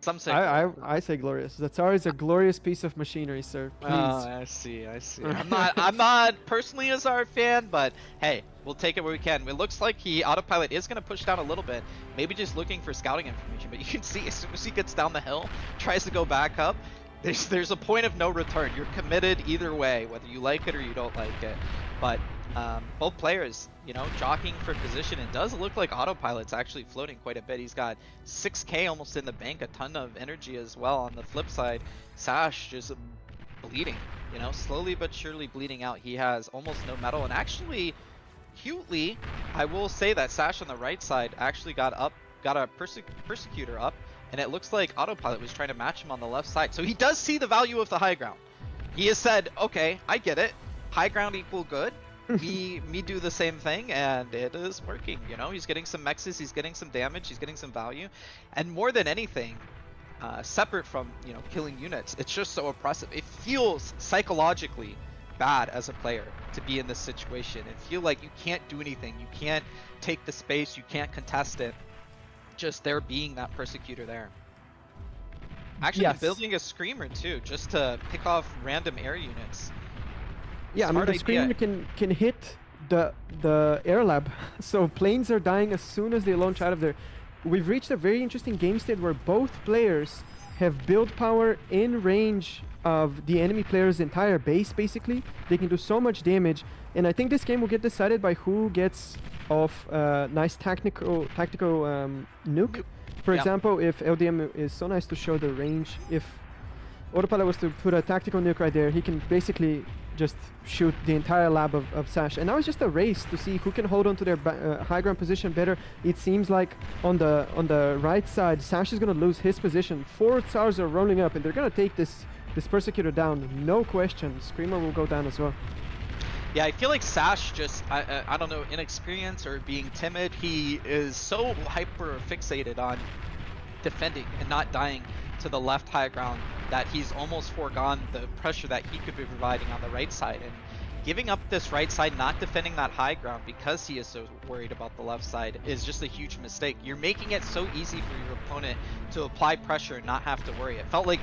Some say
I say glorious. The Tsar is a glorious piece of machinery, sir. Please.
I see. I'm not personally a Tsar fan, but hey, we'll take it where we can. It looks like Autopilot is gonna push down a little bit, maybe just looking for scouting information, but you can see as soon as he gets down the hill, tries to go back up, there's a point of no return. You're committed either way, whether you like it or you don't like it. But both players, you know, jockeying for position. It does look like Autopilot's actually floating quite a bit. He's got 6k almost in the bank, a ton of energy as well. On the flip side, Sash just bleeding, you know, slowly but surely bleeding out. He has almost no metal, and actually, cutely, I will say that Sash on the right side actually got a Persecutor up, and it looks like Autopilot was trying to match him on the left side. So he does see the value of the high ground. He has said, okay, I get it. High ground equal good. me do the same thing, and it is working. You know, he's getting some mexes, he's getting some damage, he's getting some value, and more than anything, separate from, you know, killing units, it's just so oppressive. It feels psychologically bad as a player to be in this situation and feel like you can't do anything, you can't take the space, you can't contest it. Just there being that Persecutor there. Actually, yes. Building a Screamer too, just to pick off random air units.
Yeah, I mean, the Screamer can hit the air lab, so planes are dying as soon as they launch out of there. We've reached a very interesting game state where both players have build power in range of the enemy player's entire base, basically. They can do so much damage, and I think this game will get decided by who gets off nice tactical nuke. For example, if LDM is so nice to show the range, if Autopilot was to put a tactical nuke right there, he can basically just shoot the entire lab of Sash. And now it's just a race to see who can hold on to their high ground position better. It seems like on the right side, Sash is going to lose his position. 4 Tsars are rolling up, and they're going to take this Persecutor down, no question. Screamer will go down as well.
Yeah, I feel like Sash just, I don't know, inexperienced or being timid. He is so hyper fixated on defending and not dying to the left high ground that he's almost foregone the pressure that he could be providing on the right side. And giving up this right side, not defending that high ground because he is so worried about the left side is just a huge mistake. You're making it so easy for your opponent to apply pressure and not have to worry. It felt like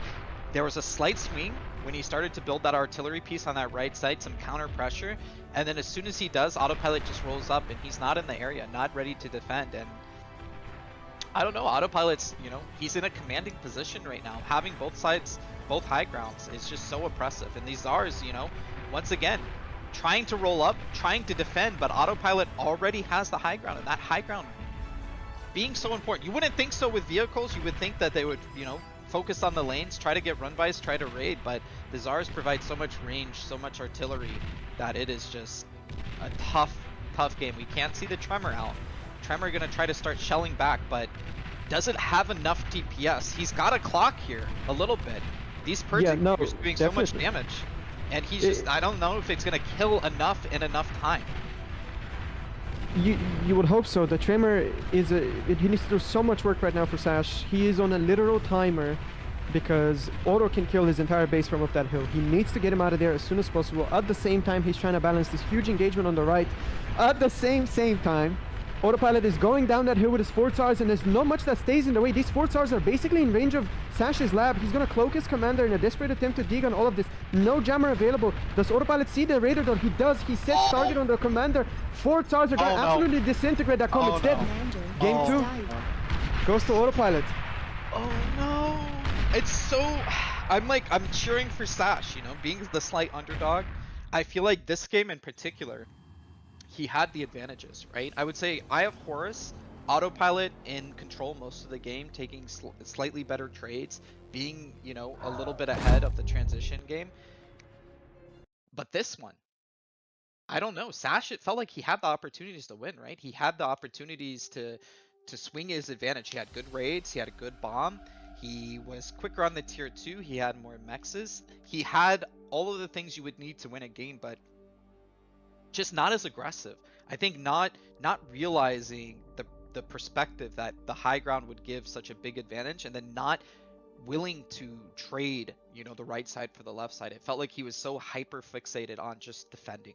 there was a slight swing when he started to build that artillery piece on that right side, some counter pressure, and then as soon as he does, Autopilot just rolls up and he's not in the area, not ready to defend. And I don't know, Autopilot's, you know, he's in a commanding position right now. Having both sides, both high grounds, is just so oppressive. And these Tsars, you know, once again, trying to roll up, trying to defend, but Autopilot already has the high ground, and that high ground being so important. You wouldn't think so with vehicles. You would think that they would, you know, focus on the lanes, try to get run-bys, try to raid, but the Tsars provide so much range, so much artillery, that it is just a tough tough game. We can't see the Tremor out. Tremor gonna try to start shelling back, but doesn't have enough DPS. He's got a clock here, a little bit. These purging are doing so much damage. And he's just, I don't know if it's gonna kill enough in enough time.
You would hope so. The Tremor is he needs to do so much work right now for Sash. He is on a literal timer because Auto can kill his entire base from up that hill. He needs to get him out of there as soon as possible. At the same time, he's trying to balance this huge engagement on the right. At the same time, Autopilot is going down that hill with his 4 stars, and there's not much that stays in the way. These 4 stars are basically in range of Sash's lab. He's gonna cloak his commander in a desperate attempt to dig on all of this. No jammer available. Does Autopilot see the Raider Dot? He does. He sets target on the commander. 4 stars are gonna absolutely disintegrate that Comet's dead. Game 2 goes to Autopilot.
Oh no! It's so... I'm cheering for Sash, you know, being the slight underdog. I feel like this game in particular, he had the advantages, right? I would say I have Horus, Autopilot in control most of the game, taking slightly better trades, being, you know, a little bit ahead of the transition game. But this one, I don't know. Sash, it felt like he had the opportunities to win, right? He had the opportunities to swing his advantage. He had good raids, he had a good bomb, he was quicker on the tier 2, he had more mexes. He had all of the things you would need to win a game, but just not as aggressive. I think not realizing the perspective that the high ground would give such a big advantage, and then not willing to trade, you know, the right side for the left side. It felt like he was so hyper fixated on just defending.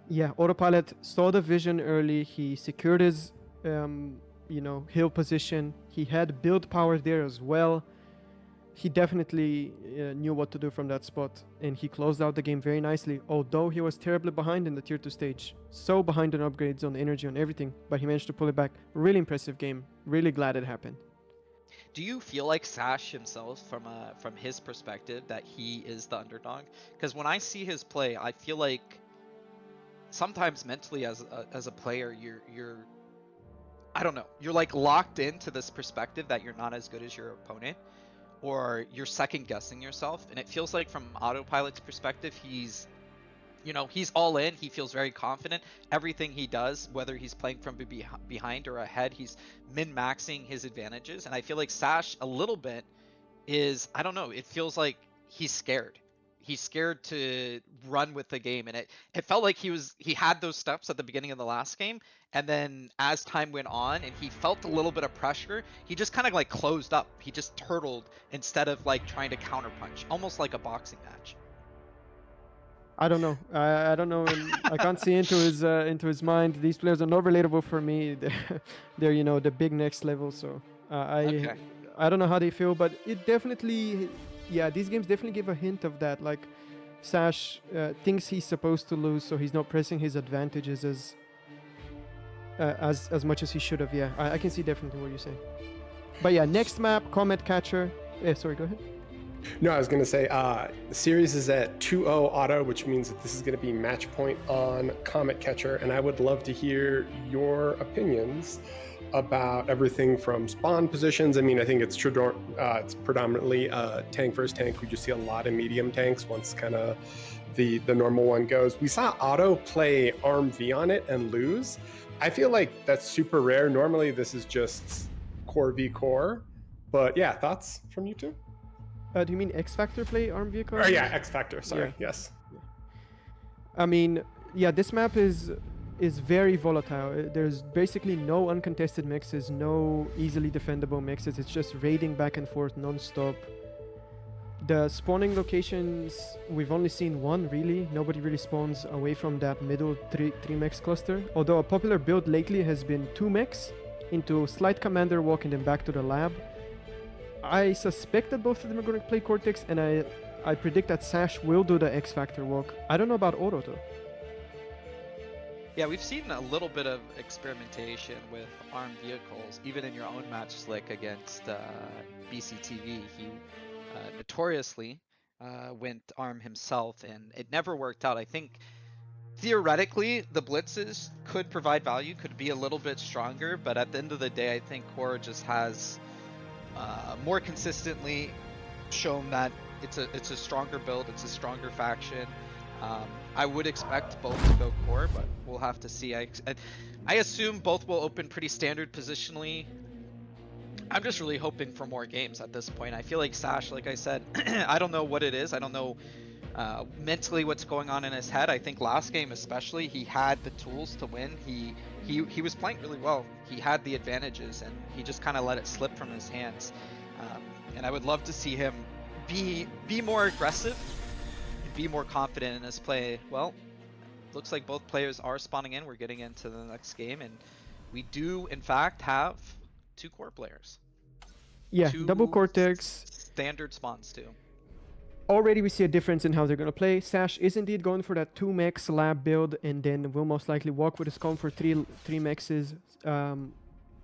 Yeah, Autopilot saw the vision early. He secured his you know, hill position. He had build power there as well. He definitely knew what to do from that spot, and he closed out the game very nicely, although he was terribly behind in the tier 2 stage. So behind on upgrades, on energy, on everything, but he managed to pull it back. Really impressive game. Really glad it happened.
Do you feel like Sash himself, from his perspective, that he is the underdog? Because when I see his play, I feel like sometimes mentally as a player, you're I don't know, you're like locked into this perspective that you're not as good as your opponent, or you're second guessing yourself. And it feels like from Autopilot's perspective, he's, you know, he's all in. He feels very confident. Everything he does, whether he's playing from behind or ahead, he's min-maxing his advantages. And I feel like Sash a little bit is, I don't know, it feels like he's scared. He's scared to run with the game, and it felt like he had those steps at the beginning of the last game, and then as time went on and he felt a little bit of pressure, he just kind of like closed up. He just turtled instead of like trying to counterpunch, almost like a boxing match.
I don't know. I don't know. I can't see into his mind. These players are not relatable for me. They're you know, the big next level. So I don't know how they feel, but it definitely. Yeah, these games definitely give a hint of that. Like, Sash thinks he's supposed to lose, so he's not pressing his advantages as much as he should have. Yeah, I can see definitely what you're saying. But yeah, next map, Comet Catcher. Sorry, go ahead.
No, I was going to say the series is at 2-0 auto, which means that this is going to be match point on Comet Catcher, and I would love to hear your opinions about everything from spawn positions. I mean, I think it's predominantly tank versus tank. We just see a lot of medium tanks once kind of the normal one goes. We saw Auto play Arm V on it and lose. I feel like that's super rare. Normally this is just core v core, but yeah, thoughts from you two?
Do you mean XFactor play Arm V?
Oh yeah, XFactor, sorry,
yeah.
Yes.
I mean, yeah, this map is very volatile. There's basically no uncontested mixes, no easily defendable mixes. It's just raiding back and forth non-stop. The spawning locations, we've only seen one really. Nobody really spawns away from that middle three mechs cluster. Although a popular build lately has been 2 mechs into slight commander walk and then back to the lab. I suspect that both of them are going to play Cortex, and I predict that Sash will do the X-Factor walk. I don't know about Auto though.
Yeah, we've seen a little bit of experimentation with armed vehicles, even in your own match, Slick, against BCTV. He notoriously went arm himself, and it never worked out. I think theoretically the blitzes could provide value, could be a little bit stronger, but at the end of the day, I think Core just has more consistently shown that it's a stronger build, it's a stronger faction. I would expect both to go core, but we'll have to see. I assume both will open pretty standard positionally. I'm just really hoping for more games at this point. I feel like Sash, like I said, I don't know what it is. I don't know mentally what's going on in his head. I think last game especially, he had the tools to win. He was playing really well. He had the advantages, and he just kind of let it slip from his hands. And I would love to see him be more aggressive, and be more confident in his play. Well, looks like both players are spawning in. We're getting into the next game, and we do in fact have 2 core players.
Yeah,
2
double Cortex.
standard spawns too.
Already we see a difference in how they're going to play. Sash is indeed going for that 2 max lab build, and then will most likely walk with his com for 3 maxes.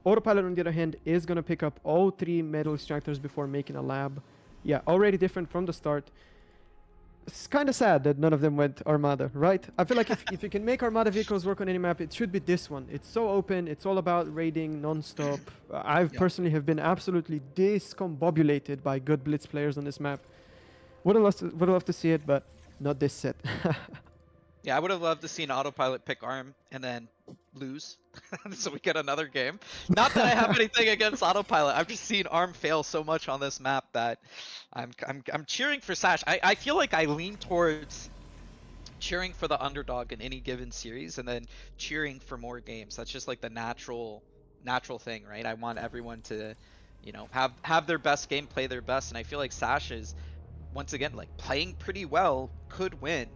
Autopilot, on the other hand, is going to pick up all 3 metal extractors before making a lab. Yeah, already different from the start. It's kind of sad that none of them went Armada, right? I feel like if you can make Armada vehicles work on any map, it should be this one. It's so open. It's all about raiding non-stop. I personally have been absolutely discombobulated by good Blitz players on this map. Would have loved to see it, but not this set.
Yeah, I would have loved to see an Autopilot pick Arm and then lose, so we get another game. Not that I have anything against Autopilot. I've just seen Arm fail so much on this map that I'm cheering for Sash. I feel like I lean towards cheering for the underdog in any given series, and then cheering for more games. That's just like the natural thing, right? I want everyone to, you know, have their best game, play their best, and I feel like Sash is, once again, like playing pretty well, could win,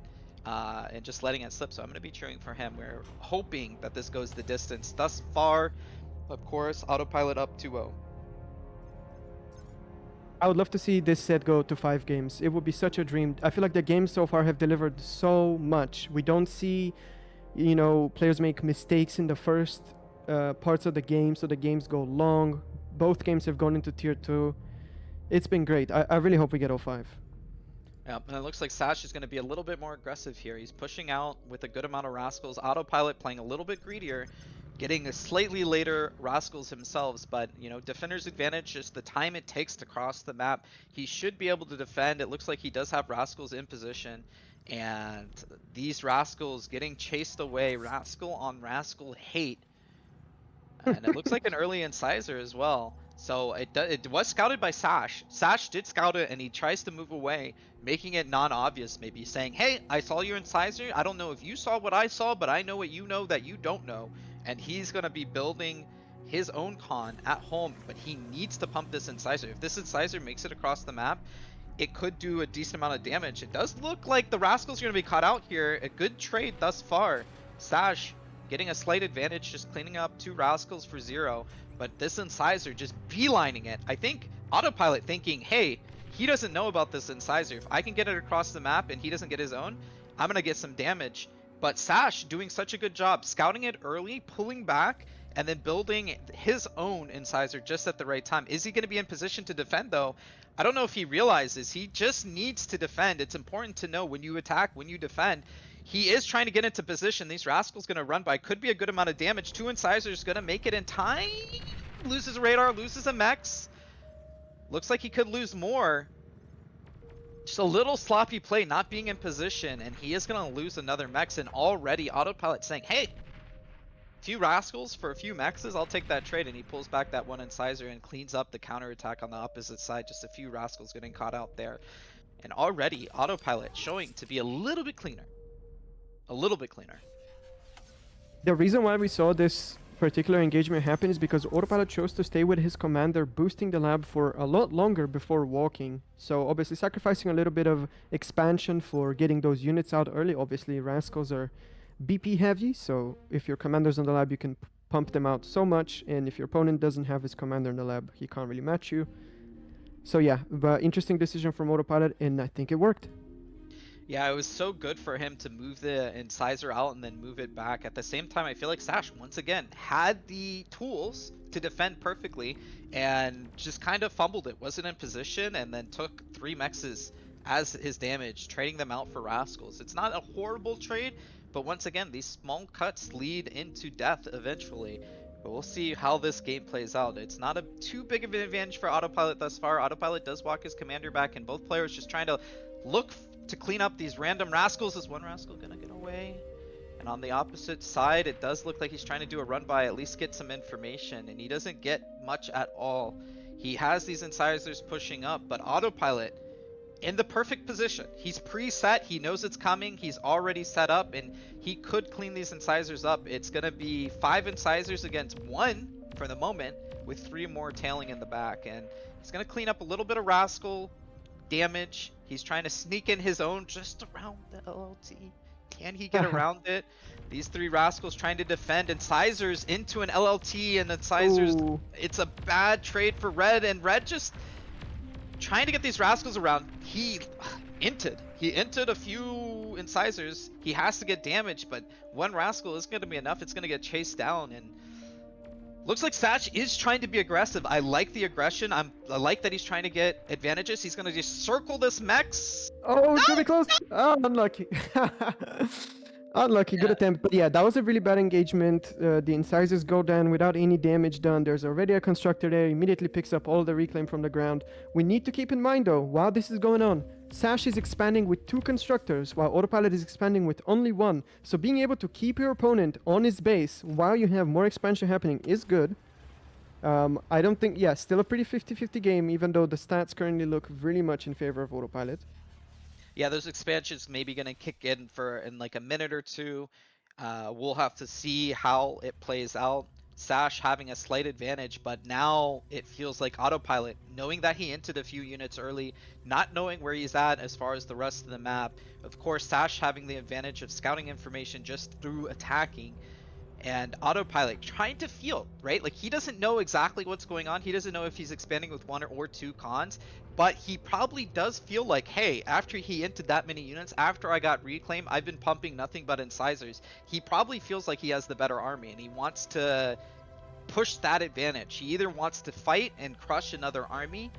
and just letting it slip. So I'm going to be cheering for him. We're hoping that this goes the distance. Thus far, of course, Autopilot up 2-0.
I would love to see this set go to 5 games. It would be such a dream. I feel like the games so far have delivered so much. We don't see, you know, players make mistakes in the first parts of the game, so the games go long. Both games have gone into tier 2. It's been great. I really hope we get 05.
Yeah, and it looks like Sash is going to be a little bit more aggressive here. He's pushing out with a good amount of Rascals. Autopilot playing a little bit greedier, getting a slightly later Rascals himself, but, you know, defender's advantage, just the time it takes to cross the map. He should be able to defend. It looks like he does have Rascals in position, and these Rascals getting chased away. Rascal on Rascal hate. And it looks like an early incisor as well. So it was scouted by Sash. Sash did scout it, and he tries to move away, making it non-obvious, maybe saying, hey, I saw your incisor. I don't know if you saw what I saw, but I know what you know that you don't know. And he's going to be building his own con at home, but he needs to pump this incisor. If this incisor makes it across the map, it could do a decent amount of damage. It does look like the Rascals are going to be caught out here. A good trade thus far. Sash getting a slight advantage, just cleaning up 2 Rascals for 0. But this incisor just beelining it. I think Autopilot thinking, hey, he doesn't know about this incisor. If I can get it across the map and he doesn't get his own, I'm going to get some damage. But Sash doing such a good job, scouting it early, pulling back, and then building his own incisor just at the right time. Is he going to be in position to defend, though? I don't know if he realizes he just needs to defend. It's important to know when you attack, when you defend. He is trying to get into position. These Rascals going to run by. Could be a good amount of damage. 2 incisors going to make it in time. Loses a radar, loses a mechs. Looks like he could lose more. Just a little sloppy play, not being in position, and he is going to lose another mechs. And already Autopilot saying, hey, few Rascals for a few mexes, I'll take that trade. And he pulls back that 1 incisor and cleans up the counterattack on the opposite side. Just a few Rascals getting caught out there. And already Autopilot showing to be a little bit cleaner. A little bit cleaner.
The reason why we saw this particular engagement happen is because Autopilot chose to stay with his commander, boosting the lab for a lot longer before walking. So obviously sacrificing a little bit of expansion for getting those units out early. Obviously Rascals are BP heavy, so if your commander's on the lab, you can pump them out so much, and if your opponent doesn't have his commander in the lab, he can't really match you. So yeah, but interesting decision from Autopilot, and I think it worked.
Yeah, it was so good for him to move the incisor out and then move it back. At the same time, I feel like Sash, once again, had the tools to defend perfectly and just kind of fumbled it. Wasn't in position and then took 3 mexes as his damage, trading them out for Rascals. It's not a horrible trade, but once again, these small cuts lead into death eventually. But we'll see how this game plays out. It's not too big of an advantage for Autopilot thus far. Autopilot does walk his commander back, and both players just trying to look to clean up these random Rascals. Is 1 Rascal gonna get away? away. And on the opposite side, it does look like he's trying to do a run by, at least get some information, and he doesn't get much at all. He has these incisors pushing up, but Autopilot in the perfect position. He's preset, he knows it's coming, he's already set up, and he could clean these incisors up. It's gonna be 5 incisors against 1 for the moment, with 3 more tailing in the back, and he's gonna clean up a little bit of Wraxell damage. He's trying to sneak in his own just around the LLT. Can he get around it? These 3 Wraxells trying to defend incisors into an LLT, and incisors.
Ooh.
It's a bad trade for Red, and Red just trying to get these Wraxells around. He inted a few incisors. He has to get damage, but 1 Wraxell isn't going to be enough. It's going to get chased down, and looks like Sash is trying to be aggressive. I like the aggression. I like that he's trying to get advantages. He's going to just circle this Mex.
Oh, it's gonna be close. Oh, unlucky. Unlucky, good attempt. But yeah, that was a really bad engagement. The incisors go down without any damage done. There's already a constructor there. Immediately picks up all the reclaim from the ground. We need to keep in mind though, while this is going on, Sash is expanding with 2 constructors, while Autopilot is expanding with only 1. So being able to keep your opponent on his base while you have more expansion happening is good. I don't think, yeah, still a pretty 50-50 game, even though the stats currently look really much in favor of Autopilot.
Yeah, those expansions maybe going to kick in like a minute or 2. We'll have to see how it plays out. Sash having a slight advantage, but now it feels like Autopilot, knowing that he entered a few units early, not knowing where he's at as far as the rest of the map. Of course, Sash having the advantage of scouting information just through attacking, and Autopilot trying to feel, right? Like, he doesn't know exactly what's going on. He doesn't know if he's expanding with 1 or 2 cons, but he probably does feel like, hey, after he entered that many units, after I got reclaim, I've been pumping nothing but incisors. He probably feels like he has the better army, and he wants to push that advantage. He either wants to fight and crush another army,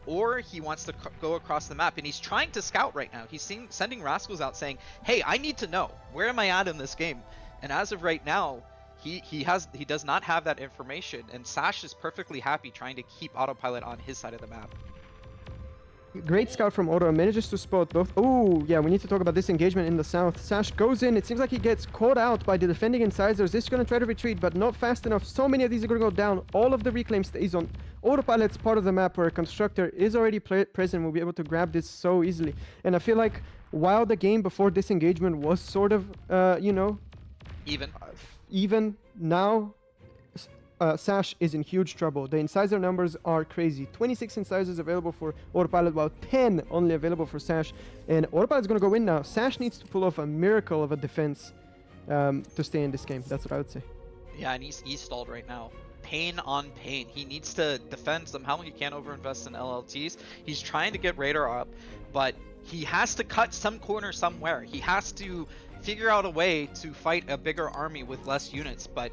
or he wants to go across the map, and he's trying to scout right now. He's sending Wraxells out saying, hey, I need to know, where am I at in this game? And as of right now, he does not have that information, and Sash is perfectly happy trying to keep Autopilot on his side of the map.
Great scout from Auto, manages to spot both. Oh, yeah, we need to talk about this engagement in the south. Sash goes in. It seems like he gets caught out by the defending incisors. This is going to try to retreat, but not fast enough. So many of these are going to go down. All of the reclaim stays on Autopilot's part of the map where a constructor is already present. We'll be able to grab this so easily. And I feel like while the game before this engagement was sort of, even now, Sash is in huge trouble. The incisor numbers are crazy. 26 incisors available for Autopilot, while 10 only available for Sash. And Autopilot's going to go in now. Sash needs to pull off a miracle of a defense to stay in this game. That's what I would say.
Yeah, and he's stalled right now. Pain on pain. He needs to defend somehow. He can't overinvest in LLTs. He's trying to get Radar up, but he has to cut some corner somewhere. He has to figure out a way to fight a bigger army with less units, but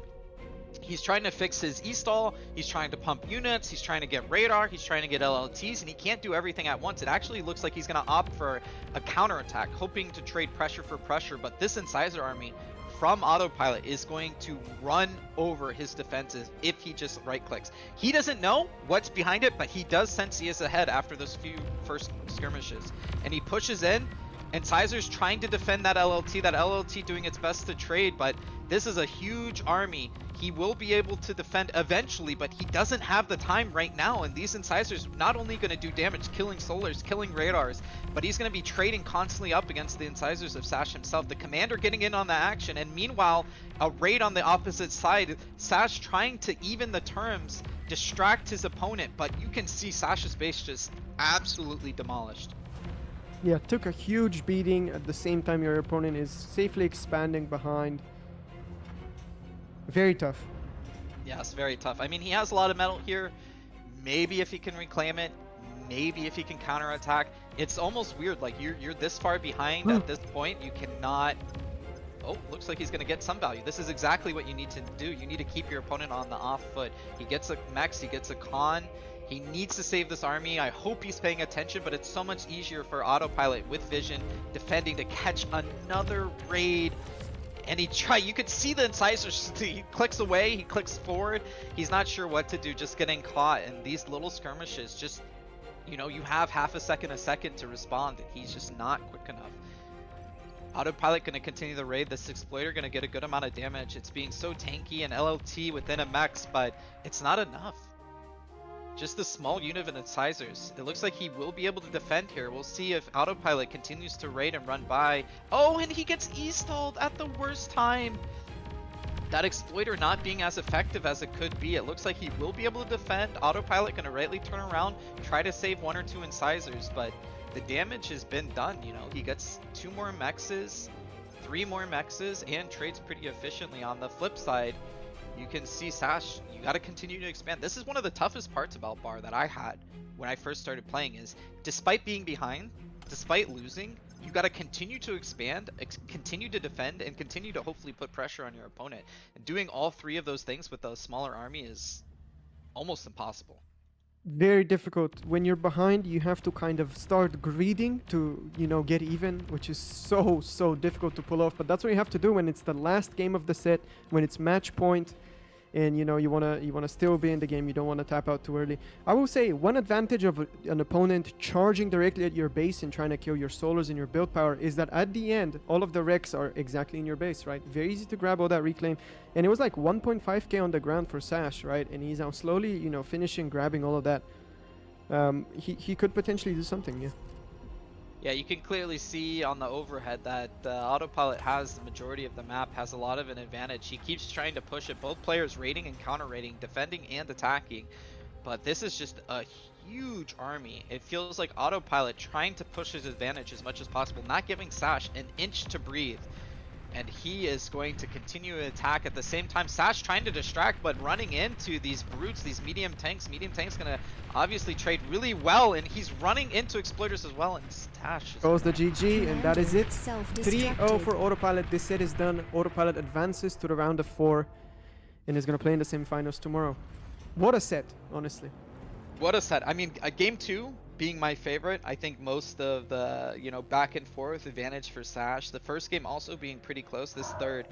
he's trying to fix his E-stall, he's trying to pump units, he's trying to get radar, he's trying to get LLTs, and he can't do everything at once. It actually looks like he's going to opt for a counterattack, hoping to trade pressure for pressure, but this incisor army from Autopilot is going to run over his defenses if he just right-clicks. He doesn't know what's behind it, but he does sense he is ahead after those few first skirmishes, and he pushes in. Incisors trying to defend that LLT doing its best to trade, but this is a huge army. He will be able to defend eventually, but he doesn't have the time right now, and these incisors not only going to do damage, killing solars, killing radars, but he's going to be trading constantly up against the incisors of Sash himself. The commander getting in on the action, and meanwhile, a raid on the opposite side. Sash trying to even the terms, distract his opponent, but you can see Sash's base just absolutely demolished.
Yeah, took a huge beating. At the same time, your opponent is safely expanding behind. Very tough.
Yes, very tough. I mean, he has a lot of metal here. Maybe if he can reclaim it, maybe if he can counterattack. It's almost weird, like you're this far behind at this point, you cannot. Oh, looks like he's going to get some value. This is exactly what you need to do. You need to keep your opponent on the off foot. He gets a Mex, he gets a con. He needs to save this army. I hope he's paying attention, but it's so much easier for Autopilot with vision defending to catch another raid. And you could see the incisors. He clicks away, he clicks forward. He's not sure what to do, just getting caught. And these little skirmishes, just, you have half a second to respond, and he's just not quick enough. Autopilot gonna continue the raid. This Exploiter gonna get a good amount of damage. It's being so tanky and LLT within a mechs, but it's not enough. Just the small unit of incisors. It looks like he will be able to defend here. We'll see if Autopilot continues to raid and run by. Oh, and he gets E-stalled at the worst time. That Exploiter not being as effective as it could be. It looks like he will be able to defend. Autopilot gonna rightly turn around, try to save 1 or 2 incisors, but the damage has been done, you know. He gets 2 more mexes, 3 more mexes, and trades pretty efficiently. On the flip side, you can see Sash, you gotta continue to expand. This is one of the toughest parts about Bar that I had when I first started playing is, despite being behind, despite losing, you gotta continue to expand, continue to defend, and continue to hopefully put pressure on your opponent. And doing all 3 of those things with a smaller army is almost impossible.
Very difficult. When you're behind, you have to kind of start greeding to, you know, get even, which is so difficult to pull off. But that's what you have to do when it's the last game of the set, when it's match point, and you know you wanna still be in the game. You don't want to tap out too early. I will say one advantage of an opponent charging directly at your base and trying to kill your solars and your build power is that at the end, all of the wrecks are exactly in your base, right? Very easy to grab all that reclaim. And it was like 1.5k on the ground for Sash, right? And he's now slowly, you know, finishing, grabbing all of that. He could potentially do something, yeah.
Yeah, you can clearly see on the overhead that Autopilot has the majority of the map, has a lot of an advantage. He keeps trying to push it, both players raiding and counter raiding, defending and attacking. But this is just a huge army. It feels like Autopilot trying to push his advantage as much as possible, not giving Sash an inch to breathe. And he is going to continue to attack at the same time. Sash trying to distract, but running into these brutes, these medium tanks. Medium tank's gonna obviously trade really well, and he's running into exploiters as well. And Sash
goes the GG, and that is it. 3-0
Self-destructed.
for Autopilot. This set is done. Autopilot advances to the round of 4, and is gonna play in the semifinals tomorrow. What a set, honestly.
What a set. I mean, game 2 being my favorite. I think most of the, you know, back and forth advantage for Sash. The first game also being pretty close. This third,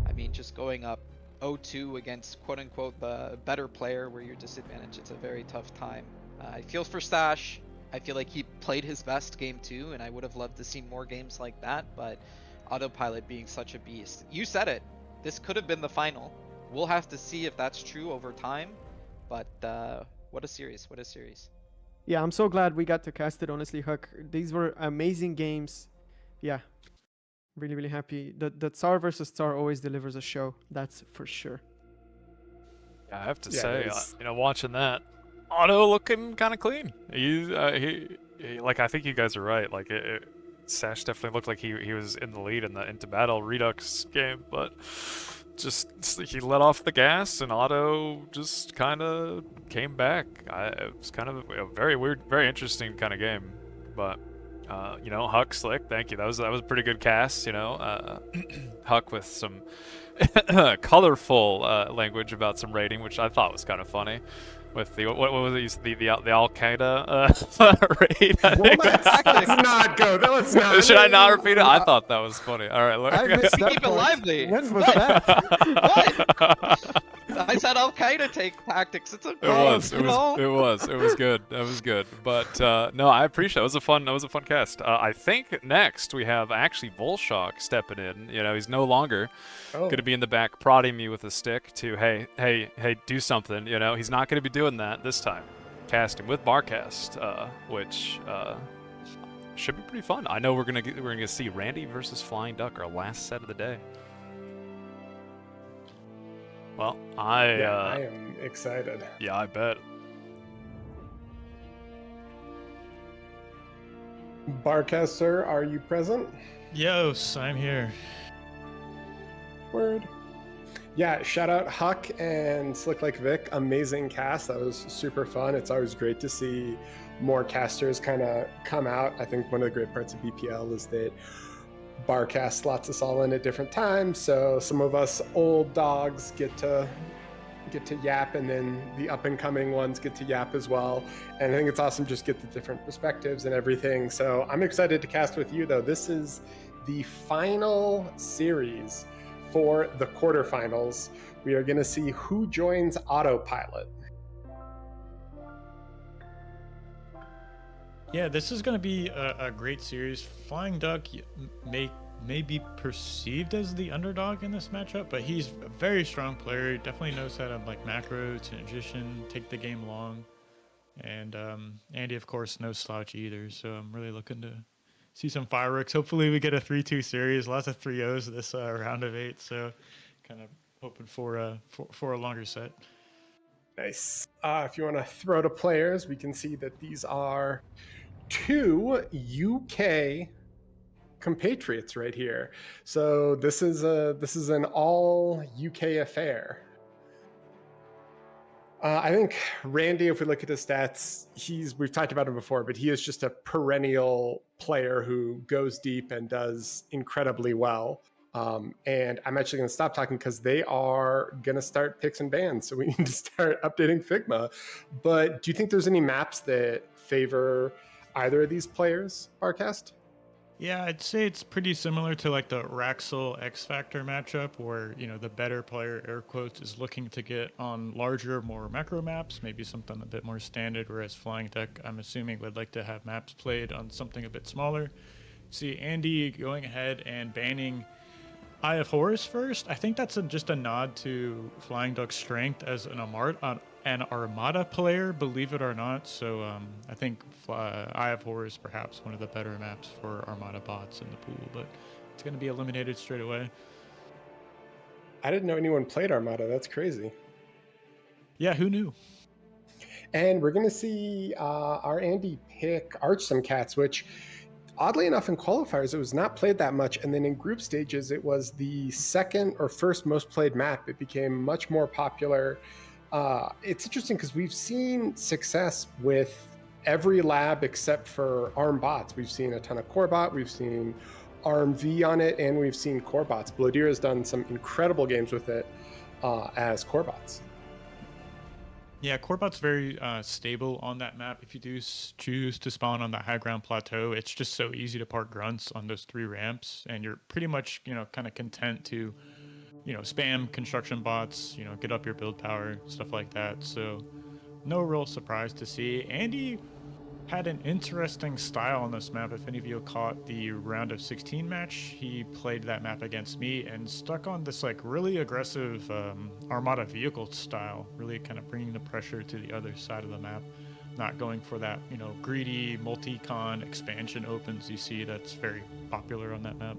I mean, just going up 0-2 against quote unquote the better player where you're disadvantaged. It's a very tough time. I feel for Sash. I feel like he played his best game 2, and I would have loved to see more games like that, but Autopilot being such a beast. You said it. This could have been the final. We'll have to see if that's true over time, but what a series. What a series.
Yeah, I'm so glad we got to cast it, honestly, Huck. These were amazing games. Yeah, really happy. The Tsar versus Tsar always delivers a show. That's for sure.
Yeah, I have to say, you know, watching that, Auto looking kind of clean. He, like, I think you guys are right. Like, Sash definitely looked like he was in the lead in the Into Battle Redux game, but just he let off the gas and Auto just kind of came back. It was kind of a very weird, very interesting kind of game. But you know, Huck, Slick, thank you. That was a pretty good cast. You know, Huck with some colorful language about some rating, which I thought was kind of funny. With the what was it? The Al Qaeda raid.
Let's not go. Let's not.
Should I not repeat it? I thought that was funny. All right, look.
I missed that
Keep it
part.
lively.
When was that?
What? I said Al Qaeda take tactics. It's okay.
It was good. That was good. But no, I appreciate it. That was a fun cast. I think next we have actually Volshock stepping in. You know, he's no longer going to be in the back prodding me with a stick to hey, do something. You know, he's not going to be doing that this time. Casting with Barcast, which should be pretty fun. I know we're gonna see Randy versus FlyingDuck, our last set of the day. Well, I
am excited.
Yeah, I bet.
Barcast, sir, are you present?
Yes, I'm here.
Word. Yeah, shout out Huck and SlickLikeVik. Amazing cast. That was super fun. It's always great to see more casters kind of come out. I think one of the great parts of BPL is that Barcast slots us all in at different times, so some of us old dogs get to yap, and then the up and coming ones get to yap as well. And I think it's awesome just get the different perspectives and everything. So I'm excited to cast with you, though. This is the final series for the quarterfinals. We are going to see who joins Autopilot.
Yeah, this is going to be a great series. FlyingDuck may may be perceived as the underdog in this matchup, but he's a very strong player. He definitely knows how to like macro, transition, take the game long. And Andy, of course, no slouch either. So I'm really looking to see some fireworks. Hopefully we get a 3-2 series, lots of 3-0s this round of 8. So kind of hoping for a longer set.
Nice. If you want to throw to players, we can see that these are 2 UK compatriots right here. So this is an all UK affair. I think Randy, if we look at his stats, we've talked about him before, but he is just a perennial player who goes deep and does incredibly well. And I'm actually going to stop talking because they are going to start picks and bans. So we need to start updating Figma. But do you think there's any maps that favor either of these players, Barcast?
Yeah, I'd say it's pretty similar to like the Wraxell XFactor matchup where, you know, the better player, air quotes, is looking to get on larger, more macro maps, maybe something a bit more standard, whereas FlyingDuck, I'm assuming, would like to have maps played on something a bit smaller. See Andy going ahead and banning Eye of Horus first. I think that's just a nod to FlyingDuck's strength as an Armada player, believe it or not. So I think Eye of Horus perhaps one of the better maps for Armada bots in the pool, but it's going to be eliminated straight away.
I didn't know anyone played Armada. That's crazy.
Yeah, who knew?
And we're going to see our Andy pick Archsimkats, which oddly enough in qualifiers it was not played that much, and then in group stages it was the second or first most played map. It became much more popular. It's interesting because we've seen success with every lab except for ARM bots. We've seen a ton of core bot, we've seen ARM V on it, and we've seen core bots. Blodir has done some incredible games with it as core bots.
Yeah, Corebot's very stable on that map. If you do choose to spawn on that high ground plateau, it's just so easy to park grunts on those 3 ramps, and you're pretty much, you know, kind of content to, you know, spam construction bots, you know, get up your build power, stuff like that. So no real surprise to see. Andy had an interesting style on this map. If any of you caught the round of 16 match, he played that map against me and stuck on this like really aggressive Armada vehicle style, really kind of bringing the pressure to the other side of the map, not going for that, you know, greedy multi-con expansion opens you see that's very popular on that map.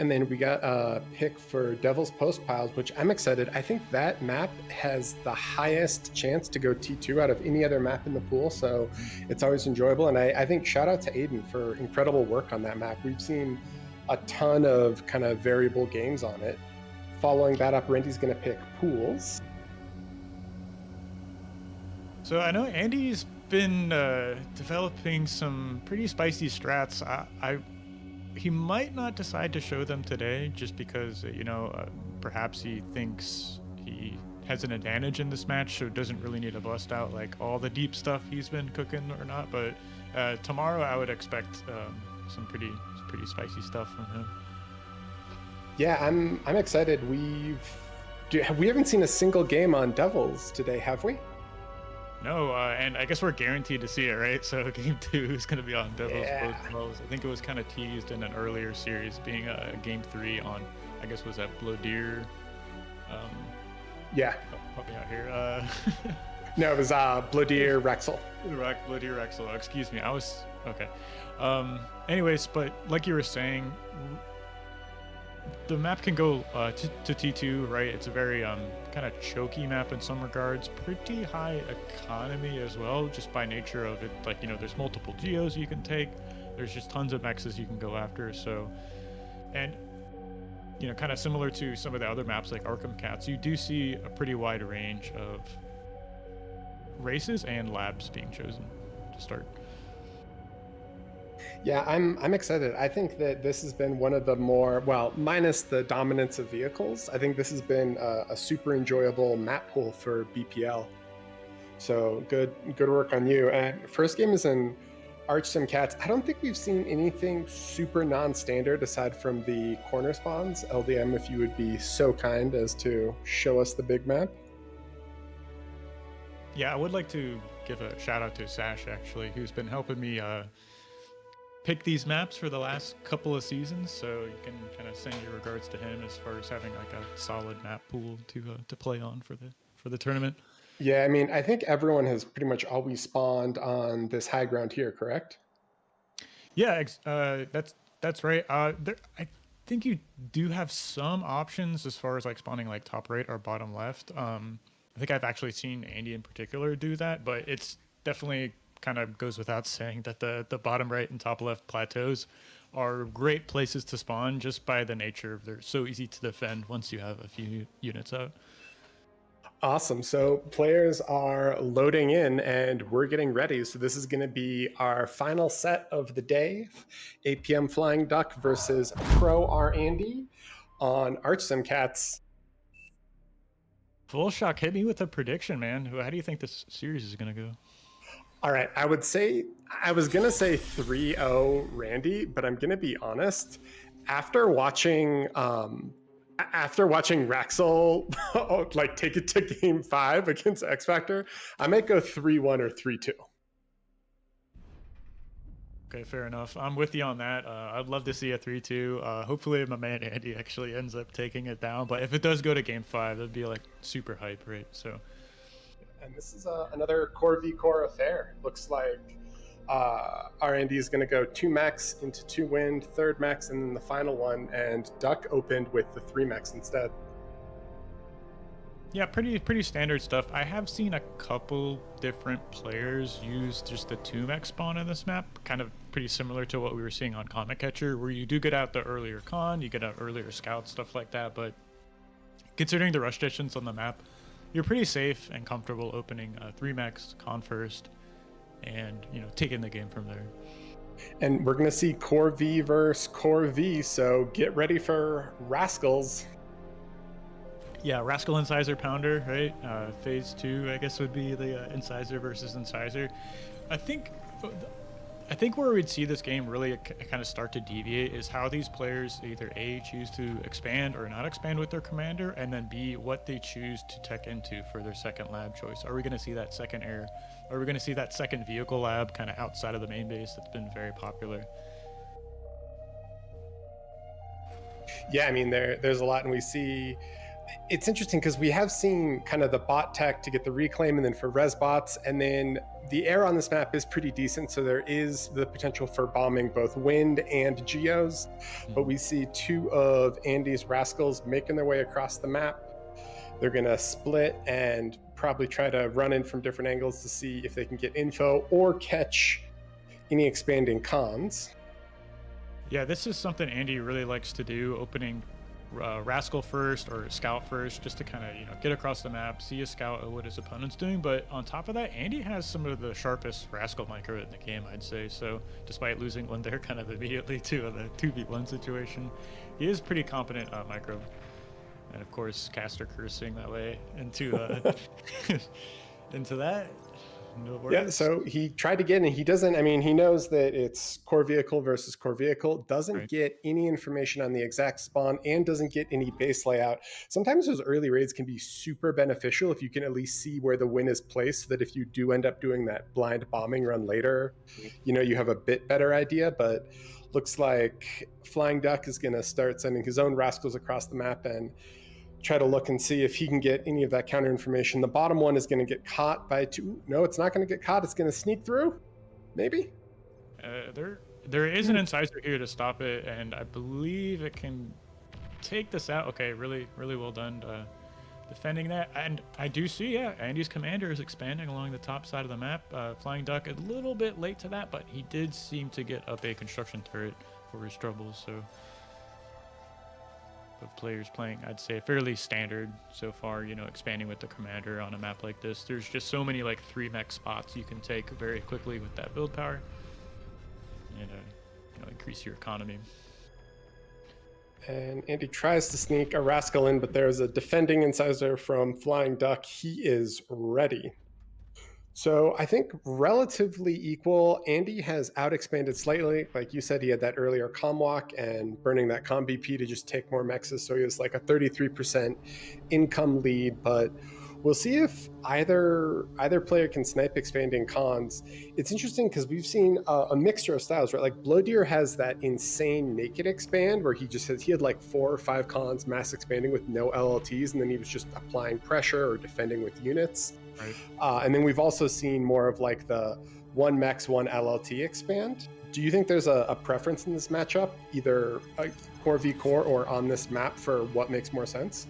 And then we got a pick for Devil's Postpiles, which I'm excited. I think that map has the highest chance to go T2 out of any other map in the pool, so it's always enjoyable. And I think shout out to Aiden for incredible work on that map. We've seen a ton of kind of variable games on it. Following that up, Randy's going to pick Pools.
So I know Andy's been developing some pretty spicy strats. He might not decide to show them today just because, you know, perhaps he thinks he has an advantage in this match, so doesn't really need to bust out like all the deep stuff he's been cooking or not. But tomorrow I would expect some pretty spicy stuff from him.
Yeah, I'm excited. We haven't seen a single game on Devils today, have we?
No, and I guess we're guaranteed to see it, right? So game 2 is going to be on Devil's Postpiles. I think it was kind of teased in an earlier series, being game 3 on, I guess, was that Blodir?
Yeah.
Help me out here.
No, it was Blodir Wraxell.
Blodir Wraxell. Excuse me. I was okay. Anyways, but like you were saying, the map can go to T2, right? It's a very kind of choky map in some regards, pretty high economy as well, just by nature of it. Like, you know, there's multiple geos you can take, there's just tons of mexes you can go after. So, and you know, kind of similar to some of the other maps like Archsimkats, you do see a pretty wide range of races and labs being chosen to start.
Yeah, I'm excited. I think that this has been one of the more, well, minus the dominance of vehicles, I think this has been a super enjoyable map pool for BPL. So good work on you. And first game is in Archsimkats. I don't think we've seen anything super non-standard aside from the corner spawns. LDM, if you would be so kind as to show us the big map.
Yeah, I would like to give a shout out to Sash, actually, who's been helping me picked these maps for the last couple of seasons, so you can kind of send your regards to him as far as having like a solid map pool to play on for the tournament.
Yeah, I mean, I think everyone has pretty much always spawned on this high ground here, correct?
Yeah, that's right. I think you do have some options as far as like spawning like top right or bottom left. I think I've actually seen Andy in particular do that, but it's definitely kind of goes without saying that the bottom right and top left plateaus are great places to spawn just by the nature of they're so easy to defend once you have a few units out.
Awesome. So players are loading in and we're getting ready. So this is going to be our final set of the day. 8 p.m. Flying Duck versus Pro R Andy on Archsimkats.
Full shock, hit me with a prediction, man. How do you think this series is going to go?
All right. I was going to say 3-0 Randy, but I'm going to be honest. After watching Wraxell like take it to game 5 against X Factor, I might go 3-1 or 3-2.
Okay, fair enough. I'm with you on that. I'd love to see a 3-2. Hopefully my man Andy actually ends up taking it down. But if it does go to game 5, that'd be like super hype, right? So.
And this is another core v core affair. Looks like R&D is going to go 2 max into 2 wind, 3rd max, and then the final one. And Duck opened with the 3 max instead.
Yeah, pretty standard stuff. I have seen a couple different players use just the 2 max spawn in this map, kind of pretty similar to what we were seeing on Comet Catcher, where you do get out the earlier con, you get out earlier scout, stuff like that. But considering the rush distance on the map, you're pretty safe and comfortable opening 3 max con first and taking the game from there.
And we're going to see core V versus core V, so get ready for Rascals.
Yeah, Wraxell Incisor Pounder, right? Phase 2, I guess, would be the Incisor versus Incisor. I think where we'd see this game really kind of start to deviate is how these players either A, choose to expand or not expand with their commander, and then B, what they choose to tech into for their second lab choice. Are we going to see that second air? Are we going to see that second vehicle lab kind of outside of the main base that's been very popular?
Yeah, I mean, there's a lot, and we see... It's interesting because we have seen kind of the bot tech to get the reclaim and then for res bots, and then the air on this map is pretty decent, so there is the potential for bombing both wind and geos. But we see 2 of Andy's Rascals making their way across the map. They're going to split and probably try to run in from different angles to see if they can get info or catch any expanding cons.
Yeah, this is something Andy really likes to do, opening Rascal first or Scout first, just to kind of get across the map, see a Scout what his opponent's doing. But on top of that, Andy has some of the sharpest Rascal micro in the game, I'd say. So despite losing one there kind of immediately to the 2v1 situation, he is pretty competent micro. And of course, caster cursing that way into into that. No worries.
Yeah, so he tried to get in, and he doesn't. I mean, he knows that it's core vehicle versus core vehicle, doesn't get any information on the exact spawn, and doesn't get any base layout. Sometimes those early raids can be super beneficial if you can at least see where the win is placed, so that if you do end up doing that blind bombing run later, you have a bit better idea. But looks like Flying Duck is going to start sending his own Rascals across the map and try to look and see if he can get any of that counter information. The bottom one is going to get caught by 2. No, it's not going to get caught. It's going to sneak through. Maybe.
There is an incisor here to stop it, and I believe it can take this out. Okay, really, really well done defending that. And I do see, Andy's commander is expanding along the top side of the map. Flying Duck a little bit late to that, but he did seem to get up a construction turret for his troubles. So of players playing, I'd say fairly standard so far, expanding with the commander on a map like this. There's just so many like 3 mech spots you can take very quickly with that build power and increase your economy.
And Andy tries to sneak a Rascal in, but there's a defending incisor from Flying Duck. He is ready. So I think relatively equal. Andy has out-expanded slightly. Like you said, he had that earlier comm walk and burning that comm BP to just take more mexes. So he has like a 33% income lead. But we'll see if either player can snipe expanding cons. It's interesting because we've seen a mixture of styles, right? Like Blodir has that insane naked expand where he had like 4 or 5 cons mass expanding with no LLTs, and then he was just applying pressure or defending with units.
Right.
And then we've also seen more of like the 1 max 1 LLT expand. Do you think there's a preference in this matchup, either core v core or on this map, for what makes more sense?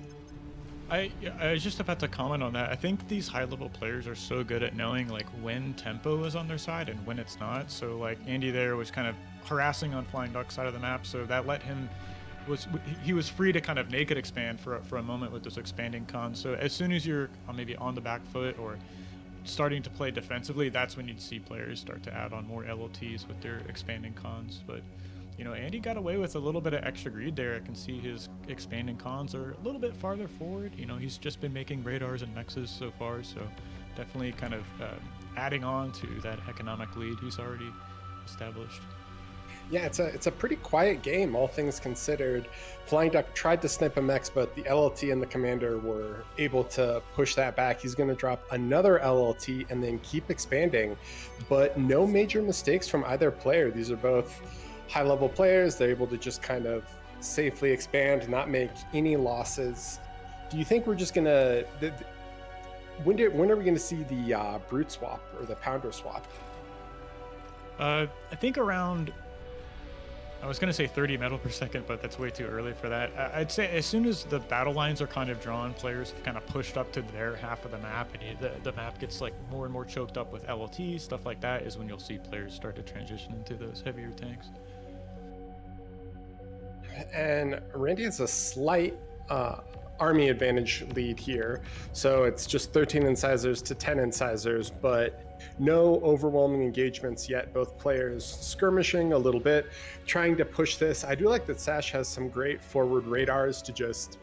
I was just about to comment on that. I think these high-level players are so good at knowing like when tempo is on their side and when it's not. So like Andy there was kind of harassing on FlyingDuck side of the map, so that let him he was free to kind of naked expand for a moment with those expanding cons. So as soon as you're maybe on the back foot or starting to play defensively, that's when you'd see players start to add on more LLTs with their expanding cons. But you know, Andy got away with a little bit of extra greed there. I can see his expanding cons are a little bit farther forward. You know, he's just been making radars and mexes so far, so definitely kind of adding on to that economic lead he's already established.
Yeah, it's a pretty quiet game, all things considered. FlyingDuck tried to snipe a mex, but the LLT and the commander were able to push that back. He's going to drop another LLT and then keep expanding, but no major mistakes from either player. These are both high-level players. They're able to just kind of safely expand, not make any losses. Do you think we're just going to... When are we going to see the brute swap or the pounder swap?
I think around... I was going to say 30 metal per second, but that's way too early for that. I'd say as soon as the battle lines are kind of drawn, players have kind of pushed up to their half of the map, and the map gets like more and more choked up with LLT, stuff like that, is when you'll see players start to transition into those heavier tanks.
And Randy has a slight army advantage lead here. So it's just 13 incisors to 10 incisors, but no overwhelming engagements yet. Both players skirmishing a little bit, trying to push this. I do like that Sash has some great forward radars to just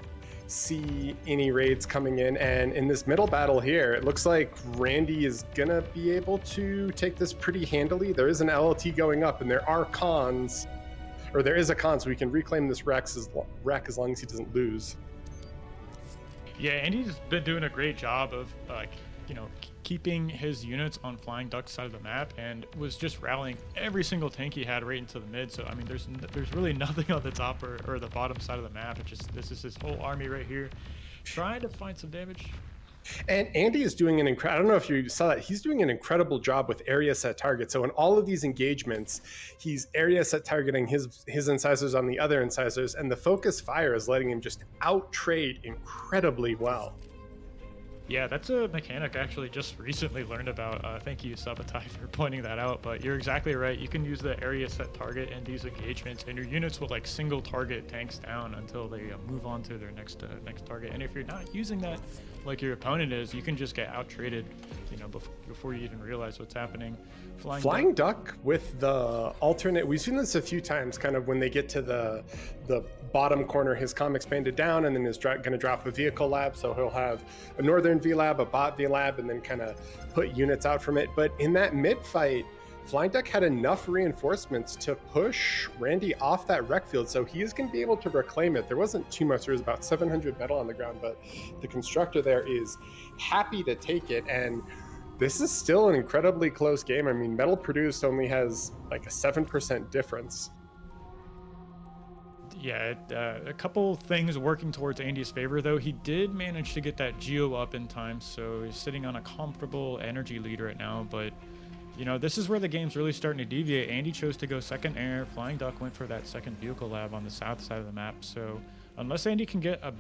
see any raids coming in. And in this middle battle here, it looks like Randy is gonna be able to take this pretty handily. There is an LLT going up, and there are cons, or there is a con, so we can reclaim this wreck as long as he doesn't lose.
Yeah, Andy's been doing a great job of keeping his units on FlyingDuck's side of the map, and was just rallying every single tank he had right into the mid. So I mean, there's really nothing on the top or the bottom side of the map. It's just, this is his whole army right here, trying to find some damage.
And Andy is doing an incredible, I don't know if you saw that, he's doing an incredible job with area set target. So in all of these engagements, he's area set targeting his incisors on the other incisors, and the focus fire is letting him just out trade incredibly well.
Yeah, that's a mechanic I actually just recently learned about. Thank you, Sabotai, for pointing that out. But you're exactly right. You can use the area set target in these engagements, and your units will like single target tanks down until they move on to their next target. And if you're not using that like your opponent is, you can just get out traded, before you even realize what's happening.
FlyingDuck with the alternate, we've seen this a few times, kind of when they get to the bottom corner, his comm expanded down, and then is going to drop a vehicle lab. So he'll have a northern V lab, a bot V lab, and then kind of put units out from it. But in that mid fight, FlyingDuck had enough reinforcements to push Randy off that wreck field, so he is going to be able to reclaim it. There wasn't too much, there was about 700 metal on the ground, but the constructor there is happy to take it. And this is still an incredibly close game. I mean, metal produced only has like a 7% difference.
Yeah, a couple things working towards Andy's favor, though. He did manage to get that Geo up in time, so he's sitting on a comfortable energy lead right now. But, this is where the game's really starting to deviate. Andy chose to go second air. FlyingDuck went for that second vehicle lab on the south side of the map. So unless Andy can get a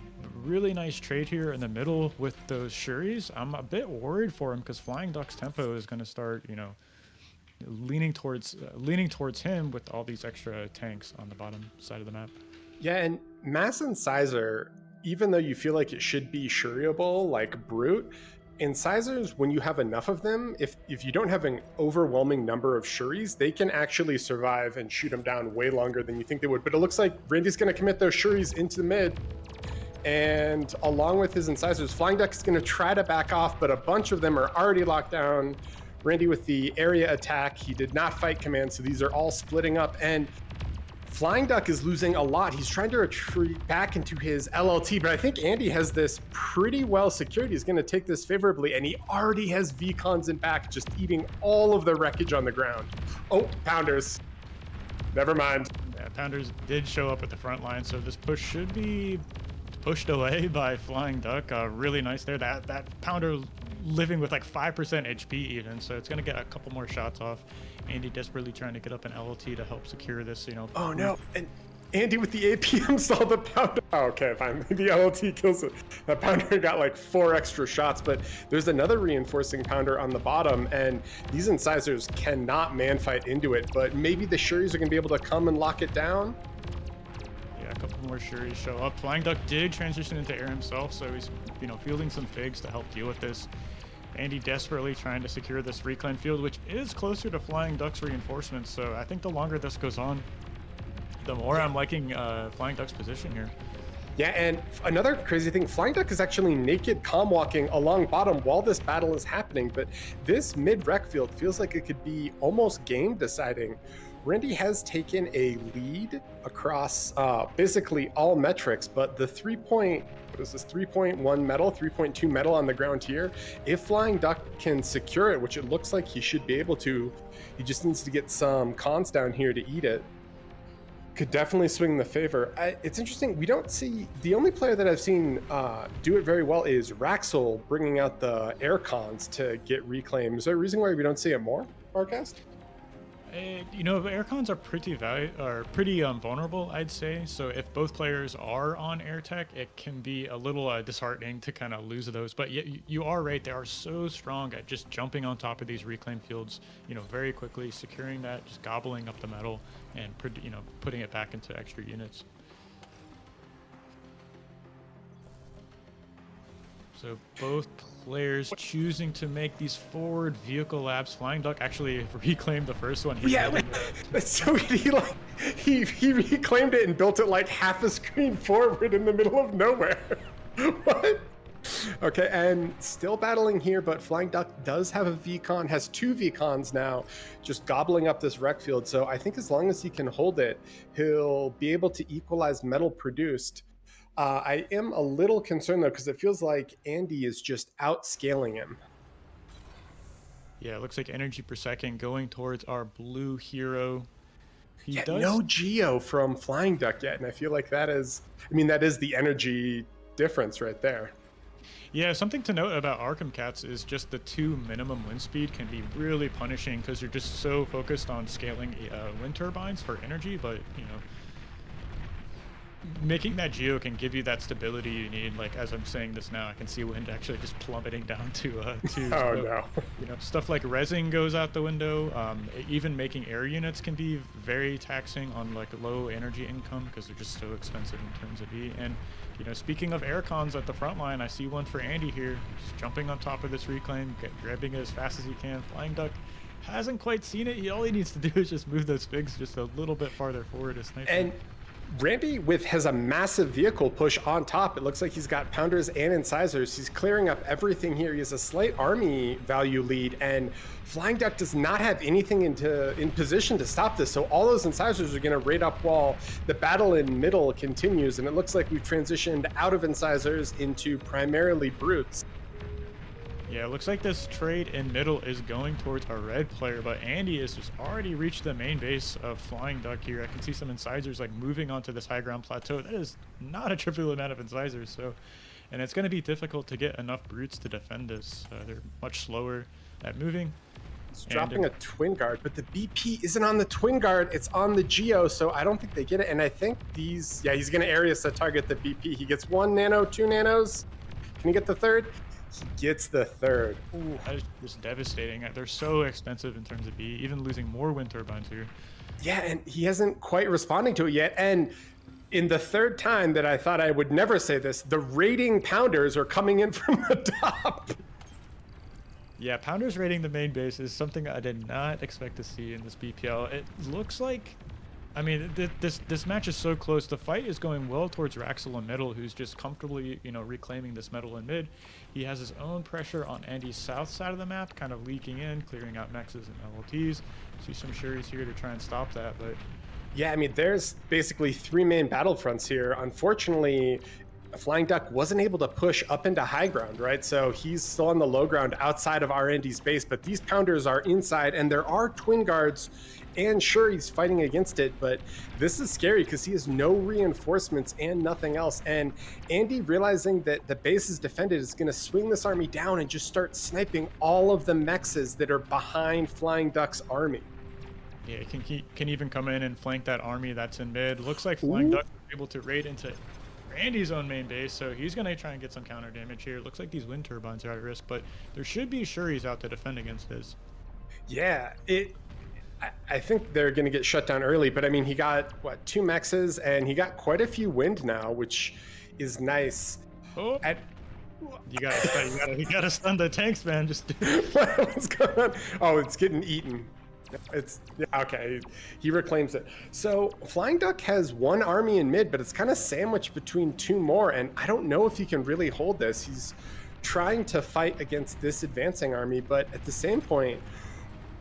really nice trade here in the middle with those Shuris, I'm a bit worried for him, because FlyingDuck's tempo is going to start, leaning towards him with all these extra tanks on the bottom side of the map.
Yeah, and Mass Incisor, even though you feel like it should be Shuriable like Brute, Incisors, when you have enough of them, if you don't have an overwhelming number of Shuris, they can actually survive and shoot them down way longer than you think they would. But it looks like Randy's going to commit those Shuris into the mid, and along with his Incisors, FlyingDuck is going to try to back off, but a bunch of them are already locked down. Randy with the area attack, he did not fight command, so these are all splitting up, and FlyingDuck is losing a lot. He's trying to retreat back into his LLT, but I think Andy has this pretty well secured. He's going to take this favorably, and he already has Vcons in back, just eating all of the wreckage on the ground. Oh, Pounders. Never mind.
Yeah, Pounders did show up at the front line, so this push should be pushed away by FlyingDuck. Really nice there. That Pounder living with like 5% HP even, so it's going to get a couple more shots off. Andy desperately trying to get up an LLT to help secure this, you know.
Oh no, and Andy with the APM saw the Pounder. Oh, okay, fine. The LLT kills it. That Pounder got like 4 extra shots, but there's another reinforcing Pounder on the bottom, and these incisors cannot man fight into it, but maybe the Shuris are going to be able to come and lock it down.
Yeah, a couple more Shuris show up. FlyingDuck did transition into air himself, so he's, you know, fielding some figs to help deal with this. Andy desperately trying to secure this reclaim field, which is closer to FlyingDuck's reinforcements. So I think the longer this goes on, the more I'm liking FlyingDuck's position here.
Yeah, and another crazy thing, FlyingDuck is actually naked comm walking along bottom while this battle is happening, but this mid-rec field feels like it could be almost game deciding. Randy has taken a lead across basically all metrics, but the 3.1 metal, 3.2 metal on the ground here, if FlyingDuck can secure it, which it looks like he should be able to, he just needs to get some cons down here to eat it. Could definitely swing the favor. It's interesting, we don't see, the only player that I've seen do it very well is Wraxell, bringing out the air cons to get reclaim. Is there a reason why we don't see it more, Barcast?
You know, air cons are pretty vulnerable, I'd say. So if both players are on air tech, it can be a little disheartening to kind of lose those. But you are right; they are so strong at just jumping on top of these reclaim fields, you know, very quickly, securing that, just gobbling up the metal, and you know, putting it back into extra units. So both players choosing to make these forward vehicle labs. FlyingDuck actually reclaimed the first one.
Yeah, so he reclaimed it and built it like half a screen forward in the middle of nowhere. What? Okay, and still battling here, but FlyingDuck does have a VCon, has 2 VCons now, just gobbling up this wreck field. So I think as long as he can hold it, he'll be able to equalize metal produced. I am a little concerned though, because it feels like Andy is just outscaling him.
Yeah, it looks like energy per second going towards our blue hero.
He does no Geo from FlyingDuck yet, and I feel like that is, I mean, that is the energy difference right there.
Yeah, something to note about Archsimkats is just the 2 minimum wind speed can be really punishing because you're just so focused on scaling wind turbines for energy, but you know, making that geo can give you that stability you need. Like as I'm saying this now, I can see wind actually just plummeting down to
oh
so,
no.
You know, stuff like resin goes out the window. Even making air units can be very taxing on like low energy income because they're just so expensive in terms of E. And you know, speaking of air cons at the front line, I see one for Andy here, just jumping on top of this reclaim, grabbing it as fast as he can. FlyingDuck hasn't quite seen it. All he needs to do is just move those figs just a little bit farther forward. It's nice.
And Randy has a massive vehicle push on top. It looks like he's got Pounders and Incisors. He's clearing up everything here. He has a slight army value lead, and FlyingDuck does not have anything in position to stop this. So all those Incisors are going to raid up while the battle in middle continues, and it looks like we've transitioned out of Incisors into primarily Brutes.
Yeah, it looks like this trade in middle is going towards a red player, but Andy has just already reached the main base of FlyingDuck here. I can see some incisors like moving onto this high ground plateau. That is not a trivial amount of incisors, so, and it's going to be difficult to get enough brutes to defend this. They're much slower at moving.
He's dropping a twin guard, but the BP isn't on the twin guard, it's on the Geo, so I don't think they get it. And I think these, yeah, he's going to area set target the BP. He gets 1 nano, 2 nanos. Can he get the third? He gets the third.
Ooh, that is just devastating. They're so expensive in terms of E, even losing more wind turbines here.
Yeah, and he isn't quite responding to it yet. And in the third time that I thought I would never say this, the raiding Pounders are coming in from the top.
Yeah, Pounders raiding the main base is something I did not expect to see in this BPL. It looks like, I mean, this match is so close. The fight is going well towards Wraxell in middle, who's just comfortably, you know, reclaiming this metal in mid. He has his own pressure on Andy's south side of the map, kind of leaking in, clearing out mexes and LLTs. See some Shuris here to try and stop that, but
Yeah, I mean, there's basically 3 main battlefronts here. Unfortunately, FlyingDuck wasn't able to push up into high ground, right? So he's still on the low ground outside of R&D's base, but these Pounders are inside, and there are Twin Guards, and sure, he's fighting against it, but this is scary because he has no reinforcements and nothing else. And Andy, realizing that the base is defended, is going to swing this army down and just start sniping all of the mexes that are behind FlyingDuck's army.
Yeah, can even come in and flank that army that's in mid. Looks like FlyingDuck was able to raid into Randy's own main base, so he's going to try and get some counter damage here. Looks like these wind turbines are at risk, but there should be Shuris out to defend against his.
Yeah, I think they're going to get shut down early, but I mean, he got, 2 mexes, and he got quite a few wind now, which is nice.
Oh. You gotta stun the tanks, man. Just
what's going on? Oh, it's getting eaten. It's okay. He reclaims it. So FlyingDuck has 1 army in mid, but it's kind of sandwiched between 2 more, and I don't know if he can really hold this. He's trying to fight against this advancing army, but at the same point,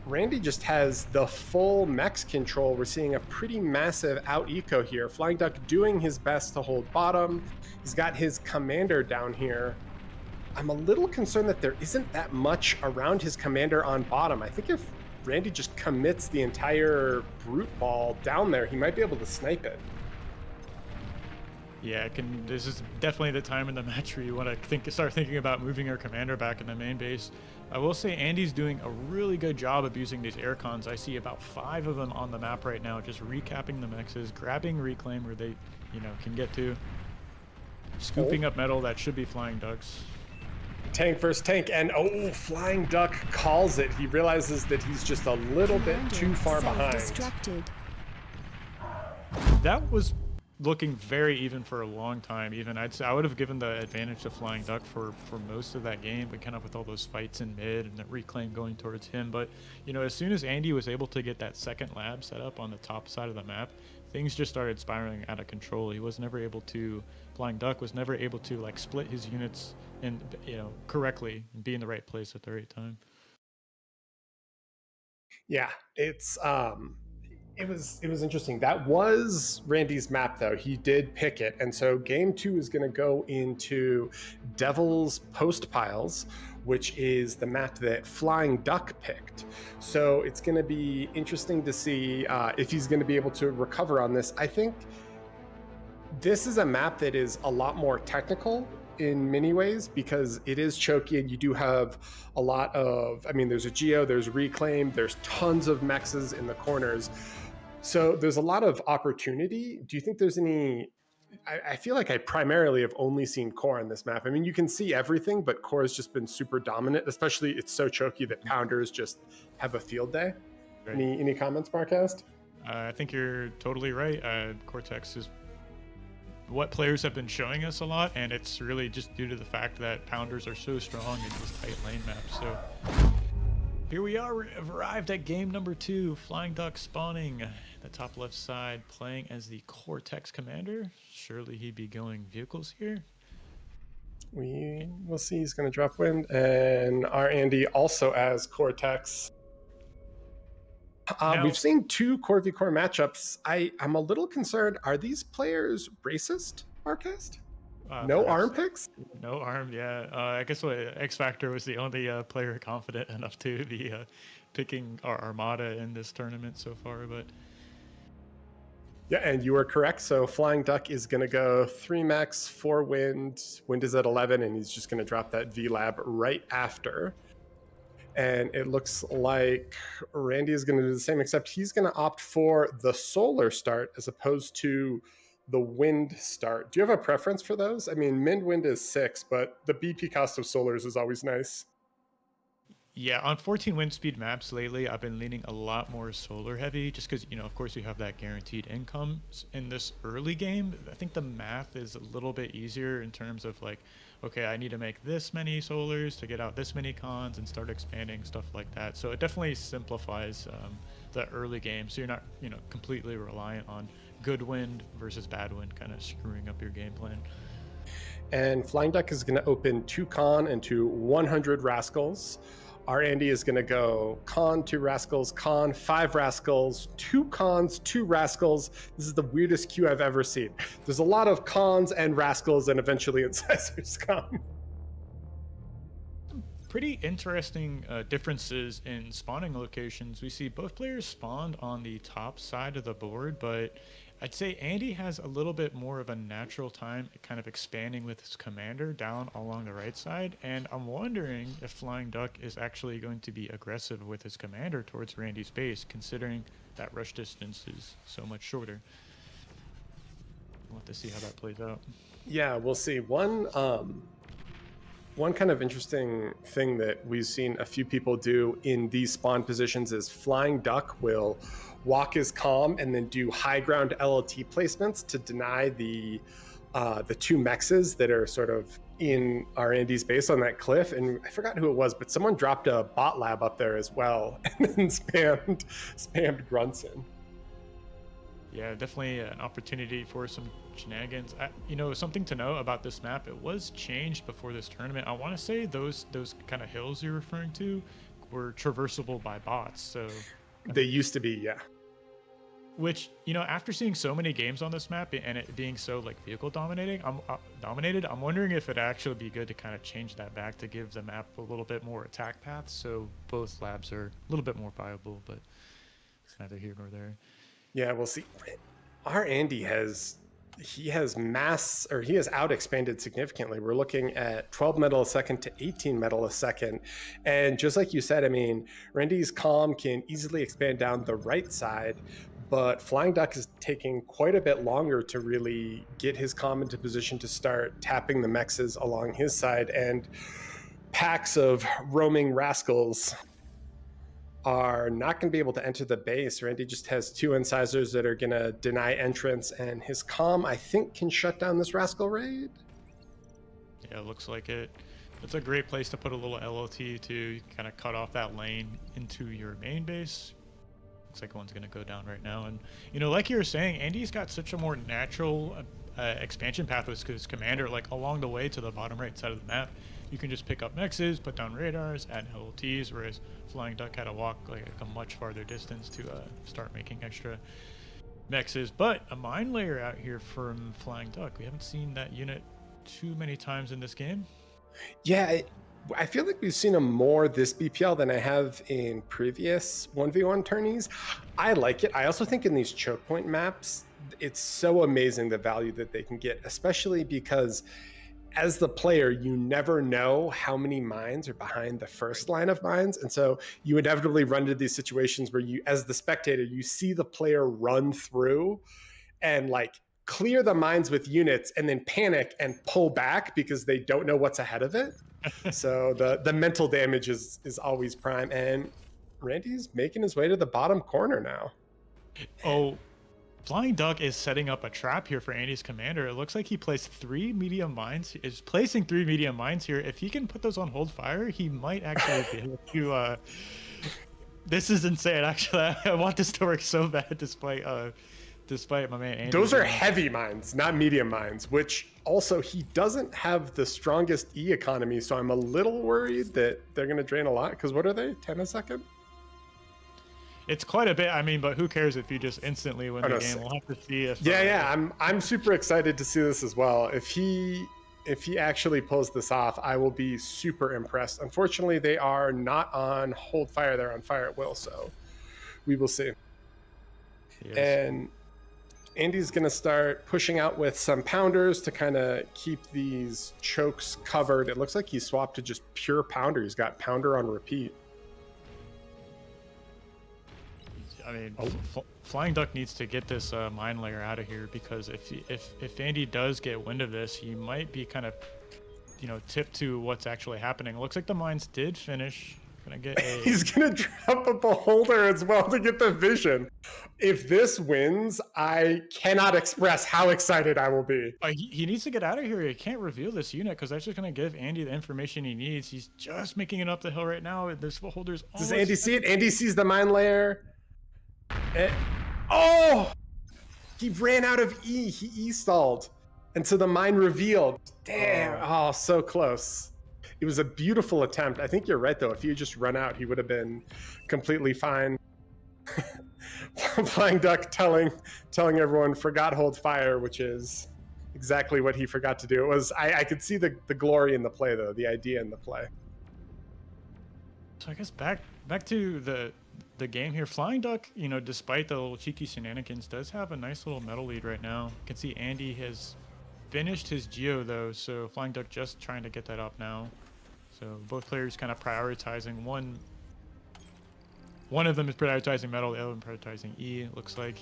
Randy just has the full mex control. We're seeing a pretty massive out eco here. FlyingDuck doing his best to hold bottom. He's got his commander down here. I'm a little concerned that there isn't that much around his commander on bottom. I think if Randy just commits the entire brute ball down there, he might be able to snipe it.
Yeah, this is definitely the time in the match where you want to start thinking about moving your commander back in the main base. I will say Andy's doing a really good job of using these air cons. I see about 5 of them on the map right now, just recapping the mexes, grabbing reclaim where they, can get to, scooping up metal that should be FlyingDucks.
Tank versus tank, and FlyingDuck calls it. He realizes that he's just a little bit too far behind.
That was looking very even for a long time. Even I would have given the advantage to FlyingDuck for most of that game, but kind of with all those fights in mid and the reclaim going towards him. But as soon as Andy was able to get that second lab set up on the top side of the map, things just started spiraling out of control. He was never able to, FlyingDuck was never able to like split his units and correctly and be in the right place at the right time.
Yeah, it was interesting. That was Randy's map, though. He did pick it, and so game 2 is going to go into Devil's Postpiles, which is the map that FlyingDuck picked. So it's going to be interesting to see if he's going to be able to recover on this. I think this is a map that is a lot more technical in many ways because it is choky, and you do have a lot of, there's a geo, there's reclaim, there's tons of mexes in the corners. So there's a lot of opportunity. Do you think there's any, I feel like I primarily have only seen core on this map. You can see everything, but core has just been super dominant, especially it's so choky that Pounders just have a field day. Right. Any comments, Marcast?
I think you're totally right. Cortex is what players have been showing us a lot, and it's really just due to the fact that Pounders are so strong in these tight lane maps. So here we are, we've arrived at game number 2. FlyingDuck spawning the top left side, playing as the Cortex commander. Surely he'd be going vehicles here.
We'll see. He's going to drop wind, and our Andy also as Cortex. We've seen 2 core v core matchups. I'm a little concerned. Are these players racist, Marcast? No arm picks?
No arm, yeah. I guess XFactor was the only player confident enough to be picking our Armada in this tournament so far, but...
Yeah, and you are correct. So FlyingDuck is going to go 3 max, 4 wind. Wind is at 11, and he's just going to drop that V-Lab right after. And it looks like Randy is going to do the same, except he's going to opt for the solar start as opposed to the wind start. Do you have a preference for those? Min wind is 6, but the BP cost of solars is always nice.
Yeah, on 14 wind speed maps lately, I've been leaning a lot more solar heavy just because, of course you have that guaranteed income in this early game. I think the math is a little bit easier in terms of like, okay, I need to make this many solars to get out this many cons and start expanding, stuff like that. So it definitely simplifies the early game. So you're not, completely reliant on good wind versus bad wind kind of screwing up your game plan.
And FlyingDuck is going to open 2 con and 100 rascals. our Andy is going to go Con, 2 Rascals, Con, 5 Rascals, 2 Cons, 2 Rascals. This is the weirdest queue I've ever seen. There's a lot of Cons and Rascals, and eventually Incisors come.
Pretty interesting differences in spawning locations. We see both players spawned on the top side of the board, but I'd say Andy has a little bit more of a natural time kind of expanding with his commander down along the right side, and I'm wondering if FlyingDuck is actually going to be aggressive with his commander towards Randy's base, considering that rush distance is so much shorter. We'll have to see how that plays out.
Yeah, we'll see. One kind of interesting thing that we've seen a few people do in these spawn positions is FlyingDuck will walk his comm and then do high ground LLT placements to deny the 2 mexes that are sort of in our Andy's base on that cliff. And I forgot who it was, but someone dropped a bot lab up there as well and then spammed grunts in.
Yeah, definitely an opportunity for some shenanigans. You know, something to know about this map, it was changed before this tournament. I want to say those kind of hills you're referring to were traversable by bots. So
they used to be, yeah.
Which, you know, after seeing so many games on this map and it being so like vehicle dominated, I'm wondering if it'd actually be good to kind of change that back to give the map a little bit more attack paths, so both labs are a little bit more viable, but it's neither here nor there.
Yeah, we'll see. Our Andy has out expanded significantly. We're looking at 12 metal a second to 18 metal a second. And just like you said, I mean, Randy's comm can easily expand down the right side, but FlyingDuck is taking quite a bit longer to really get his comm into position to start tapping the mexes along his side, and packs of roaming rascals are not going to be able to enter the base. Randy just has 2 incisors that are going to deny entrance, and his comm, I think, can shut down this rascal raid.
Yeah, it looks like it. It's a great place to put a little LLT to kind of cut off that lane into your main base. Looks like one's going to go down right now. And, you know, like you were saying, Andy's got such a more natural expansion path with his commander, like along the way to the bottom right side of the map. You can just pick up mexes, put down radars, add LLTs, whereas FlyingDuck had to walk like a much farther distance to start making extra mexes. But a mine layer out here from FlyingDuck. We haven't seen that unit too many times in this game.
Yeah, I feel like we've seen him more this BPL than I have in previous 1v1 tourneys. I like it. I also think in these choke point maps, it's so amazing the value that they can get, especially because as the player, you never know how many mines are behind the first line of mines. And so you inevitably run into these situations where you, as the spectator, you see the player run through and like clear the mines with units and then panic and pull back because they don't know what's ahead of it. So the mental damage is always prime. And Randy's making his way to the bottom corner now.
Oh, FlyingDuck is setting up a trap here for Andy's commander. It looks like he placed 3 medium mines. Is placing 3 medium mines here. If he can put those on hold fire, he might actually be able to. This is insane. Actually, I want this to work so bad, despite my man Andy.
Those are heavy mines, not medium mines. Which also he doesn't have the strongest E economy, so I'm a little worried that they're going to drain a lot. Because what are they? 10 a second?
It's quite a bit. I mean, but who cares if you just instantly win the game? We'll have to see if.
Yeah. I'm super excited to see this as well. If he actually pulls this off, I will be super impressed. Unfortunately, they are not on hold fire; they're on fire at will. So we will see. Yes. And Andy's gonna start pushing out with some pounders to kind of keep these chokes covered. It looks like he swapped to just pure pounder. He's got pounder on repeat.
I mean, FlyingDuck needs to get this mine layer out of here, because if Andy does get wind of this, he might be kind of, you know, tipped to what's actually happening. It looks like the mines did finish. Gonna get a...
He's gonna drop a beholder as well to get the vision. If this wins, I cannot express how excited I will be.
He needs to get out of here. He can't reveal this unit because that's just gonna give Andy the information he needs. He's just making it up the hill right now. This beholder's almost...
Does Andy see it? Andy sees the mine layer. Oh! He ran out of E. He E-stalled. And so the mine revealed. Damn. Oh, so close. It was a beautiful attempt. I think you're right, though. If he had just run out, he would have been completely fine. FlyingDuck telling everyone forgot hold fire, which is exactly what he forgot to do. It was I could see the glory in the play, though, the idea in the play.
So I guess back to the game here. FlyingDuck, you know, despite the little cheeky shenanigans, does have a nice little medal lead right now. You can see Andy has finished his Geo though, so FlyingDuck just trying to get that up now. So both players kind of prioritizing one of them is prioritizing metal, the other one prioritizing E, it looks like.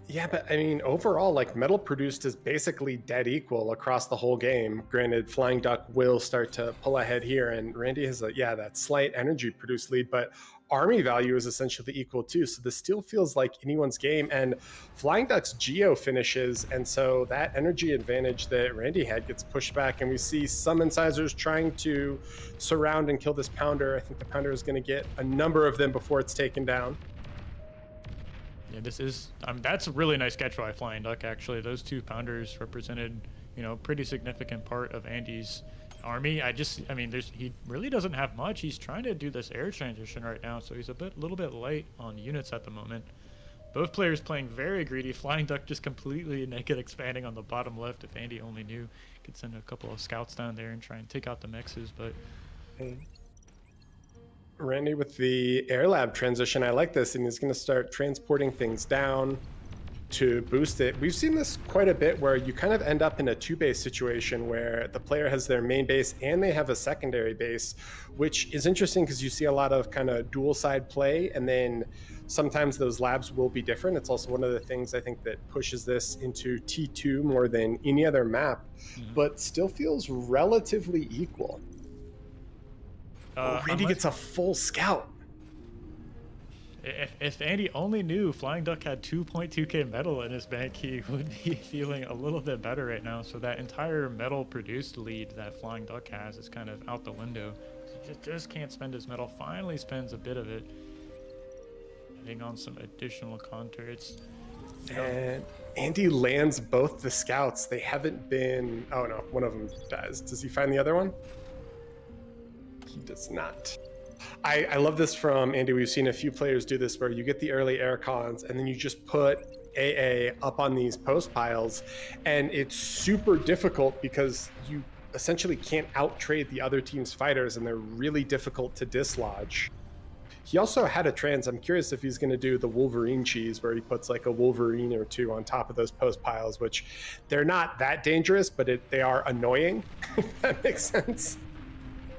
Yeah, but I mean, overall, like, metal produced is basically dead equal across the whole game. Granted, FlyingDuck will start to pull ahead here, and Randy has that slight energy produced lead, but army value is essentially equal too. So this still feels like anyone's game, and FlyingDuck's Geo finishes, and so that energy advantage that Randy had gets pushed back, and we see some incisors trying to surround and kill this Pounder. I think the Pounder is going to get a number of them before it's taken down.
Yeah, this is that's a really nice catch by FlyingDuck, actually. Those two Pounders represented, you know, pretty significant part of Andy's army. I mean, he really doesn't have much. He's trying to do this air transition right now, so he's little bit light on units at the moment. Both players playing very greedy. FlyingDuck just completely naked expanding on the bottom left. If Andy only knew, could send a couple of scouts down there and try and take out the mexes, but
Randy with the air lab transition, I like this, and he's going to start transporting things down to boost it. We've seen this quite a bit where you kind of end up in a two-base situation where the player has their main base and they have a secondary base, which is interesting because you see a lot of kind of dual side play, and then sometimes those labs will be different. It's also one of the things I think that pushes this into T2 more than any other map, but still feels relatively equal. Randy gets a full scout.
If Andy only knew FlyingDuck had 2.2k metal in his bank, he would be feeling a little bit better right now. So that entire metal produced lead that FlyingDuck has is kind of out the window. He just can't spend his metal. Finally spends a bit of it, adding on some additional contours.
And Andy lands both the scouts. They haven't been... Oh no, one of them dies. Does he find the other one? He does not. I love this from Andy. We've seen a few players do this where you get the early air cons and then you just put AA up on these post piles, and it's super difficult because you essentially can't out trade the other team's fighters, and they're really difficult to dislodge. He also had a trans. I'm curious if he's going to do the Wolverine cheese where he puts like a Wolverine or two on top of those post piles, which they're not that dangerous, but they are annoying, if that makes sense.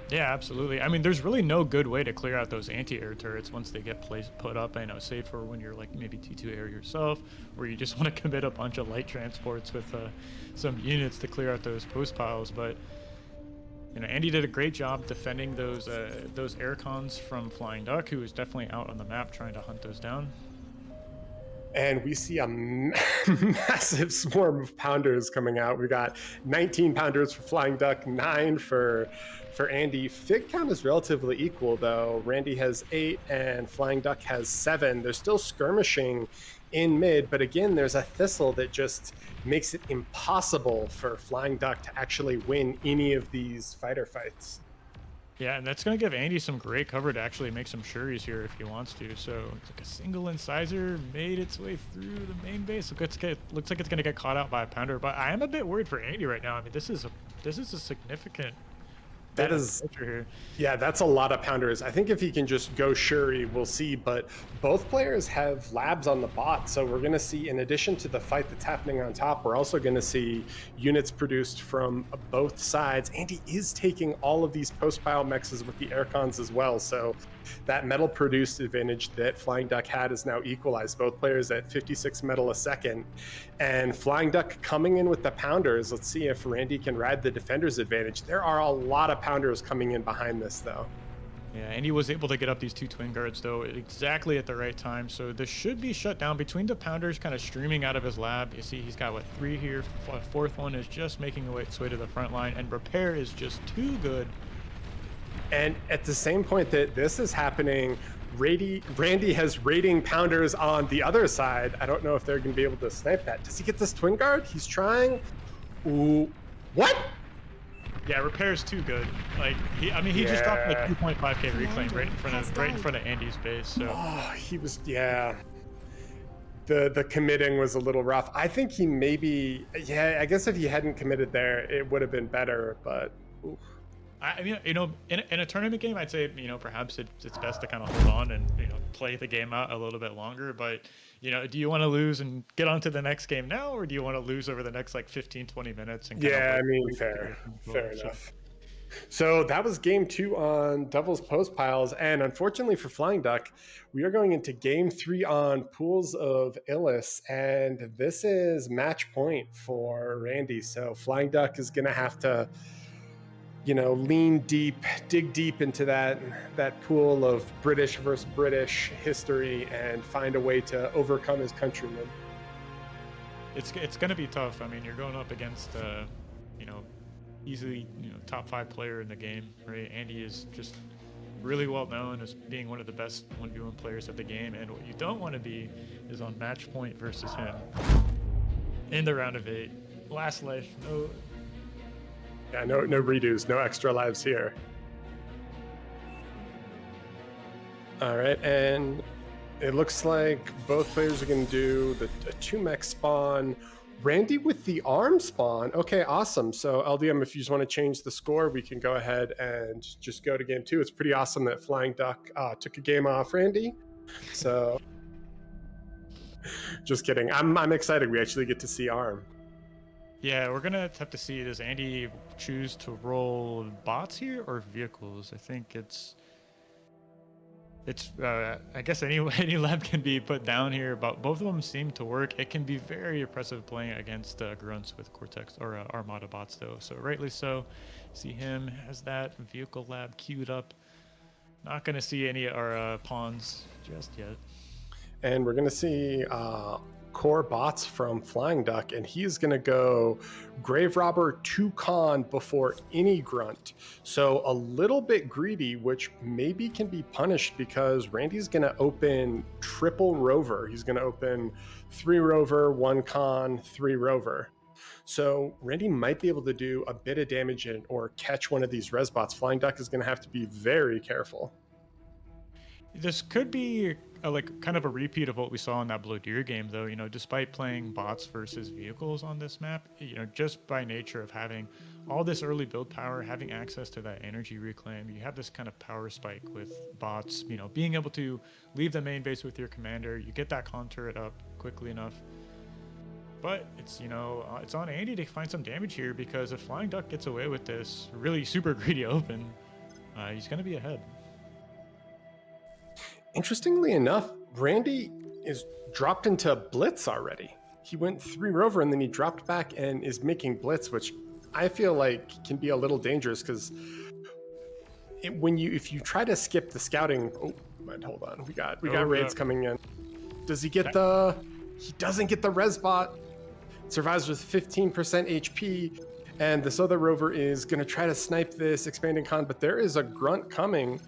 Yeah, absolutely. I mean, there's really no good way to clear out those anti-air turrets once they get put up. I know, save for when you're like maybe T2 air yourself, or you just want to commit a bunch of light transports with some units to clear out those post piles. But you know, Andy did a great job defending those air cons from FlyingDuck, who is definitely out on the map trying to hunt those down.
And we see a massive swarm of Pounders coming out. We got 19 Pounders for FlyingDuck, 9 for Andy. Fig count is relatively equal, though. Randy has 8 and FlyingDuck has 7. They're still skirmishing in mid, but again, there's a Thistle that just makes it impossible for FlyingDuck to actually win any of these fighter fights.
Yeah, and that's going to give Andy some great cover to actually make some Shuris here if he wants to. So it's like a single incisor made its way through the main base. Looks like it's going to get caught out by a Pounder, but I am a bit worried for Andy right now. I mean, this is a significant...
That is, yeah, that's a lot of Pounders. I think if he can just go Shuri, we'll see. But both players have labs on the bot, so we're going to see, in addition to the fight that's happening on top, we're also going to see units produced from both sides. Andy is taking all of these post-pile mexes with the aircons as well, so that metal produced advantage that FlyingDuck had is now equalized. Both players at 56 metal a second, and FlyingDuck coming in with the Pounders. Let's see if Randy can ride the defender's advantage. There are a lot of Pounders coming in behind this, though.
Yeah, and he was able to get up these 2 twin guards, though, exactly at the right time. So this should be shut down between the Pounders kind of streaming out of his lab. You see he's got, 3 here. 4th one is just making its way to the front line, and repair is just too good.
And at the same point that this is happening, Randy has raiding Pounders on the other side. I don't know if they're going to be able to snipe that. Does he get this twin guard? He's trying. Ooh, what?
Yeah, repair's too good. Like he just dropped like 2.5k reclaim right in front of Andy's base. So
he was The committing was a little rough. I think he maybe I guess if he hadn't committed there, it would have been better. But oof.
I mean, in a tournament game, I'd say perhaps it's best to kind of hold on and play the game out a little bit longer. But do you want to lose and get on to the next game now, or do you want to lose over the next like 15-20 minutes? And
I mean, fair enough. So that was game 2 on Devil's Postpiles, and unfortunately for FlyingDuck, we are going into game 3 on Pools of Ilys, and this is match point for Randy. So FlyingDuck is going to have to lean deep, dig deep into that pool of British versus British history and find a way to overcome his countrymen.
It's going to be tough. I mean, you're going up against easily top 5 player in the game, right? Andy is just really well known as being one of the best 1v1 players of the game, and what you don't want to be is on match point versus him in the round of 8. Last life, no
redos, no extra lives here. All right, and it looks like both players are going to do a 2-mech spawn. Randy with the arm spawn. Okay, awesome. So LDM, if you just want to change the score, we can go ahead and just go to game 2. It's pretty awesome that FlyingDuck took a game off Randy. So just kidding. I'm excited. We actually get to see arm.
Yeah, we're gonna have to see. Does Andy choose to roll bots here or vehicles? I think it's I guess any lab can be put down here, but both of them seem to work. It can be very impressive playing against grunts with Cortex or Armada bots though, so rightly so. See him has that vehicle lab queued up. Not gonna see any of our pawns just yet.
And we're gonna see core bots from FlyingDuck, and he's going to go Grave Robber to Con before any grunt. So a little bit greedy, which maybe can be punished because Randy's going to open triple Rover. He's going to open 3 Rover, 1 Con, 3 Rover. So Randy might be able to do a bit of damage or catch one of these res bots. FlyingDuck is going to have to be very careful.
This could be kind of a repeat of what we saw in that Blodir game, though. Despite playing bots versus vehicles on this map, just by nature of having all this early build power, having access to that energy reclaim, you have this kind of power spike with bots. Being able to leave the main base with your commander, you get that con turret up quickly enough. But it's it's on Andy to find some damage here, because if FlyingDuck gets away with this really super greedy open, he's going to be ahead.
Interestingly enough, Randy is dropped into Blitz already. He went 3 Rover and then he dropped back and is making Blitz, which I feel like can be a little dangerous because if you try to skip the scouting, hold on, we got raids coming in. Does he get he doesn't get the res bot. Survives with 15% HP, and this other Rover is going to try to snipe this expanding con, but there is a grunt coming.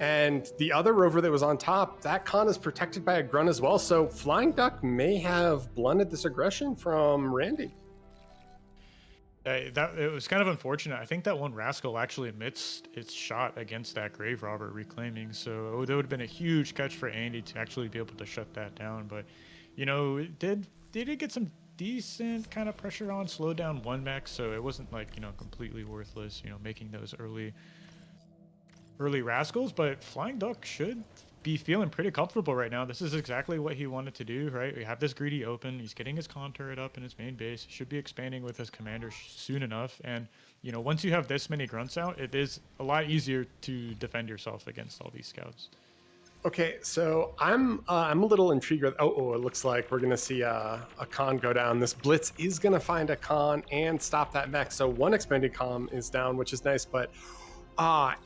And the other Rover that was on top, that con is protected by a grunt as well. So FlyingDuck may have blunted this aggression from Randy.
It was kind of unfortunate. I think that one Wraxell actually missed its shot against that Grave Robber reclaiming. So that would have been a huge catch for Andy to actually be able to shut that down. But, it did get some decent kind of pressure on, slowed down 1 mech. So it wasn't completely worthless, making those early Rascals, but FlyingDuck should be feeling pretty comfortable right now. This is exactly what he wanted to do, right? We have this greedy open. He's getting his con turret up in his main base. He should be expanding with his commander soon enough. And, once you have this many grunts out, it is a lot easier to defend yourself against all these scouts.
Okay, so I'm a little intrigued with, it looks like we're going to see a con go down. This Blitz is going to find a con and stop that mech. So 1 expanded con is down, which is nice, but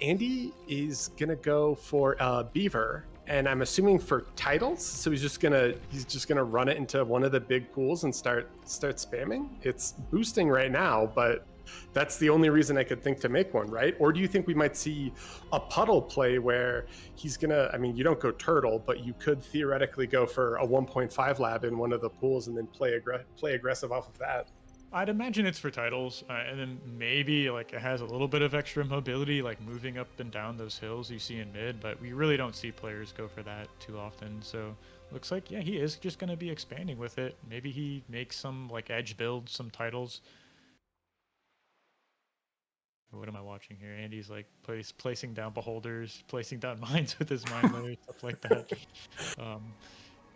Andy is gonna go for Beaver, and I'm assuming for titles. So he's just gonna run it into one of the big pools and start spamming. It's boosting right now, but that's the only reason I could think to make one, right? Or do you think we might see a puddle play where he's gonna? I mean, you don't go turtle, but you could theoretically go for a 1.5 lab in one of the pools and then play aggressive off of that.
I'd imagine it's for titles, and then maybe like it has a little bit of extra mobility, like moving up and down those hills you see in mid, but we really don't see players go for that too often. So looks like, yeah, he is just going to be expanding with it. Maybe he makes some like edge builds, some titles. What am I watching here? Andy's like placing down beholders, placing down mines with his mine layer, stuff like that.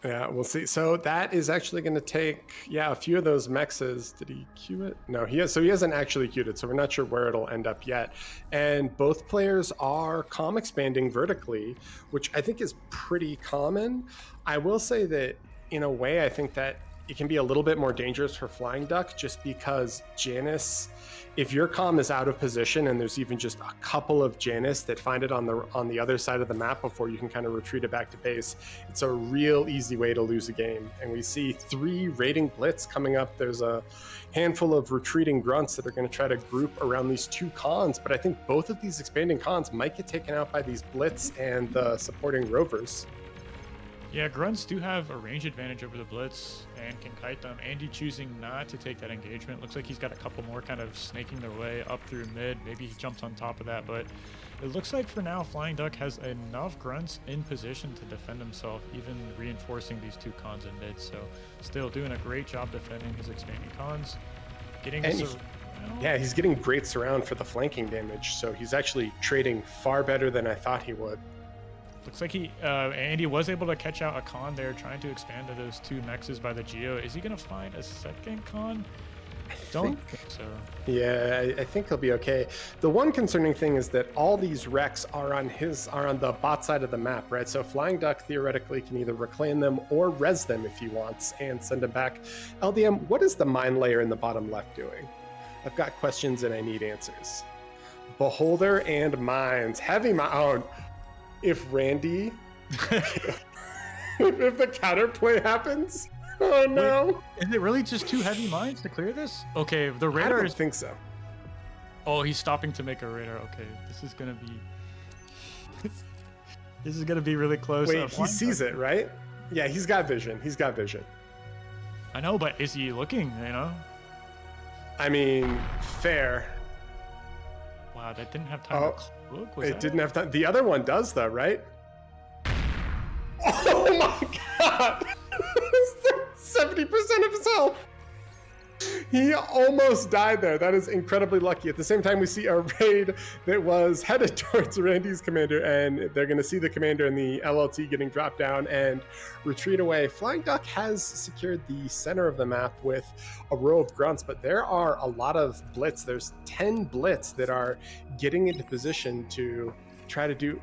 Yeah, we'll see. So that is actually going to take, a few of those mexes. Did he queue it? No, he has. So he hasn't actually queued it. So we're not sure where it'll end up yet. And both players are expanding vertically, which I think is pretty common. I will say that in a way, I think that it can be a little bit more dangerous for FlyingDuck just because Canis, if your comm is out of position and there's even just a couple of Canis that find it on the other side of the map before you can kind of retreat it back to base, it's a real easy way to lose a game. And we see 3 raiding blitz coming up. There's a handful of retreating grunts that are going to try to group around these 2 cons, but I think both of these expanding cons might get taken out by these blitz and the supporting rovers.
Yeah, grunts do have a range advantage over the blitz and can kite them. Andy choosing not to take that engagement. Looks like he's got a couple more kind of snaking their way up through mid. Maybe he jumps on top of that, but it looks like for now FlyingDuck has enough grunts in position to defend himself, even reinforcing these 2 cons in mid. So still doing a great job defending his expanding cons. Getting
he's getting great surround for the flanking damage. So he's actually trading far better than I thought he would.
Looks like Andy was able to catch out a con there, trying to expand to those 2 mexes by the Geo. Is he going to find a second con? Don't think so.
Yeah, I think he'll be okay. The one concerning thing is that all these wrecks are on the bot side of the map, right? So FlyingDuck theoretically can either reclaim them or res them if he wants and send them back. LDM, what is the mine layer in the bottom left doing? I've got questions and I need answers. Beholder and mines. Heavy mine. If Randy, if the counterplay happens, oh no!
Wait, is it really just 2 heavy mines to clear this? Okay, the radar
I don't think so.
Oh, he's stopping to make a radar. Okay, this is gonna be. This is gonna be really close.
Wait, he sees it, right? Yeah, he's got vision. He's got vision.
I know, but is he looking? You know.
I mean, fair.
Wow, that didn't have time to look.
It didn't have time. The other one does, though, right? Oh my god! 70% of his health! He almost died there. That is incredibly lucky. At the same time, we see a raid that was headed towards Randy's commander, and they're going to see the commander and the LLT getting dropped down and retreat away. FlyingDuck has secured the center of the map with a row of grunts, but there are a lot of blitz. There's 10 blitz that are getting into position to try to do...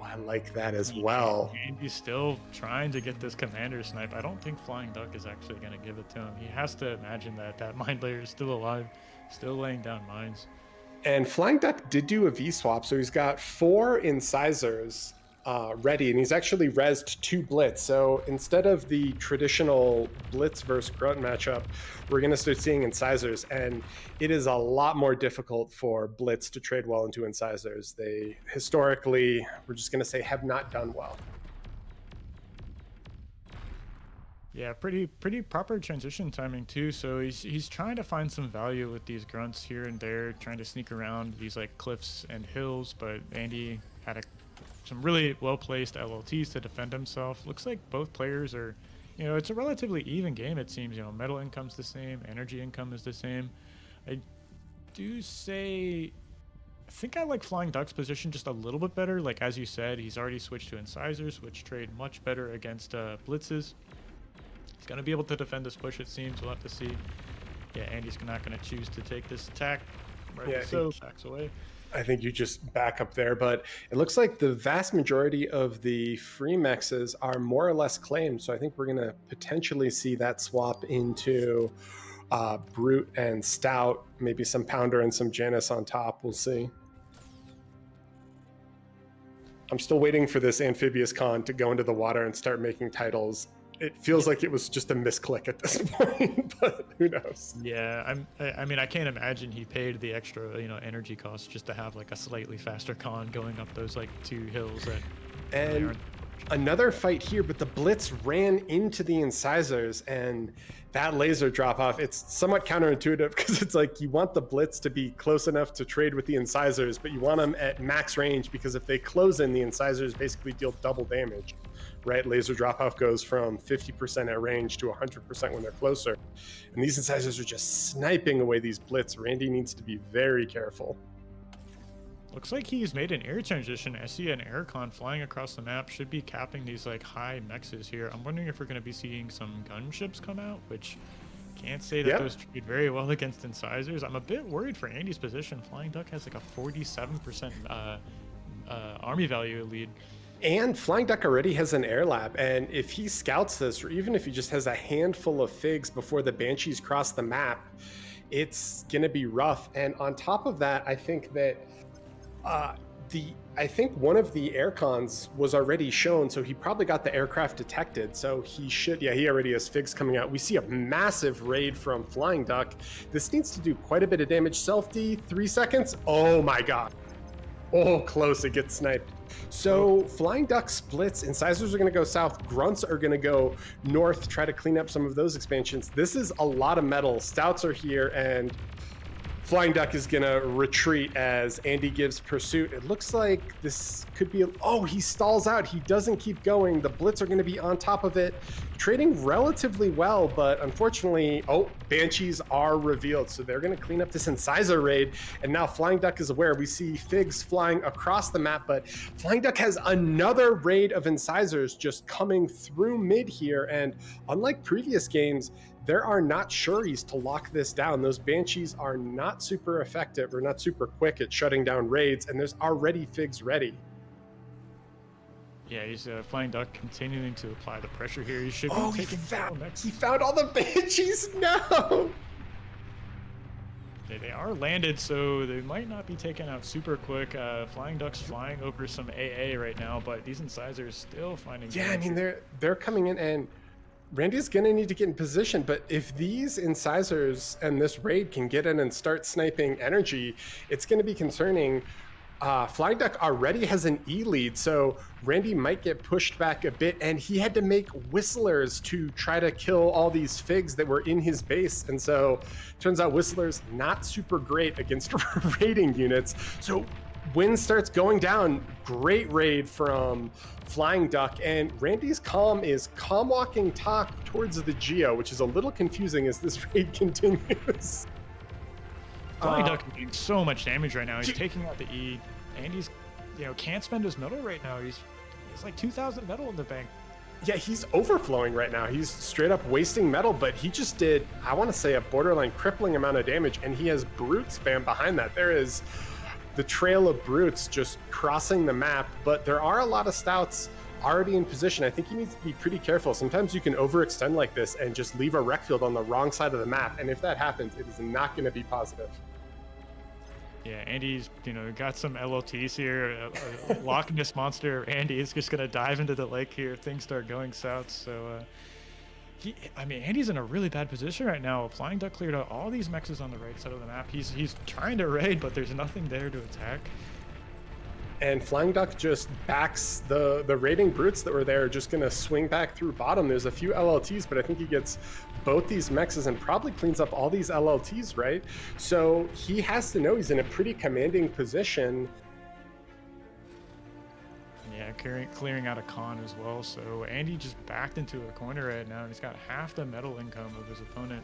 I like that as well.
Andy's still trying to get this commander snipe. I don't think FlyingDuck is actually going to give it to him. He has to imagine that mine layer is still alive, still laying down mines.
And FlyingDuck did do a V-swap, so he's got 4 incisors ready, and he's actually rezzed 2 blitz. So instead of the traditional blitz versus grunt matchup, we're going to start seeing incisors, and it is a lot more difficult for blitz to trade well into incisors. They historically, we're just going to say, have not done well.
Yeah, pretty proper transition timing too. So he's trying to find some value with these grunts here and there, trying to sneak around these like cliffs and hills. But Andy had some really well-placed LLTs to defend himself. Looks like both players are, it's a relatively even game, it seems. Metal income's the same, energy income is the same. I do say, I think I like FlyingDuck's position just a little bit better. Like, as you said, he's already switched to incisors, which trade much better against blitzes. He's going to be able to defend this push, it seems. We'll have to see. Yeah, Andy's not going to choose to take this attack. Right, so backs away.
I think you just back up there, but it looks like the vast majority of the free mexes are more or less claimed. So I think we're going to potentially see that swap into Brute and Stout, maybe some Pounder and some Janus on top. We'll see. I'm still waiting for this amphibious con to go into the water and start making titles. It feels like it was just a misclick at this point, but who knows?
Yeah, I mean, I can't imagine he paid the extra, energy cost just to have like a slightly faster con going up those like 2 hills that.
And Another fight here, but the Blitz ran into the incisors, and that laser drop off, it's somewhat counterintuitive because it's like you want the Blitz to be close enough to trade with the incisors, but you want them at max range because if they close in, the incisors basically deal double damage, right? Laser drop off goes from 50% at range to 100% when they're closer. And these incisors are just sniping away these Blitz. Randy needs to be very careful.
Looks like he's made an air transition. I see an aircon flying across the map. Should be capping these like high mexes here. I'm wondering if we're going to be seeing some gunships come out, which can't say that those trade very well against incisors. I'm a bit worried for Andy's position. FlyingDuck has like a 47% army value lead.
And FlyingDuck already has an air lab, and if he scouts this, or even if he just has a handful of figs before the Banshees cross the map, it's going to be rough. And on top of that, I think that I think one of the aircons was already shown, so he probably got the aircraft detected. So he should, he already has figs coming out. We see a massive raid from FlyingDuck. This needs to do quite a bit of damage. Self-D, 3 seconds. Oh my god. Oh, close, it gets sniped. So FlyingDuck splits, incisors are going to go south, grunts are going to go north, try to clean up some of those expansions. This is a lot of metal. Stouts are here, and FlyingDuck is going to retreat as Andy gives pursuit. It looks like this could be... Oh, he stalls out. He doesn't keep going. The Blitz are going to be on top of it, trading relatively well, but unfortunately... Oh, Banshees are revealed, so they're going to clean up this incisor raid, and now FlyingDuck is aware. We see figs flying across the map, but FlyingDuck has another raid of incisors just coming through mid here, and unlike previous games, there are not Shuris to lock this down. Those Banshees are not super effective or not super quick at shutting down raids, and there's already figs ready.
Yeah, he's FlyingDuck continuing to apply the pressure here. He should be taking
he found all the Banshees. No!
They are landed, so they might not be taken out super quick. FlyingDuck's flying over some AA right now, but these incisors still finding
damage.
I
mean, they're coming in, and Randy's gonna need to get in position, but if these incisors and this raid can get in and start sniping energy, it's gonna be concerning. FlyingDuck already has an E lead, so Randy might get pushed back a bit, and he had to make Whistlers to try to kill all these figs that were in his base, and so turns out Whistlers not super great against raiding units. So wind starts going down. Great raid from FlyingDuck, and Randy's comm is comm walking top towards the Geo, which is a little confusing as this raid continues.
FlyingDuck is doing so much damage right now. He's taking out the E. Andy's, can't spend his metal right now. He's like 2,000 metal in the bank.
Yeah, he's overflowing right now. He's straight up wasting metal, but he just did, I want to say, a borderline crippling amount of damage, and he has brute spam behind that. There is the trail of brutes just crossing the map, but there are a lot of stouts already in position. I think he needs to be pretty careful. Sometimes you can overextend like this and just leave a wreck field on the wrong side of the map, and if that happens, it is not going to be positive.
Yeah, Andy's, got some LLTs here. Loch Ness Monster Andy is just going to dive into the lake here if things start going south. So, Andy's in a really bad position right now. FlyingDuck cleared out all these mexes on the right side of the map. He's trying to raid, but there's nothing there to attack.
And FlyingDuck just backs the raiding brutes that were there, just going to swing back through bottom. There's a few LLTs, but I think he gets both these mexes and probably cleans up all these LLTs, right? So he has to know he's in a pretty commanding position.
Yeah, clearing out a con as well. So Andy just backed into a corner right now, and he's got half the metal income of his opponent.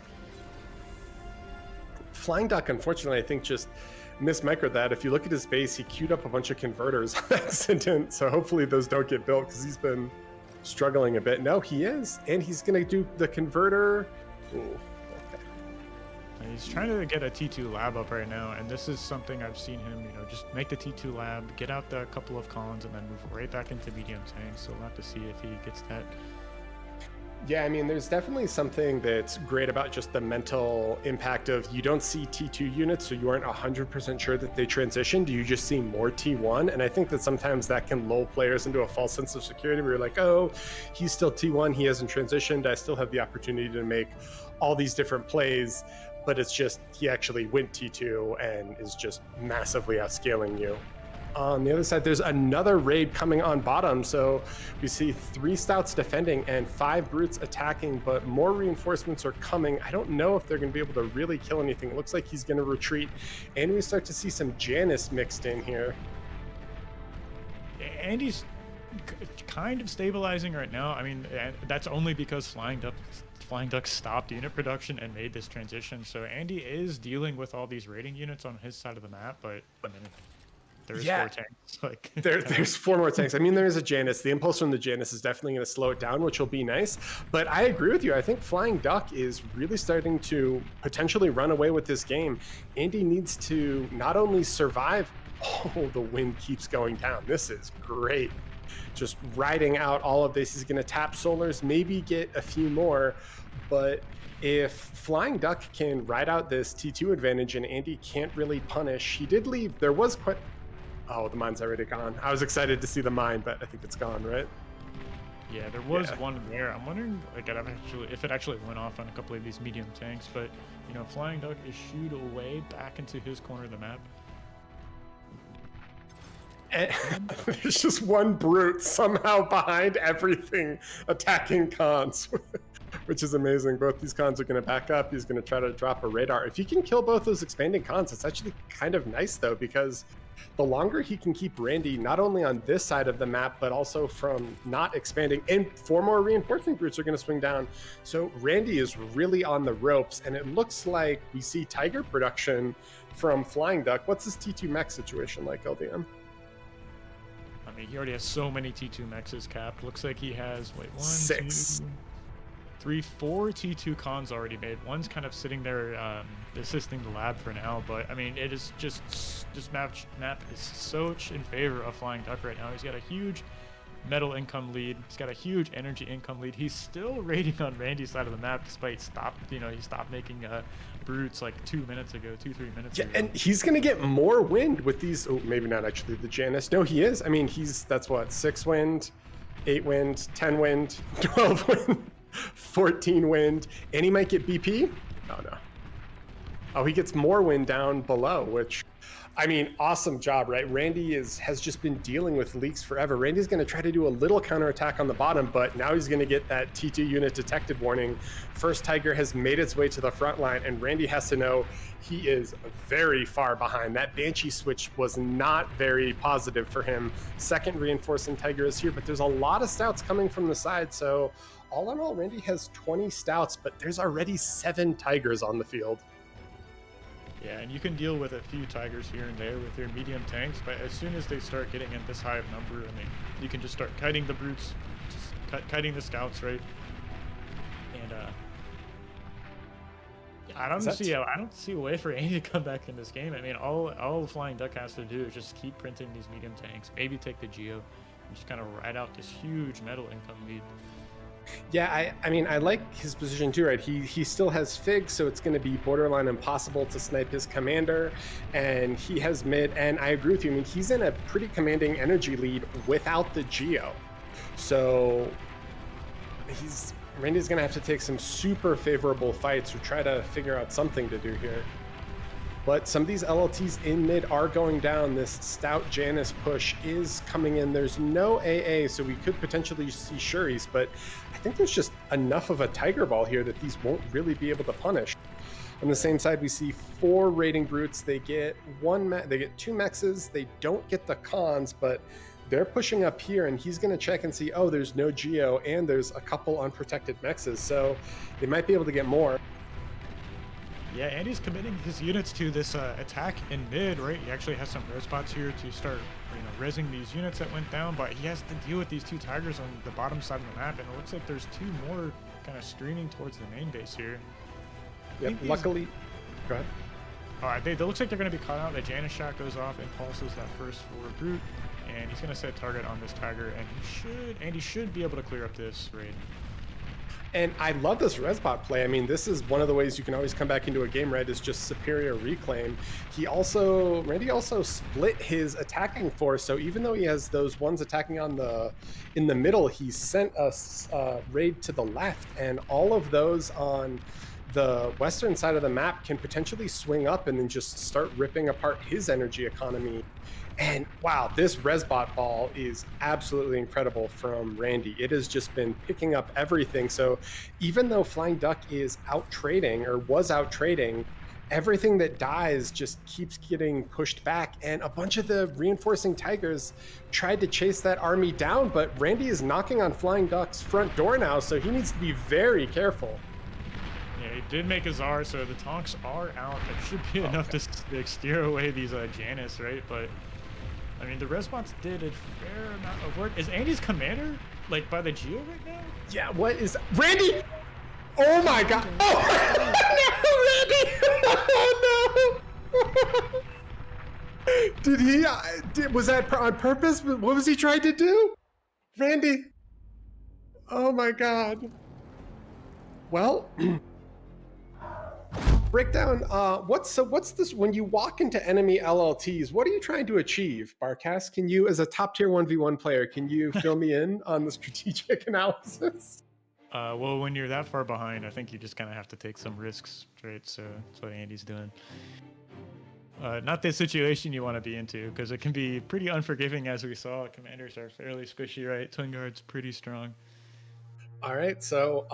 FlyingDuck, unfortunately, I think just mismicroed that. If you look at his base, he queued up a bunch of converters on accident, so hopefully those don't get built because he's been struggling a bit. No, he is, and he's going to do the converter. Ooh, okay.
He's trying to get a T2 lab up right now, and this is something I've seen him, just make the T2 lab, get out the couple of cons, and then move right back into medium tanks. So we'll have to see if he gets that.
Yeah, there's definitely something that's great about just the mental impact of you don't see T2 units, so you aren't 100% sure that they transitioned. You just see more T1, and I think that sometimes that can lull players into a false sense of security where you're like, oh, he's still T1, he hasn't transitioned, I still have the opportunity to make all these different plays, but it's just he actually went T2 and is just massively outscaling you. on the other side, there's another raid coming on bottom. So we see 3 stouts defending and 5 brutes attacking, but more reinforcements are coming. I don't know if they're going to be able to really kill anything. It looks like he's going to retreat. And we start to see some Canis mixed in here.
Andy's kind of stabilizing right now. I mean, that's only because FlyingDuck stopped unit production and made this transition. So Andy is dealing with all these raiding units on his side of the map, but I mean, there's 4 tanks. Like
there's 4 more tanks. I mean, there is a Canis. The impulse from the Canis is definitely going to slow it down, which will be nice. But I agree with you. I think FlyingDuck is really starting to potentially run away with this game. Andy needs to not only survive. Oh, the wind keeps going down. This is great. Just riding out all of this. He's going to tap solars, maybe get a few more. But if FlyingDuck can ride out this T2 advantage and Andy can't really punish, he did leave. There was quite... Oh, the mine's already gone. I was excited to see the mine, but I think it's gone, right?
Yeah, there was one there. I'm wondering like, if it actually went off on a couple of these medium tanks. But, you know, FlyingDuck is shooed away back into his corner of the map.
And there's just one brute somehow behind everything attacking cons, which is amazing. Both these cons are going to back up. He's going to try to drop a radar. If he can kill both those expanding cons, it's actually kind of nice, though, because the longer he can keep Randy, not only on this side of the map, but also from not expanding, and 4 more reinforcement brutes are going to swing down. So Randy is really on the ropes, and it looks like we see Tiger production from FlyingDuck. What's his T2 mech situation like, LDM?
I mean, he already has so many T2 mexes capped. Looks like he has, wait, 1,
6,
2, 3, 4 T2 cons already made. One's kind of sitting there assisting the lab for now, but I mean, it is just this map is so in favor of FlyingDuck right now. He's got a huge metal income lead. He's got a huge energy income lead. He's still raiding on Randy's side of the map despite he stopped making brutes like 2 minutes ago, 2-3 minutes ago.
And he's gonna get more wind with these. Oh, maybe not actually the Canis. No, he is. I mean, that's what, 6 wind, 8 wind, 10 wind, 12 wind, 14 wind, and he might get BP. Oh no. Oh, he gets more wind down below, which, I mean, awesome job, right? Randy has just been dealing with leaks forever. Randy's going to try to do a little counterattack on the bottom, but now he's going to get that T2 unit detected warning. First Tiger has made its way to the front line, and Randy has to know he is very far behind. That Banshee switch was not very positive for him. Second reinforcing Tiger is here, but there's a lot of stouts coming from the side, so all in all, Randy has 20 stouts, but there's already 7 Tigers on the field.
Yeah, and you can deal with a few Tigers here and there with your medium tanks, but as soon as they start getting in this high of number, I mean, you can just start kiting the brutes, just kiting the scouts, right? And I don't see a way for Andy to come back in this game. I mean, all FlyingDuck has to do is just keep printing these medium tanks, maybe take the Geo, and just kind of ride out this huge metal income lead.
Yeah, I mean, I like his position too, right? He still has Fig, so it's going to be borderline impossible to snipe his commander, and he has mid, and I agree with you. I mean, he's in a pretty commanding energy lead without the Geo. So Randy's going to have to take some super favorable fights or try to figure out something to do here. But some of these LLTs in mid are going down. This stout Canis push is coming in. There's no AA, so we could potentially see Shuris, but I think there's just enough of a Tiger Ball here that these won't really be able to punish. On the same side, we see 4 raiding brutes. They get 2 mexes. They don't get the cons, but they're pushing up here, and he's going to check and see, oh, there's no Geo, and there's a couple unprotected mexes, so they might be able to get more.
Yeah, Andy's committing his units to this attack in mid, right? He actually has some res spots here to start, rezzing these units that went down, but he has to deal with these 2 Tigers on the bottom side of the map, and it looks like there's 2 more kind of streaming towards the main base here.
Yep, luckily, go ahead.
All right, it looks like they're going to be caught out. The Canis shot goes off, impulses that first forward brute, and he's going to set target on this Tiger, and Andy should be able to clear up this raid.
And I love this Resbot play. I mean, this is one of the ways you can always come back into a game, right, is just superior reclaim. Randy also split his attacking force, so even though he has those ones attacking in the middle, he sent a raid to the left, and all of those on the western side of the map can potentially swing up and then just start ripping apart his energy economy. And wow, this Resbot ball is absolutely incredible from Randy. It has just been picking up everything. So even though FlyingDuck is out trading or was out trading, everything that dies just keeps getting pushed back. And a bunch of the reinforcing tigers tried to chase that army down, but Randy is knocking on FlyingDuck's front door now, so he needs to be very careful.
Yeah, he did make a Tsar, so the Tonks are out. That should be enough to steer away these Canis, right? But I mean, the Resbots did a fair amount of work. Is Andy's commander like by the Geo right now?
Yeah, what is Randy? Oh my god! Oh no, Randy! Oh no! Did he? Was that on purpose? What was he trying to do, Randy? Oh my god! Well, breakdown. What's this? When you walk into enemy LLTs, what are you trying to achieve, Barkas? Can you, as a top tier 1v1 player, can you fill me in on the strategic analysis?
Well, when you're that far behind, I think you just kind of have to take some risks, right? So that's what Andy's doing. Not the situation you want to be into, because it can be pretty unforgiving, as we saw. Commanders are fairly squishy, right? Twin Guard's pretty strong.
All right, so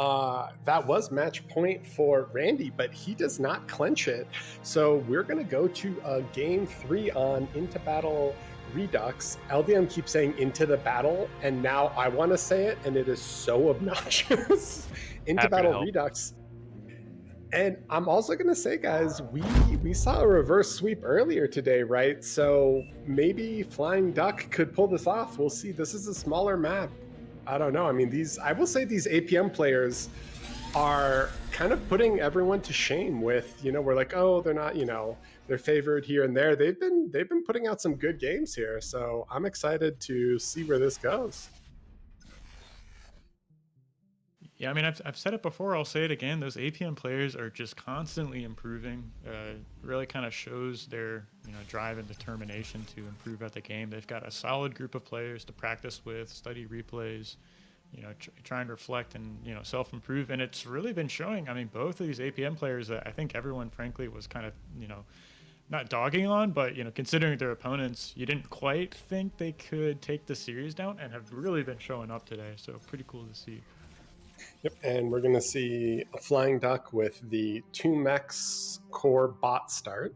that was match point for Randy, but he does not clench it. So we're going to go to game 3 on Into Battle Redux. LDM keeps saying into the battle, and now I want to say it, and it is so obnoxious. Into Battle Redux. And I'm also going to say, guys, we saw a reverse sweep earlier today, right? So maybe FlyingDuck could pull this off. We'll see. This is a smaller map. I don't know. I mean, I will say these APM players are kind of putting everyone to shame with, we're like, oh, they're not, they're favored here and there. They've been putting out some good games here. So I'm excited to see where this goes.
Yeah, I mean, I've said it before, I'll say it again. Those APM players are just constantly improving. Really kind of shows their drive and determination to improve at the game. They've got a solid group of players to practice with, study replays, try and reflect and self-improve. And it's really been showing. I mean, both of these APM players that I think everyone, frankly, was kind of not dogging on, but considering their opponents, you didn't quite think they could take the series down, and have really been showing up today. So pretty cool to see.
Yep, and we're going to see a FlyingDuck with the 2 mechs core bot start.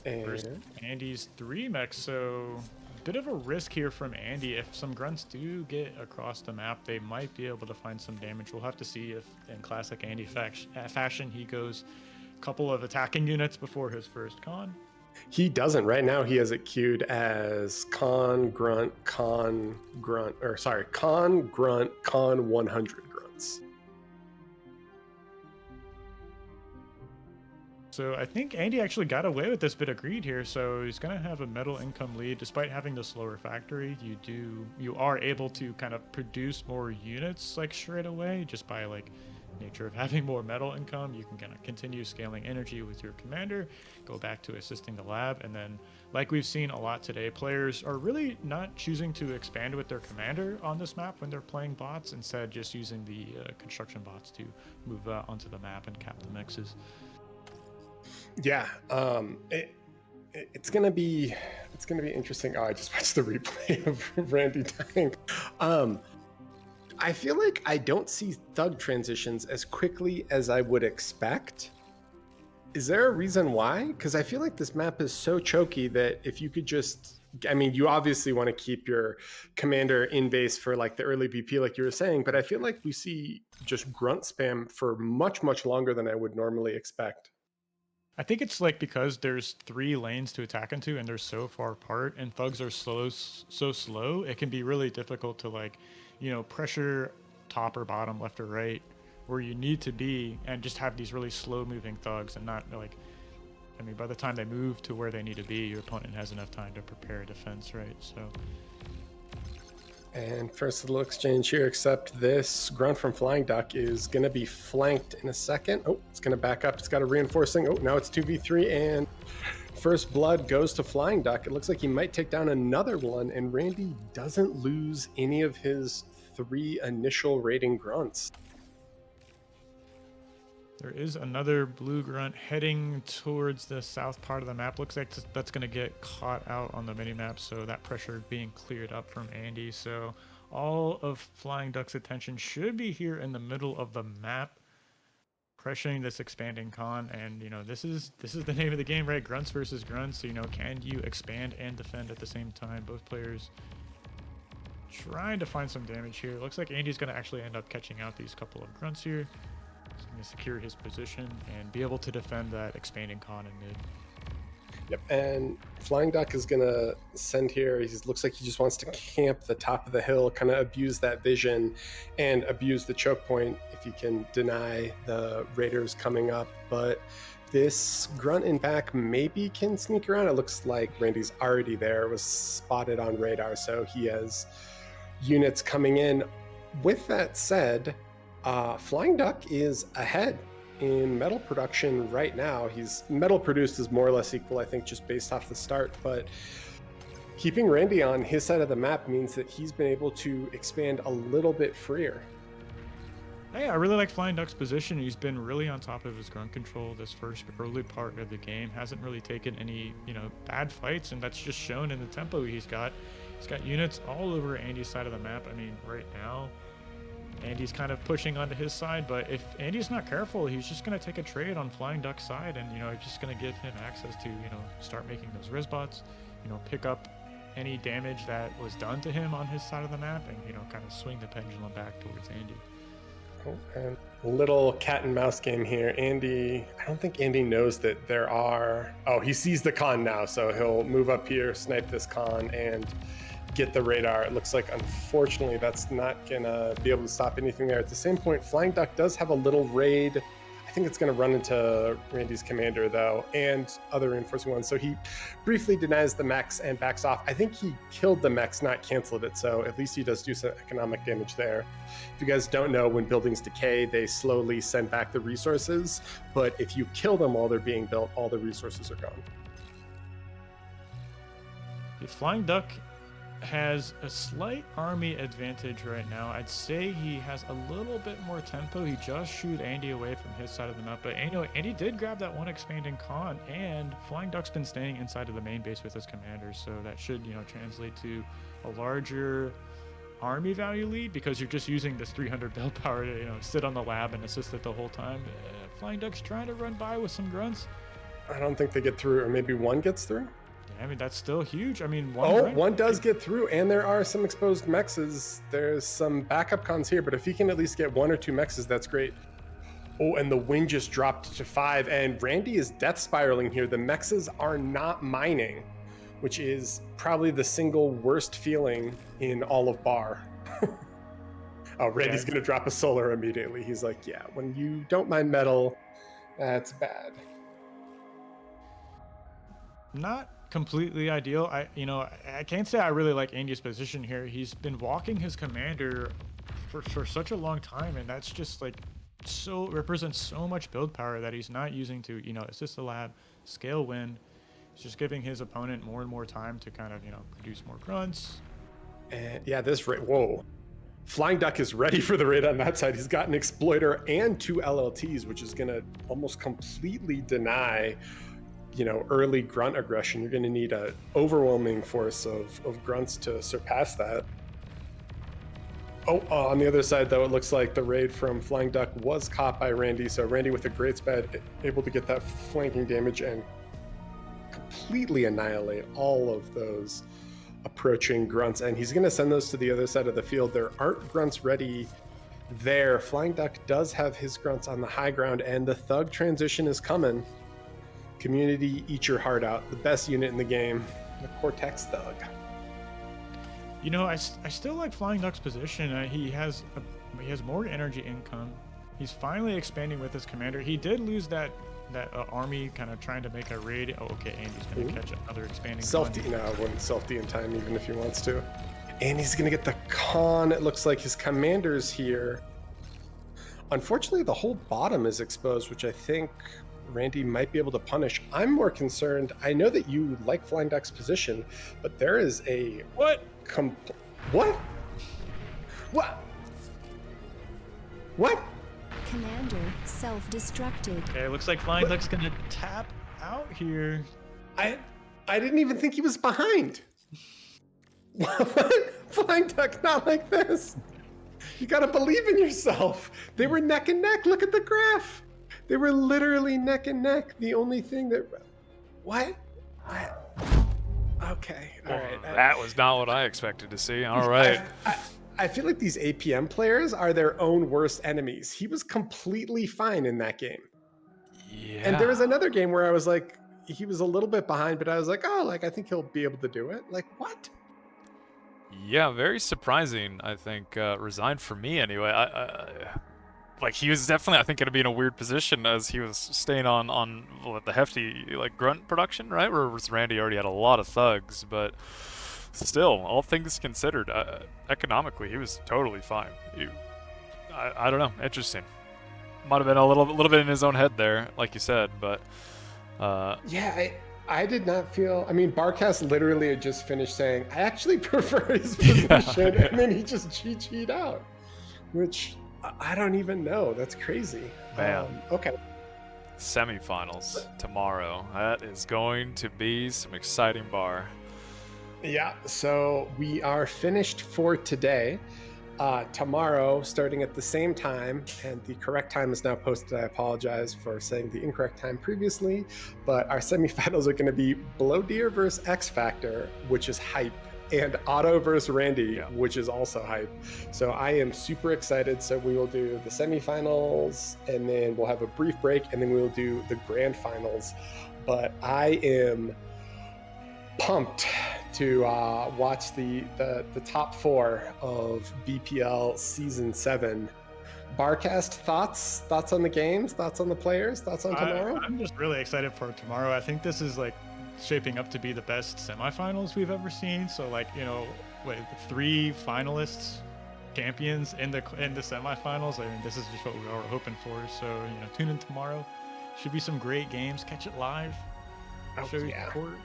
And
Andy's 3 mechs, so a bit of a risk here from Andy. If some grunts do get across the map, they might be able to find some damage. We'll have to see if, in classic Andy fashion, he goes a couple of attacking units before his first con.
He doesn't. Right now, he has it queued as con, grunt, con, 100 grunts.
So I think Andy actually got away with this bit of greed here. So he's going to have a metal income lead. Despite having the slower factory, you are able to kind of produce more units like straight away just by nature of having more metal income. You can kind of continue scaling energy with your commander, go back to assisting the lab, and then like we've seen a lot today, players are really not choosing to expand with their commander on this map when they're playing bots, instead just using the construction bots to move onto the map and cap the mixes.
Yeah, it's gonna be interesting. Oh, I just watched the replay of Randy dying. I feel like I don't see thug transitions as quickly as I would expect. Is there a reason why? Because I feel like this map is so choky that if you could just, you obviously want to keep your commander in base for the early BP, like you were saying, but I feel like we see just grunt spam for much, much longer than I would normally expect.
I think it's because there's 3 lanes to attack into and they're so far apart, and thugs are so slow, it can be really difficult to pressure top or bottom, left or right, where you need to be, and just have these really slow moving thugs and not by the time they move to where they need to be, your opponent has enough time to prepare a defense, right? So.
And first little exchange here, except this grunt from FlyingDuck is going to be flanked in a second. Oh, it's going to back up. It's got a reinforcing. Oh, now it's 2v3, and first blood goes to FlyingDuck. It looks like he might take down another one, and Randy doesn't lose any of his 3 initial raiding grunts.
There is another blue grunt heading towards the south part of the map. Looks like that's going to get caught out on the mini-map, so that pressure being cleared up from Andy. So all of FlyingDuck's attention should be here in the middle of the map, pressuring this expanding con. And, you know, this is the name of the game, right? Grunts versus grunts. So, you know, can you expand and defend at the same time? Both players trying to find some damage here. Looks like Andy's going to actually end up catching out these couple of grunts here. He's going to secure his position and be able to defend that expanding con in mid.
Yep, and FlyingDuck is going to send here. He looks like he just wants to camp the top of the hill, kind of abuse that vision and abuse the choke point if he can deny the raiders coming up. But this grunt in back maybe can sneak around. It looks like Randy's already there. It was spotted on radar, so he has units coming in. With that said, FlyingDuck is ahead in metal production right now. He's metal produced is more or less equal, I think, just based off the start, but keeping Randy on his side of the map means that he's been able to expand a little bit freer.
Hey, I really like FlyingDuck's position. He's been really on top of his grunt control this first early part of the game. Hasn't really taken any, you know, bad fights, and that's just shown in the tempo he's got. He's got units all over Andy's side of the map. I mean, right now, Andy's kind of pushing onto his side, but if Andy's not careful, he's just going to take a trade on FlyingDuck's side, and, you know, just going to give him access to, you know, start making those Rizbots, you know, pick up any damage that was done to him on his side of the map, and, you know, kind of swing the pendulum back towards Andy.
Oh, and a little cat and mouse game here. Andy, I don't think Andy knows that there are... Oh, he sees the con now, so he'll move up here, snipe this con, and get the radar. It looks like, unfortunately, that's not gonna be able to stop anything there. At the same point, FlyingDuck does have a little raid. I think it's gonna run into Randy's commander, though, and other reinforcing ones. So he briefly denies the mechs and backs off. I think he killed the mechs, not canceled it, so at least he does do some economic damage there. If you guys don't know, when buildings decay, they slowly send back the resources, but if you kill them while they're being built, all the resources are gone.
The FlyingDuck has a slight army advantage right now. I'd say he has a little bit more tempo. He just shooed Andy away from his side of the map, but Andy did grab that one expanding con, and FlyingDuck's been staying inside of the main base with his commanders, so that should, you know, translate to a larger army value lead, because you're just using this 300 build power to, you know, sit on the lab and assist it the whole time. FlyingDuck's trying to run by with some grunts.
I don't think they get through, or maybe one gets through.
I mean, that's still huge. I mean,
one does get through, and there are some exposed mexes. There's some backup cons here, but if he can at least get one or two mexes, that's great. Oh, and the wing just dropped to 5, and Randy is death spiraling here. The mexes are not mining, which is probably the single worst feeling in all of Bar. Oh, Randy's going to drop a solar immediately. He's like, yeah, when you don't mine metal, that's bad.
Not completely ideal. I can't say I really like Andy's position here. He's been walking his commander for such a long time, and that's just like so represents so much build power that he's not using to, you know, assist the lab, scale win. He's just giving his opponent more and more time to kind of, you know, produce more grunts.
And yeah, this raid, whoa. FlyingDuck is ready for the raid on that side. He's got an exploiter and 2 LLTs, which is going to almost completely deny, you know, early grunt aggression. You're going to need an overwhelming force of grunts to surpass that. Oh, on the other side, though, it looks like the raid from FlyingDuck was caught by Randy. So Randy with a great sped, able to get that flanking damage and completely annihilate all of those approaching grunts. And he's going to send those to the other side of the field. There aren't grunts ready there. FlyingDuck does have his grunts on the high ground, and the Thug transition is coming. Community, eat your heart out. The best unit in the game, the Cortex Thug.
You know, I still like FlyingDuck's position. He has more energy income. He's finally expanding with his commander. He did lose that army kind of trying to make a raid. Oh, okay, Andy's going to catch another expanding
self-D. No, I wouldn't self-D in time, even if he wants to. And he's going to get the con. It looks like his commander's here. Unfortunately, the whole bottom is exposed, which I think Randy might be able to punish. I'm more concerned. I know that you like FlyingDuck's position, but there is a what?
Commander self-destructed.
Okay, looks like FlyingDuck's gonna tap out here.
I didn't even think he was behind. What? FlyingDuck, not like this. You gotta believe in yourself. They were neck and neck. Look at the graph. They were literally neck and neck. The only thing that... What? Okay, all right.
That was not what I expected to see. All right.
I feel like these APM players are their own worst enemies. He was completely fine in that game.
Yeah.
And there was another game where I was like, he was a little bit behind, but I was like, oh, like, I think he'll be able to do it. Like, what?
Yeah, very surprising, I think, resigned for me anyway. Like, he was definitely, I think, going to be in a weird position as he was staying on the hefty, like, grunt production, right? Whereas Randy already had a lot of thugs, but still, all things considered, economically, he was totally fine. I don't know, interesting. Might have been a little bit in his own head there, like you said, but...
Yeah, I did not feel... I mean, Barcast literally had just finished saying, I actually prefer his position, and then he just GG'd out, which... I don't even know. That's crazy.
Man.
Okay.
Semifinals tomorrow. That is going to be some exciting bar.
Yeah. So we are finished for today. Tomorrow, starting at the same time, and the correct time is now posted. I apologize for saying the incorrect time previously, but our semifinals are going to be Blodir versus X Factor, which is hype, and Otto versus Randy, which is also hype. So I am super excited. So we will do the semifinals, and then we'll have a brief break, and then we will do the grand finals. But I am pumped to watch the top four of BPL Season 7. Barcast, thoughts on the games, thoughts on the players, thoughts on tomorrow?
I'm just really excited for tomorrow. I think this is like shaping up to be the best semifinals we've ever seen. So like, you know, with 3 finalists, champions in the semifinals. I mean, this is just what we were hoping for. So, you know, tune in tomorrow. Should be some great games. Catch it live. Show you the court.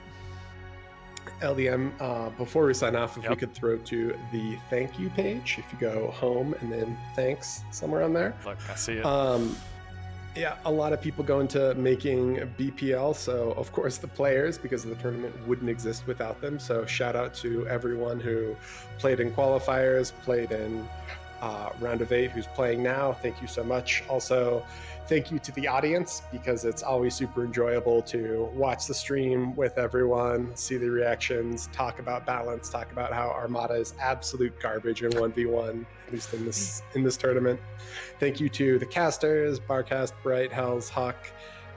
LDM, before we sign off, if we could throw to the thank you page, if you go home and then thanks somewhere on there.
Look, I see it.
Yeah, a lot of people go into making BPL, so of course the players, because the tournament wouldn't exist without them. So shout out to everyone who played in qualifiers, played in round of 8, who's playing now. Thank you so much. Also, thank you to the audience, because it's always super enjoyable to watch the stream with everyone, see the reactions, talk about balance, talk about how Armada is absolute garbage in 1v1, at least in this tournament. Thank you to the casters, Barcast, Bright, Hells, Hawk,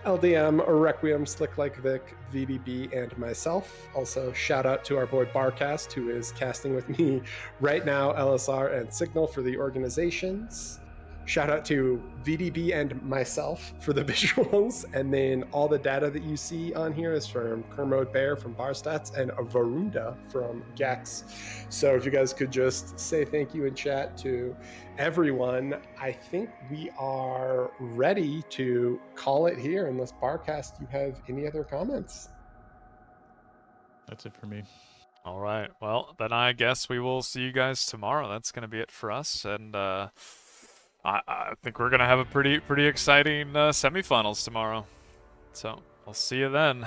LDM, Requiem, SlickLikeVik, VDB, and myself. Also, shout out to our boy Barcast, who is casting with me right now, LSR and Signal for the organizations. Shout out to VDB and myself for the visuals, and then all the data that you see on here is from Kermode Bear from Barstats and Varunda from Gex. So if you guys could just say thank you in chat to everyone, I think we are ready to call it here, unless Barcast, you have any other comments?
That's it for me.
All right. Well, then I guess we will see you guys tomorrow. That's going to be it for us, and I think we're going to have a pretty exciting semifinals tomorrow. So, I'll see you then.